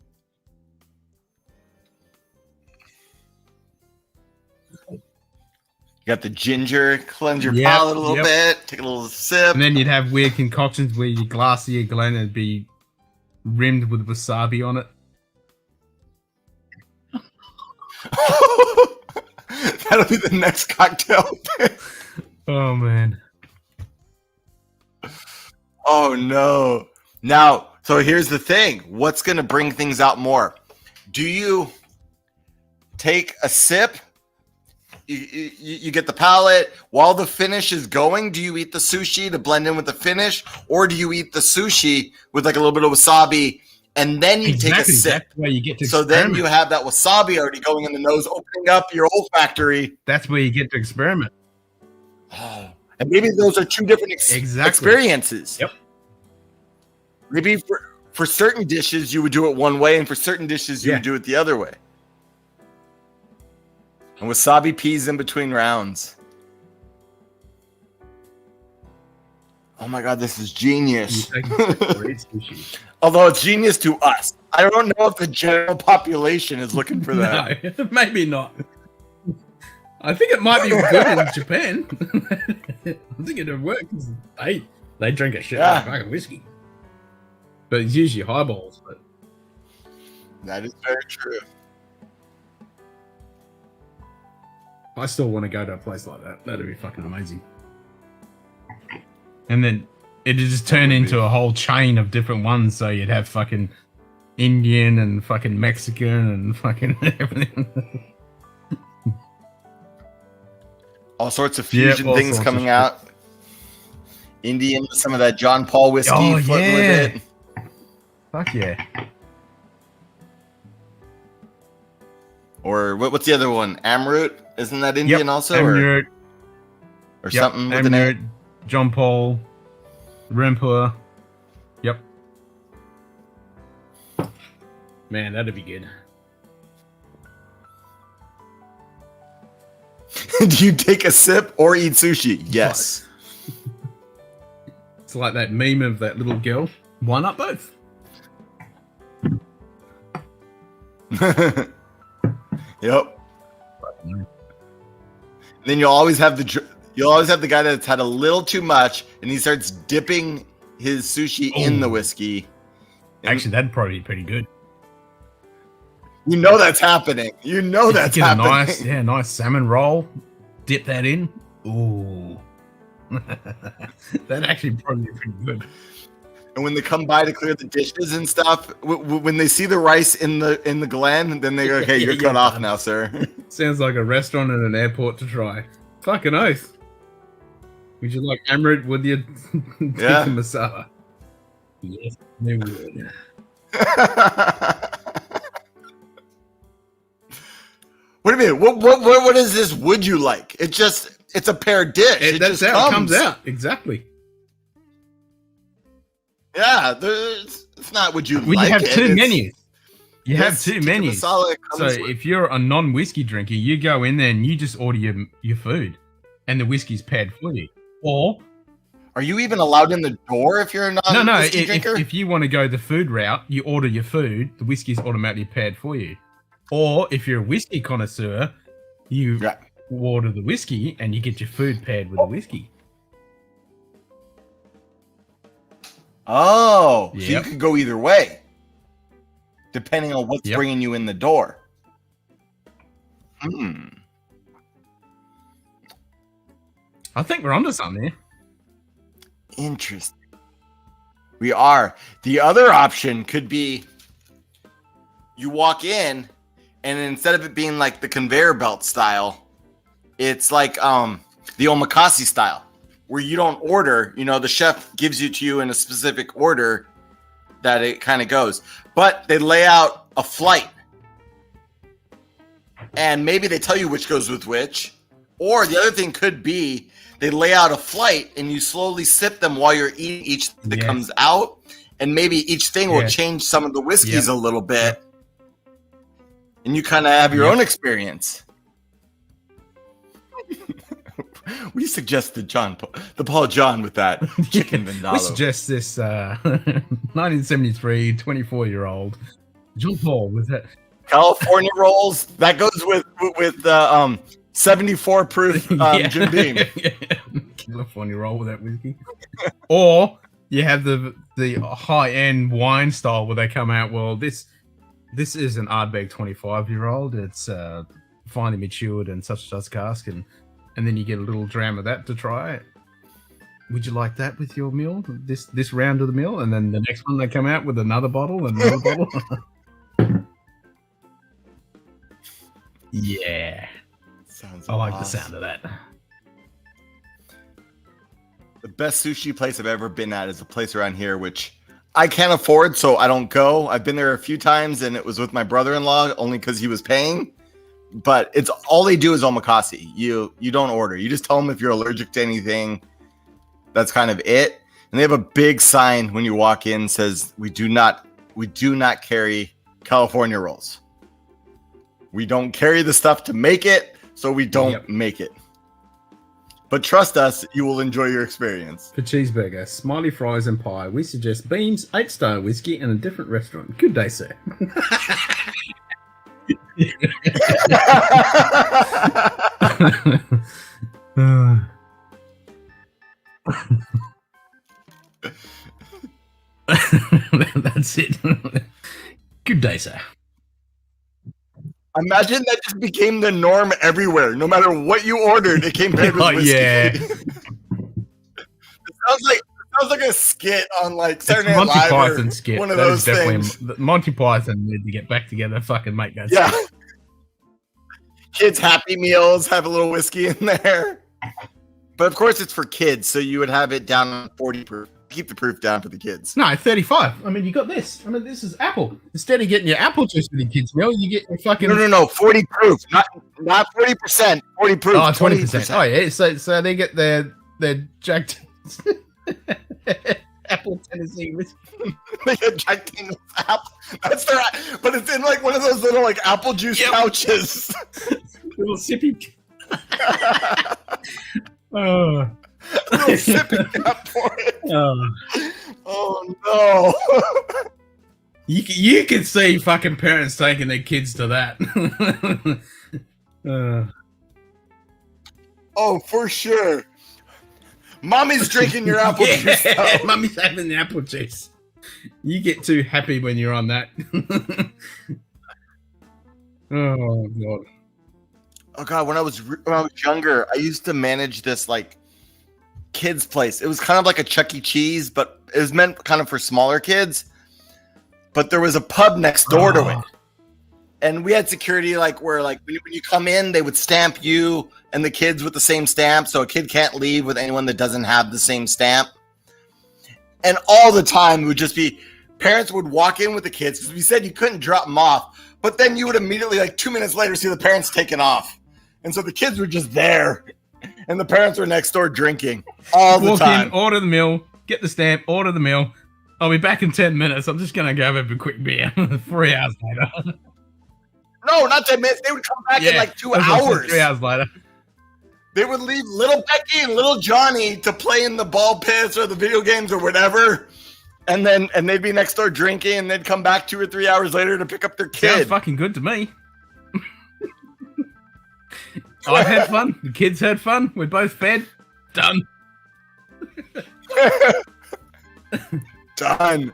You got the ginger, cleanse your palate a little bit, take a little sip. And then you'd have weird concoctions where your glass of your Glen would be rimmed with wasabi on it. That'll be the next cocktail. Oh man. Oh no. Now, So here's the thing. What's going to bring things out more? Do you take a sip? You get the palate while the finish is going. Do you eat the sushi to blend in with the finish, or do you eat the sushi with like a little bit of wasabi and then you take a sip? That's where you get to so then you have that wasabi already going in the nose, opening up your olfactory. That's where you get to experiment. And maybe those are two different experiences. Yep. Maybe for certain dishes you would do it one way, and for certain dishes you would do it the other way. And wasabi peas in between rounds. Oh my god, this is genius. Although it's genius to us. I don't know if the general population is looking for that. No, maybe not. I think it might be good in Japan. I think it'd work because they drink a shit ton of fucking whiskey. But it's usually highballs. But that is very true. I still want to go to a place like that. That'd be fucking amazing. And then it'd just turn into a whole chain of different ones. So you'd have fucking Indian and fucking Mexican and fucking everything. All sorts of fusion things coming out. Indian, some of that John Paul whiskey floating with it. Fuck yeah. Or what's the other one? Amrut? Isn't that Indian also? Amrut. Or something with an Amrut, John Paul, Rempur. Yep. Man, that'd be good. Do you take a sip or eat sushi? Yes. It's like that meme of that little girl. Why not both? Yep. Then you'll always have the guy that's had a little too much, and he starts dipping his sushi in the whiskey. Actually, that'd probably be pretty good. You know that's happening. You know that's happening. A nice salmon roll. Dip that in. Ooh. That'd actually probably be pretty good. And when they come by to clear the dishes and stuff, when they see the rice in the gland, then they go, "Okay, you're cut off now, sir." Sounds like a restaurant at an airport to try. Fucking oath. Would you like Amrut with your tikka masala? Yes, they would. Wait a minute. What is this? Would you like? It's a paired dish. That's how it comes out. Exactly. Yeah, it's not. Would you? Well, like you have it. two It's- menus. You have Yes, two tikka menus. masala So comes with- if you're a non-whiskey drinker, you go in there and you just order your food, and the whiskey's paired for you. Or are you even allowed in the door if you're a non-whiskey drinker? If you want to go the food route, you order your food. The whiskey's automatically paired for you. Or if you're a whiskey connoisseur, you order the whiskey and you get your food paired with the whiskey. Oh, so you Yep. could go either way, depending on what's bringing you in the door. I think we're onto something here. Interesting. We are. The other option could be you walk in, and instead of it being like the conveyor belt style, it's like the omakase style, where you don't order. You know, the chef gives you to you in a specific order that it kind of goes. But they lay out a flight, and maybe they tell you which goes with which. Or the other thing could be they lay out a flight, and you slowly sip them while you're eating each that comes out, and maybe each thing will change some of the whiskeys a little bit, and you kind of have your own experience. What do you suggest to the Paul John with that chicken vindaloo? We suggest this 1973 24-year-old John Paul with that California rolls. That goes with 74 proof Jim Beam. California roll with that whiskey. Or you have the high-end wine style where they come out, well, this is an Ardbeg 25-year-old. It's finely matured and such cask, and then you get a little dram of that to try it. would you like that with your meal? This round of the meal, and then the next one they come out with another bottle and another bottle. Yeah, Sounds I like the awesome. sound of that. The best sushi place I've ever been at is a place around here, which I can't afford, so I don't go. I've been there a few times, and it was with my brother-in-law only because he was paying. But it's all they do is omakase. You don't order. You just tell them if you're allergic to anything. That's kind of it. And they have a big sign when you walk in says, "We do not carry California rolls. We don't carry the stuff to make it, so we don't make it. But trust us, you will enjoy your experience." For cheeseburger, smiley fries, and pie, we suggest Beams, 8-star whiskey, and a different restaurant. Good day, sir. That's it. Good day, sir. Imagine that just became the norm everywhere. No matter what you ordered, it came paired with whiskey. Yeah. It sounds like a skit on like Saturday Night Monty Live or Python skit. one of That is those definitely things. Monty Python need to get back together, fucking make that. Yeah. skit. Kids' Happy Meals have a little whiskey in there. But of course, it's for kids, so you would have it down on 40 proof. Keep the proof down for the kids. No, 35. I mean, you got this. I mean, this is apple. Instead of getting your apple juice with your kids' meal, you get your fucking. No, 40 proof, not 40%. 40 proof. Oh, 20%. Oh, yeah. So they get their Jack Apple Tennessee whiskey. They get Jack Daniels apple. That's their, but it's in like one of those little like apple juice pouches. Little sippy. Oh. Little sippy cup for it. Oh no. You can see fucking parents taking their kids to that. Oh, for sure. Mommy's drinking your apple juice. Though. Mommy's having the apple juice. You get too happy when you're on that. Oh god. Oh god, when I was younger, I used to manage this like kids place. It was kind of like a Chuck E. Cheese, but it was meant kind of for smaller kids. But there was a pub next door to it. And we had security like where like when you come in, they would stamp you and the kids with the same stamp, so a kid can't leave with anyone that doesn't have the same stamp. And all the time it would just be parents would walk in with the kids because we said you couldn't drop them off, but then you would immediately like 2 minutes later see the parents taking off. And so the kids were just there and the parents were next door drinking all the time. Walk in, order the meal, get the stamp, order the meal. I'll be back in 10 minutes. I'm just going to go have a quick beer. 3 hours later. No, not 10 minutes. They would come back in like 2 hours. 3 hours later. They would leave little Becky and little Johnny to play in the ball pits or the video games or whatever. And they'd be next door drinking and they'd come back 2 or 3 hours later to pick up their kid. Sounds fucking good to me. I had fun. The kids had fun. We're both fed. Done. Done.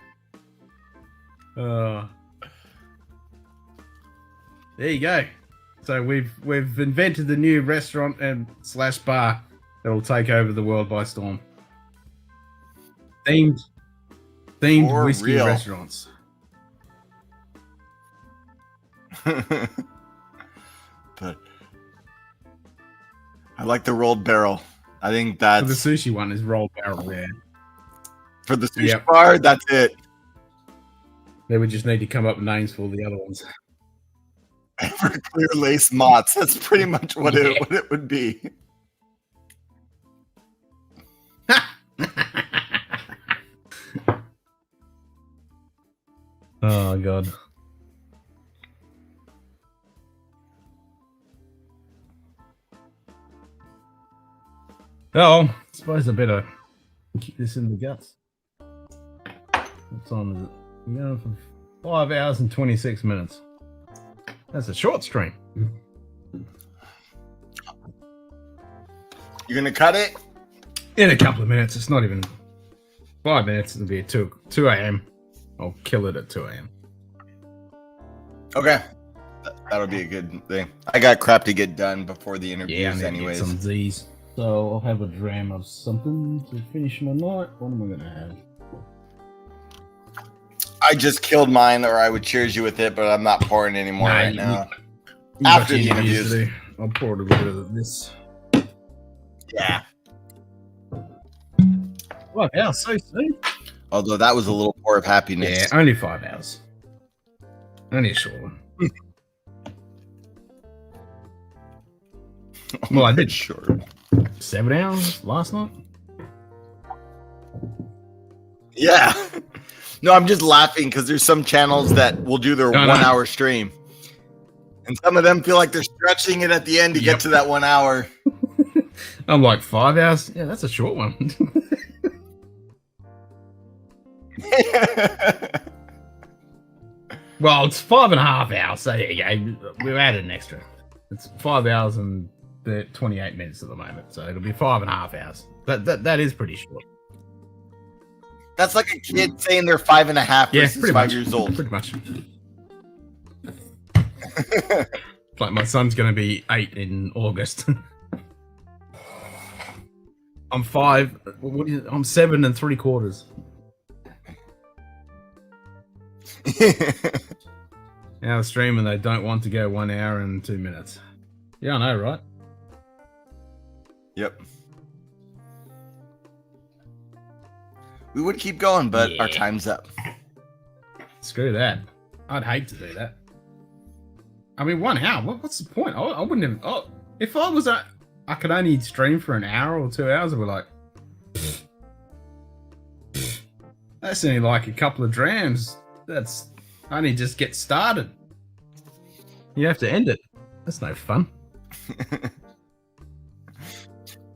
There you go. So we've invented the new restaurant and / bar that will take over the world by storm. Themed For whiskey real. restaurants. But I like the rolled barrel. I think So that's the sushi one is rolled barrel there. for the sushi Yep. bar. That's it. They would just need to come up with names for the other ones. For clear lace mott's. That's pretty much what it would be. Oh god. Oh, I suppose I better kick this in the guts. What time is it? We're going for 5 hours and 26 minutes. That's a short stream. You're gonna cut it? In a couple of minutes. It's not even 5 minutes. It'll be at 2 a.m. I'll kill it at 2 a.m. Okay. That'll be a good thing. I got crap to get done before the interviews Yeah, I need anyways. to get some Z's. So I'll have a dram of something to finish my night. What am I gonna have? I just killed mine, or I would cheers you with it, but I'm not pouring anymore right now. After the interviews. I'll pour a little bit of this. Yeah. What? Yeah, so soon. Although that was a little pour of happiness. Yeah, only 5 hours. Only a short one. Well, I did Sure. 7 hours last night. Yeah. No, I'm just laughing because there's some channels that will do their 1 hour stream. And some of them feel like they're stretching it at the end to get to that 1 hour. I'm like 5 hours. Yeah, that's a short one. Well, it's 5.5 hours. So there you go. We've added an extra. It's 5 hours and 28 minutes at the moment. So it'll be 5.5 hours. That is pretty short. That's like a kid saying they're 5.5 versus 5 years old. Pretty much. Like my son's going to be 8 in August. I'm 5. I'm 7 3/4. Now streaming, they don't want to go 1 hour and 2 minutes. Yeah, I know, right? Yep. We would keep going, but our time's up. Screw that. I'd hate to do that. I mean, 1 hour. What's the point? I wouldn't have. Oh, if I was I could only stream for an hour or 2 hours. I'd be like, that's only like a couple of drams. That's only just get started. You have to end it. That's no fun.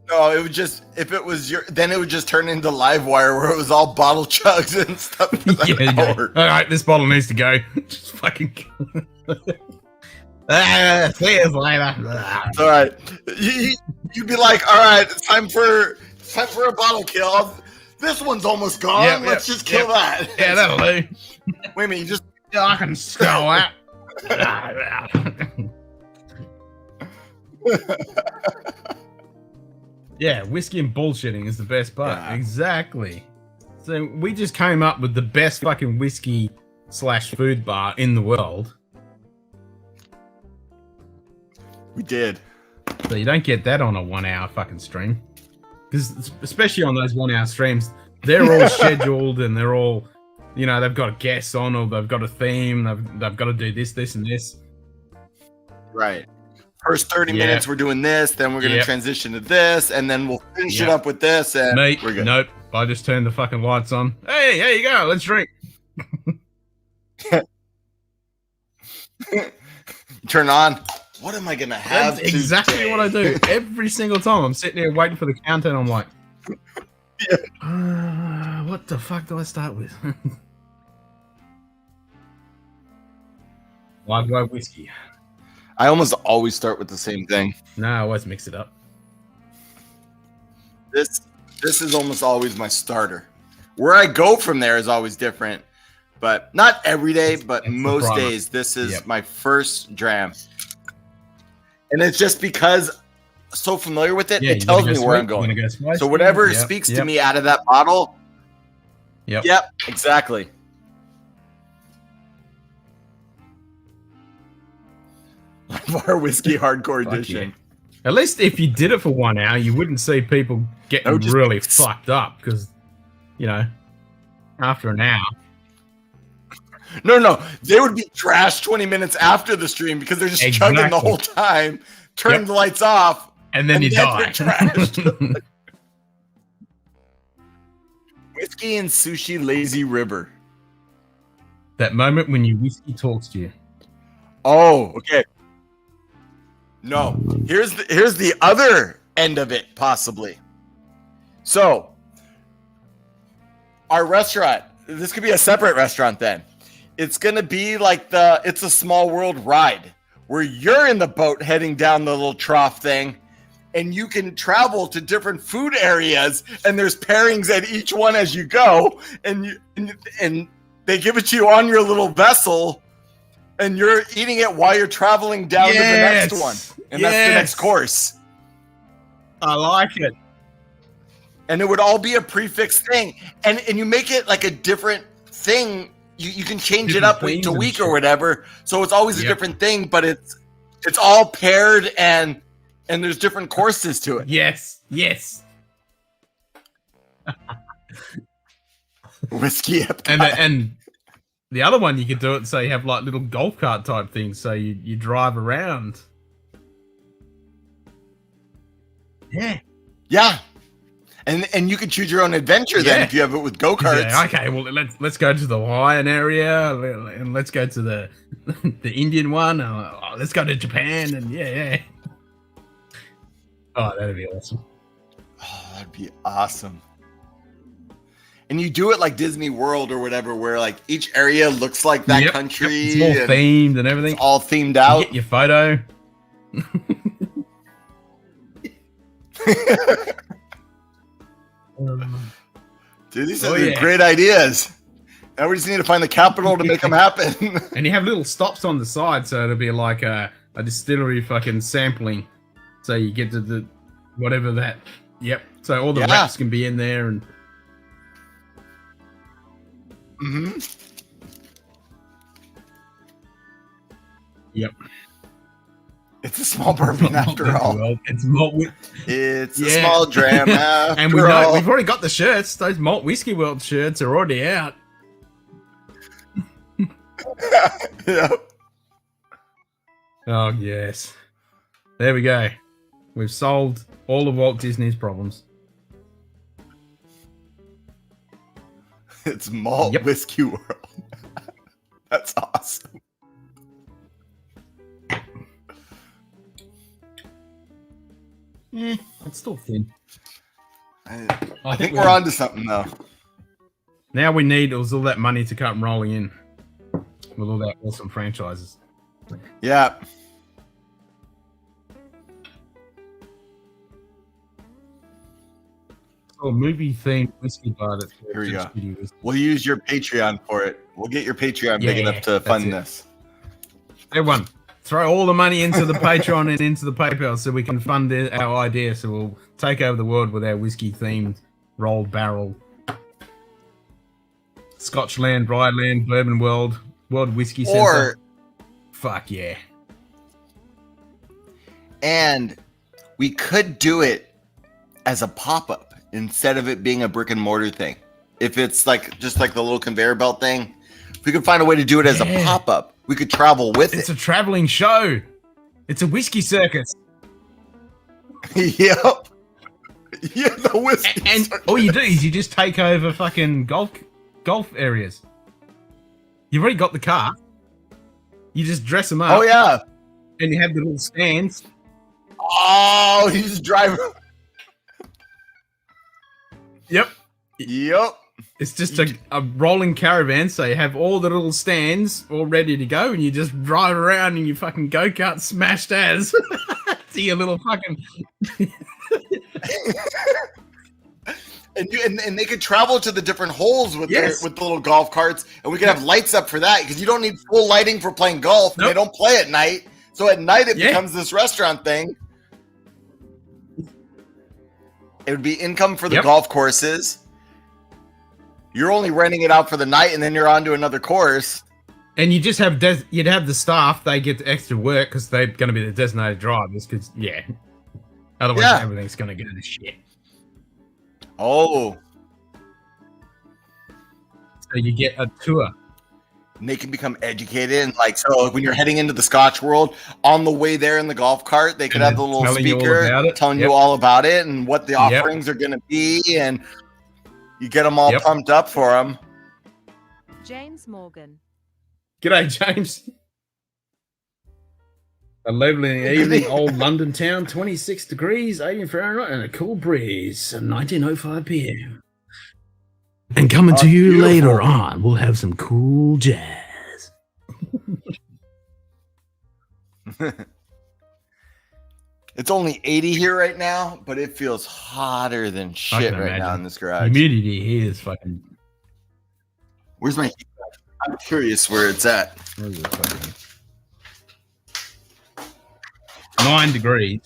No, it would just, if it was then it would just turn into Livewire where it was all bottle chugs and stuff. Yeah. All right, this bottle needs to go. Just fucking. See you later. It's all right. You'd be like, all right, it's time for a bottle kill. This one's almost gone. Let's just kill that. Yeah, that'll do. Wait a minute, you just. Yeah, I can skull that. Yeah, whiskey and bullshitting is the best part. Yeah. Exactly. So we just came up with the best fucking whiskey / food bar in the world. We did. So you don't get that on a 1 hour fucking stream. Because especially on those 1 hour streams, they're all scheduled and they're all, you know, they've got guests on or they've got a theme. They've got to do this, this, and this. Right. First 30 minutes, we're doing this. Then we're going to transition to this. And then we'll finish it up with this. And mate, we're good. Nope. I just turned the fucking lights on. Hey, there you go. Let's drink. Turn on. What am I going to have? That's exactly what I do. Every single time I'm sitting here waiting for the counter and I'm like, what the fuck do I start with? Live whiskey. I almost always start with the same thing. No, I always mix it up. This is almost always my starter. Where I go from there is always different, but not every day, but it's most days. This is my first dram. And it's just because I'm so familiar with it, it tells me where I'm going. So whatever speaks to me out of that bottle. Yep, exactly. Our whiskey hardcore edition. Yeah. At least if you did it for 1 hour, you wouldn't see people getting really fucked up because, you know, after an hour. No, they would be trashed 20 minutes after the stream because they're just chugging the whole time, turn the lights off, and then you die. Trashed. Whiskey and sushi lazy river. That moment when your whiskey talks to you. Oh, okay. No, here's the other end of it, possibly. So, our restaurant, this could be a separate restaurant then. It's going to be like the It's a Small World ride, where you're in the boat heading down the little trough thing, and you can travel to different food areas, and there's pairings at each one as you go, and they give it to you on your little vessel, and you're eating it while you're traveling down to the next one. And that's the next course. I like it. And it would all be a prefix thing. And you make it like a different thing. You can change it up week to week or whatever. So it's always a different thing, but it's all paired and there's different courses to it. Yes, yes. Whiskey and the other one you could do it so you have like little golf cart type things, so you drive around. Yeah. Yeah. And you can choose your own adventure then if you have it with go-karts. Yeah, okay, well let's go to the Hawaiian area and let's go to the the Indian one. Let's go to Japan and yeah. Oh, that'd be awesome. Oh, that'd be awesome. And you do it like Disney World or whatever, where like each area looks like that country. It's all themed and everything. It's all themed out. You get your photo. Dude, these are great ideas. Now we just need to find the capital to make them happen. And you have little stops on the side, so it'll be like a distillery fucking sampling. So you get to the whatever that. Yep. So all the reps can be in there and. Yep. It's a small bourbon after all. It's malt. It's a small dram after and all. We've already got the shirts. Those Malt Whiskey World shirts are already out. Yep. Oh yes. There we go. We've solved all of Walt Disney's problems. It's Malt Whiskey World. That's awesome. It's still thin. I think we're on to something though. Now we need all that money to come rolling in with all that awesome franchises. Yeah. Oh, movie themed whiskey bar. That's here we go. We'll use your Patreon for it. We'll get your Patreon big enough to fund this. Everyone, throw all the money into the Patreon and into the PayPal so we can fund our idea. So we'll take over the world with our whiskey themed rolled barrel. Scotch land, Rye land, Bourbon World, World Whiskey Center. Fuck yeah. And we could do it as a pop-up instead of it being a brick and mortar thing. If it's like just like the little conveyor belt thing, if we could find a way to do it as a pop-up, we could travel with it. It's a traveling show. It's a whiskey circus. Yep. Yeah, the whiskey and all you do is you just take over fucking golf areas. You've already got the car. You just dress them up. Oh yeah. And you have the little stands. Oh, you just drive. Yep. Yep. It's just a rolling caravan, so you have all the little stands all ready to go, and you just drive around in your fucking go-kart smashed as to your little fucking... and they could travel to the different holes with the little golf carts, and we could have lights up for that, because you don't need full lighting for playing golf, and they don't play at night, so at night it becomes this restaurant thing. It would be income for the golf courses. You're only renting it out for the night, and then you're on to another course. And you just have you'd have the staff. They get extra work because they're going to be the designated drivers. Because otherwise everything's going to go to shit. Oh, so you get a tour. And they can become educated, and like so, when you're heading into the Scotch world, on the way there in the golf cart, they could have the little speaker telling you all about it and what the offerings are going to be, and you get them all pumped up for them. James Morgan. G'day, James. A lovely evening, old London town, 26 degrees, 18 Fahrenheit, and a cool breeze, 19:05 p.m. And coming to you later on, we'll have some cool jazz. It's only 80 here right now, but it feels hotter than shit right now in this garage. Humidity here is fucking... Where's my heat? I'm curious where it's at. Where's it fucking... 9 degrees.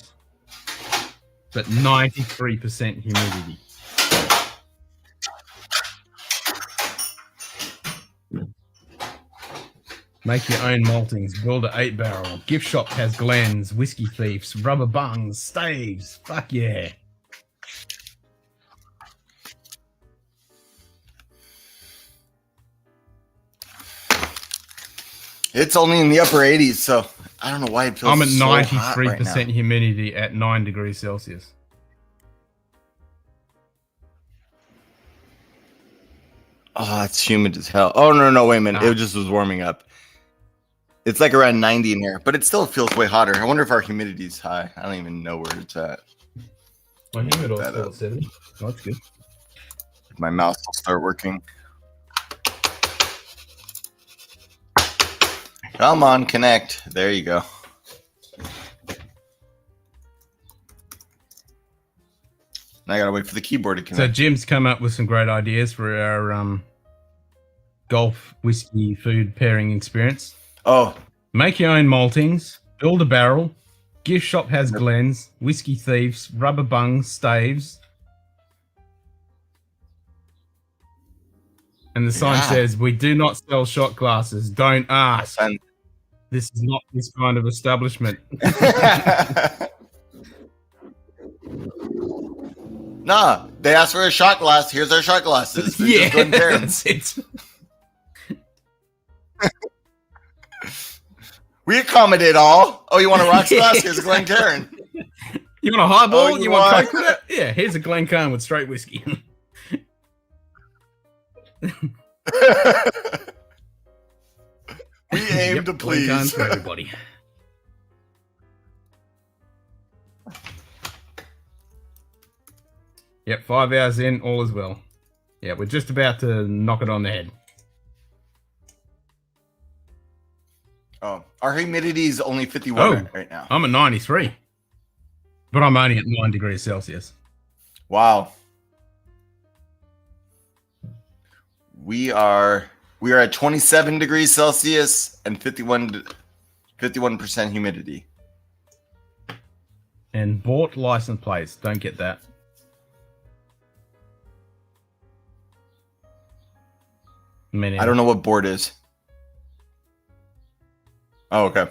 but 93% humidity. Make your own maltings. Build an 8-barrel. Gift shop has Glens, whiskey thieves, rubber bungs, staves. Fuck yeah. It's only in the upper 80s, so I don't know why it feels I'm at so 93% hot right now. humidity at 9 degrees Celsius. Oh, it's humid as hell. Oh, no, wait a minute. It just was warming up. It's like around 90 in here, but it still feels way hotter. I wonder if our humidity's high. I don't even know where it's at. My humidity is still at 70. Oh, that's good. My mouse will start working. Come on, connect. There you go. Now I gotta wait for the keyboard to So connect. Jim's come up with some great ideas for our golf whiskey food pairing experience. Oh, make your own maltings, build a barrel, gift shop has Glens, whiskey thieves, rubber bungs, staves. And the sign says, we do not sell shot glasses. Don't ask. This is not this kind of establishment. Nah, they asked for a shot glass. Here's our shot glasses. They're just Glencairns. That's it. We accommodate all. Oh, you want a rocks glass? Here's a Glencairn. You want a highball? Oh, you want Coke with it? Yeah, here's a Glencairn with straight whiskey. We aim to please. Glencairns for everybody. Yep, 5 hours in, all is well. Yeah, we're just about to knock it on the head. Oh, our humidity is only 51 right now. I'm at 93. But I'm only at 9 degrees Celsius. Wow. We are at 27 degrees Celsius and 51% humidity. And bought license plates. Don't get that. I don't know what board is. Oh, okay.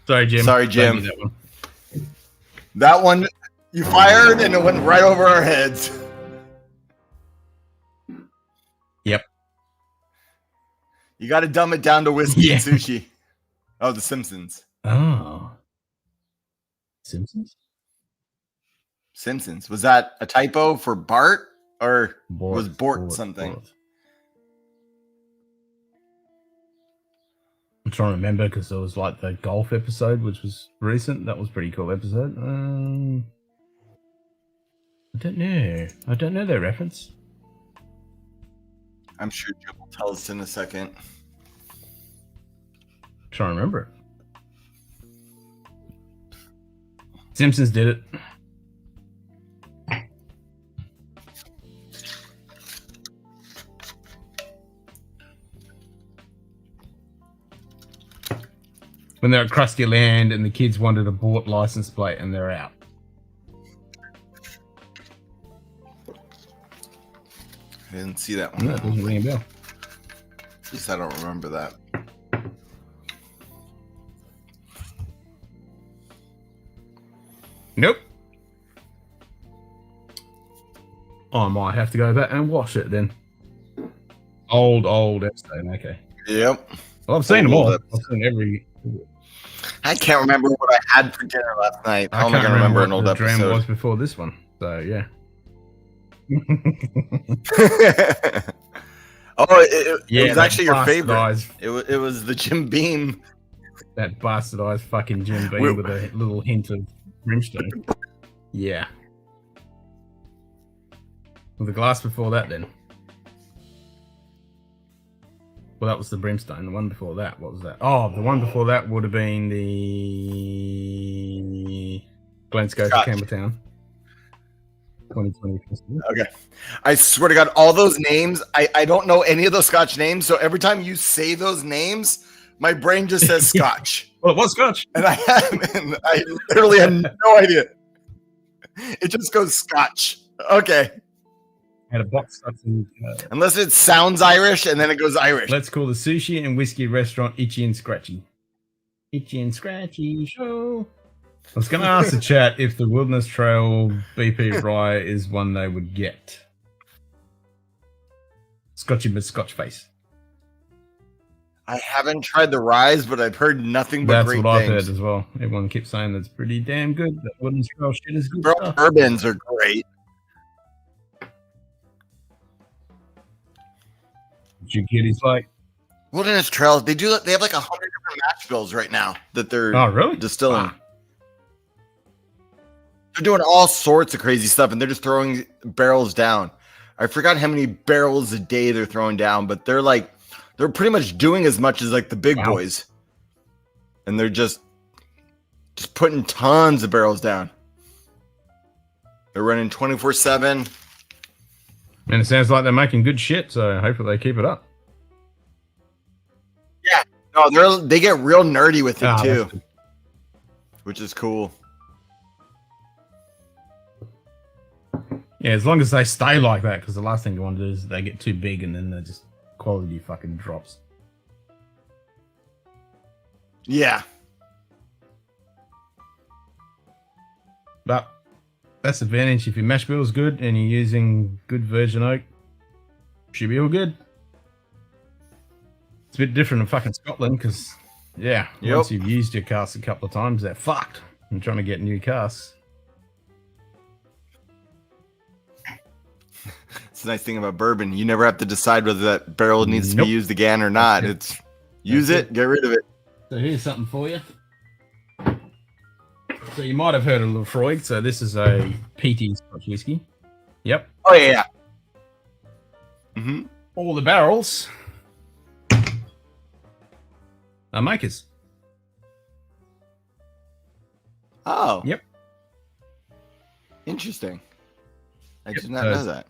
Sorry, Jim. Sorry, Jim. That one. That one, you fired and it went right over our heads. Yep. You got to dumb it down to whiskey and sushi. Oh, The Simpsons. Oh. Simpsons? Simpsons. Was that a typo for Bart or Bort, was Bort something? Bort. I'm trying to remember because there was like the golf episode, which was recent. That was a pretty cool episode. I don't know. I don't know their reference. I'm sure Joe will tell us in a second. I'm trying to remember it. Simpsons did it. When they're at Krusty Land and the kids wanted a bought license plate and they're out. I didn't see that one. No, it doesn't ring a bell. At least I don't remember that. Nope. I might have to go back and watch it then. Old episode, okay. Yep. Well, I've seen them all. I've seen every... I can't remember what I had for dinner last night. How am I can't going to remember an what old the dram episode? was before this one. So, yeah. It was actually your favorite. It was the Jim Beam. That bastardized fucking Jim Beam with a little hint of brimstone. Yeah. Well, the glass before that, then. Well, that was the brimstone. The one before that, what was that? Oh, the one before that would have been the Glen Scotia Campbelltown. 2020. Okay. I swear to God, all those names, I don't know any of those Scotch names. So every time you say those names, My brain just says Scotch, Well, it was Scotch. and I literally had no idea. It just goes Scotch. Okay. Had a box stuff in, Unless it sounds Irish and then it goes Irish. let's call the sushi and whiskey restaurant Itchy and Scratchy. Itchy and Scratchy show. I was going to ask the chat if the Wilderness Trail BP Rye is one they would get. Scotchy but Scotch face. I haven't tried the Rise, but I've heard nothing but That's great what I've things. heard as well. Everyone keeps saying that's pretty damn good. That Wilderness Trail shit is good Bro, stuff. bourbons are great. What your kid is like, Wilderness Trail, they have like 100 different mash bills right now that they're oh really? distilling. Ah. They're doing all sorts of crazy stuff, and they're just throwing barrels down. I forgot how many barrels a day they're throwing down, but they're pretty much doing as much as like the big boys, and they're just putting tons of barrels down. They're running 24/7. And it sounds like they're making good shit, so hopefully they keep it up. Yeah, no, they get real nerdy with it Ah, too, that's good. which is cool. Yeah, as long as they stay like that, because the last thing you want to do is they get too big and then they just quality fucking drops. Yeah, But that's the advantage. If your mash bill is good and you're using good virgin oak, should be all good. It's a bit different in fucking Scotland because, yeah, Yep. once you've used your casks a couple of times, they're fucked. I'm trying to get new casks. it's the nice thing about bourbon. You never have to decide whether that barrel needs to Nope. be used again or not. That's It's use That's it, get rid of it. So here's something for you. So you might have heard of Lefroy. So this is a peaty Scotch whiskey. Yep. Oh yeah. Mm-hmm. All the barrels are makers. Oh. Yep. Interesting. I Yep. did not know that.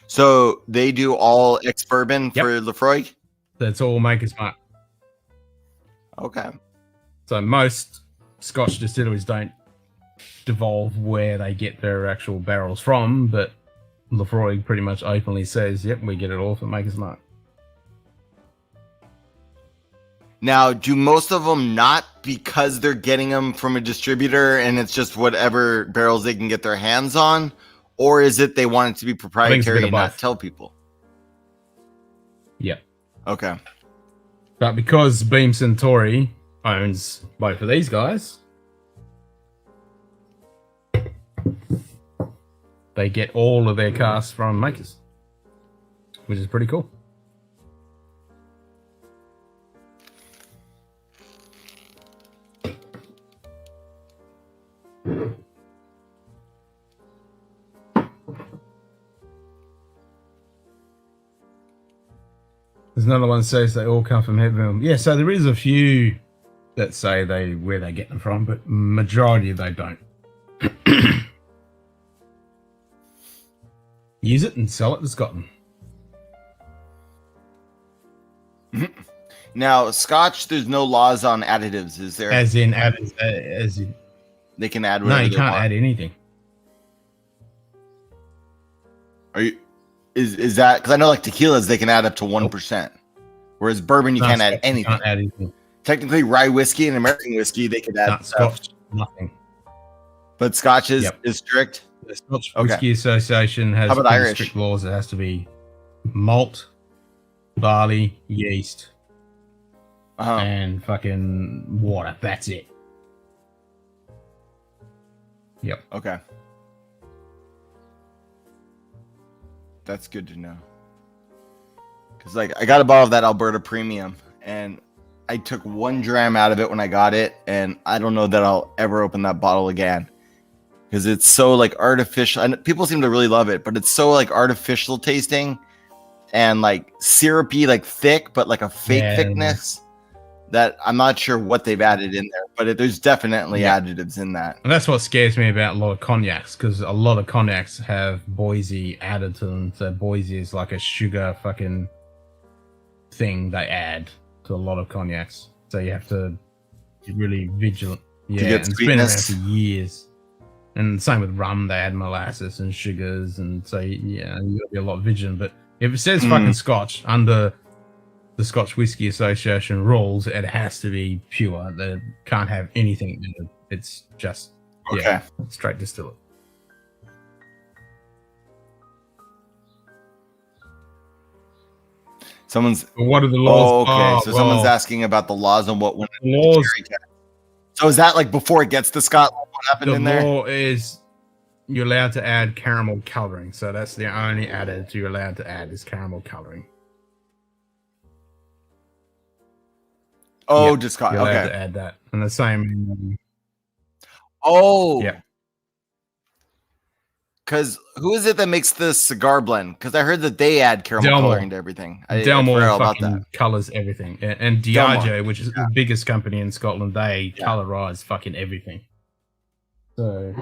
So they do all ex bourbon Yep. for Lefroy? That's all makers mark. Okay. So most Scotch distilleries don't devolve where they get their actual barrels from, but Lefroy pretty much openly says, yep, we get it all from Maker's Mark. Now, do most of them not because they're getting them from a distributor and it's just whatever barrels they can get their hands on? Or is it they want it to be proprietary bit to of not both. tell people? Yep. Okay. But because Beam Centauri owns both of these guys, they get all of their casks from makers, which is pretty cool. There's another one that says they all come from heaven. Yeah, so there is a few that say where they get them from, but majority they don't. Use it and sell it to Scotland. Now, Scotch, there's no laws on additives, is there? As in, as in, They can add no, whatever you they can't want. add anything. Are you? Is that because I know like tequilas they can add up to 1%, whereas bourbon you No, can't add Scotch, you anything. can't add anything. Technically, rye whiskey and American whiskey they could add Not stuff, Scotch, nothing. but Scotch is Yep. strict. The Scotch Okay. Whisky Association has How about pretty Irish? strict laws. It has to be malt, barley, yeast, Uh-huh. and fucking water. That's it. Yep. Okay, that's good to know. Because like I got a bottle of that Alberta Premium, and I took 1 dram out of it when I got it, and I don't know that I'll ever open that bottle again. Because it's so like artificial, and people seem to really love it, but it's so like artificial tasting and like syrupy, like thick, but like a fake Yeah. thickness that I'm not sure what they've added in there, but there's definitely Yeah. additives in that. And that's what scares me about a lot of cognacs, because a lot of cognacs have Boise added to them. So Boise is like a sugar fucking thing they add to a lot of cognacs. So you have to be really vigilant. Yeah, get and it's been around sweetness. for years. And same with rum, they add molasses and sugars, and so yeah, you gotta be a lot vigilant. But if it says fucking Scotch under the Scotch Whisky Association rules, it has to be pure. They can't have anything in it. It's just straight distillate. Someone's. But what are the laws? Oh, okay. So someone's asking about the laws on what. Laws. So is that like before it gets to Scotland? What happened The in there? law is you're allowed to add caramel coloring. So that's the only additive you're allowed to add is caramel coloring. Oh, Yeah, just Scotch. you're allowed Okay. to add that, and the same. Oh. Yeah. Because who is it that makes the cigar blend? Because I heard that they add caramel Delmore. coloring to everything. I Delmore forgot all about fucking that. colors everything, and Delmore, Diageo, which is the biggest company in Scotland, they colorize fucking everything. So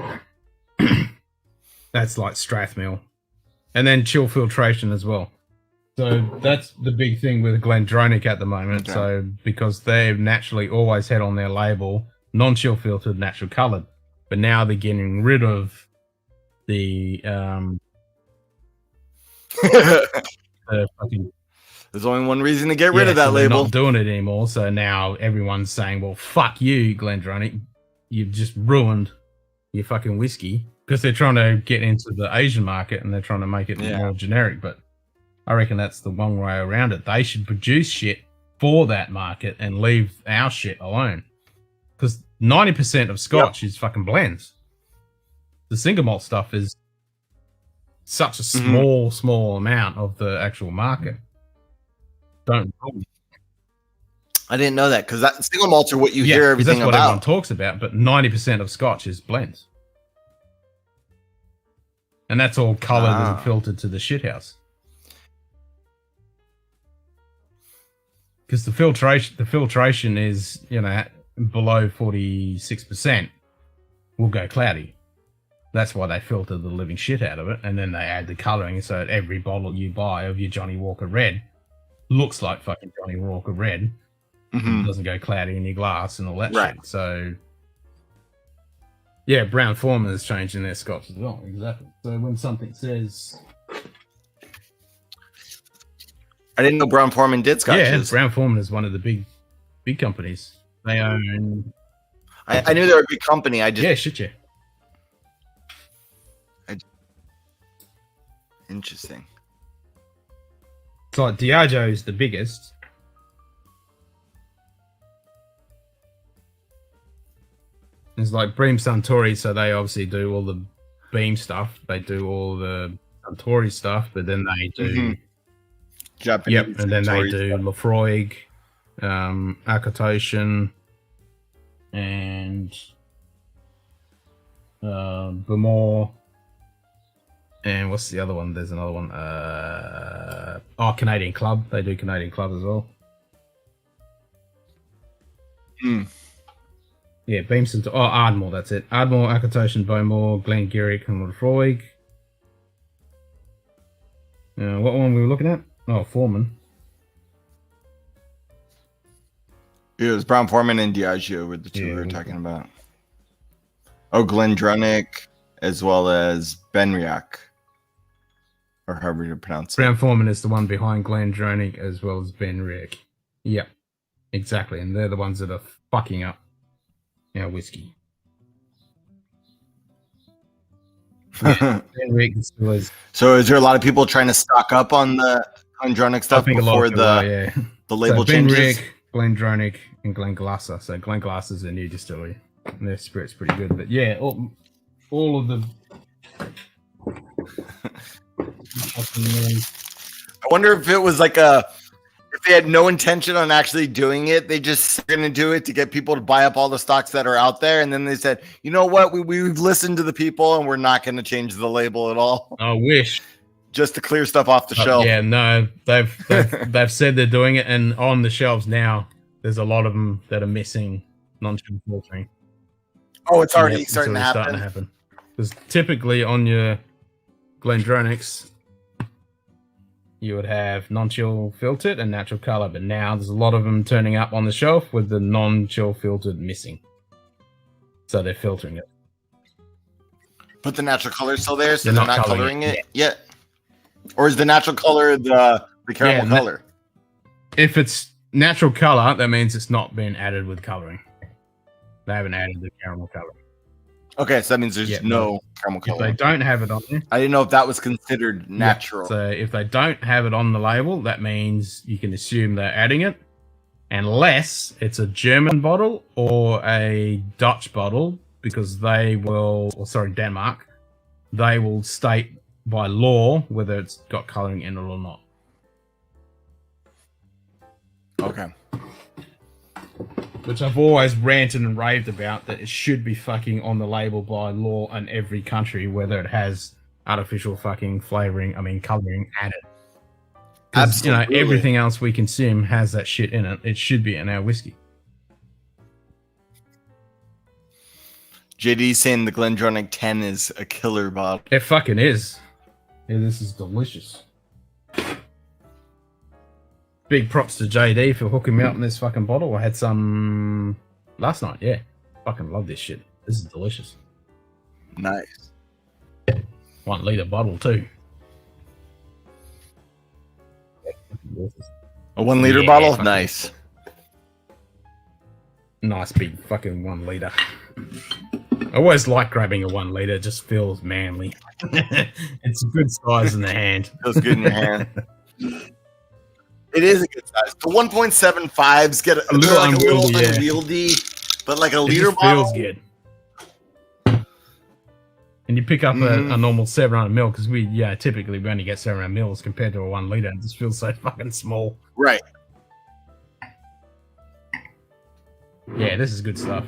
that's like Strathmill, and then chill filtration as well. So that's the big thing with Glendronach at the moment. Okay. So because they've naturally always had on their label non-chill filtered, natural colored, but now they're getting rid of the fucking. There's only one reason to get rid Yeah, of that so they're label. not doing it anymore. So now everyone's saying, "Well, fuck you, Glendronach. You've just ruined your fucking whiskey," because they're trying to get into the Asian market and they're trying to make it more generic. But I reckon that's the wrong way around it. They should produce shit for that market and leave our shit alone. Because 90% of Scotch is fucking blends. The single malt stuff is such a small amount of the actual market. I didn't know that because that single malts are what you hear 'cause everything that's what everyone about. talks about, but 90% of Scotch is blends. And that's all coloured and filtered to the shithouse. Because the filtration is, below 46% will go cloudy. That's why they filter the living shit out of it, and then they add the colouring so that every bottle you buy of your Johnny Walker Red looks like fucking Johnny Walker Red. It doesn't go cloudy in your glass and all that shit. So, yeah, Brown Forman is changing their Scotch as well. Exactly. So when something says... I didn't know Brown Forman did Scotches. Yeah, Brown Forman is one of the big companies. They own... I knew they were a big company. Yeah, shit, yeah. Interesting. It's like Diageo is the biggest. It's like Bream Suntory, so they obviously do all the Beam stuff. They do all the Suntory stuff, but then they do Japanese. Yep, and then they Suntory do stuff. Lafroig, Akatotion, and Bemore. And what's the other one? There's another one. Canadian Club. They do Canadian Club as well. Yeah, Beamson. Ardmore. That's it. Ardmore, Akatotion, Bowmore, Glengarrick, and Lafroig. What one were we looking at? Oh, Foreman. It was Brown Forman and Diageo were the two we were talking about. Oh, Glendronach, as well as Benriach. Or however you pronounce it. Brown Forman is the one behind Glendronach as well as Benriach. Yep, exactly. And they're the ones that are fucking up our whiskey. Benriach was... So is there a lot of people trying to stock up on the Glendronach stuff before the label changes? Glendronach, and Glenglasser. So Glenglasser is a new distillery. And their spirit's pretty good. But yeah, all of the... I wonder if it was like if they had no intention on actually doing it, they just going to do it to get people to buy up all the stocks that are out there. And then they said, you know what? We've listened to the people and we're not going to change the label at all. I wish. Just to clear stuff off the shelf. Yeah, no, they've said they're doing it. And on the shelves now, there's a lot of them that are missing non-chill filtering. Oh, it's already starting to happen. Because typically on your Glendronachs, you would have non-chill filtered and natural color, but now there's a lot of them turning up on the shelf with the non-chill filtered missing. So they're filtering it. But the natural color is still there, so They're they're not not coloring coloring it yet? Or is the natural color the caramel color? If it's natural color, that means it's not been added with coloring. They haven't added the caramel color. Okay, so that means there's no caramel If color. they don't have it on there, I didn't know if that was considered natural. so if they don't have it on the label, that means you can assume they're adding it, unless it's a German bottle or a Dutch bottle, because they will, or sorry, Denmark, they will state by law whether it's got coloring in it or not. Okay. Which I've always ranted and raved about, that it should be fucking on the label by law in every country, whether it has artificial fucking flavoring, coloring added. Because, you know, Absolutely. everything else we consume has that shit in it. It should be in our whiskey. JD saying the Glendronach 10 is a killer bottle. It fucking is. Yeah, this is delicious. Big props to JD for hooking me up in this fucking bottle. I had some last night, yeah. Fucking love this shit. This is delicious. Nice. 1 liter bottle too. A 1 liter Yeah, bottle? fucking- Nice. Nice big fucking 1 liter. I always like grabbing a 1 liter, it just feels manly. It's a good size in the hand. Feels good in your hand. It is a good size. The 1.75s get a little little unwieldy, yeah. unwieldy, but like a It liter just bottle. feels good. And you pick up a normal 700 ml, because typically we only get 700 mils compared to a 1 liter. It just feels so fucking small. Right. Yeah, this is good stuff.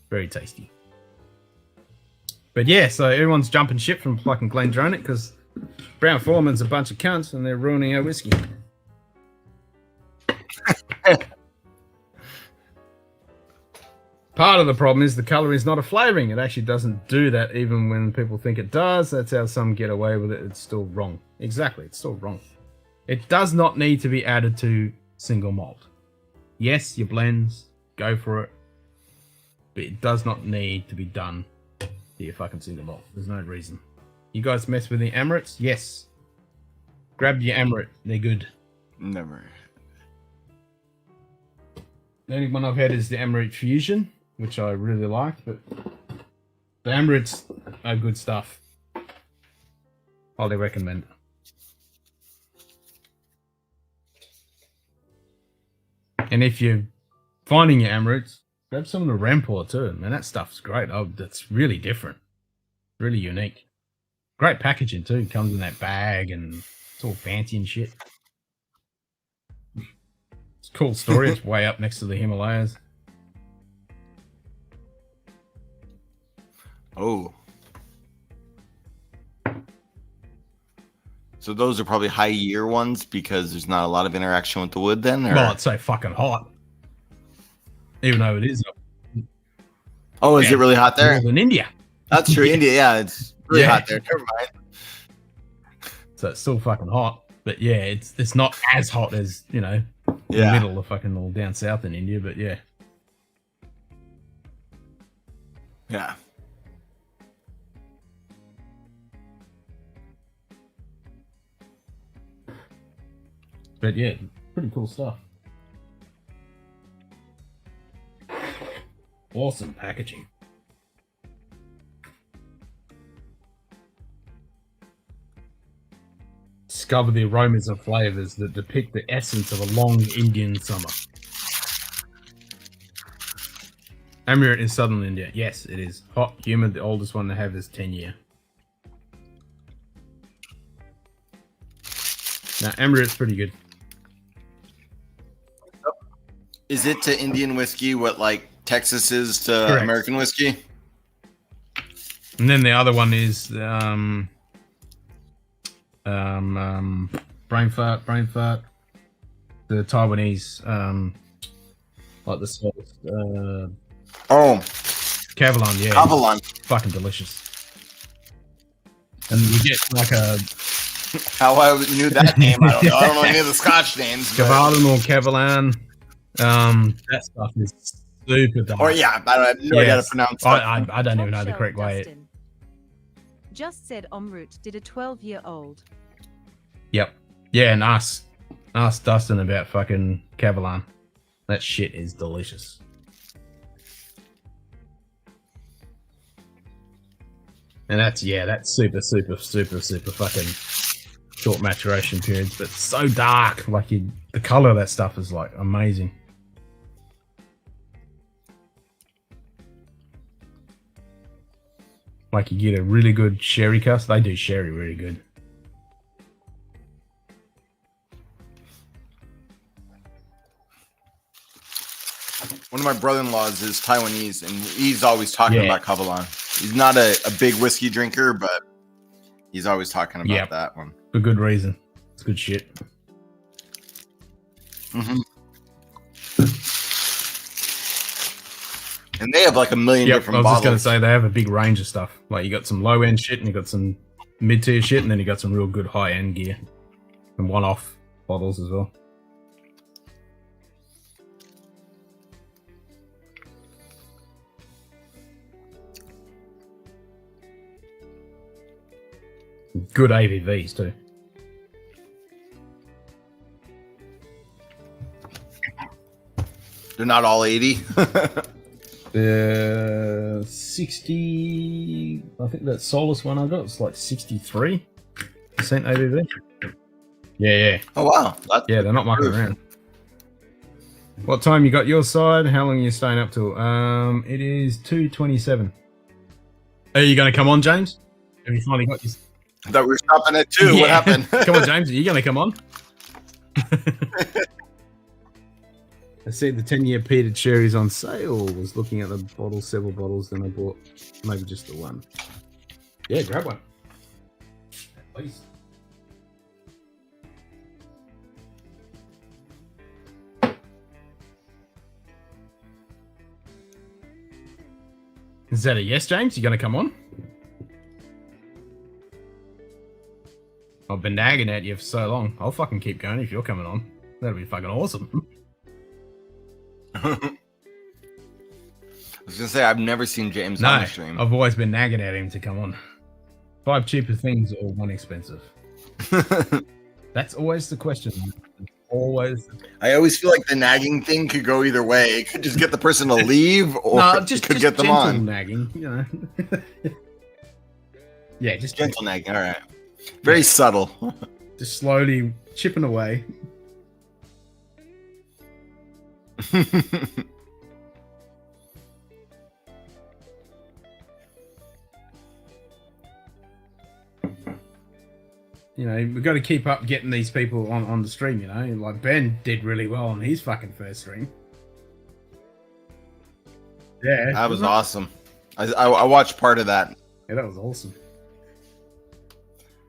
Very tasty. But yeah, so everyone's jumping ship from fucking Glendronach because Brown Foreman's a bunch of cunts and they're ruining our whiskey. Part of the problem is the colour is not a flavouring. It actually doesn't do that even when people think it does. That's how some get away with it. It's still wrong. Exactly, it's still wrong. It does not need to be added to single malt. Yes, your blends, go for it. But it does not need to be done to your fucking single malt. There's no reason. You guys mess with the Amorets? Yes. Grab your Amoret. They're good. Never. The only one I've had is the Amoret Fusion, which I really like, but the Amorets are good stuff. Highly recommend it. And if you're finding your Amorets, grab some of the Rampart too. Man, that stuff's great. Oh, that's really different. Really unique. Great packaging too. It comes in that bag and it's all fancy and shit. It's a cool story. It's way up next to the Himalayas. Oh. So those are probably high year ones because there's not a lot of interaction with the wood then? Or? Well, it's so fucking hot. Even though it is. Oh, is it really hot there? In India. That's true. India, yeah, it's really Yeah. hot there. Never mind. So it's still fucking hot. But yeah, it's not as hot as, you know, the Yeah. middle of fucking all down south in India, but yeah. Yeah. But yeah, pretty cool stuff. Awesome packaging. Discover the aromas and flavors that depict the essence of a long Indian summer. Amoret in southern India. Yes, it is. Hot, humid. The oldest one they have is 10-year. Now, Amoret's pretty good. Is it to Indian whiskey what like Texas is to Correct. American whiskey? And then the other one is brain fart. The Taiwanese, like the sauce, Oh, Cavalon, yeah. Avalon. Fucking delicious. And you get like a How I knew that name, I don't know. I don't know any of the Scotch names. but- Cavalan or Cavalan. That stuff is super dark. Or yeah, I have no idea how to Yes. pronounce it. I don't even know the Top correct shelf way. Dustin. Just said Omroot did a 12-year-old. Yep. Yeah, and ask Dustin about fucking Cavalan. That shit is delicious. And that's super fucking short maturation periods, but so dark. Like the color of that stuff is like amazing. Like you get a really good sherry cast. They do sherry really good. One of my brother-in-laws is Taiwanese, and he's always talking Yeah. about Kavalan. He's not a big whiskey drinker, but he's always talking about Yep. that one. For good reason. It's good shit. hmm And they have like a million Yep, I different was just bottles. going to say they have a big range of stuff. Like you got some low end shit, and you got some mid tier shit, and then you got some real good high end gear, and one off bottles as well. Good ABVs too. They're not all 80. 60. I think that Solus one I got was like 63% ABV. Yeah. Oh wow. That's Yeah, they're not mucking around. What time you got your side? How long are you staying up till? It is 2:27. Are you going to come on, James? Have you finally got your? I thought we were stopping at 2. What Yeah. happened? Come on, James. Are you going to come on? I see the 10-year peated cherries on sale. Was looking at the bottles, several bottles, then I bought maybe just the one. Yeah, grab one. Please. Is that a yes, James? You going to come on? I've been nagging at you for so long. I'll fucking keep going if you're coming on. That'll be fucking awesome. I was gonna say I've never seen James on the stream. I've always been nagging at him to come on. 5 cheaper things or 1 expensive? That's always the question. Always. I always feel like the nagging thing could go either way. It could just get the person to leave, or No, it just could get them gentle on. nagging, you know. Yeah, just Gentle nagging. All right. Very subtle. just slowly chipping away. You know, we've got to keep up getting these people on the stream, you know. Like Ben did really well on his fucking first stream. Yeah. That was wasn't it? awesome. I watched part of that. Yeah, that was awesome.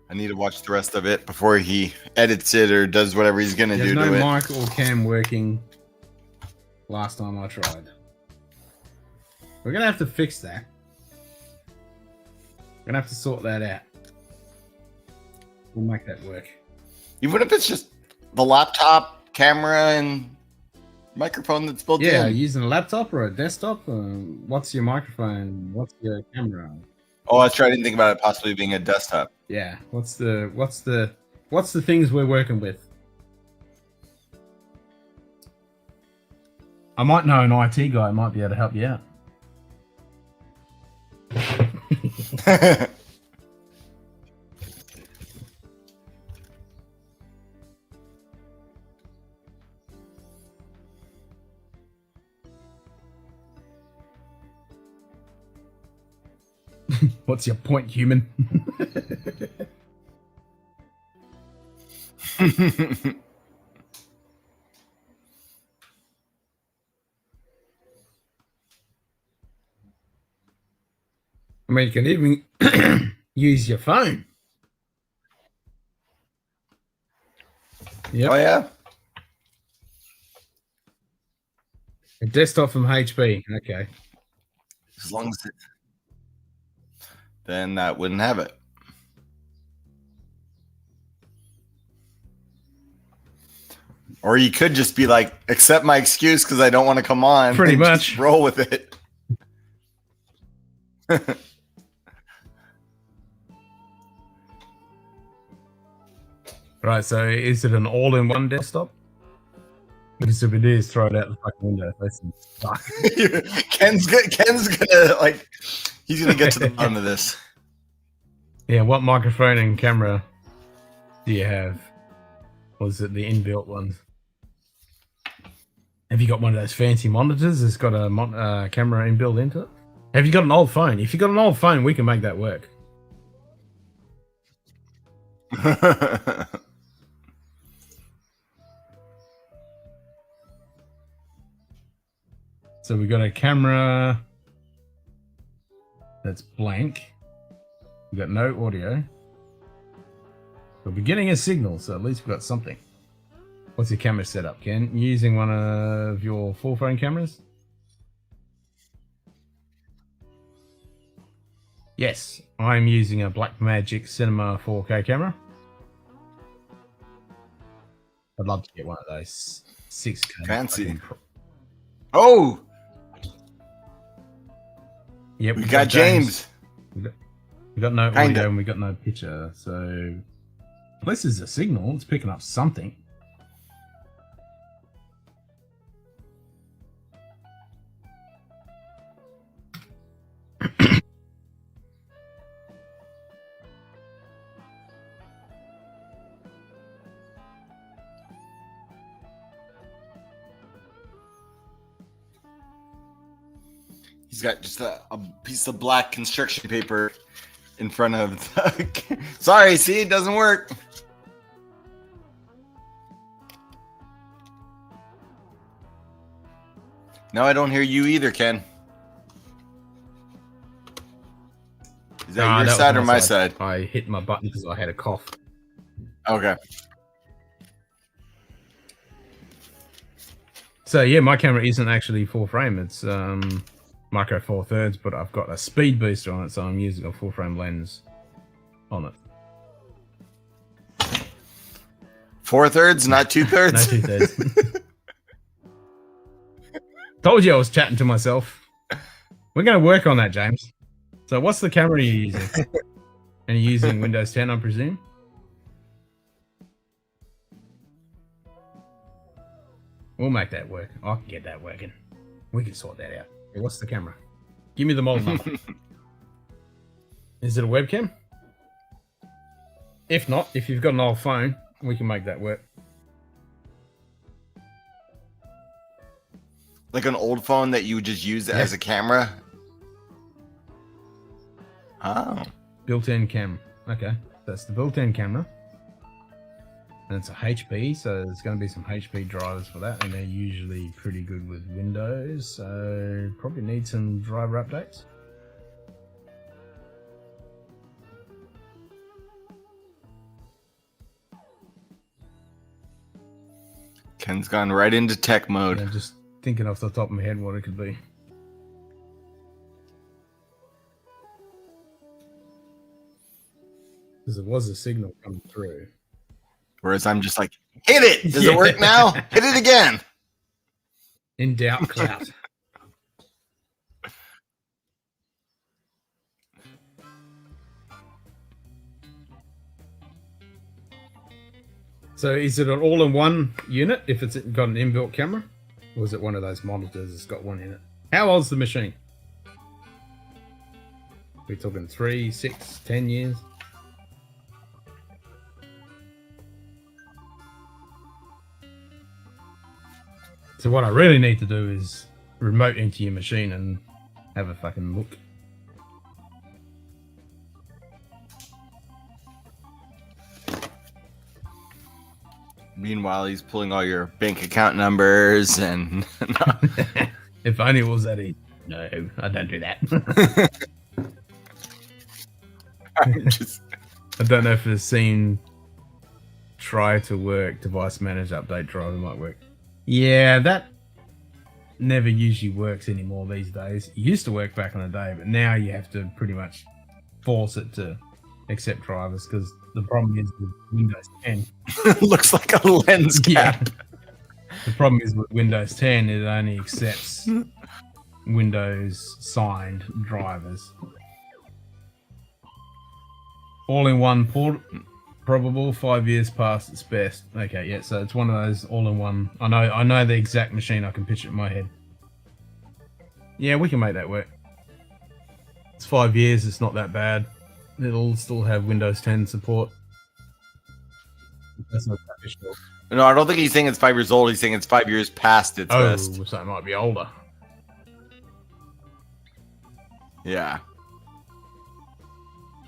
I need to watch the rest of it before he edits it or does whatever he's gonna There's do no to it. mic or cam working last time I tried. We're going to have to fix that. We're going to have to sort that out. We'll make that work. Even if it's just the laptop, camera, and microphone that's built Yeah, in. using a laptop or a desktop. What's your microphone? What's your camera? Oh, that's right. I didn't think about it possibly being a desktop. Yeah. What's the things we're working with? I might know an IT guy. Might be able to help you out. What's your point, human? I mean, you can even use your phone. Yep. Oh yeah. A desktop from HP. Okay. As long as it, then that wouldn't have it. Or you could just be like, accept my excuse because I don't want to come on. Pretty and much. just roll with it. Right, so is it an all-in-one desktop? Because if it is, throw it out the fucking window. Listen, fuck. Ken's gonna like, he's gonna get to the bottom of this. Yeah, what microphone and camera do you have? Or is it the inbuilt ones? Have you got one of those fancy monitors that's got a camera inbuilt into it? Have you got an old phone? If you got an old phone, we can make that work. So we got a camera that's blank. We got no audio. But we're getting a signal, so at least we've got something. What's your camera setup, Ken? You using one of your full frame cameras? Yes, I'm using a Blackmagic Cinema 4K camera. I'd love to get one of those 6K. Fancy. Oh! Yep, we got James. We got no audio and we got no picture, so at least there's a signal. It's picking up something. He's got just a piece of black construction paper in front of the... Sorry, see, it doesn't work. No, I don't hear you either, Ken. Is that your side or my side? I hit my button because I had a cough. Okay. So yeah, my camera isn't actually full frame. It's micro 4/3, but I've got a speed booster on it, so I'm using a full frame lens on it. 4/3, not 2/3. No 2/3. Told you I was chatting to myself. We're going to work on that, James. So what's the camera you're using? And you're using Windows 10, I presume? We'll make that work. I can get that working. We can sort that out. Hey, what's the camera? Give me the model number. Is it a webcam? If not, if you've got an old phone, we can make that work. Like an old phone that you would just use as a camera? Oh. Built-in camera. Okay, that's the built-in camera. And it's a HP, so there's going to be some HP drivers for that, and they're usually pretty good with Windows, so probably need some driver updates. Ken's gone right into tech mode. Yeah, just thinking off the top of my head what it could be. Because there was a signal coming through. Whereas I'm just like, hit it! Does it work now? Hit it again! In doubt, clout. So is it an all-in-one unit if it's got an inbuilt camera? Or is it one of those monitors that's got one in it? How old's the machine? We're talking 3, 6, 10 years? So what I really need to do is remote into your machine and have a fucking look. Meanwhile, he's pulling all your bank account numbers and... If only it was that easy. No, I don't do that. I don't know if the scene try to work device manage update driver might work. Yeah, that never usually works anymore these days. It used to work back in the day, but now you have to pretty much force it to accept drivers because the problem is with Windows 10. Looks like a lens cap. The problem is with Windows 10, it only accepts Windows signed drivers. All-in-one port, probable 5 years past its best. Okay, yeah, so it's one of those all-in-one. I know the exact machine. I can picture it in my head. Yeah, we can make that work. It's 5 years. It's not that bad. It'll still have Windows 10 support. That's not official. No, I don't think he's saying it's 5 years old. He's saying it's 5 years past its best. So it might be older. Yeah.